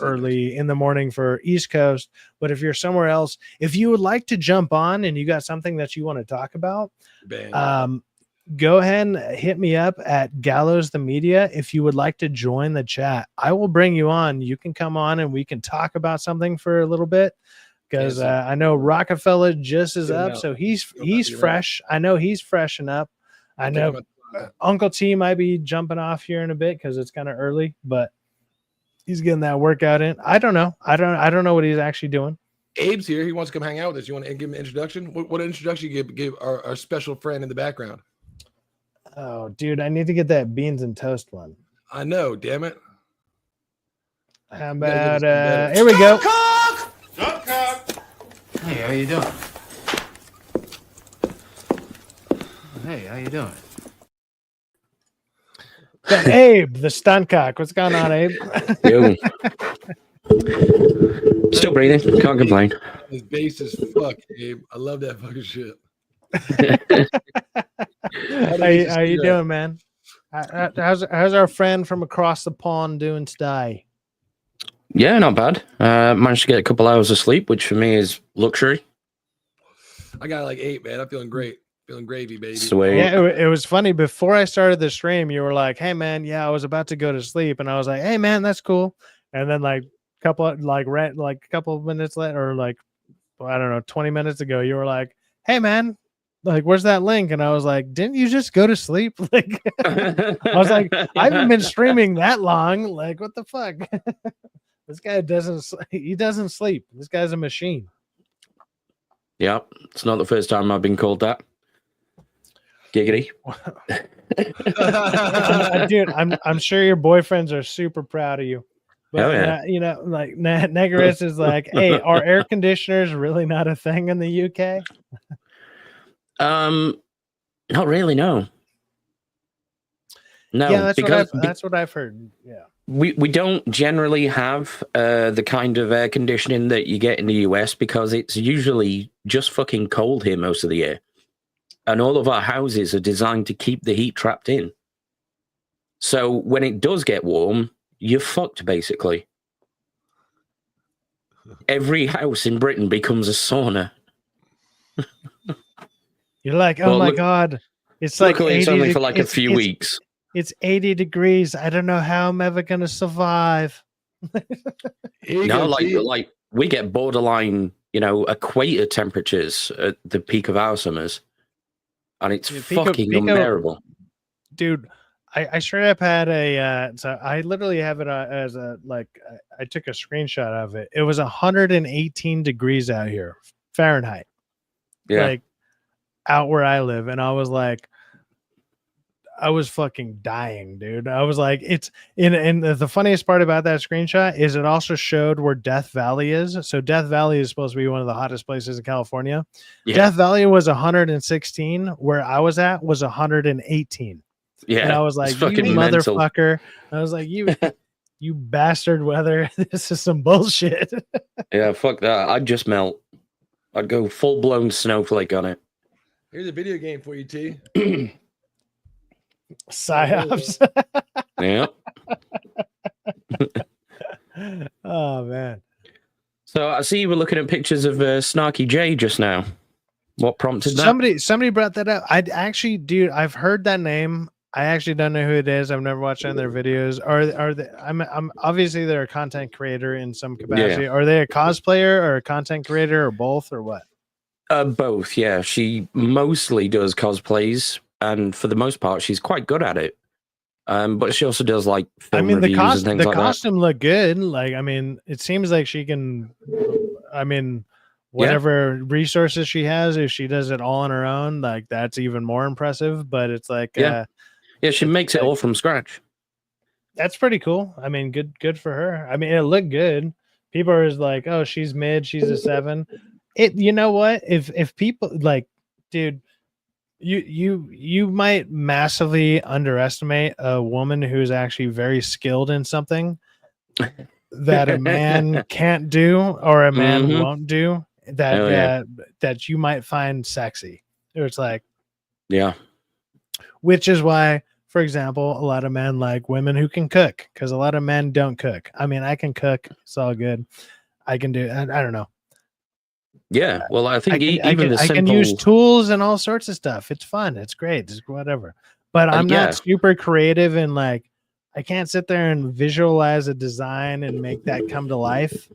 early in the morning for East Coast. But if you're somewhere else, if you would like to jump on and you got something that you want to talk about, go ahead and hit me up at Gallows the Media. If you would like to join the chat, I will bring you on. You can come on and we can talk about something for a little bit. Because I know Rockefeller just is up, so he's fresh. I know he's freshen up. I know Uncle T might be jumping off here in a bit because it's kind of early, but he's getting that workout in. I don't know. I don't know what he's actually doing. Abe's here. He wants to come hang out with us. You want to give him an introduction? What introduction you give our special friend in the background? Oh, dude, I need to get that beans and toast one. I know. Damn it. How about here we go. Hey, how you doing? Hey, how you doing? Got Abe, the stunt cock. What's going on, Abe? Yo. Still breathing. Can't complain. His bass is fuck, Abe. I love that fucking shit. How you doing, man? How's our friend from across the pond doing today? Yeah, not bad. Managed to get a couple hours of sleep, which for me is luxury. I got like 8, man. I'm feeling great. Feeling gravy, baby. Sweet. Yeah, it was funny. Before I started the stream, you were like, "Hey, man, yeah, I was about to go to sleep," and I was like, "Hey, man, that's cool." And then like a couple of minutes later, or like I don't know, 20 minutes ago, you were like, "Hey, man, like, where's that link?" And I was like, "Didn't you just go to sleep?" Like, I was like, "I haven't been streaming that long. Like, what the fuck?" This guy doesn't sleep. This guy's a machine. Yeah, it's not the first time I've been called that. Giggity. Dude, I'm sure your boyfriends are super proud of you. But oh, yeah. you know, like Negaris is like, "Hey, are air conditioners really not a thing in the UK?" Not really, no. No, yeah, that's what I've heard. Yeah. We don't generally have the kind of air conditioning that you get in the US because it's usually just fucking cold here most of the year. And all of our houses are designed to keep the heat trapped in. So when it does get warm, you're fucked, basically. Every house in Britain becomes a sauna. You're like, "Oh my God. It's like luckily 80 it's only for like a few weeks. It's 80 degrees. I don't know how I'm ever going to survive." No, like we get borderline, equator temperatures at the peak of our summers. And it's fucking unbearable. Dude, I straight up had so I literally have it as a, like, I took a screenshot of it. It was 118 degrees out here, Fahrenheit. Yeah. Like, out where I live. And I was like, I was fucking dying, dude. I was like, it's and the funniest part about that screenshot is it also showed where Death Valley is. So Death Valley is supposed to be one of the hottest places in California. Yeah. Death Valley was 116. Where I was at was 118. Yeah. And I was like, it's fucking "You mental. motherfucker." I was like, you bastard weather. This is some bullshit. Yeah, fuck that. I'd just melt. I'd go full-blown snowflake on it. Here's a video game for you, T. Psyops. Yeah. Oh man. So I see you were looking at pictures of Snarky J just now. What prompted that? Somebody brought that up. I actually, dude, I've heard that name. I actually don't know who it is. I've never watched any of their videos. Are they? I'm obviously they're a content creator in some capacity. Yeah. Are they a cosplayer or a content creator or both or what? Both. Yeah, she mostly does cosplays, and for the most part, she's quite good at it. But she also does like film reviews and things like that. The costume look good. Like, I mean, it seems like she can. I mean, whatever resources she has, if she does it all on her own, like that's even more impressive. But it's like, yeah, she makes it all from scratch. That's pretty cool. I mean, good for her. I mean, it looked good. People are like, "Oh, she's mid. She's a 7." You know what? If people like, dude, you might massively underestimate a woman who's actually very skilled in something that a man can't do or a man won't do. That you might find sexy. It's like, yeah, which is why, for example, a lot of men like women who can cook because a lot of men don't cook. I mean, I can cook. It's all good. I can do. I don't know. Yeah, well, I think I can use tools and all sorts of stuff. It's fun. It's great. It's whatever. But I'm not super creative and like I can't sit there and visualize a design and make that come to life.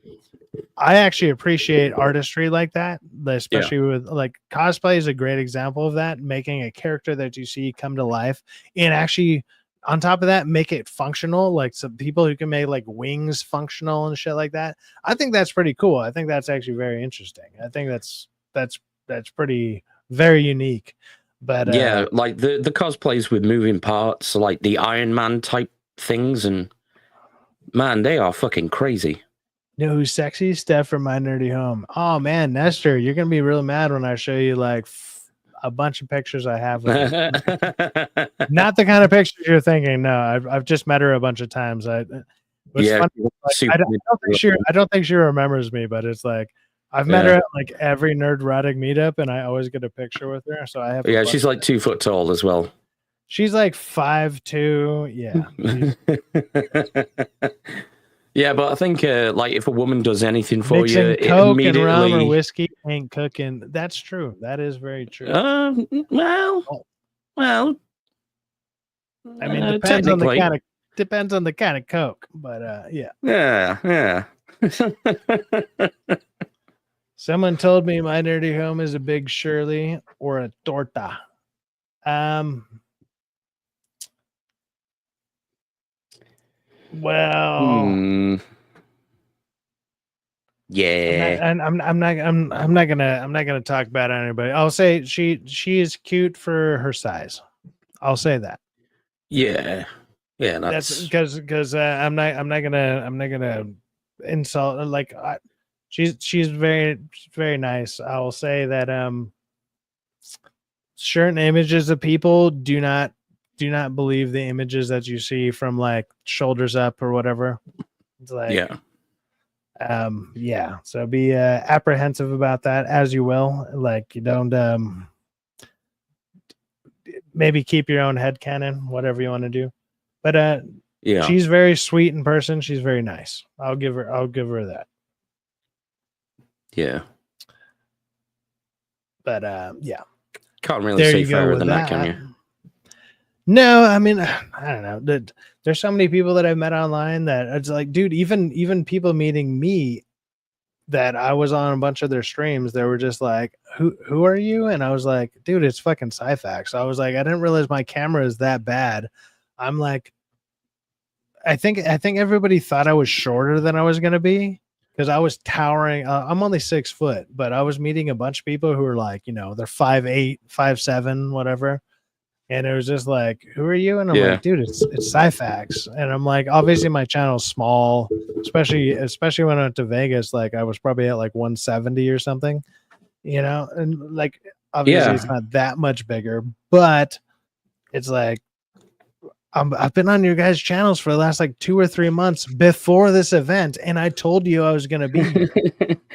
I actually appreciate artistry like that, especially with like cosplay is a great example of that, making a character that you see come to life and actually on top of that, make it functional, like some people who can make like wings functional and shit like that. I think that's pretty cool. I think that's actually very interesting. I think that's pretty very unique. But yeah, like the cosplays with moving parts, like the Iron Man type things, and Man, they are fucking crazy. You know who's sexy? Steph from My Nerdy Home. Oh man, Nestor, you're gonna be real mad when I show you like a bunch of pictures I have with her. Not the kind of pictures you're thinking. No, I've just met her a bunch of times. What's Yeah, funny, like, I don't think she remembers me, but it's like I've met her at like every Nerdrotic meetup, and I always get a picture with her. So I have. Yeah, she's like 2 foot tall as well. She's like 5'2". Yeah. Yeah, but I think like if a woman does anything for Mixing you, it Coke immediately. and rum or whiskey ain't cooking. That's true. That is very true. Well. I mean, depends on the kind of Coke, but yeah. Yeah. Someone told me My Nerdy Home is a big Shirley or a torta. Well, yeah. I'm not gonna talk about anybody. I'll say she is cute for her size. I'll say that. Yeah. That's because I'm not gonna insult. Like she's very nice. I will say that certain images of people do not believe the images that you see from like shoulders up or whatever. It's like yeah. So be apprehensive about that as you will. Like you don't maybe keep your own headcanon, whatever you want to do. But yeah, she's very sweet in person. She's very nice. I'll give her that. Yeah. But yeah. Can't really say fairer than that, can you? No, I mean, I don't know. There's so many people that I've met online that it's like, dude, even people meeting me that I was on a bunch of their streams, they were just like, who are you? And I was like, dude, it's fucking Syfaxx. I was like, I didn't realize my camera is that bad. I'm like, I think everybody thought I was shorter than I was going to be because I was towering. I'm only 6 foot, but I was meeting a bunch of people who were like, you know, they're 5'8", 5'7", whatever. And it was just like, who are you? And I'm like, dude, it's Syfaxx. And I'm like, obviously my channel's small, especially when I went to Vegas. Like I was probably at like 170 or something, you know, and like obviously it's not that much bigger, but it's like I've been on your guys' channels for the last like 2 or 3 months before this event, and I told you I was gonna be here.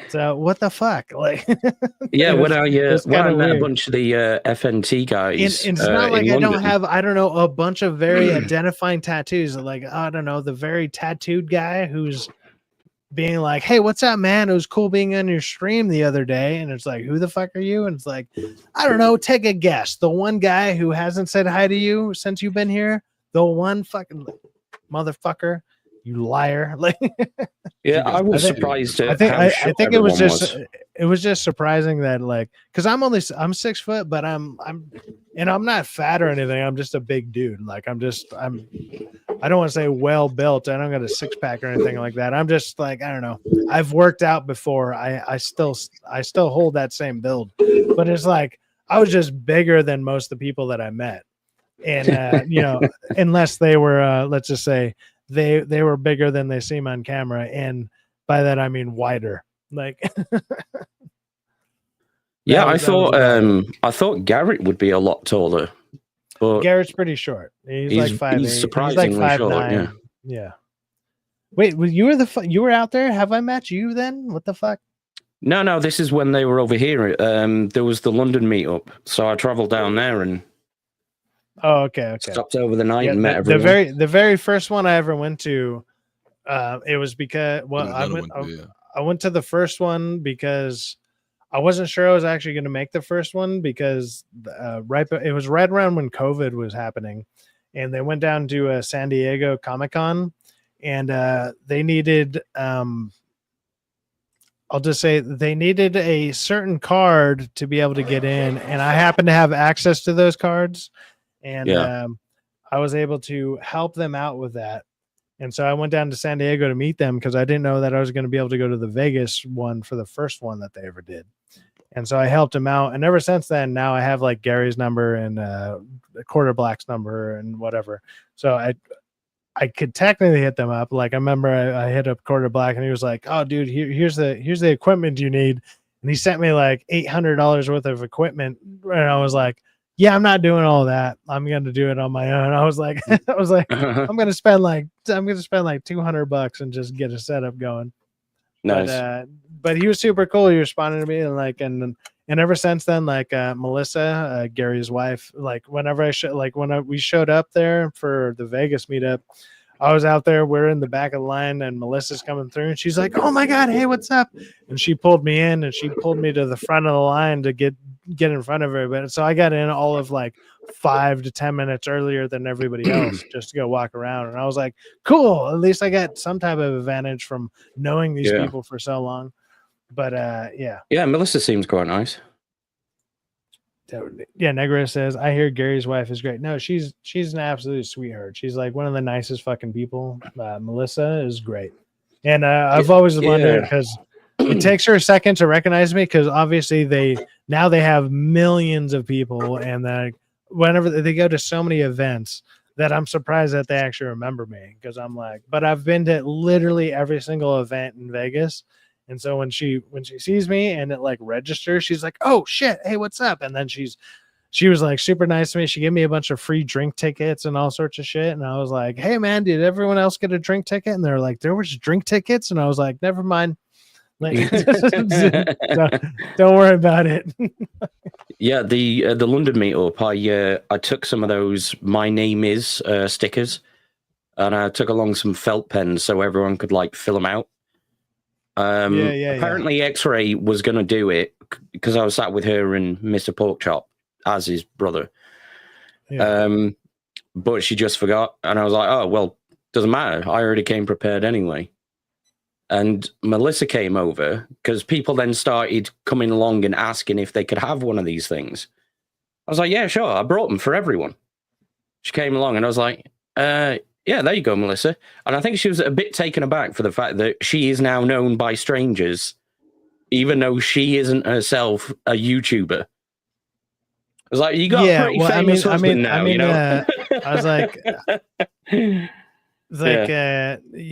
So what the fuck? Like, yeah, when I met a bunch of the FNT guys, it's not like I don't have a bunch of very identifying tattoos. Like I don't know, the very tattooed guy who's being like, "Hey, what's up, man? It was cool being on your stream the other day." And it's like, "Who the fuck are you?" And it's like, I don't know. Take a guess. The one guy who hasn't said hi to you since you've been here. The one fucking motherfucker, you liar! Like, yeah, I was surprised. I think it was just surprising that like, because I'm 6 foot, but I'm not fat or anything. I'm just a big dude. Like I don't want to say well built. I don't got a 6-pack or anything like that. I'm just like, I don't know. I've worked out before. I still hold that same build, but it's like I was just bigger than most of the people that I met. And you know, unless they were let's just say they were bigger than they seem on camera, and by that I mean wider. Like yeah, I thought Garrett would be a lot taller, but Garrett's pretty short. He's like 5'8". He's surprisingly he's like 5'9". short. Yeah. Wait, you were out there? Have I met you then? What the fuck? No, this is when they were over here. There was the London meetup, so I traveled down there and okay. Stopped over the night and met everyone. The very first one I ever went to, it was because I went to the first one because I wasn't sure I was actually going to make the first one because it was right around when COVID was happening, and they went down to San Diego Comic-Con, and they needed I'll just say they needed a certain card to be able to get in, and I happened to have access to those cards. And I was able to help them out with that. And so I went down to San Diego to meet them because I didn't know that I was going to be able to go to the Vegas one for the first one that they ever did. And so I helped him out. And ever since then, now I have like Gary's number and Quarter Black's number and whatever. So I could technically hit them up. Like I remember I hit up Quarter Black and he was like, "Oh, dude, here's the equipment you need," and he sent me like $800 worth of equipment, and I was like, "Yeah, I'm not doing all that. I'm gonna do it on my own." I was like, I'm gonna spend like $200 and just get a setup going. Nice. But he was super cool. He responded to me and ever since then, like Melissa, Gary's wife, like whenever we showed up there for the Vegas meetup, I was out there, we're in the back of the line and Melissa's coming through and she's like, "Oh my God, hey, what's up?" And she pulled me in and she pulled me to the front of the line to get in front of everybody. So I got in all of like 5 to 10 minutes earlier than everybody else just to go walk around. And I was like, cool, at least I got some type of advantage from knowing these people for so long. But yeah, Melissa seems quite nice. Yeah, Negra says, "I hear Gary's wife is great." No, she's an absolute sweetheart. She's like one of the nicest fucking people. Melissa is great, and I've always wondered because it takes her a second to recognize me because obviously they have millions of people, and whenever they go to so many events that I'm surprised that they actually remember me because I'm like, but I've been to literally every single event in Vegas. And so when she sees me and it like registers, she's like, "Oh shit, hey, what's up?" And then she was like super nice to me. She gave me a bunch of free drink tickets and all sorts of shit. And I was like, "Hey man, did everyone else get a drink ticket?" And they're like, "There was drink tickets." And I was like, "Never mind. Like, don't worry about it." Yeah, the London meetup, I took some of those "My Name Is" stickers, and I took along some felt pens so everyone could like fill them out. Apparently X-Ray was going to do it because I was sat with her and Mr. Porkchop as his brother. But she just forgot. And I was like, "Oh, well, doesn't matter. I already came prepared anyway." And Melissa came over because people then started coming along and asking if they could have one of these things. I was like, "Yeah, sure. I brought them for everyone." She came along and I was like, "Yeah, there you go, Melissa." And I think she was a bit taken aback for the fact that she is now known by strangers, even though she isn't herself a YouTuber. I was like, "You got a pretty famous husband now, you know?" I was like, you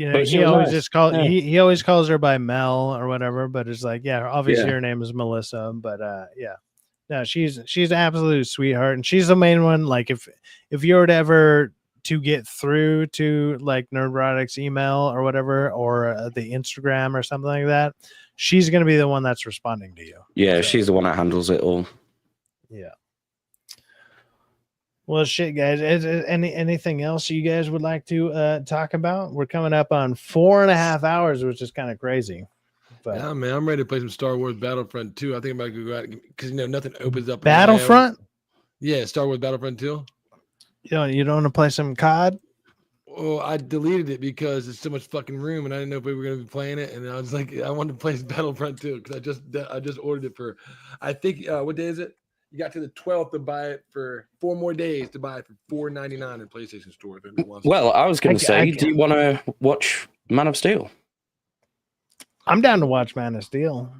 know, he always just he always calls her by Mel or whatever, but it's like, yeah, obviously her name is Melissa, but no, she's an absolute sweetheart, and she's the main one. Like if you were to ever to get through to like Nerdrotic's email or whatever, or the Instagram or something like that, she's going to be the one that's responding to you. Yeah, she's the one that handles it all. Yeah. Well, shit, guys. Anything else you guys would like to talk about? We're coming up on 4.5 hours, which is kind of crazy. But yeah, man, I'm ready to play some Star Wars Battlefront 2. I think I'm about to go out because nothing opens up. Battlefront? Yeah, Star Wars Battlefront 2. You don't want to play some COD? Well, I deleted it because it's so much fucking room, and I didn't know if we were going to be playing it. And I was like, I wanted to play Battlefront 2 because I just ordered it for, I think, what day is it? You got to the 12th to buy it for 4 more days to buy it for $4.99 in PlayStation Store. If anyone wants. Well, I was going to say, do you want to watch Man of Steel? I'm down to watch Man of Steel.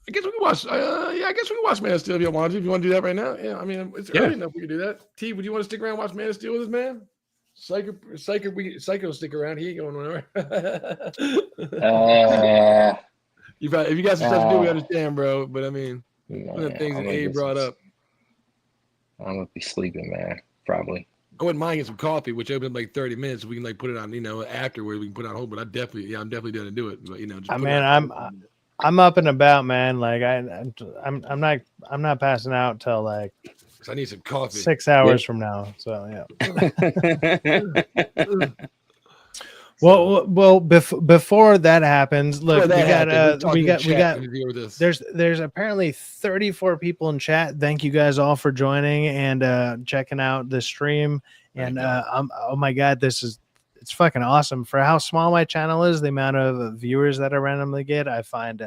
I guess we can watch. I guess we can watch Man of Steel if you want to. If you want to do that right now, yeah. I mean, it's early enough we can do that. T, would you want to stick around and watch Man of Steel with us, man? Psycho stick around. He ain't going nowhere. If you got some stuff to do, we understand, bro. But I mean, one of the things that A brought up. I'm gonna be sleeping, man. Probably. I wouldn't mind getting some coffee, which opens like 30 minutes. We can like put it on, afterward. We can put it on hold. But I'm definitely going to do it. But just I'm up and about, man. Like I'm not passing out till like. I need some coffee. 6 hours from now. So yeah. Well, before that happens, look, we got. There's apparently 34 people in chat. Thank you guys all for joining and checking out the stream. And oh my God, it's fucking awesome for how small my channel is. The amount of viewers that I randomly get, I find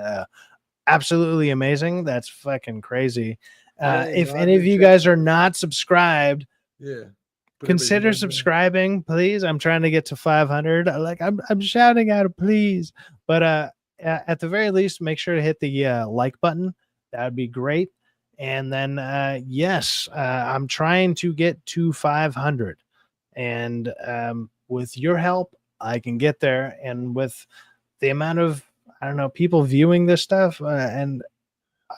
absolutely amazing. That's fucking crazy. If any of you guys are not subscribed, consider subscribing, please. I'm trying to get to 500. I'm shouting out, please. But at the very least, make sure to hit the like button. That would be great. And then yes, I'm trying to get to 500. And with your help, I can get there. And with the amount of, I don't know, people viewing this stuff, and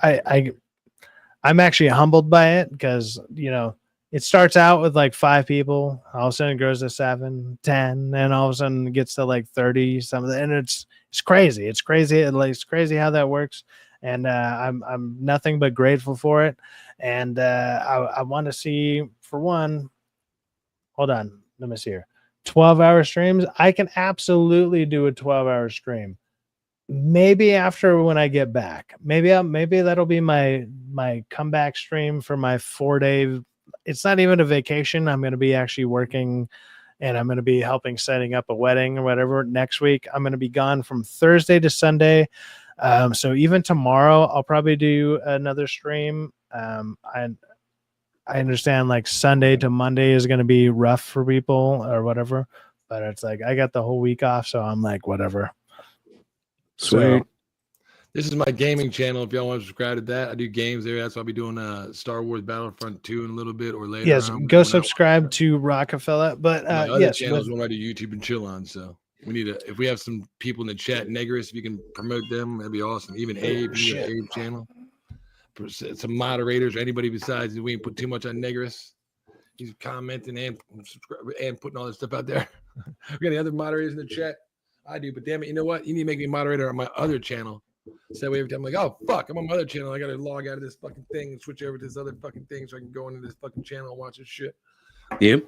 I'm actually humbled by it because, you know, it starts out with like 5 people, all of a sudden it grows to 7, 10, and all of a sudden it gets to like 30 something, and it's crazy. It's crazy. It's crazy how that works. And I'm nothing but grateful for it. And I want to see, for one, hold on, let me see here. 12-hour streams. I can absolutely do a 12-hour stream. Maybe after when I get back. Maybe that'll be my comeback stream for my 4-day. It's not even a vacation. I'm going to be actually working, and I'm going to be helping setting up a wedding or whatever next week. I'm going to be gone from Thursday to Sunday. So even tomorrow, I'll probably do another stream. I understand like Sunday to Monday is going to be rough for people or whatever, but it's like I got the whole week off, so I'm like, whatever. Sweet. So, this is my gaming channel. If y'all want to subscribe to that, I do games there. That's why I'll be doing Star Wars Battlefront 2 in a little bit or later. yes, go subscribe to Rockefeller. But my other yes, channel is one I do YouTube and chill on. So we need if we have some people in the chat, Negris, if you can promote them, that'd be awesome. Even Abe, Abe channel. Some moderators or anybody besides, we ain't put too much on Negris. He's commenting and putting all this stuff out there. We got any other moderators in the chat? I do, but damn it, you know what? You need to make me a moderator on my other channel. So that way every time I'm like, oh fuck, I'm on my other channel. I gotta log out of this fucking thing and switch over to this other fucking thing so I can go into this fucking channel and watch this shit. Yep.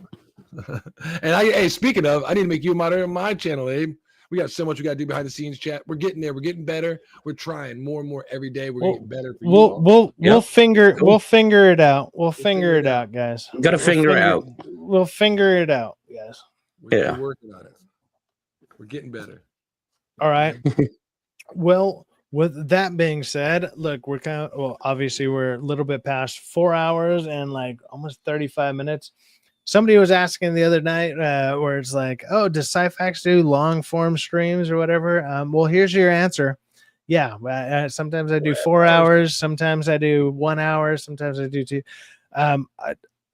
And hey, speaking of, I need to make you a moderator on my channel, Abe. We got so much we gotta do behind the scenes chat. We're getting there. We're getting better. We're trying more and more every day. We're getting better for you. We'll figure it out. We'll figure it out, guys. Gotta figure it out. We'll figure it out, guys. We're working on it. We're getting better. All right. Well, with that being said, look, we're obviously we're a little bit past 4 hours and like almost 35 minutes. Somebody was asking the other night where it's like, oh, does Syfaxx do long form streams or whatever? Well, here's your answer. Yeah. Sometimes I do 4 hours. Sometimes I do 1 hour. Sometimes I do 2.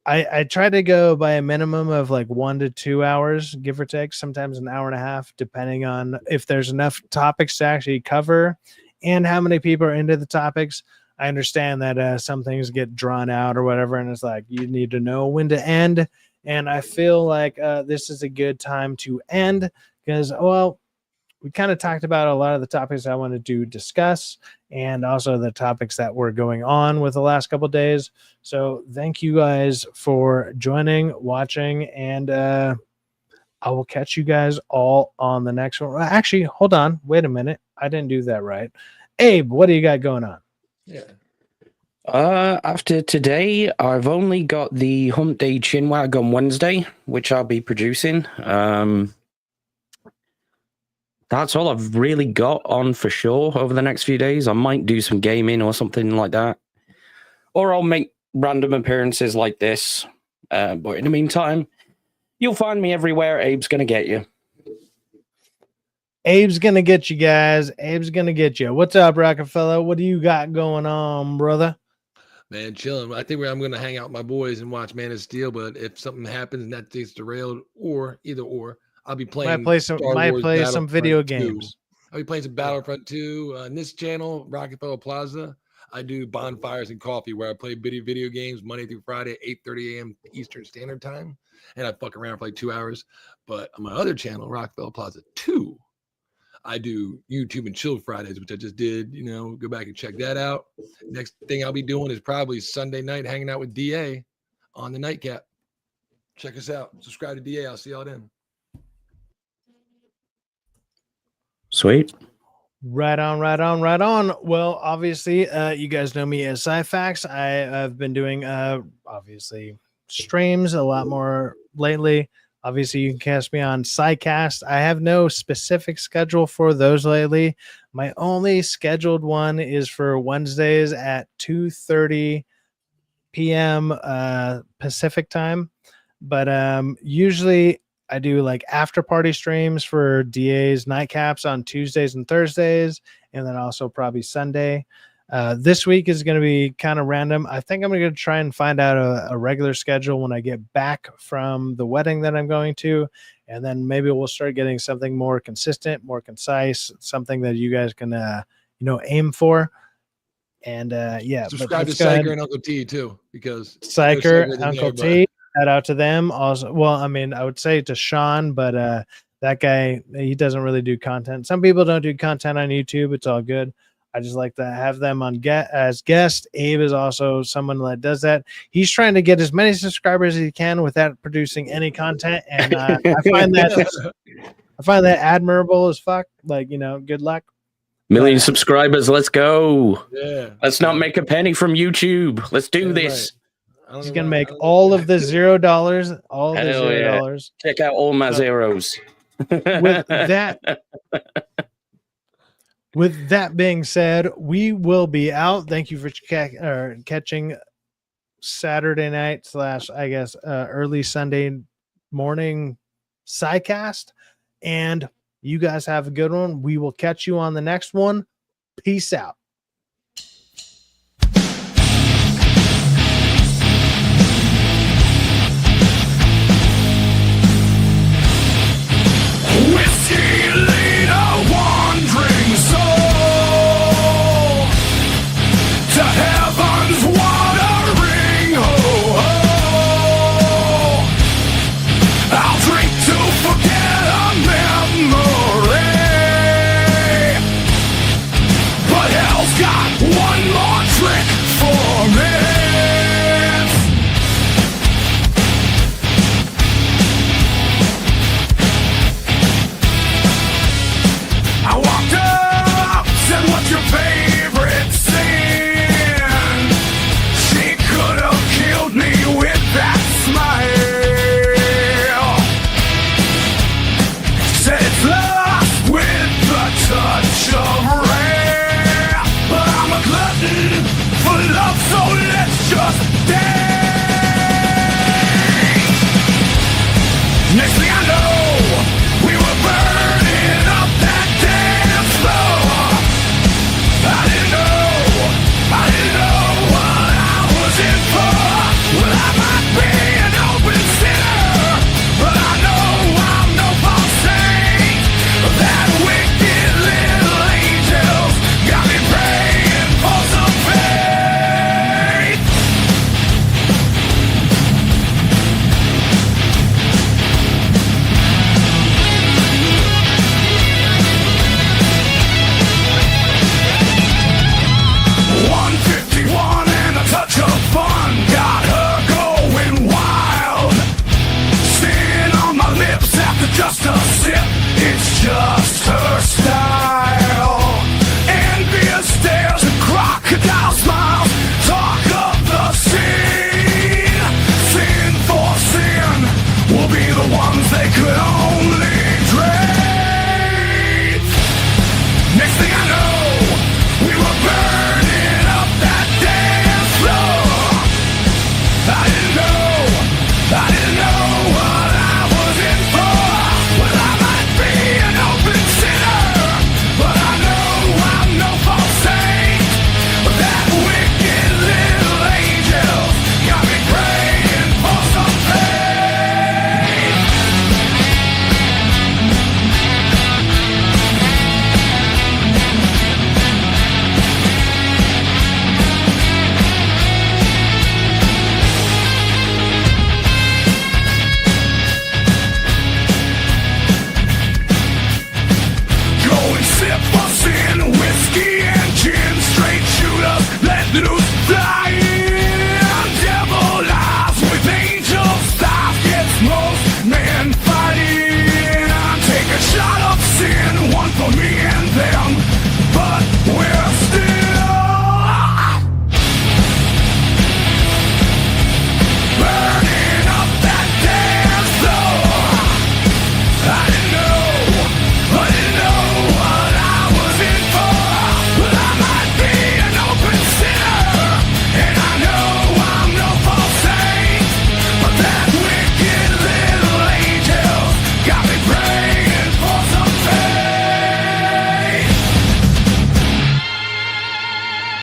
I try to go by a minimum of like 1 to 2 hours, give or take, sometimes an hour and a half, depending on if there's enough topics to actually cover and how many people are into the topics. I understand that some things get drawn out or whatever, and it's like you need to know when to end. And I feel like this is a good time to end because, well, we kind of talked about a lot of the topics I wanted to discuss and also the topics that were going on with the last couple of days. So thank you guys for joining, watching, and I will catch you guys all on the next one. Actually, hold on. Wait a minute. I didn't do that right. Abe, what do you got going on? Yeah. After today, I've only got the Hump Day Chinwag on Wednesday, which I'll be producing. That's all I've really got on for sure over the next few days. I might do some gaming or something like that. Or I'll make random appearances like this. But in the meantime, you'll find me everywhere. Abe's going to get you. Abe's going to get you, guys. Abe's going to get you. What's up, Rockefeller? What do you got going on, brother? Man, chilling. I think I'm going to hang out with my boys and watch Man of Steel. But if something happens and that gets derailed or either or, I'll be playing. Might play some video games. I'll be playing some Battlefront 2 on this channel, Rockefeller Plaza. I do bonfires and coffee where I play video games Monday through Friday, 8:30 a.m. Eastern Standard Time, and I fuck around for like 2 hours. But on my other channel, Rockefeller Plaza 2, I do YouTube and Chill Fridays, which I just did. You know, go back and check that out. Next thing I'll be doing is probably Sunday night hanging out with DA on the Nightcap. Check us out. Subscribe to DA. I'll see y'all then. Sweet. Right on. Well, obviously, you guys know me as Syfaxx. I have been doing, obviously, streams a lot more lately. Obviously, you can catch me on Sycast. I have no specific schedule for those lately. My only scheduled one is for Wednesdays at 2:30 p.m. Pacific time. But usually I do like after party streams for DA's nightcaps on Tuesdays and Thursdays, and then also probably Sunday. This week is going to be kind of random. I think I'm going to try and find out a regular schedule when I get back from the wedding that I'm going to. And then maybe we'll start getting something more consistent, more concise, something that you guys can, aim for. And yeah, subscribe to Syker and Uncle T too, because Syker, Uncle T, shout out to them. Also, well, I mean, I would say to Sean, but that guy, he doesn't really do content. Some people don't do content on YouTube. It's all good. I just like to have them on as guests. Abe is also someone that does that. He's trying to get as many subscribers as he can without producing any content, and I find that admirable as fuck. Like, good luck. Million subscribers. Let's go. Yeah. Let's not make a penny from YouTube. Let's do this. Right. He's gonna make all of the $0. All of the $0. Yeah. Check out all my zeros. With that being said, we will be out. Thank you for catching Saturday night / I guess early Sunday morning Sycast. And you guys have a good one. We will catch you on the next one. Peace out.